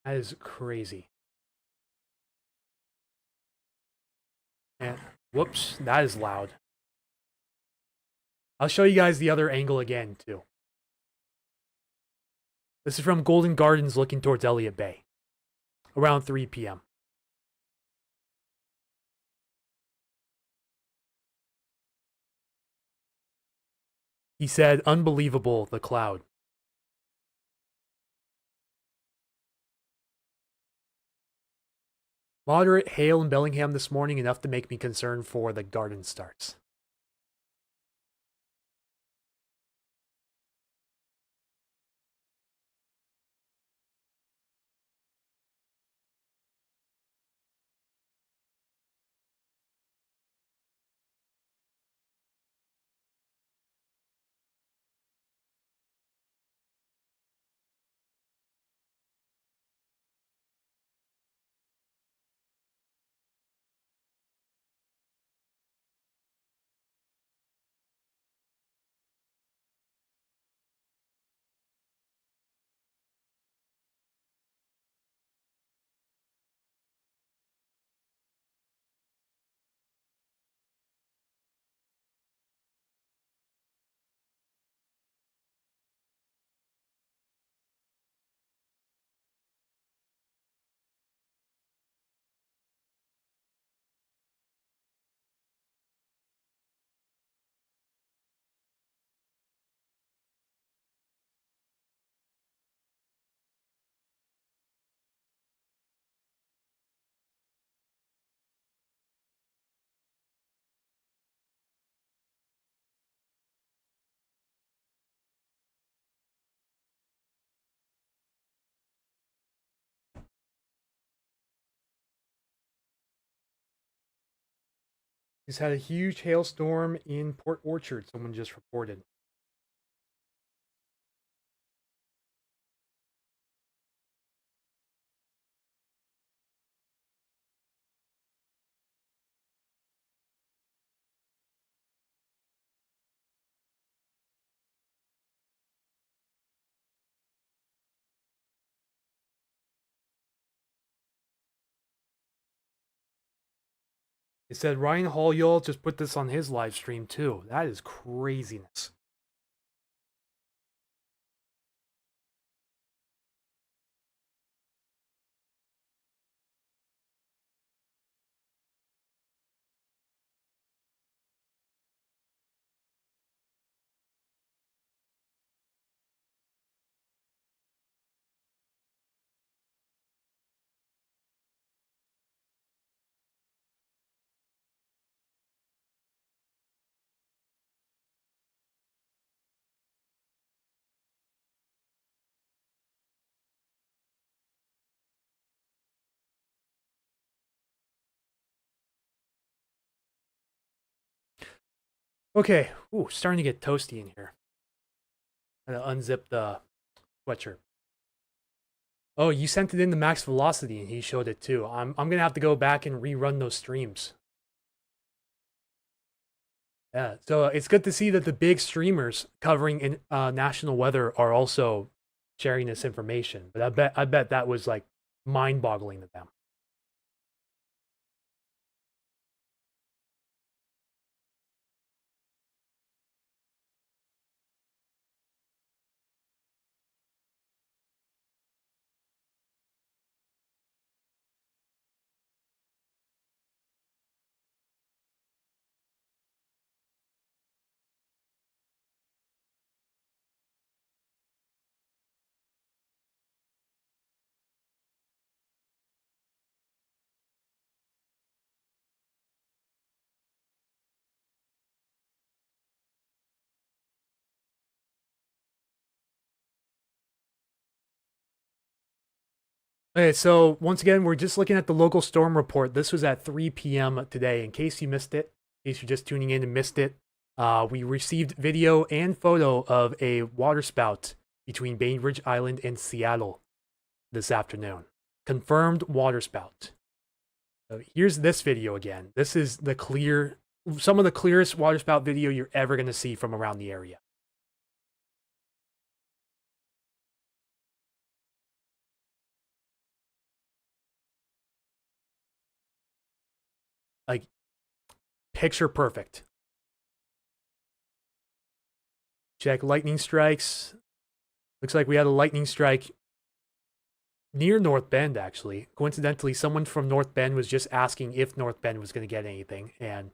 That is crazy. And whoops, that is loud. I'll show you guys the other angle again, too. This is from Golden Gardens looking towards Elliott Bay. Around 3 p.m. He said, unbelievable, the cloud. Moderate hail in Bellingham this morning, enough to make me concerned for the garden starts. He's had a huge hailstorm in Port Orchard, someone just reported. He said Ryan Hall just put this on his live stream too. That is craziness. Okay, ooh, starting to get toasty in here. I'm gonna unzip the sweatshirt. Oh, you sent it in to Max Velocity and he showed it too. I'm gonna have to go back and rerun those streams. Yeah, so it's good to see that the big streamers covering in national weather are also sharing this information. But I bet that was like mind-boggling to them. Okay, so once again, we're just looking at the local storm report. This was at 3 p.m. today. In case you missed it, in case you're just tuning in and missed it, we received video and photo of a waterspout between Bainbridge Island and Seattle this afternoon. Confirmed waterspout. So here's this video again. This is some of the clearest waterspout video you're ever going to see from around the area. Like, picture perfect. Check lightning strikes. Looks like we had a lightning strike near North Bend, actually. Coincidentally, someone from North Bend was just asking if North Bend was going to get anything, and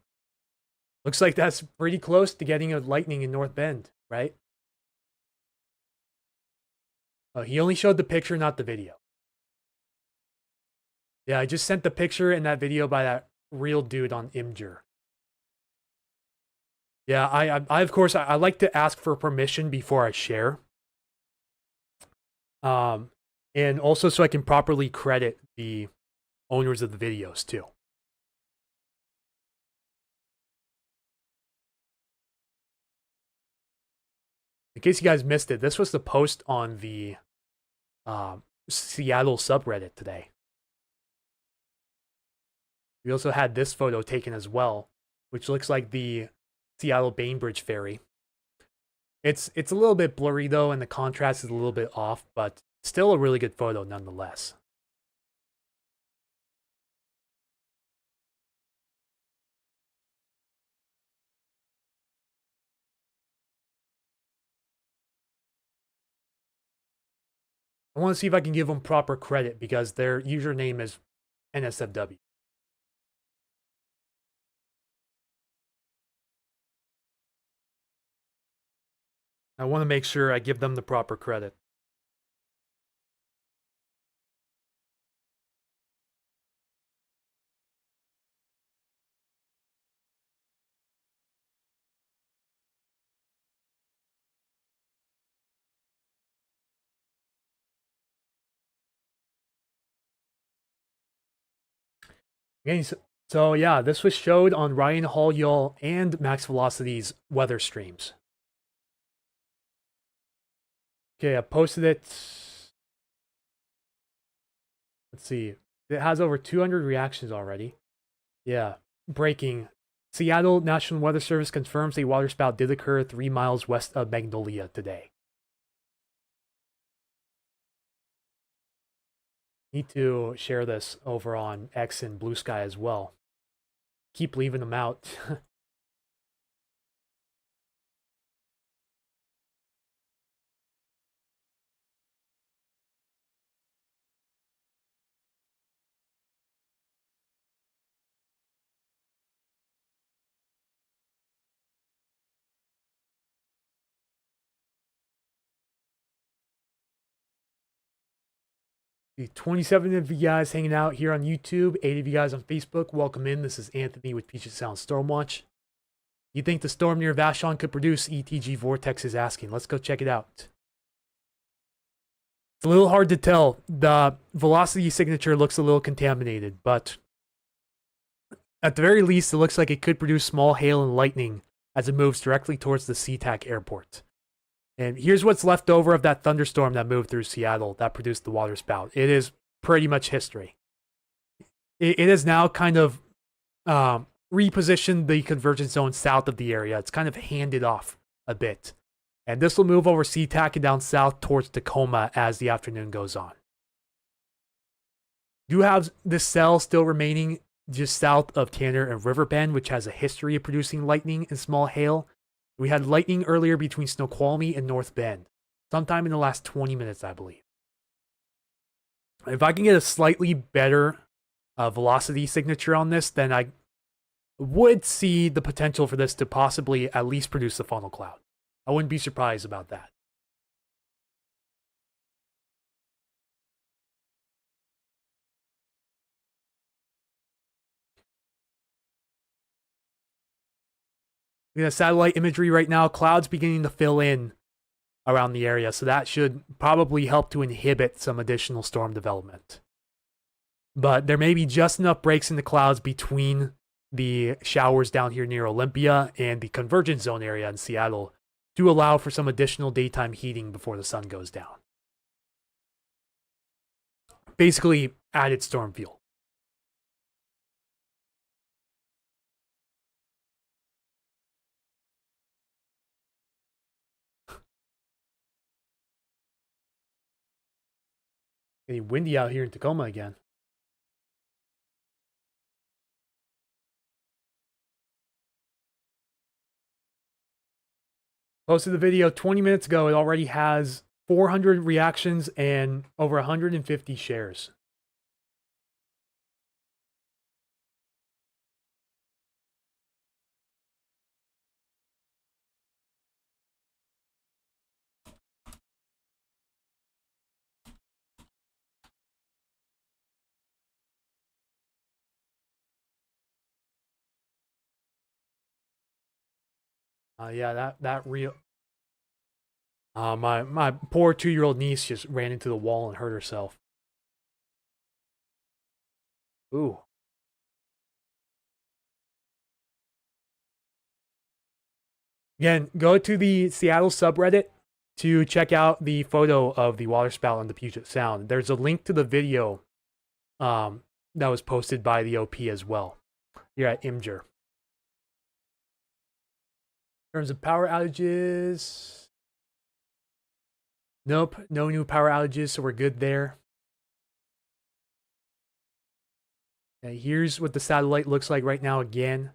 looks like that's pretty close to getting a lightning in North Bend, right? He only showed the picture, not the video. Yeah, I just sent the picture and that video by that real dude on Imgur. Yeah, I of course, I like to ask for permission before I share. And also so I can properly credit the owners of the videos too. In case you guys missed it, this was the post on the Seattle subreddit today. We also had this photo taken as well, which looks like the Seattle Bainbridge ferry. It's a little bit blurry though, and the contrast is a little bit off, but still a really good photo nonetheless. I want to see if I can give them proper credit because their username is NSFW. I want to make sure I give them the proper credit. Okay, so yeah, this was showed on Ryan Hall and Max Velocity's weather streams. Okay, I posted it. Let's see. It has over 200 reactions already. Yeah. Breaking. Seattle National Weather Service confirms a waterspout did occur 3 miles west of Magnolia today. Need to share this over on X and Blue Sky as well. Keep leaving them out. The 27 of you guys hanging out here on YouTube, 8 of you guys on Facebook, welcome in. This is Anthony with Puget Sound Stormwatch. You think the storm near Vashon could produce ETG vortexes? Asking. Let's go check it out. It's a little hard to tell. The velocity signature looks a little contaminated, but at the very least, it looks like it could produce small hail and lightning as it moves directly towards the SeaTac airport. And here's what's left over of that thunderstorm that moved through Seattle that produced the waterspout. It is pretty much history. It has now kind of repositioned the convergence zone south of the area. It's kind of handed off a bit. And this will move over SeaTac and down south towards Tacoma as the afternoon goes on. You have this cell still remaining just south of Tanner and Riverbend, which has a history of producing lightning and small hail. We had lightning earlier between Snoqualmie and North Bend, sometime in the last 20 minutes, I believe. If I can get a slightly better velocity signature on this, then I would see the potential for this to possibly at least produce a funnel cloud. I wouldn't be surprised about that. We have satellite imagery right now. Clouds beginning to fill in around the area, so that should probably help to inhibit some additional storm development. But there may be just enough breaks in the clouds between the showers down here near Olympia and the convergence zone area in Seattle to allow for some additional daytime heating before the sun goes down. Basically, added storm fuel. Getting windy out here in Tacoma again. Posted the video 20 minutes ago. It already has 400 reactions and over 150 shares. Yeah, that real. My poor 2-year-old niece just ran into the wall and hurt herself. Ooh. Again, go to the Seattle subreddit to check out the photo of the waterspout on the Puget Sound. There's a link to the video that was posted by the OP as well. Here at Imgur. In terms of power outages, nope, no new power outages, so we're good there. And here's what the satellite looks like right now again.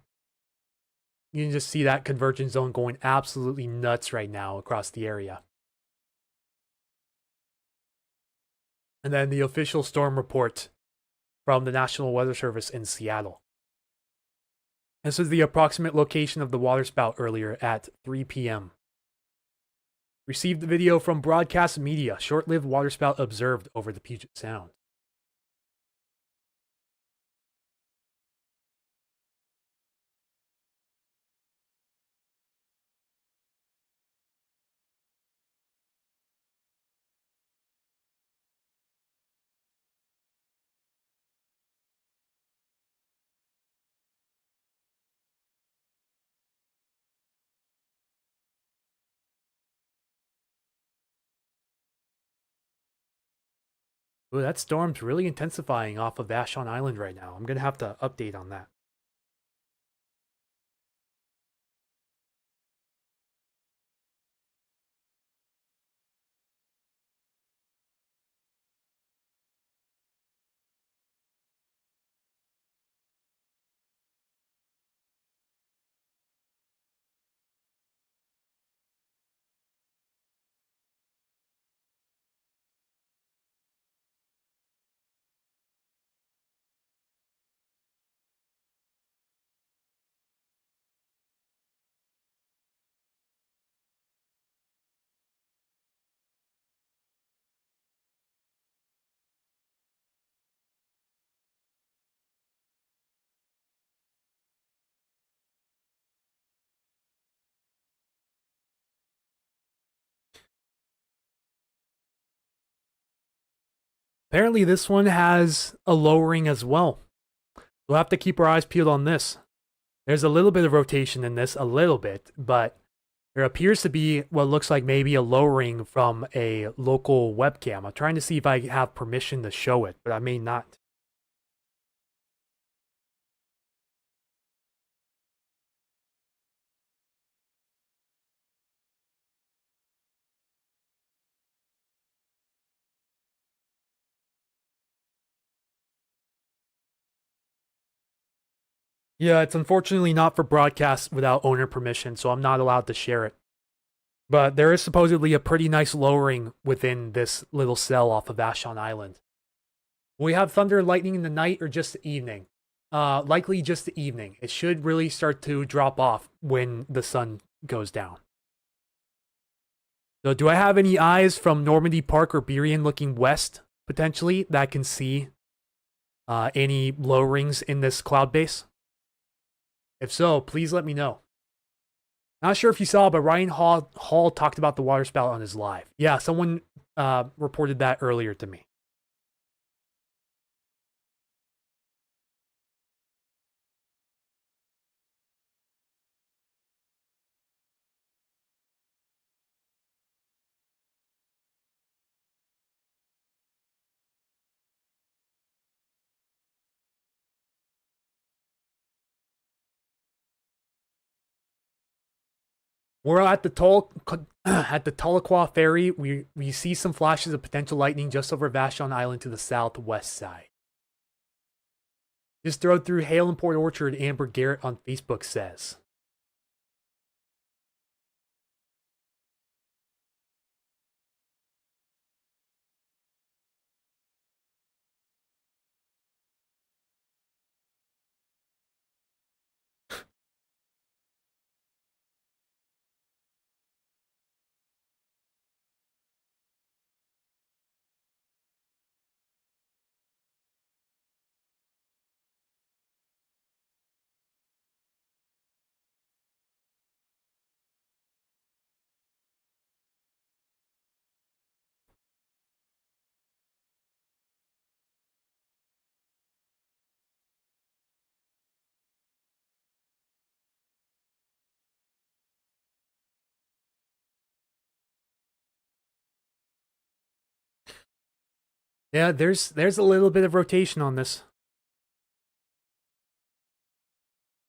You can just see that convergence zone going absolutely nuts right now across the area. And then the official storm report from the National Weather Service in Seattle. This is the approximate location of the waterspout earlier at 3 p.m. Received the video from Broadcast Media. Short-lived waterspout observed over the Puget Sound. Ooh, that storm's really intensifying off of Vashon Island right now. I'm going to have to update on that. Apparently, this one has a lowering as well. We'll have to keep our eyes peeled on this. There's a little bit of rotation in this, a little bit, but there appears to be what looks like maybe a lowering from a local webcam. I'm trying to see if I have permission to show it, but I may not. Yeah, it's unfortunately not for broadcast without owner permission, so I'm not allowed to share it. But there is supposedly a pretty nice lowering within this little cell off of Vashon Island. Will we have thunder and lightning in the night or just the evening? Likely just the evening. It should really start to drop off when the sun goes down. So do I have any eyes from Normandy Park or Burien looking west, potentially, that can see any lowerings in this cloud base? If so, please let me know. Not sure if you saw, but Ryan Hall talked about the waterspout on his live. Yeah, someone reported that earlier to me. We're at the Tahlequah Ferry. We see some flashes of potential lightning just over Vashon Island to the southwest side. Just rode through hail in Port Orchard, Amber Garrett on Facebook says. Yeah, there's a little bit of rotation on this.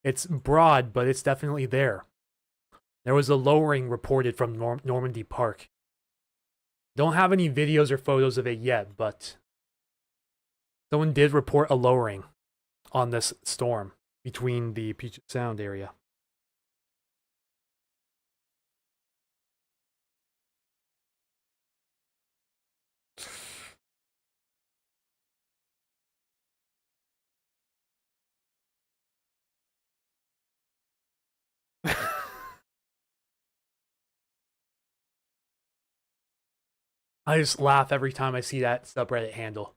It's broad, but it's definitely there. There was a lowering reported from Normandy Park. Don't have any videos or photos of it yet, but someone did report a lowering on this storm between the Puget Sound area. I just laugh every time I see that subreddit handle.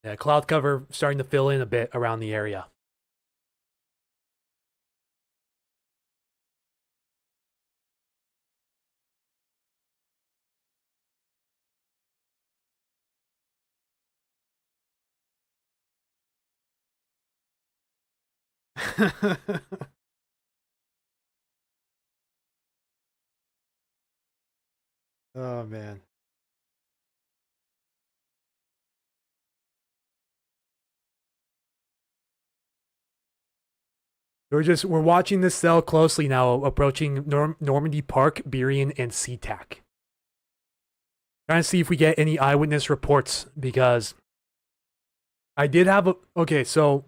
Yeah, cloud cover starting to fill in a bit around the area. Oh man. We're watching this cell closely now, approaching Normandy Park, Burien, and SeaTac. Trying to see if we get any eyewitness reports because I did have so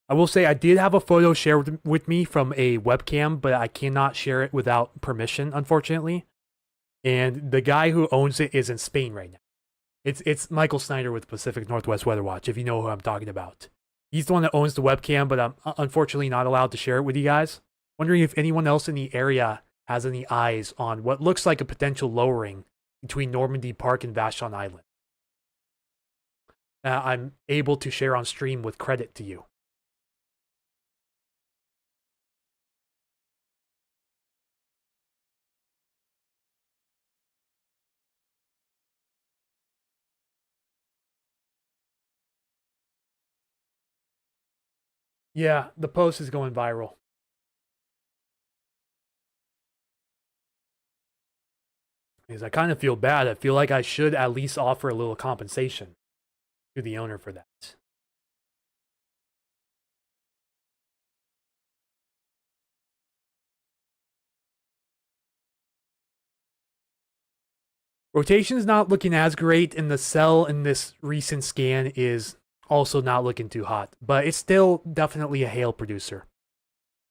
I will say I did have a photo shared with me from a webcam, but I cannot share it without permission, unfortunately. And the guy who owns it is in Spain right now. It's Michael Snyder with Pacific Northwest Weather Watch, if you know who I'm talking about. He's the one that owns the webcam, but I'm unfortunately not allowed to share it with you guys. Wondering if anyone else in the area has any eyes on what looks like a potential lowering between Normandy Park and Vashon Island. I'm able to share on stream with credit to you. Yeah, the post is going viral. Because I kind of feel bad. I feel like I should at least offer a little compensation to the owner for that. Rotation's not looking as great, and the cell in this recent scan is also not looking too hot, but it's still definitely a hail producer.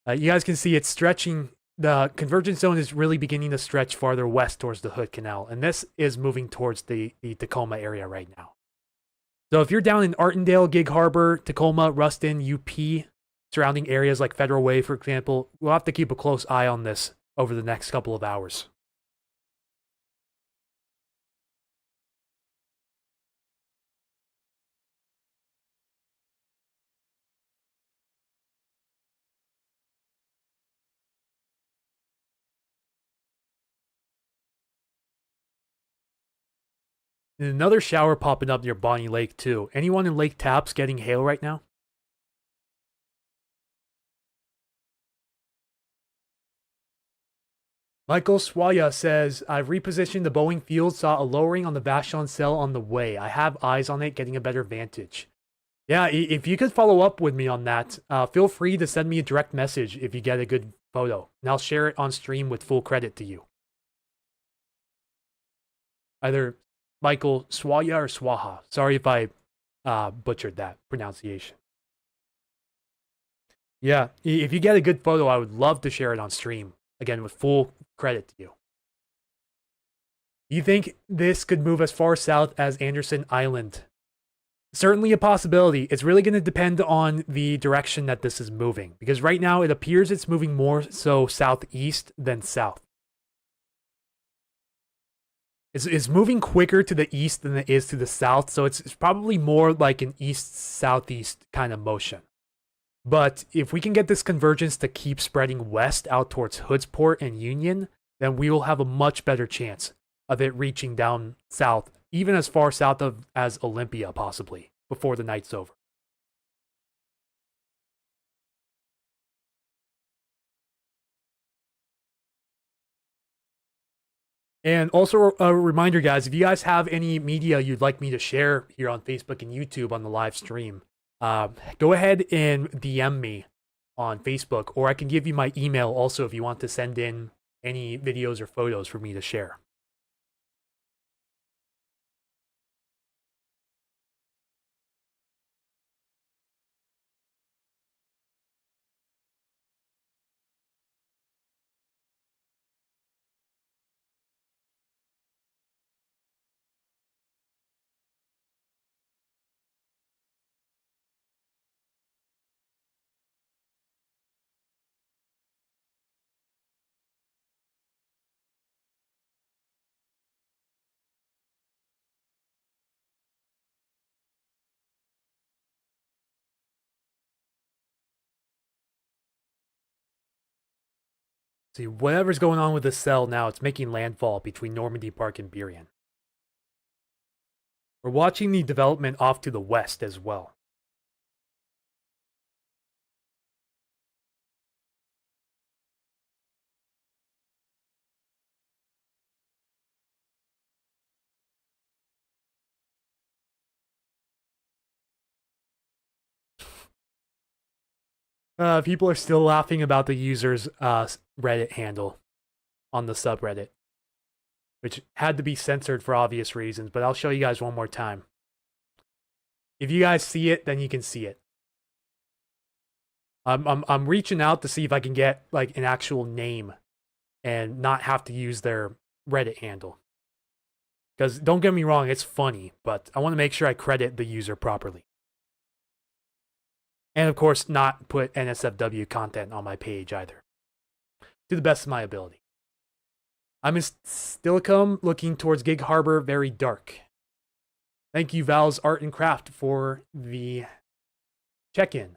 You guys can see it's stretching. The convergence zone is really beginning to stretch farther west towards the Hood Canal, and this is moving towards the Tacoma area right now. So if you're down in Artendale, Gig Harbor, Tacoma, Ruston, UP, surrounding areas like Federal Way, for example, we'll have to keep a close eye on this over the next couple of hours. And another shower popping up near Bonnie Lake, too. Anyone in Lake Tapps getting hail right now? Michael Swaya says, I've repositioned the Boeing field, saw a lowering on the Vashon cell on the way. I have eyes on it, getting a better vantage. Yeah, if you could follow up with me on that, feel free to send me a direct message if you get a good photo, and I'll share it on stream with full credit to you. Either Michael Swaya or Swaha. Sorry if I butchered that pronunciation. Yeah, if you get a good photo, I would love to share it on stream. Again, with full credit to you. You think this could move as far south as Anderson Island? Certainly a possibility. It's really going to depend on the direction that this is moving. Because right now, it appears it's moving more so southeast than south. It's moving quicker to the east than it is to the south. So it's probably more like an east-southeast kind of motion. But if we can get this convergence to keep spreading west out towards Hoodsport and Union, then we will have a much better chance of it reaching down south, even as far south as Olympia, possibly, before the night's over. And also a reminder, guys, if you guys have any media you'd like me to share here on Facebook and YouTube on the live stream, go ahead and DM me on Facebook, or I can give you my email also if you want to send in any videos or photos for me to share. See, whatever's going on with the cell now, it's making landfall between Normandy Park and Burien. We're watching the development off to the west as well. People are still laughing about the user's Reddit handle on the subreddit, which had to be censored for obvious reasons, but I'll show you guys one more time. If you guys see it, then you can see it. I'm reaching out to see if I can get like an actual name and not have to use their Reddit handle. Because don't get me wrong, it's funny, but I want to make sure I credit the user properly. And of course, not put NSFW content on my page either. To the best of my ability. I'm in Stillicum, looking towards Gig Harbor, very dark. Thank you, Val's Art and Craft, for the check-in.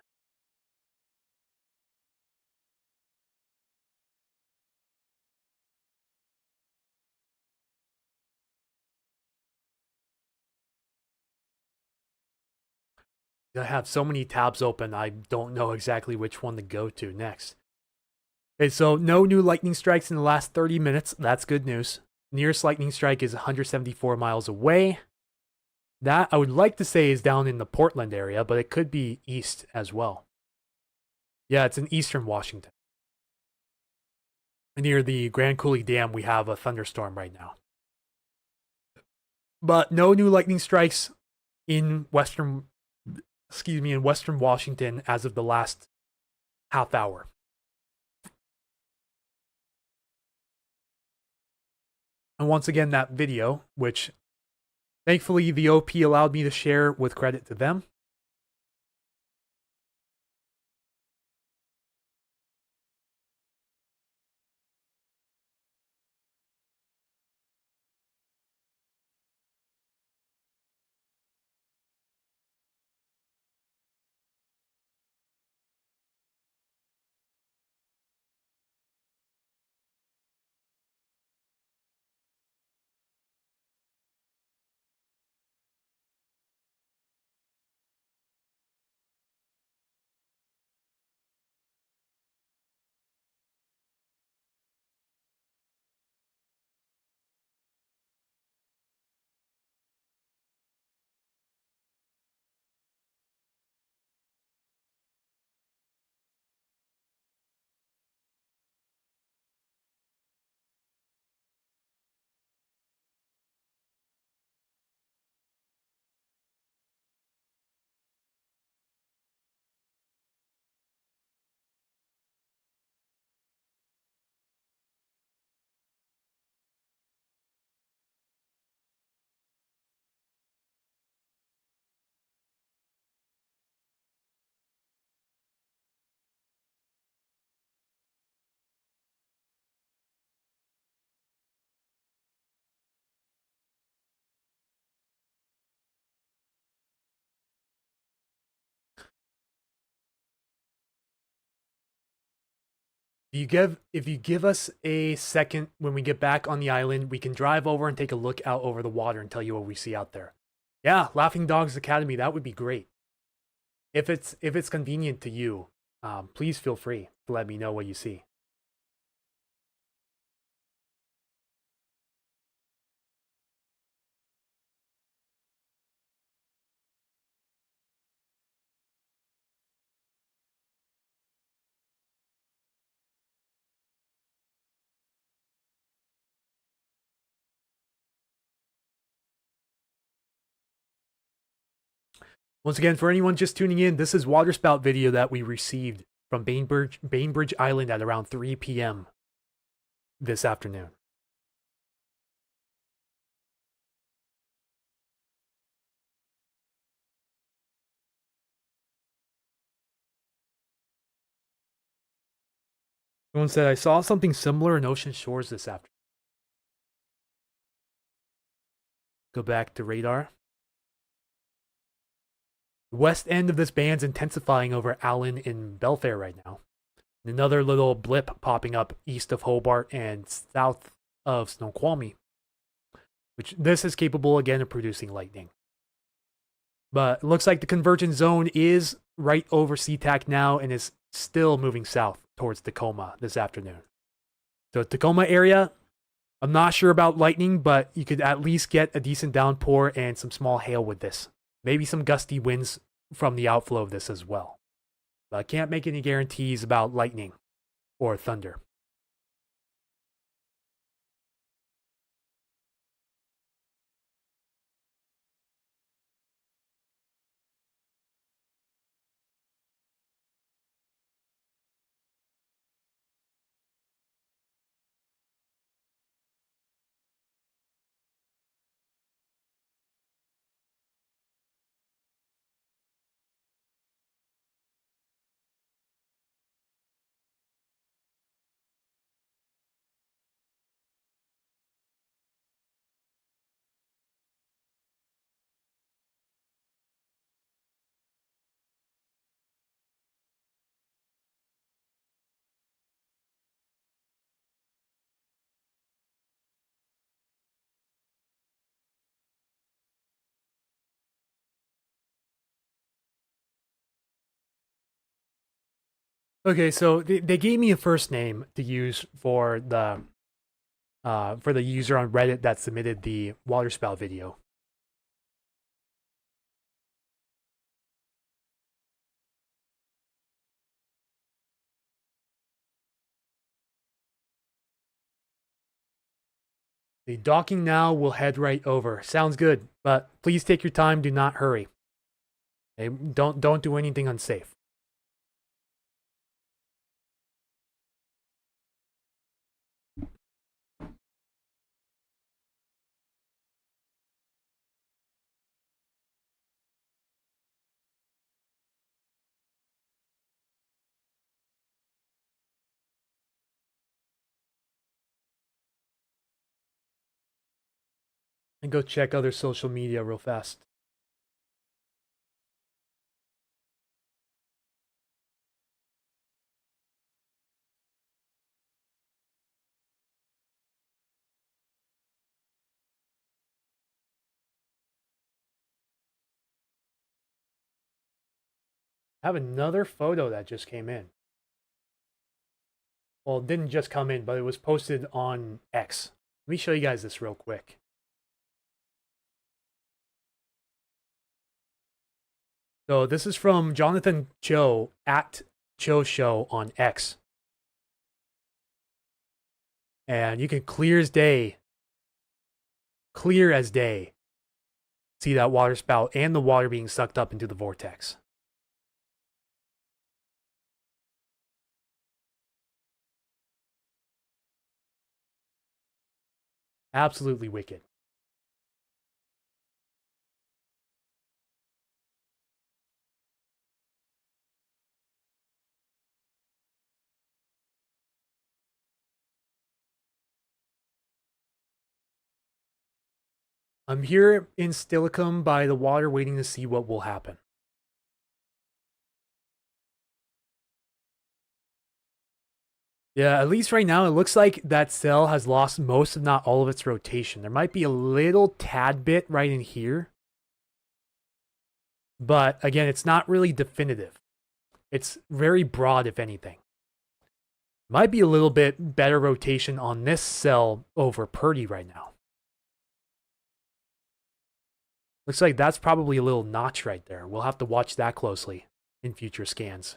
I have so many tabs open, I don't know exactly which one to go to next. Okay, so no new lightning strikes in the last 30 minutes. That's good news. Nearest lightning strike is 174 miles away. That, I would like to say, is down in the Portland area, but it could be east as well. Yeah, it's in eastern Washington. Near the Grand Coulee Dam, we have a thunderstorm right now. But no new lightning strikes in western Washington as of the last half hour. And once again, that video, which thankfully the OP allowed me to share with credit to them. If you give us a second when we get back on the island, we can drive over and take a look out over the water and tell you what we see out there. Yeah, Laughing Dogs Academy, that would be great. If it's convenient to you, please feel free to let me know what you see. Once again, for anyone just tuning in, this is waterspout video that we received from Bainbridge Island at around 3 p.m. this afternoon. Someone said, I saw something similar in Ocean Shores this afternoon. Go back to radar. The west end of this band's intensifying over Allen in Belfair right now. And another little blip popping up east of Hobart and south of Snoqualmie, which this is capable again of producing lightning. But it looks like the convergence zone is right over SeaTac now and is still moving south towards Tacoma this afternoon. So Tacoma area, I'm not sure about lightning, but you could at least get a decent downpour and some small hail with this. Maybe some gusty winds from the outflow of this as well. But I can't make any guarantees about lightning or thunder. Okay, so they gave me a first name to use for the user on Reddit that submitted the waterspout video. The docking now will head right over. Sounds good, but please take your time. Do not hurry. Okay, don't do anything unsafe. And go check other social media real fast. I have another photo that just came in. Well, it didn't just come in, but it was posted on X. Let me show you guys this real quick. So this is from Jonathan Cho at Cho Show on X. And you can clear as day, see that water spout and the water being sucked up into the vortex. Absolutely wicked. I'm here in Stillicum by the water waiting to see what will happen. Yeah, at least right now, it looks like that cell has lost most, if not all, of its rotation. There might be a little tad bit right in here. But again, it's not really definitive. It's very broad, if anything. Might be a little bit better rotation on this cell over Purdy right now. Looks like that's probably a little notch right there. We'll have to watch that closely in future scans.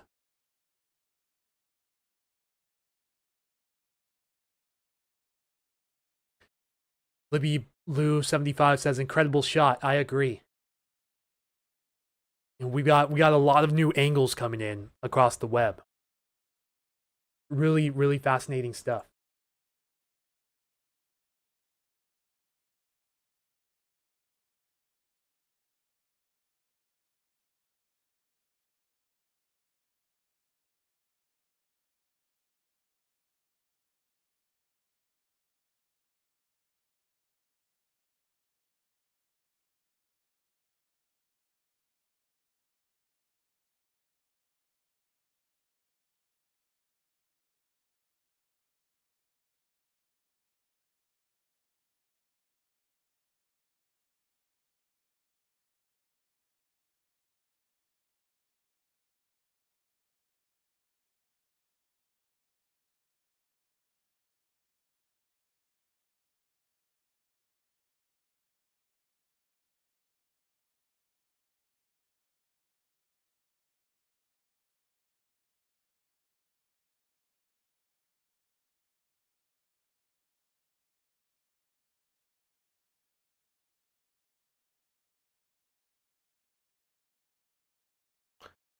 Libby Lou 75 says, incredible shot. I agree. And we got a lot of new angles coming in across the web. Really, really fascinating stuff.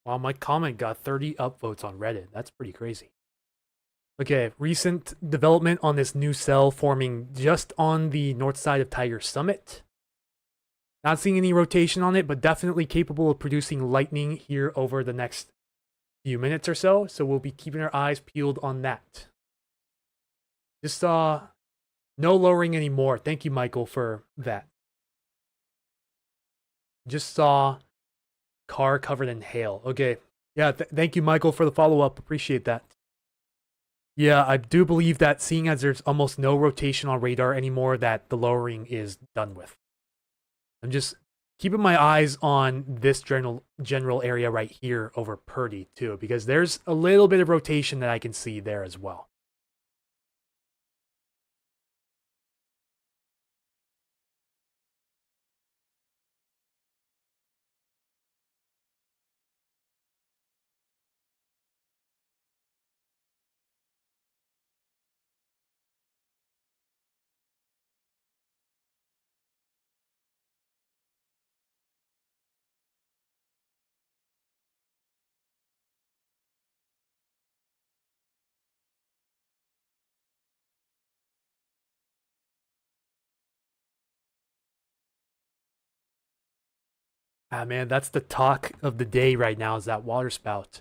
Wow, my comment got 30 upvotes on Reddit. That's pretty crazy. Okay, recent development on this new cell forming just on the north side of Tiger Summit. Not seeing any rotation on it, but definitely capable of producing lightning here over the next few minutes or so. So we'll be keeping our eyes peeled on that. Just saw no lowering anymore. Thank you, Michael, for that. Just saw car covered in hail. Okay. Yeah, thank you, Michael, for the follow-up. Appreciate that. Yeah, I do believe that seeing as there's almost no rotation on radar anymore, that the lowering is done with. I'm just keeping my eyes on this general area right here over Purdy too, because there's a little bit of rotation that I can see there as well. Ah man, that's the talk of the day right now, is that water spout.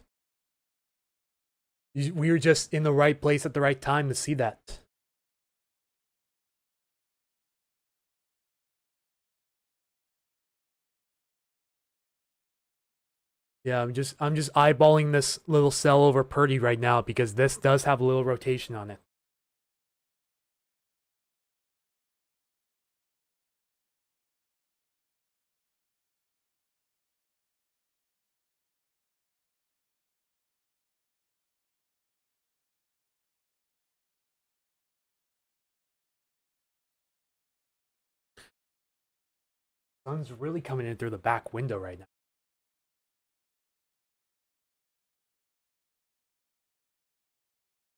We were just in the right place at the right time to see that. Yeah, I'm just eyeballing this little cell over Purdy right now because this does have a little rotation on it. Sun's really coming in through the back window right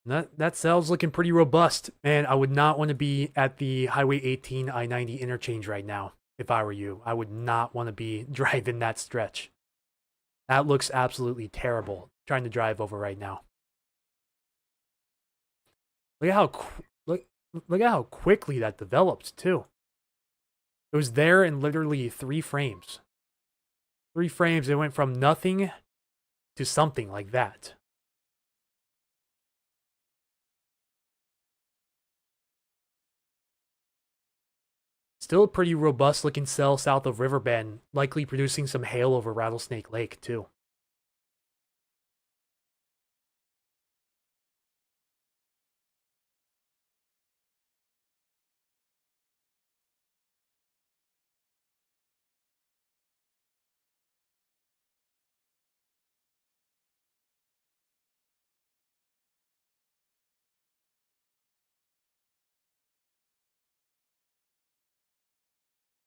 now. That cell's looking pretty robust. Man, I would not want to be at the Highway 18 I-90 interchange right now if I were you. I would not want to be driving that stretch. That looks absolutely terrible trying to drive over right now. Look at how look at how quickly that developed too. It was there in literally 3 frames. 3 frames, it went from nothing to something like that. Still a pretty robust looking cell south of Riverbend, likely producing some hail over Rattlesnake Lake too.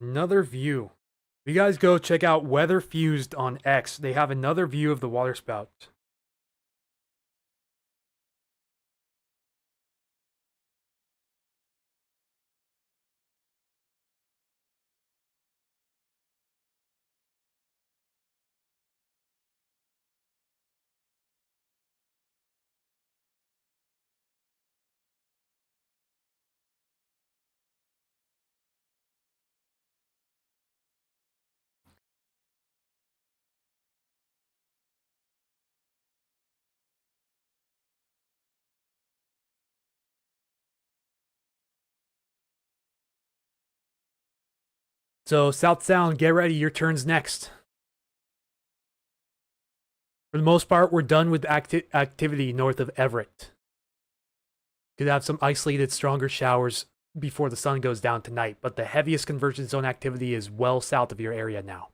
Another view. You guys go check out Weather Fused on X. They have another view of the waterspout. So, South Sound, get ready. Your turn's next. For the most part, we're done with activity north of Everett. Could have some isolated, stronger showers before the sun goes down tonight, but the heaviest convergence zone activity is well south of your area now.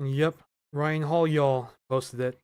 Yep, Ryan Hall, y'all posted it.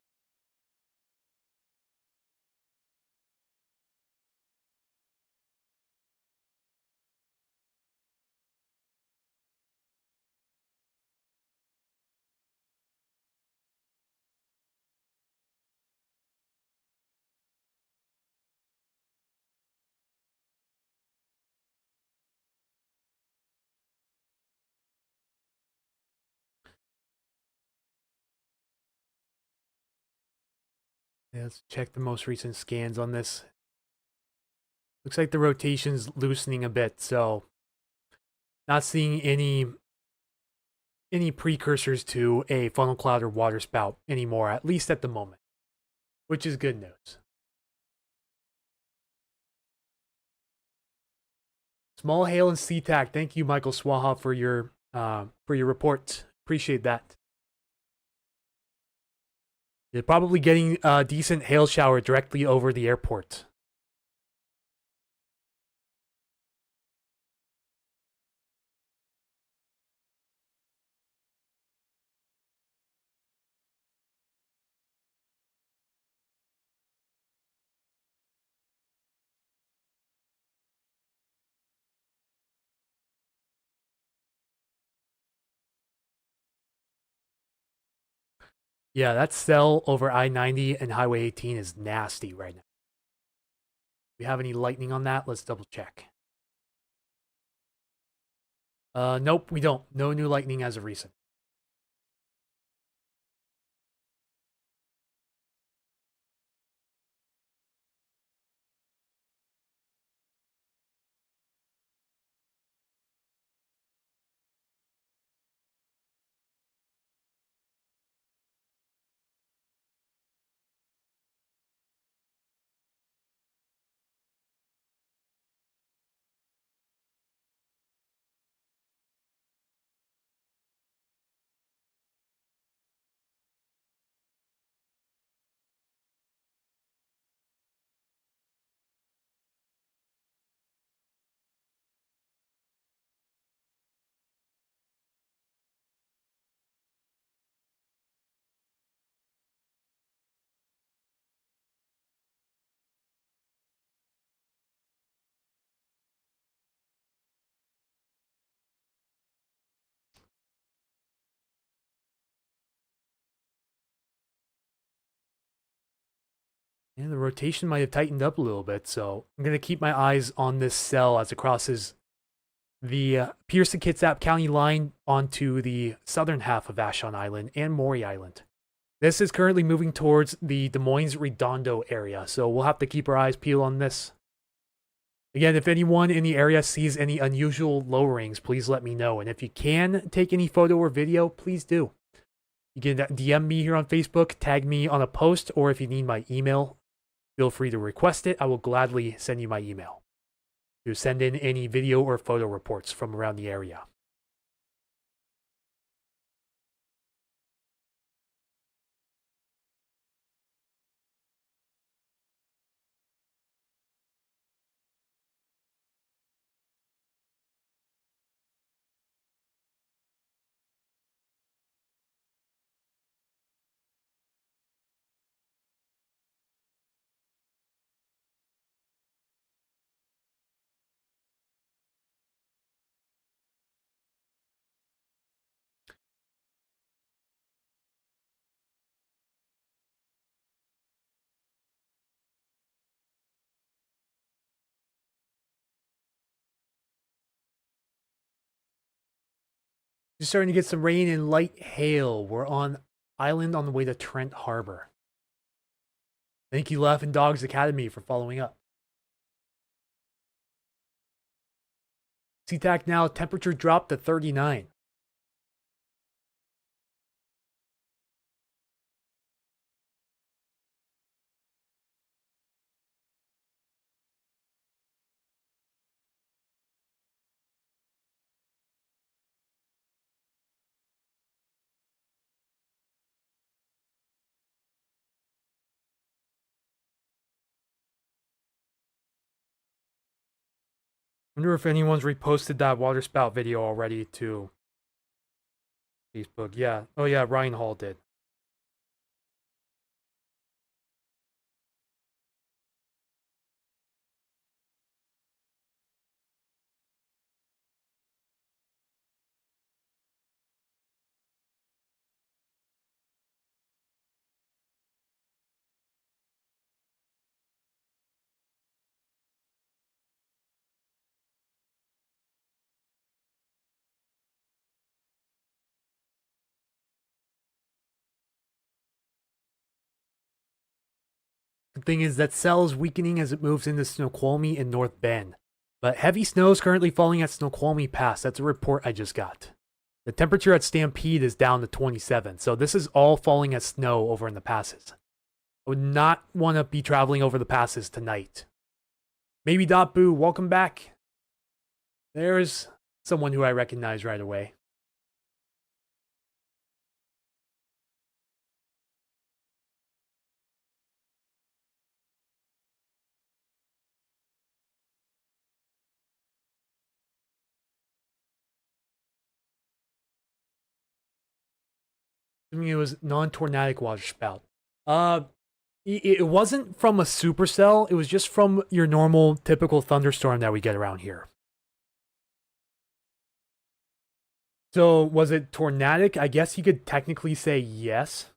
Yeah, let's check the most recent scans on this. Looks like the rotation's loosening a bit, so not seeing any precursors to a funnel cloud or water spout anymore, at least at the moment, which is good news. Small hail and SeaTac. Thank you, Michael Swaha, for your report. Appreciate that. You're probably getting a decent hail shower directly over the airport. Yeah, that cell over I-90 and Highway 18 is nasty right now. Do we have any lightning on that? Let's double check. Nope, we don't. No new lightning as of recent. Yeah, the rotation might have tightened up a little bit, so I'm going to keep my eyes on this cell as it crosses the Pearson-Kitsap County line onto the southern half of Vashon Island and Maury Island. This is currently moving towards the Des Moines Redondo area, so we'll have to keep our eyes peeled on this. Again, if anyone in the area sees any unusual lowerings, please let me know. And if you can take any photo or video, please do. You can DM me here on Facebook, tag me on a post, or if you need my email, feel free to request it. I will gladly send you my email to send in any video or photo reports from around the area. Just starting to get some rain and light hail. We're on island on the way to Trent Harbor. Thank you, Laughing Dogs Academy, for following up. SeaTac now, temperature dropped to 39. Wonder if anyone's reposted that water spout video already to Facebook. Yeah. Oh yeah, Ryan Hall did. The thing is that cell is weakening as it moves into Snoqualmie and North Bend. But heavy snow is currently falling at Snoqualmie Pass. That's a report I just got. The temperature at Stampede is down to 27. So this is all falling as snow over in the passes. I would not want to be traveling over the passes tonight. Maybe Dot Boo, welcome back. There's someone who I recognize right away. I mean, it was non-tornadic water spout. It wasn't from a supercell. It was just from your normal, typical thunderstorm that we get around here. So, was it tornadic? I guess you could technically say yes.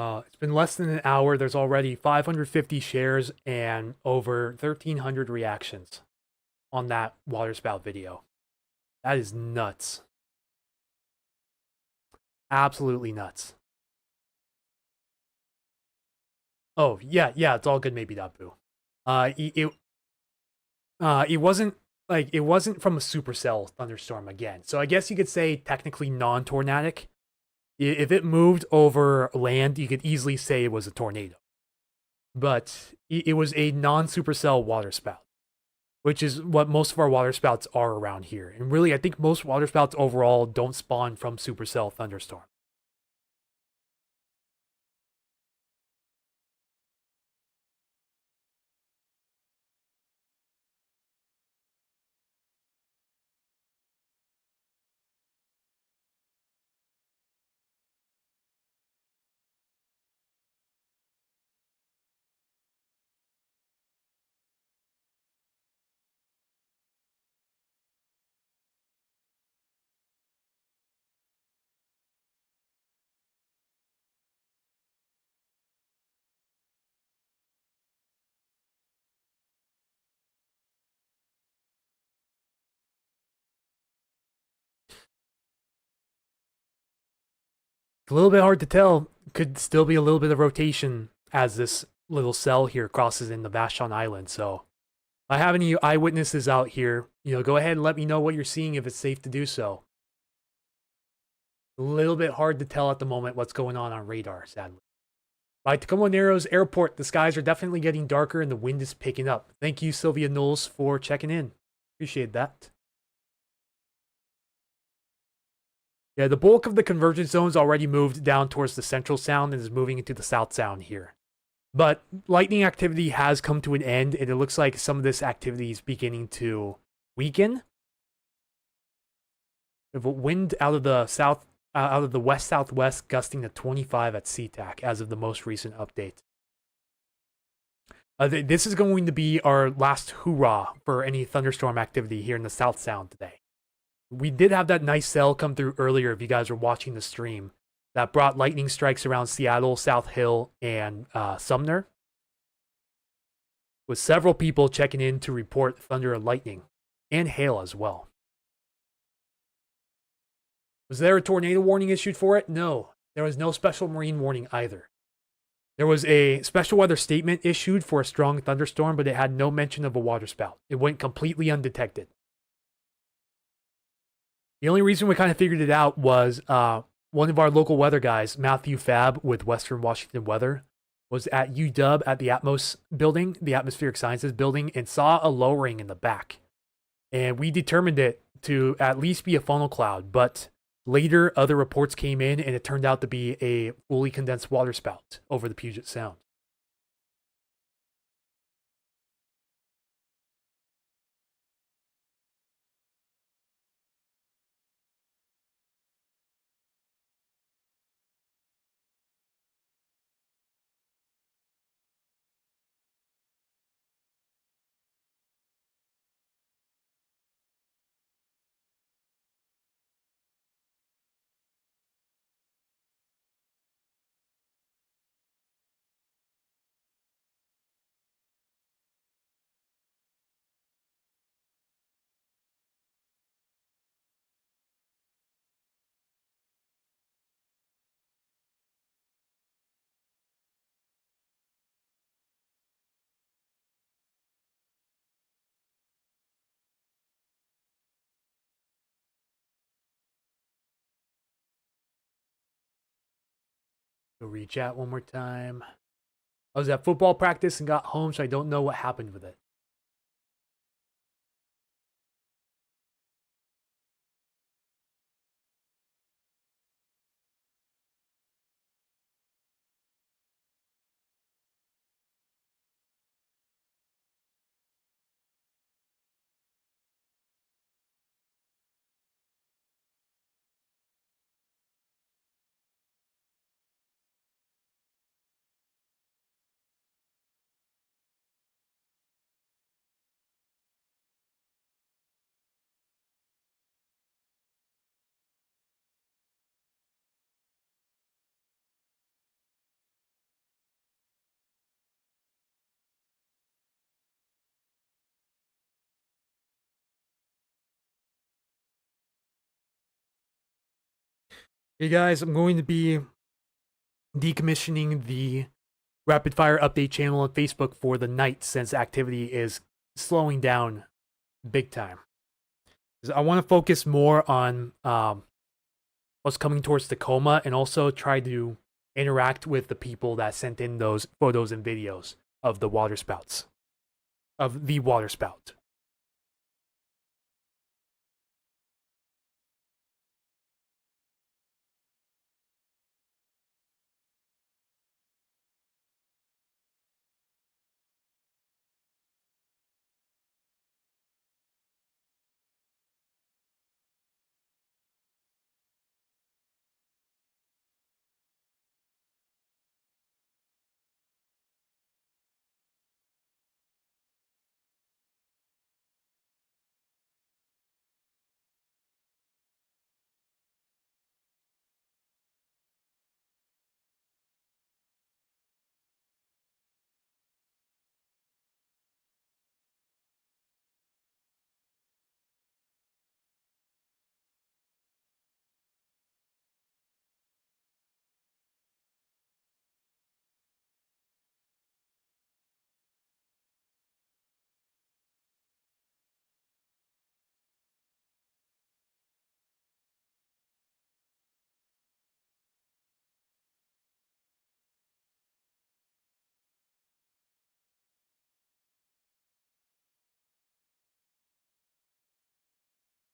It's been less than an hour. There's already 550 shares and over 1,300 reactions on that waterspout video. That is nuts. Absolutely nuts. Oh, yeah, it's all good, maybe not boo. It wasn't it wasn't from a supercell thunderstorm again. So I guess you could say technically non-tornadic. If it moved over land, you could easily say it was a tornado. But it was a non-supercell waterspout, which is what most of our waterspouts are around here. And really, I think most waterspouts overall don't spawn from supercell thunderstorm. It's a little bit hard to tell. Could still be a little bit of rotation as this little cell here crosses into Vashon Island. So if I have any eyewitnesses out here, go ahead and let me know what you're seeing if it's safe to do so. A little bit hard to tell at the moment what's going on radar, sadly. By Tacoma Narrows Airport, the skies are definitely getting darker and the wind is picking up. Thank you, Sylvia Knowles, for checking in. Appreciate that. Yeah, the bulk of the convergence zone's already moved down towards the central sound and is moving into the south sound here. But lightning activity has come to an end, and it looks like some of this activity is beginning to weaken. We have a wind out of the out of the west southwest, gusting to 25 at SeaTac as of the most recent update. This is going to be our last hoorah for any thunderstorm activity here in the South Sound today. We did have that nice cell come through earlier if you guys were watching the stream that brought lightning strikes around Seattle, South Hill, and Sumner, with several people checking in to report thunder and lightning and hail as well. Was there a tornado warning issued for it? No. There was no special marine warning either. There was a special weather statement issued for a strong thunderstorm, but it had no mention of a waterspout. It went completely undetected. The only reason we kind of figured it out was one of our local weather guys, Matthew Fab with Western Washington Weather, was at UW at the Atmos building, the Atmospheric Sciences building, and saw a lowering in the back. And we determined it to at least be a funnel cloud, but later other reports came in and it turned out to be a fully condensed waterspout over the Puget Sound. Go reach out one more time. I was at football practice and got home, so I don't know what happened with it. Hey guys, I'm going to be decommissioning the rapid fire update channel on Facebook for the night since activity is slowing down big time. I want to focus more on what's coming towards Tacoma and also try to interact with the people that sent in those photos and videos of the waterspouts, of the waterspout.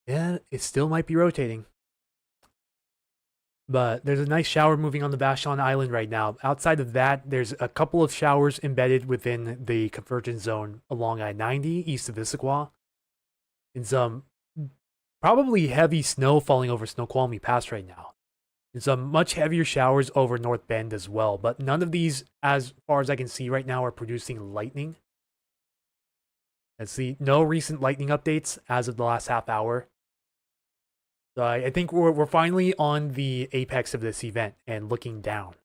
Yeah, it still might be rotating. But there's a nice shower moving on the Vashon Island right now. Outside of that, there's a couple of showers embedded within the convergence zone along I-90 east of Issaquah. And some probably heavy snow falling over Snoqualmie Pass right now. And some much heavier showers over North Bend as well. But none of these, as far as I can see right now, are producing lightning. Let's see, no recent lightning updates as of the last half hour. So I think we're finally on the apex of this event and looking down.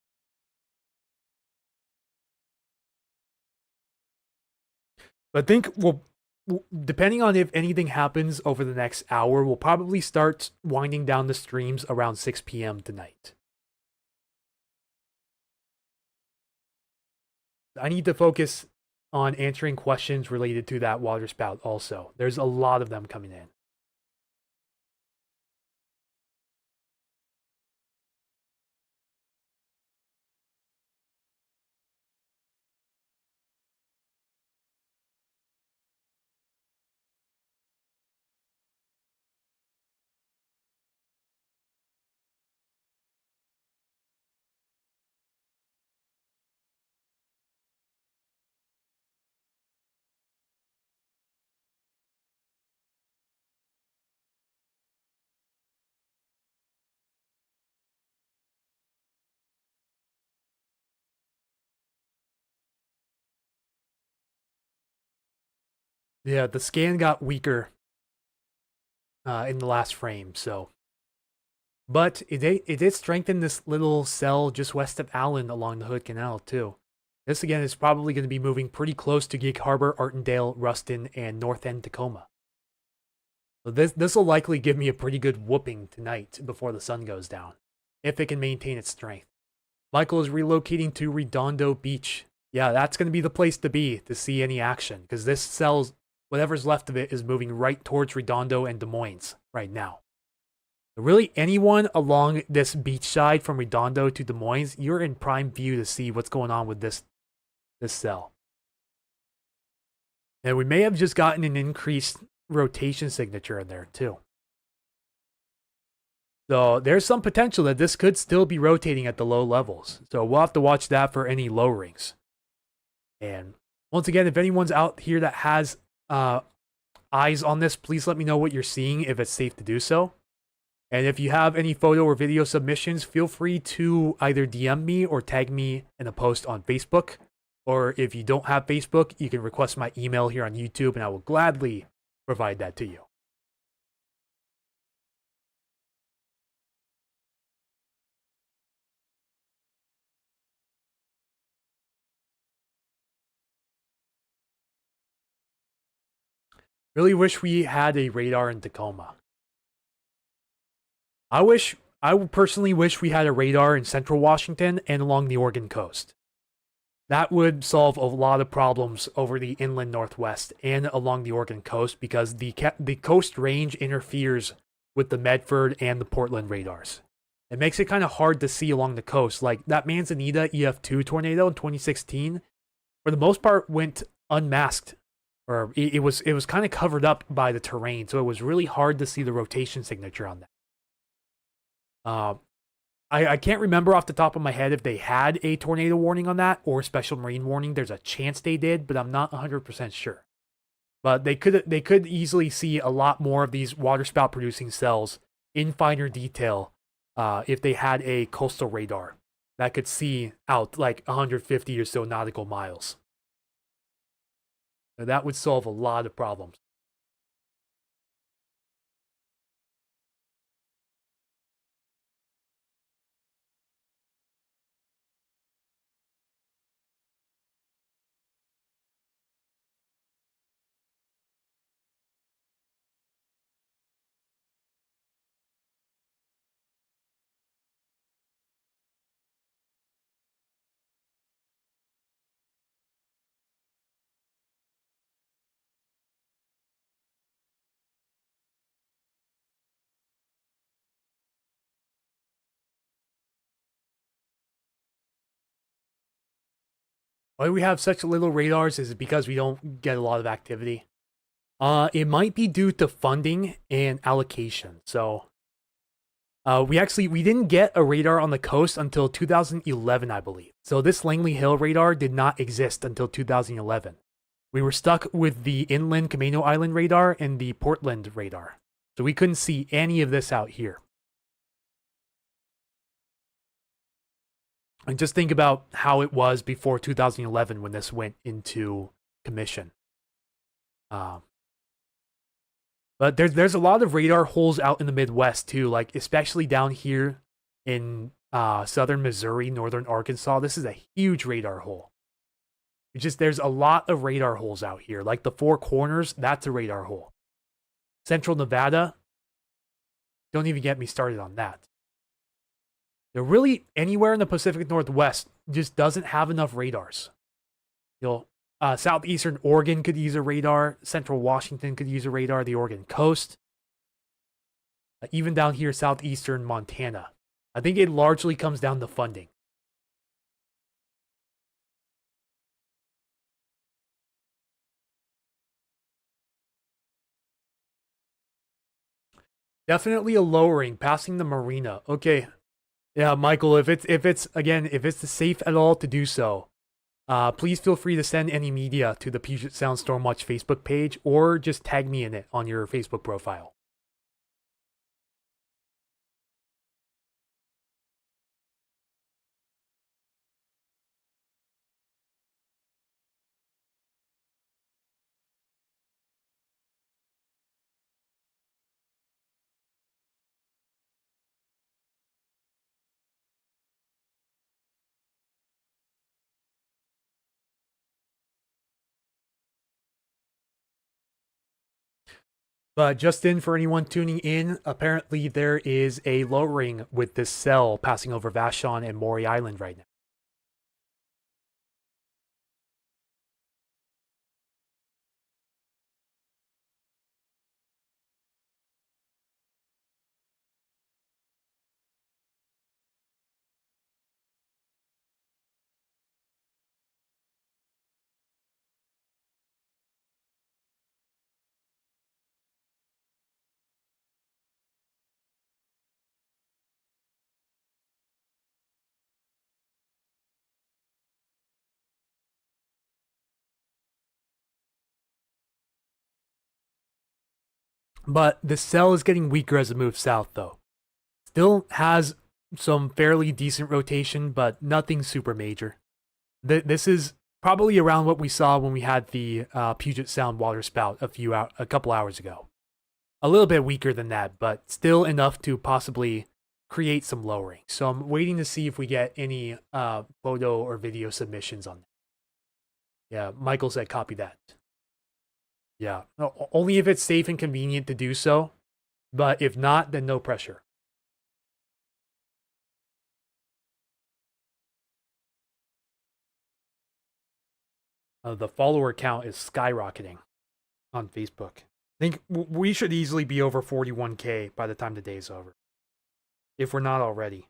But I think depending on if anything happens over the next hour, we'll probably start winding down the streams around 6 p.m. tonight. I need to focus on answering questions related to that water spout also. There's a lot of them coming in. Yeah, the scan got weaker in the last frame, so. But it did strengthen this little cell just west of Allen along the Hood Canal, too. This, again, is probably going to be moving pretty close to Gig Harbor, Artendale, Ruston, and North End Tacoma. So this will likely give me a pretty good whooping tonight before the sun goes down, if it can maintain its strength. Michael is relocating to Redondo Beach. Yeah, that's going to be the place to be to see any action, because this cell's, whatever's left of it, is moving right towards Redondo and Des Moines right now. Really, anyone along this beach side from Redondo to Des Moines, you're in prime view to see what's going on with this cell. And we may have just gotten an increased rotation signature in there too. So there's some potential that this could still be rotating at the low levels. So we'll have to watch that for any low rings. And once again, if anyone's out here that has eyes on this, please let me know what you're seeing if it's safe to do so. And if you have any photo or video submissions, feel free to either DM me or tag me in a post on Facebook. Or if you don't have Facebook, you can request my email here on YouTube and I will gladly provide that to you. Really wish we had a radar in Tacoma. I personally wish we had a radar in central Washington and along the Oregon coast. That would solve a lot of problems over the inland northwest and along the Oregon coast because the coast range interferes with the Medford and the Portland radars. It makes it kind of hard to see along the coast. Like that Manzanita EF2 tornado in 2016, for the most part, went unmasked, or it was kind of covered up by the terrain, so it was really hard to see the rotation signature on that. I can't remember off the top of my head if they had a tornado warning on that or special marine warning. There's a chance they did, but I'm not 100% sure. But they could easily see a lot more of these waterspout producing cells in finer detail if they had a coastal radar that could see out like 150 or so nautical miles. So that would solve a lot of problems. Why we have such little radars is because we don't get a lot of activity. It might be due to funding and allocation. So We didn't get a radar on the coast until 2011, I believe. So this Langley Hill radar did not exist until 2011. We were stuck with the inland Camino Island radar and the Portland radar. So we couldn't see any of this out here. And just think about how it was before 2011 when this went into commission. But there's a lot of radar holes out in the Midwest too, like especially down here in southern Missouri, northern Arkansas. This is a huge radar hole. There's a lot of radar holes out here. Like the Four Corners, that's a radar hole. Central Nevada, don't even get me started on that. They're really anywhere in the Pacific Northwest just doesn't have enough radars. Southeastern Oregon could use a radar. Central Washington could use a radar. The Oregon coast. Even down here, southeastern Montana. I think it largely comes down to funding. Definitely a lowering, passing the marina. Okay. Yeah, Michael, if it's safe at all to do so, please feel free to send any media to the Puget Sound Stormwatch Facebook page or just tag me in it on your Facebook profile. But just in for anyone tuning in, apparently there is a lowering with this cell passing over Vashon and Maury Island right now. But the cell is getting weaker as it moves south, though. Still has some fairly decent rotation, but nothing super major. This is probably around what we saw when we had the Puget Sound water spout a couple hours ago. A little bit weaker than that, but still enough to possibly create some lowering. So I'm waiting to see if we get any photo or video submissions on that. Yeah, Michael said copy that. Yeah, only if it's safe and convenient to do so. But if not, then no pressure. The follower count is skyrocketing on Facebook. I think we should easily be over 41K by the time the day's over. If we're not already.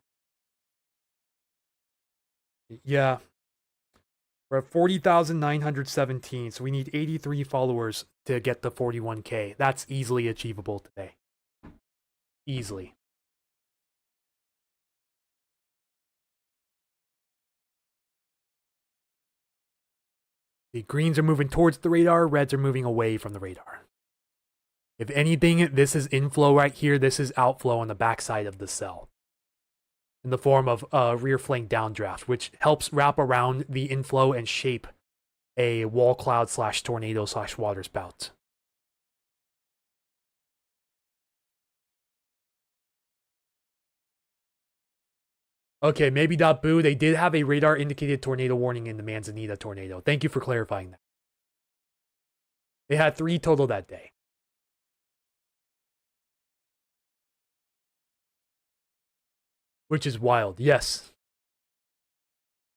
Yeah. We're at 40,917, so we need 83 followers to get to 41K. That's easily achievable today. Easily. The greens are moving towards the radar, reds are moving away from the radar. If anything, this is inflow right here, this is outflow on the backside of the cell. In the form of a rear flank downdraft, which helps wrap around the inflow and shape a wall cloud / tornado / water spout. Okay, maybe .boo, they did have a radar indicated tornado warning in the Manzanita tornado. Thank you for clarifying that. They had 3 total that day. Which is wild, yes.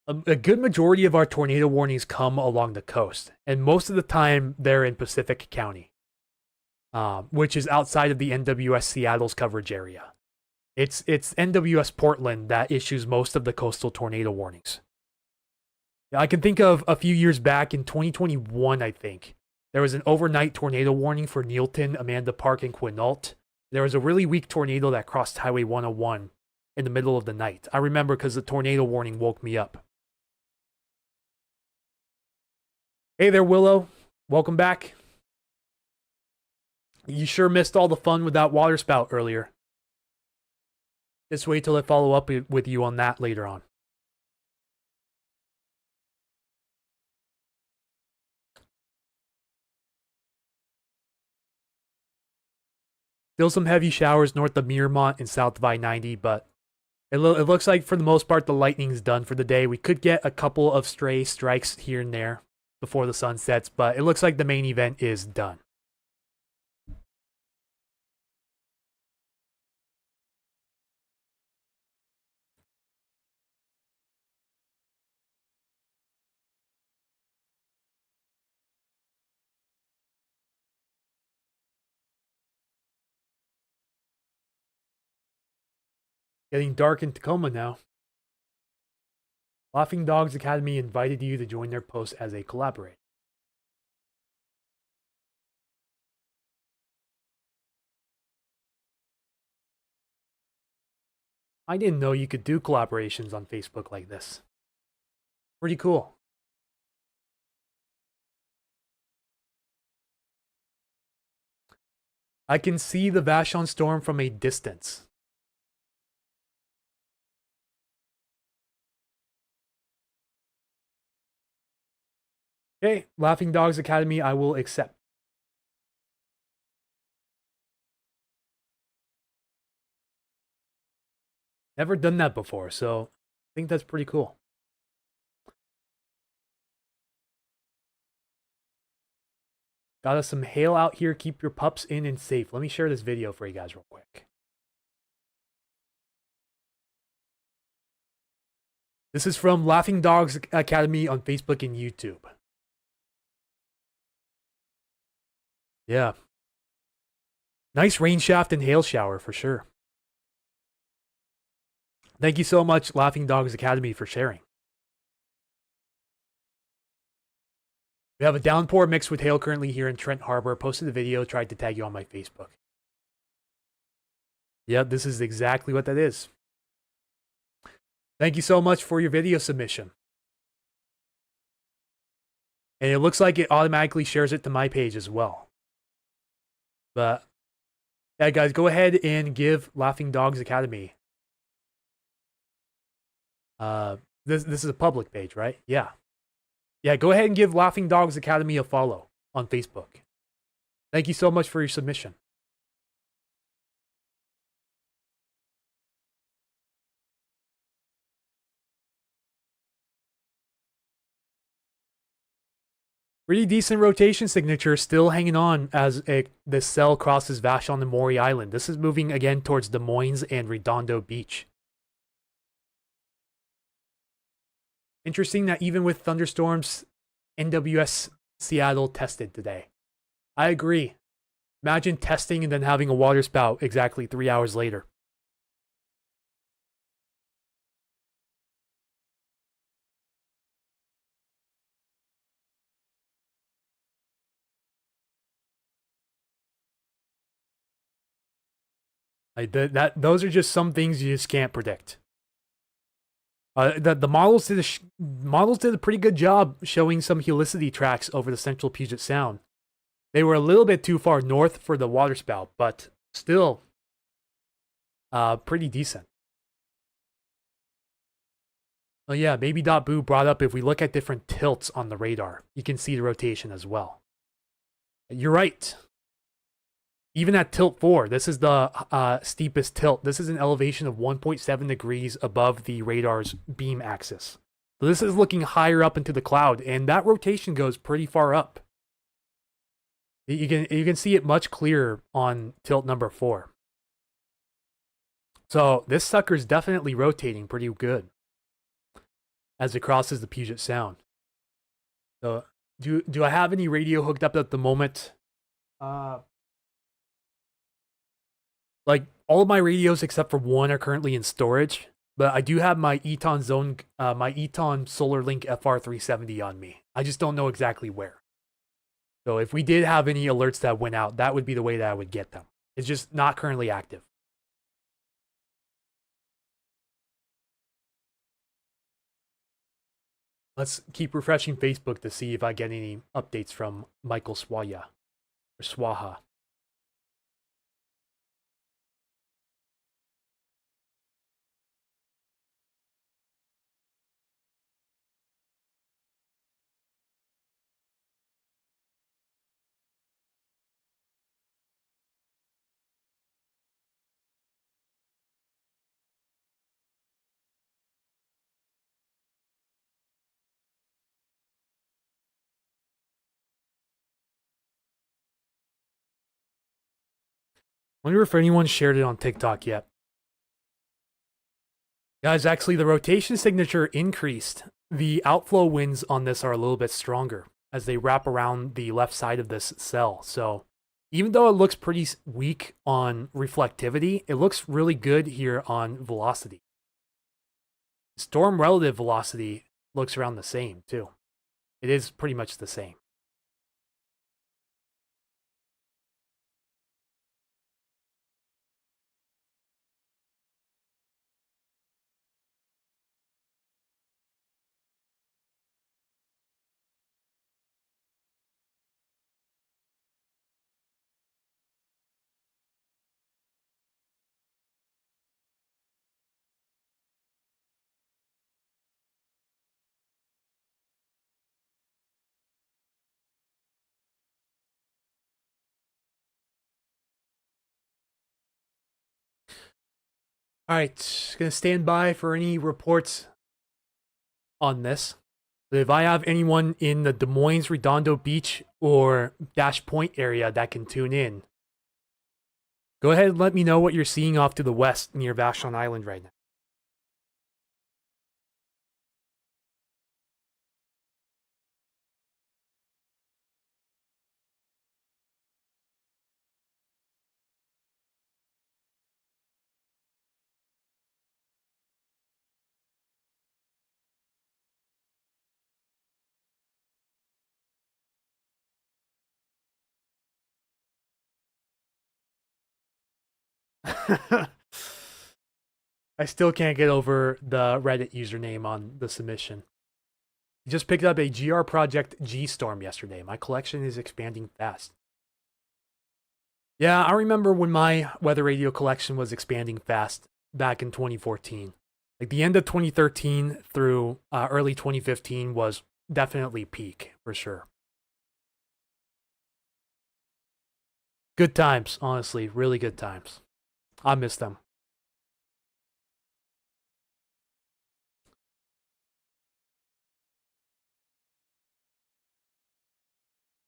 A good majority of our tornado warnings come along the coast, and most of the time they're in Pacific County, which is outside of the NWS Seattle's coverage area. It's NWS Portland that issues most of the coastal tornado warnings. I can think of a few years back in 2021, I think, there was an overnight tornado warning for Neilton, Amanda Park, and Quinault. There was a really weak tornado that crossed Highway 101 in the middle of the night. I remember because the tornado warning woke me up. Hey there, Willow. Welcome back. You sure missed all the fun with that waterspout earlier. Just wait till I follow up with you on that later on. Still some heavy showers north of Miramont and south of I-90, but it looks like for the most part the lightning's done for the day. We could get a couple of stray strikes here and there before the sun sets, but it looks like the main event is done. Getting dark in Tacoma now. Laughing Dogs Academy invited you to join their post as a collaborator. I didn't know you could do collaborations on Facebook like this. Pretty cool. I can see the Vashon storm from a distance. Okay, Laughing Dogs Academy, I will accept. Never done that before, so I think that's pretty cool. Got us some hail out here. Keep your pups in and safe. Let me share this video for you guys real quick. This is from Laughing Dogs Academy on Facebook and YouTube. Yeah. Nice rain shaft and hail shower for sure. Thank you so much, Laughing Dogs Academy, for sharing. We have a downpour mixed with hail currently here in Trent Harbor. Posted the video, tried to tag you on my Facebook. Yeah, this is exactly what that is. Thank you so much for your video submission. And it looks like it automatically shares it to my page as well. But yeah, guys, go ahead and give Laughing Dogs Academy. This is a public page, right? Yeah. Yeah, go ahead and give Laughing Dogs Academy a follow on Facebook. Thank you so much for your submission. Pretty decent rotation signature, still hanging on as this cell crosses Vashon and Maury Island. This is moving again towards Des Moines and Redondo Beach. Interesting that even with thunderstorms, NWS Seattle tested today. I agree. Imagine testing and then having a water spout exactly 3 hours later. Those are just some things you just can't predict. The models did a pretty good job showing some helicity tracks over the central Puget Sound. They were a little bit too far north for the waterspout, but still pretty decent. Oh yeah, Baby.Boo brought up if we look at different tilts on the radar, you can see the rotation as well. You're right. Even at tilt 4, this is the steepest tilt. This is an elevation of 1.7 degrees above the radar's beam axis. So this is looking higher up into the cloud, and that rotation goes pretty far up. You can see it much clearer on tilt number 4. So this sucker's definitely rotating pretty good as it crosses the Puget Sound. So do I have any radio hooked up at the moment? Like all of my radios except for one are currently in storage, but I do have my Eton SolarLink FR370 on me. I just don't know exactly where. So if we did have any alerts that went out, that would be the way that I would get them. It's just not currently active. Let's keep refreshing Facebook to see if I get any updates from Michael Swaya or Swaha. Wonder if anyone shared it on TikTok yet. Guys, actually, the rotation signature increased. The outflow winds on this are a little bit stronger as they wrap around the left side of this cell. So even though it looks pretty weak on reflectivity, it looks really good here on velocity. Storm relative velocity looks around the same too. It is pretty much the same. All right, gonna stand by for any reports on this. But if I have anyone in the Des Moines, Redondo Beach, or Dash Point area that can tune in, go ahead and let me know what you're seeing off to the west near Vashon Island right now. I still can't get over the Reddit username on the submission. I just picked up a GR Project G Storm yesterday. My collection is expanding fast. Yeah, I remember when my weather radio collection was expanding fast back in 2014. Like the end of 2013 through early 2015 was definitely peak for sure. Good times, honestly, really good times. I miss them.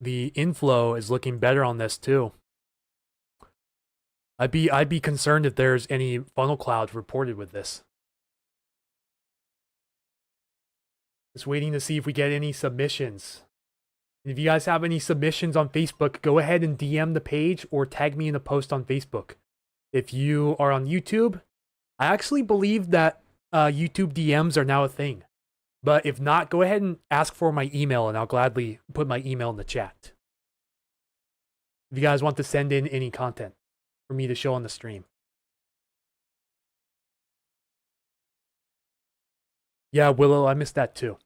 The inflow is looking better on this too. I'd be concerned if there's any funnel clouds reported with this. Just waiting to see if we get any submissions. And if you guys have any submissions on Facebook, go ahead and DM the page or tag me in a post on Facebook. If you are on YouTube, I actually believe that YouTube DMs are now a thing. But if not, go ahead and ask for my email and I'll gladly put my email in the chat. If you guys want to send in any content for me to show on the stream. Yeah, Willow, I missed that too.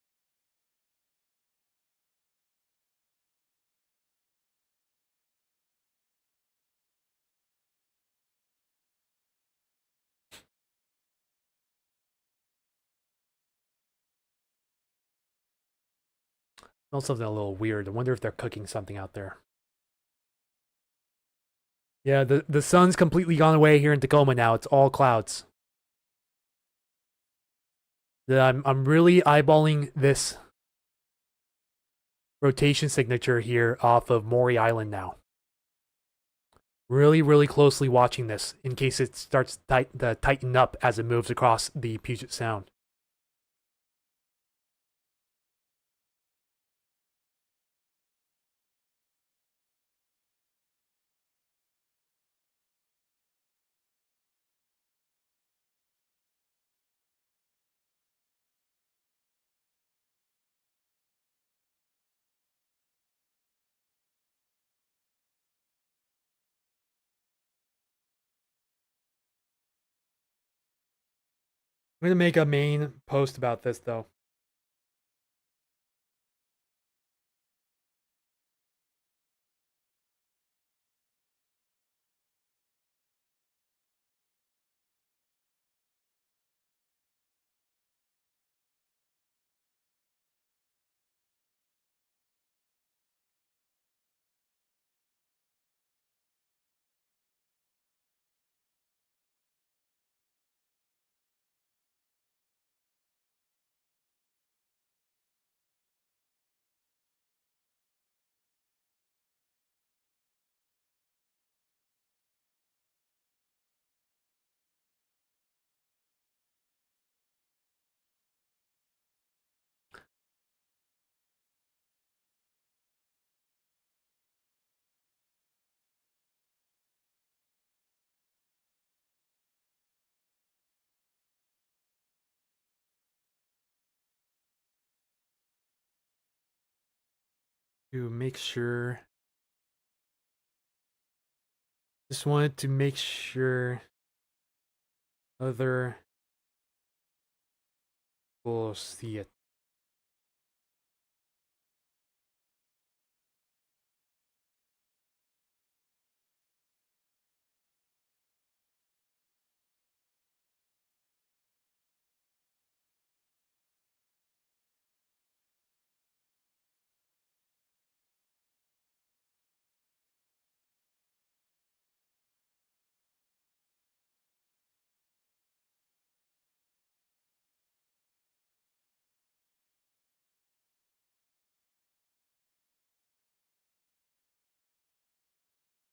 Smells something a little weird. I wonder if they're cooking something out there. Yeah, the sun's completely gone away here in Tacoma now. It's all clouds. I'm really eyeballing this rotation signature here off of Maury Island now. Really, really closely watching this in case it starts to tighten up as it moves across the Puget Sound. I'm going to make a main post about this, though. To make sure. Just wanted to make sure other people see it.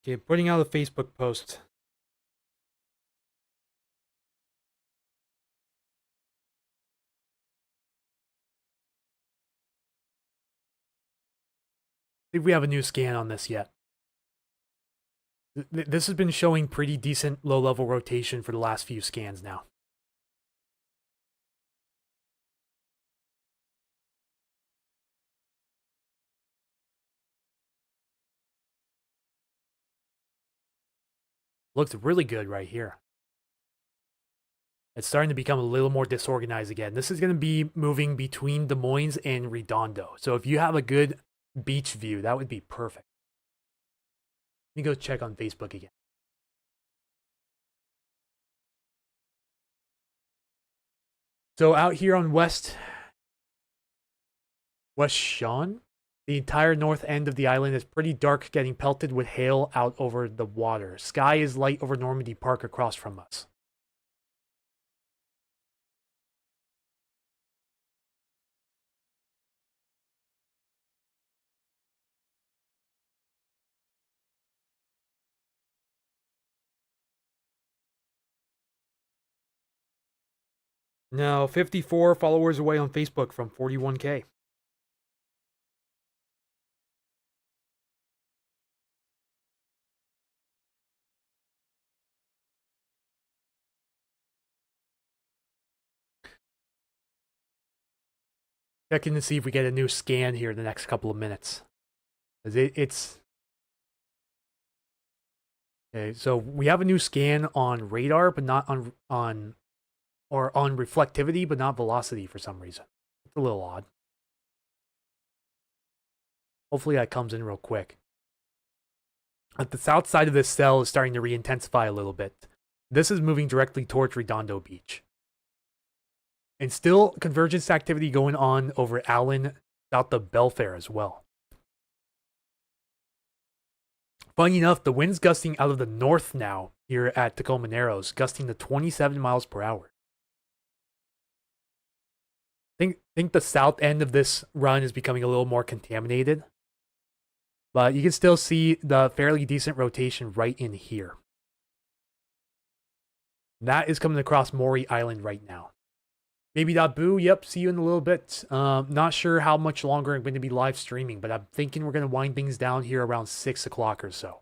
Okay, putting out a Facebook post. See if we have a new scan on this yet. This has been showing pretty decent low-level rotation for the last few scans now. Looks really good right here. It's starting to become a little more disorganized again. This is going to be moving between Des Moines and Redondo. So if you have a good beach view, that would be perfect. Let me go check on Facebook again. So out here on West Sean, the entire north end of the island is pretty dark, getting pelted with hail out over the water. Sky is light over Normandy Park across from us. Now, 54 followers away on Facebook from 41K. Checking to see if we get a new scan here in the next couple of minutes. It's... Okay, so we have a new scan on radar, but not on reflectivity, but not velocity for some reason. It's a little odd. Hopefully that comes in real quick. At the south side of this cell is starting to re-intensify a little bit. This is moving directly towards Redondo Beach. And still convergence activity going on over Allen, south of Belfair as well. Funny enough, the wind's gusting out of the north now here at Tacoma Narrows, gusting to 27 miles per hour. Think the south end of this run is becoming a little more contaminated. But you can still see the fairly decent rotation right in here. That is coming across Maury Island right now. Baby.boo, yep, see you in a little bit. Not sure how much longer I'm going to be live streaming, but I'm thinking we're going to wind things down here around 6 o'clock or so.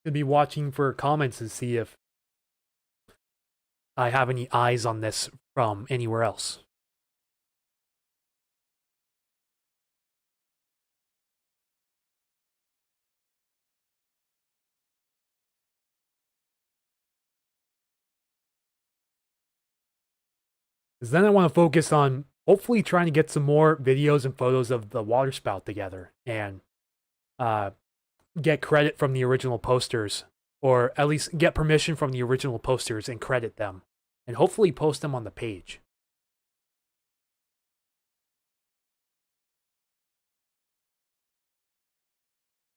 Gonna be watching for comments and see if I have any eyes on this from anywhere else. Because then I want to focus on hopefully trying to get some more videos and photos of the water spout together and get credit from the original posters, or at least get permission from the original posters and credit them, and hopefully post them on the page.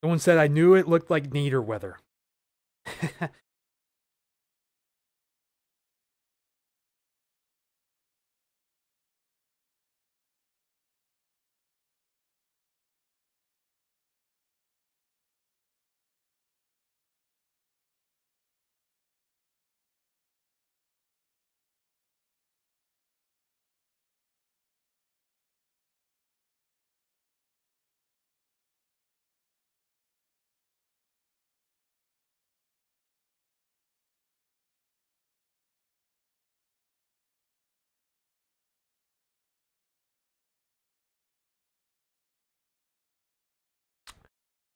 Someone said, I knew it looked like nadir weather.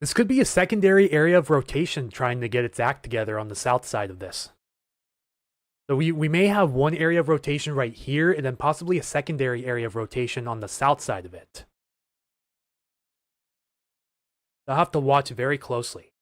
This could be a secondary area of rotation trying to get its act together on the south side of this. So we may have one area of rotation right here, and then possibly a secondary area of rotation on the south side of it. I'll have to watch very closely.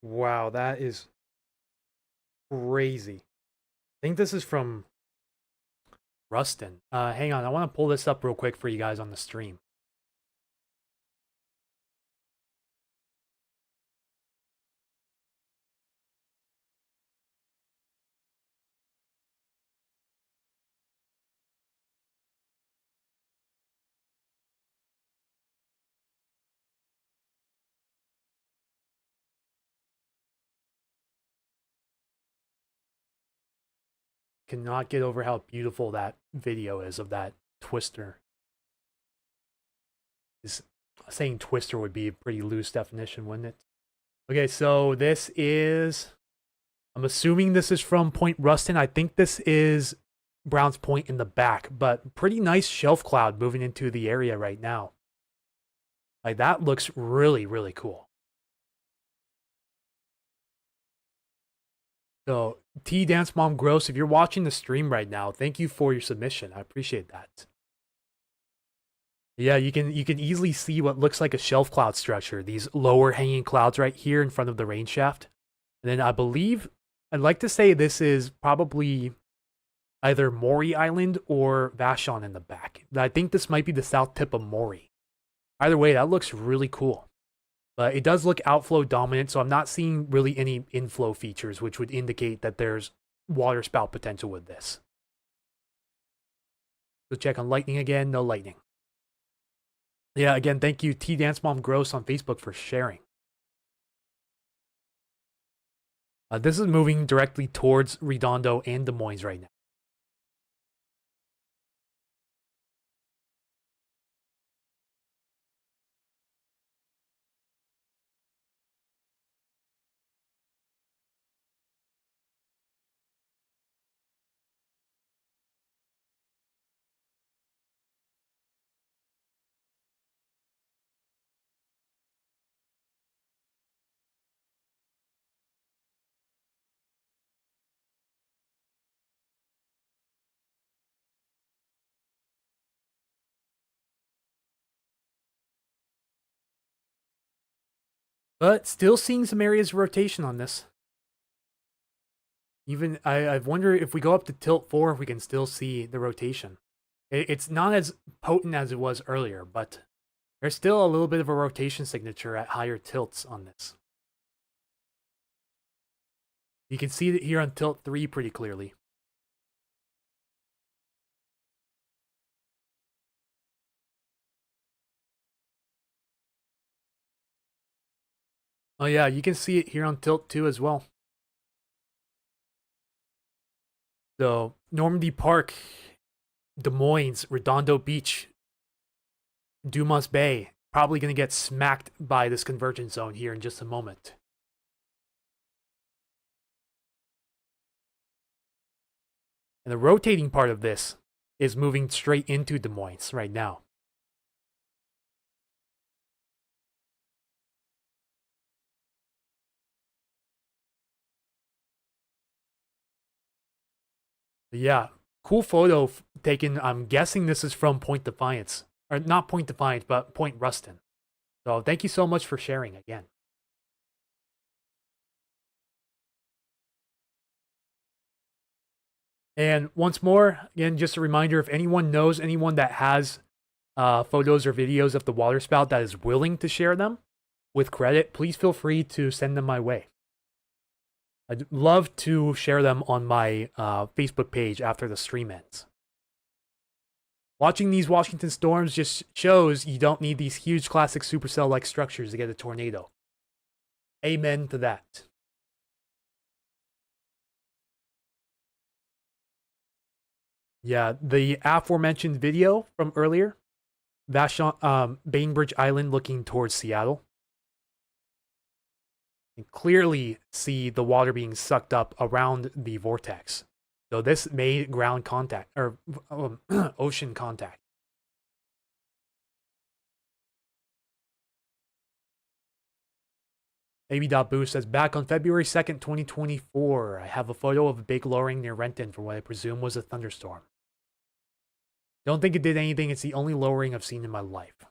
Wow, that is crazy. I think this is from Rustin. Hang on, I want to pull this up real quick for you guys on the stream. Cannot get over how beautiful that video is of that twister. Saying twister would be a pretty loose definition, wouldn't it? Okay, so this is, I'm assuming this is from Point Rustin. I think this is Brown's Point in the back, but pretty nice shelf cloud moving into the area right now. Like, that looks really, really cool. So, T Dance Mom Gross, if you're watching the stream right now, thank you for your submission. I appreciate that. Yeah, you can easily see what looks like a shelf cloud structure. These lower hanging clouds right here in front of the rain shaft. And then I believe, I'd like to say this is probably either Maury Island or Vashon in the back. I think this might be the south tip of Maury. Either way, that looks really cool. But it does look outflow dominant, so I'm not seeing really any inflow features, which would indicate that there's water spout potential with this. So check on lightning again, no lightning. Yeah, again, thank you, T Dance Mom Gross on Facebook for sharing. This is moving directly towards Redondo and Des Moines right now. But still seeing some areas of rotation on this. Even, I wonder if we go up to tilt 4, if we can still see the rotation. It's not as potent as it was earlier, but there's still a little bit of a rotation signature at higher tilts on this. You can see it here on tilt 3 pretty clearly. Oh yeah, you can see it here on tilt 2 as well. So Normandy Park, Des Moines, Redondo Beach, Dumas Bay, probably going to get smacked by this convergence zone here in just a moment. And the rotating part of this is moving straight into Des Moines right now. But yeah, cool photo taken. I'm guessing this is from Point Defiance. Or not Point Defiance, but Point Ruston. So thank you so much for sharing again. And once more, again, just a reminder, if anyone knows anyone that has photos or videos of the water spout that is willing to share them with credit, please feel free to send them my way. I'd love to share them on my Facebook page after the stream ends. Watching these Washington storms just shows you don't need these huge classic supercell-like structures to get a tornado. Amen to that. Yeah, the aforementioned video from earlier, Vashon, Bainbridge Island looking towards Seattle. You can clearly see the water being sucked up around the vortex. So this made ground contact, or ocean contact. AB.Boost says, back on February 2nd, 2024, I have a photo of a big lowering near Renton for what I presume was a thunderstorm. Don't think it did anything. It's the only lowering I've seen in my life.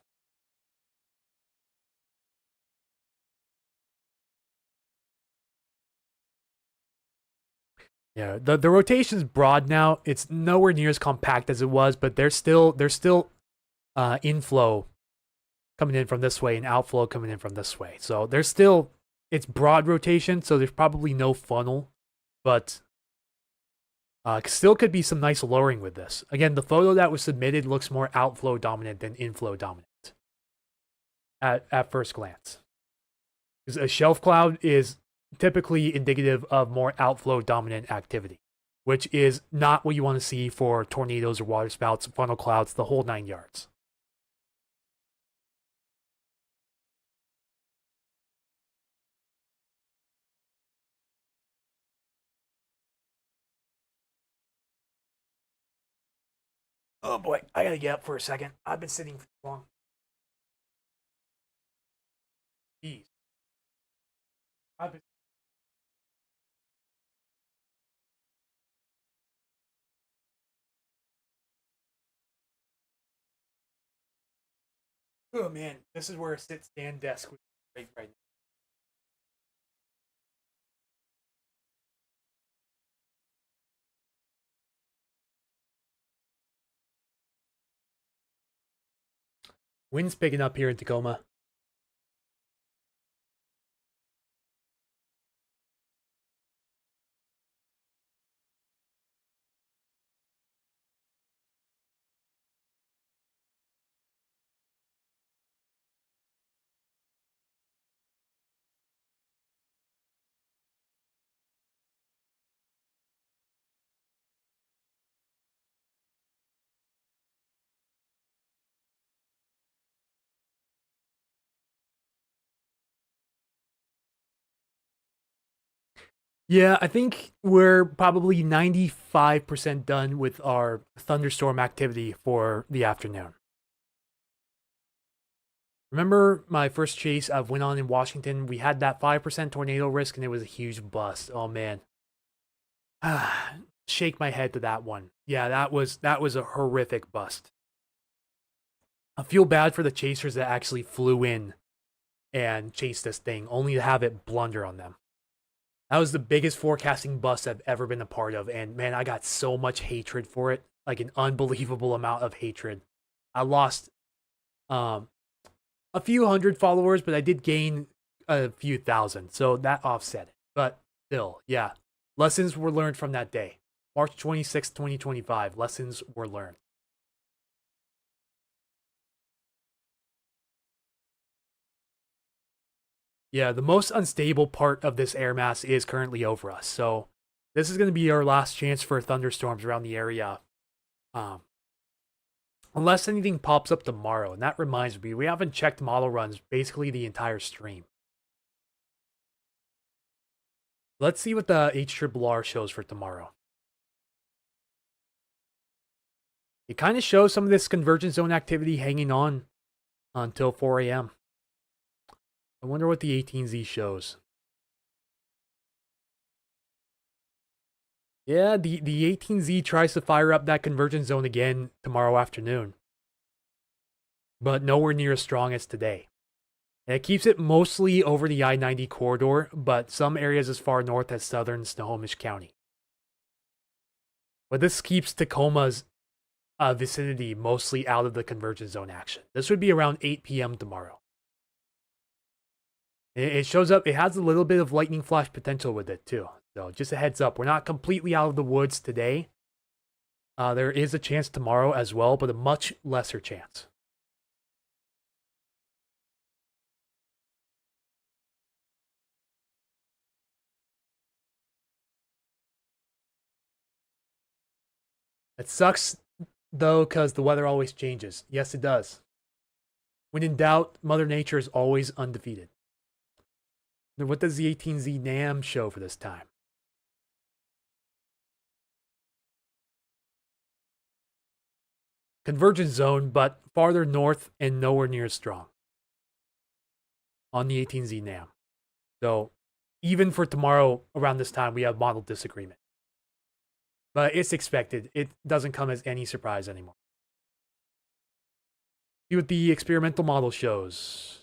Yeah, the rotation's broad now. It's nowhere near as compact as it was, but there's still inflow coming in from this way and outflow coming in from this way. So there's still, it's broad rotation, so there's probably no funnel, but still could be some nice lowering with this. Again, the photo that was submitted looks more outflow dominant than inflow dominant at first glance. Because a shelf cloud is typically indicative of more outflow dominant activity, which is not what you want to see for tornadoes or water spouts, funnel clouds, the whole 9 yards. Oh boy, I gotta get up for a second. I've been sitting for too long. Jeez. I've been... Oh man, this is where a sit stand desk would be great right now. Wind's picking up here in Tacoma. Yeah, I think we're probably 95% done with our thunderstorm activity for the afternoon. Remember my first chase I went on in Washington? We had that 5% tornado risk and it was a huge bust. Oh man. Shake my head to that one. Yeah, that was a horrific bust. I feel bad for the chasers that actually flew in and chased this thing, only to have it blunder on them. That was the biggest forecasting bust I've ever been a part of, and man, I got so much hatred for it. like an unbelievable amount of hatred. I lost a few hundred followers, but I did gain a few thousand, so that offset it. But still, yeah, lessons were learned from that day. March 26th, 2025, lessons were learned. Yeah, the most unstable part of this air mass is currently over us, so this is going to be our last chance for thunderstorms around the area. Unless anything pops up tomorrow, and that reminds me, we haven't checked model runs basically the entire stream. Let's see what the HRRR shows for tomorrow. It kind of shows some of this convergence zone activity hanging on until 4 a.m. I wonder what the 18Z shows. Yeah, the 18Z tries to fire up that convergence zone again tomorrow afternoon. But nowhere near as strong as today. And it keeps it mostly over the I-90 corridor, but some areas as far north as southern Snohomish County. But this keeps Tacoma's vicinity mostly out of the convergence zone action. This would be around 8 p.m. tomorrow. It shows up, it has a little bit of lightning flash potential with it too. So just a heads up, we're not completely out of the woods today. There is a chance tomorrow as well, but a much lesser chance. It sucks though, because the weather always changes. Yes, it does. When in doubt, Mother Nature is always undefeated. Now, what does the 18Z NAM show for this time? Convergence zone, but farther north and nowhere near as strong on the 18Z NAM. So even for tomorrow around this time, we have model disagreement. But it's expected. It doesn't come as any surprise anymore. See what the experimental model shows.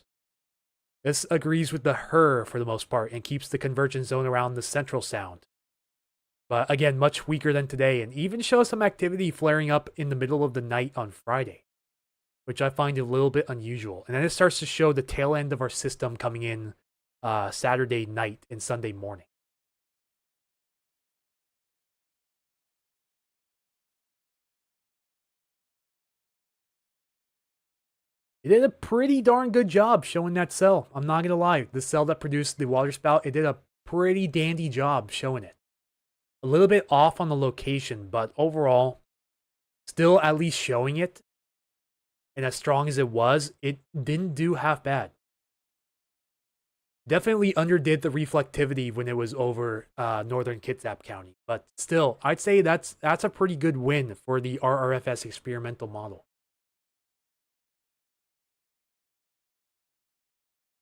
This agrees with the HRRR for the most part and keeps the convergence zone around the central sound. But again, much weaker than today, and even shows some activity flaring up in the middle of the night on Friday, which I find a little bit unusual. And then it starts to show the tail end of our system coming in Saturday night and Sunday morning. It did a pretty darn good job showing that cell. I'm not going to lie. The cell that produced the water spout, it did a pretty dandy job showing it. A little bit off on the location, but overall, still at least showing it. And as strong as it was, it didn't do half bad. Definitely underdid the reflectivity when it was over northern Kitsap County. But still, I'd say that's a pretty good win for the RRFS experimental model.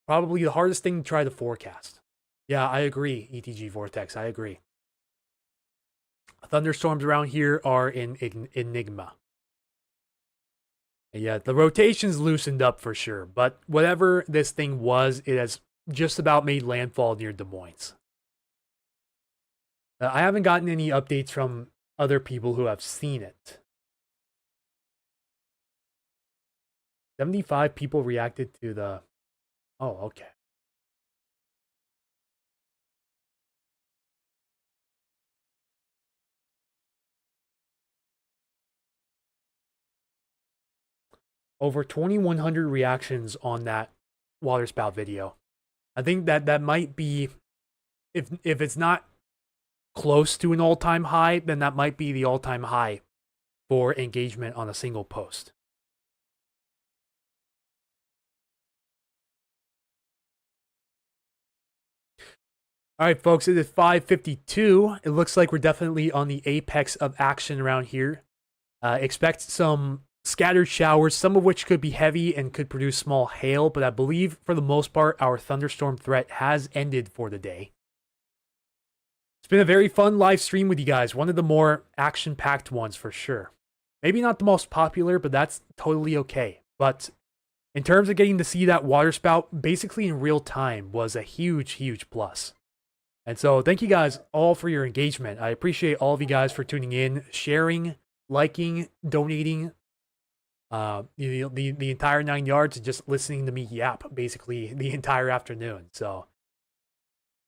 Probably the hardest thing to try to forecast. Yeah, I agree, ETG Vortex, I agree. Thunderstorms around here are an enigma. Yeah, the rotation's loosened up for sure, but whatever this thing was, it has just about made landfall near Des Moines. I haven't gotten any updates from other people who have seen it. 75 people reacted to the... Oh, okay. Over 2,100 reactions on that waterspout video. I think that might be, if it's not close to an all-time high, then that might be the all-time high for engagement on a single post. All right, folks, it is 5:52. It looks like we're definitely on the apex of action around here. Expect some scattered showers, some of which could be heavy and could produce small hail, but I believe for the most part, our thunderstorm threat has ended for the day. It's been a very fun live stream with you guys. One of the more action-packed ones for sure. Maybe not the most popular, but that's totally okay. But in terms of getting to see that waterspout basically in real time was a huge, huge plus. And so thank you guys all for your engagement. I appreciate all of you guys for tuning in, sharing, liking, donating, the entire 9 yards, and just listening to me yap basically the entire afternoon. So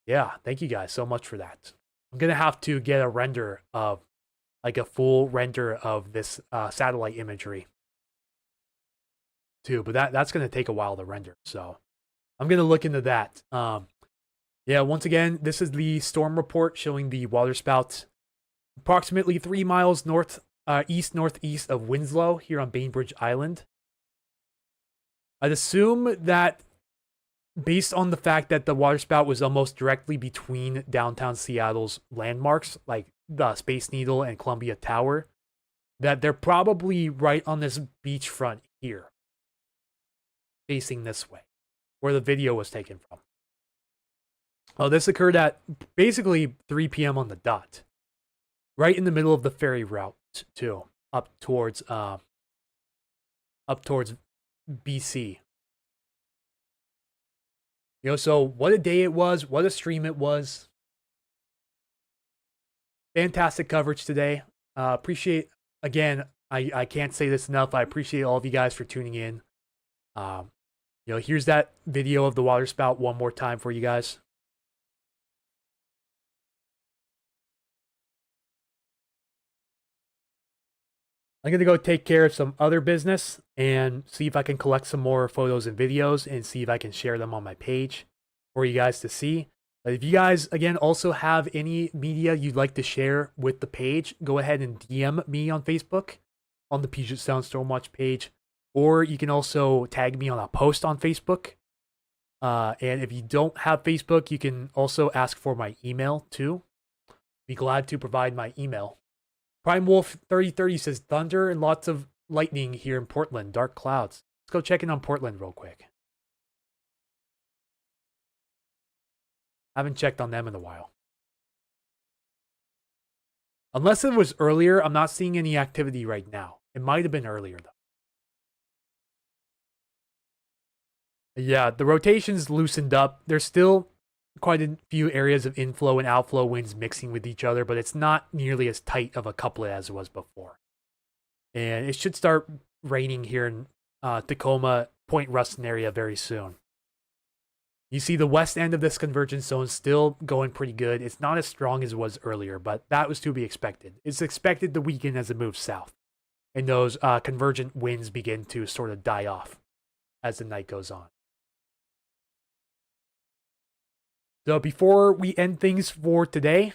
yeah, thank you guys so much for that. I'm gonna have to get a render of, like, a full render of this satellite imagery too, but that's gonna take a while to render. So I'm gonna look into that. Yeah, once again, this is the storm report showing the waterspout approximately 3 miles east northeast of Winslow here on Bainbridge Island. I'd assume that, based on the fact that the waterspout was almost directly between downtown Seattle's landmarks, like the Space Needle and Columbia Tower, that they're probably right on this beachfront here, facing this way, where the video was taken from. Oh, this occurred at basically 3 p.m. on the dot, right in the middle of the ferry route too, up towards BC. You know, so what a day it was, what a stream it was. Fantastic coverage today. Appreciate, again, I can't say this enough. I appreciate all of you guys for tuning in. You know, here's that video of the waterspout one more time for you guys. I'm going to go take care of some other business and see if I can collect some more photos and videos and see if I can share them on my page for you guys to see. But if you guys, again, also have any media you'd like to share with the page, go ahead and DM me on Facebook on the Puget Sound Stormwatch page, or you can also tag me on a post on Facebook. And if you don't have Facebook, you can also ask for my email too. Be glad to provide my email. Prime Wolf 3030 says thunder and lots of lightning here in Portland, dark clouds. Let's go check in on Portland real quick. Haven't checked on them in a while. Unless it was earlier, I'm not seeing any activity right now. It might have been earlier though. Yeah, the rotation's loosened up. There's still quite a few areas of inflow and outflow winds mixing with each other, but it's not nearly as tight of a couplet as it was before. And it should start raining here in Tacoma, Point Ruston area very soon. You see the west end of this convergence zone still going pretty good. It's not as strong as it was earlier, but that was to be expected. It's expected to weaken as it moves south, and those convergent winds begin to sort of die off as the night goes on. So before we end things for today,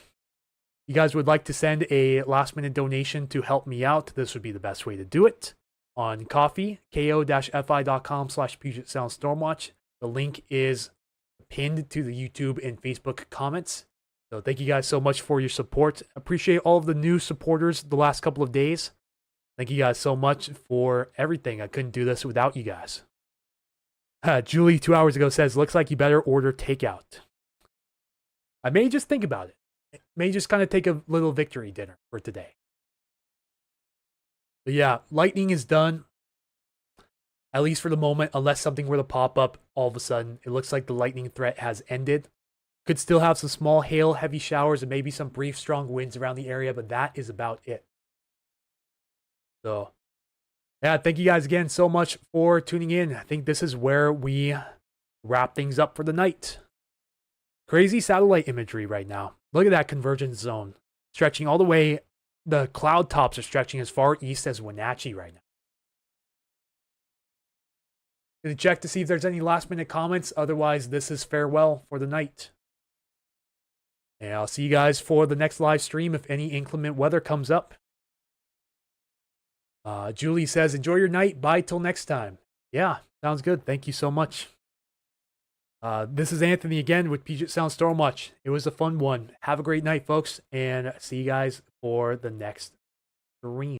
you guys would like to send a last-minute donation to help me out, this would be the best way to do it. On Ko-fi, ko-fi.com/Puget Sound Stormwatch. The link is pinned to the YouTube and Facebook comments. So thank you guys so much for your support. Appreciate all of the new supporters the last couple of days. Thank you guys so much for everything. I couldn't do this without you guys. Julie 2 hours ago says, looks like you better order takeout. I may just think about it. It may just kind of take a little victory dinner for today. But yeah, lightning is done. At least for the moment, unless something were to pop up all of a sudden. It looks like the lightning threat has ended. Could still have some small hail, heavy showers, and maybe some brief strong winds around the area, but that is about it. So, yeah, thank you guys again so much for tuning in. I think this is where we wrap things up for the night. Crazy satellite imagery right now. Look at that convergence zone stretching all the way. The cloud tops are stretching as far east as Wenatchee right now. Gonna check to see if there's any last minute comments. Otherwise, this is farewell for the night. And I'll see you guys for the next live stream if any inclement weather comes up. Julie says, enjoy your night. Bye till next time. Yeah, sounds good. Thank you so much. This is Anthony again with Puget Sound Stormwatch. It was a fun one. Have a great night, folks, and see you guys for the next stream.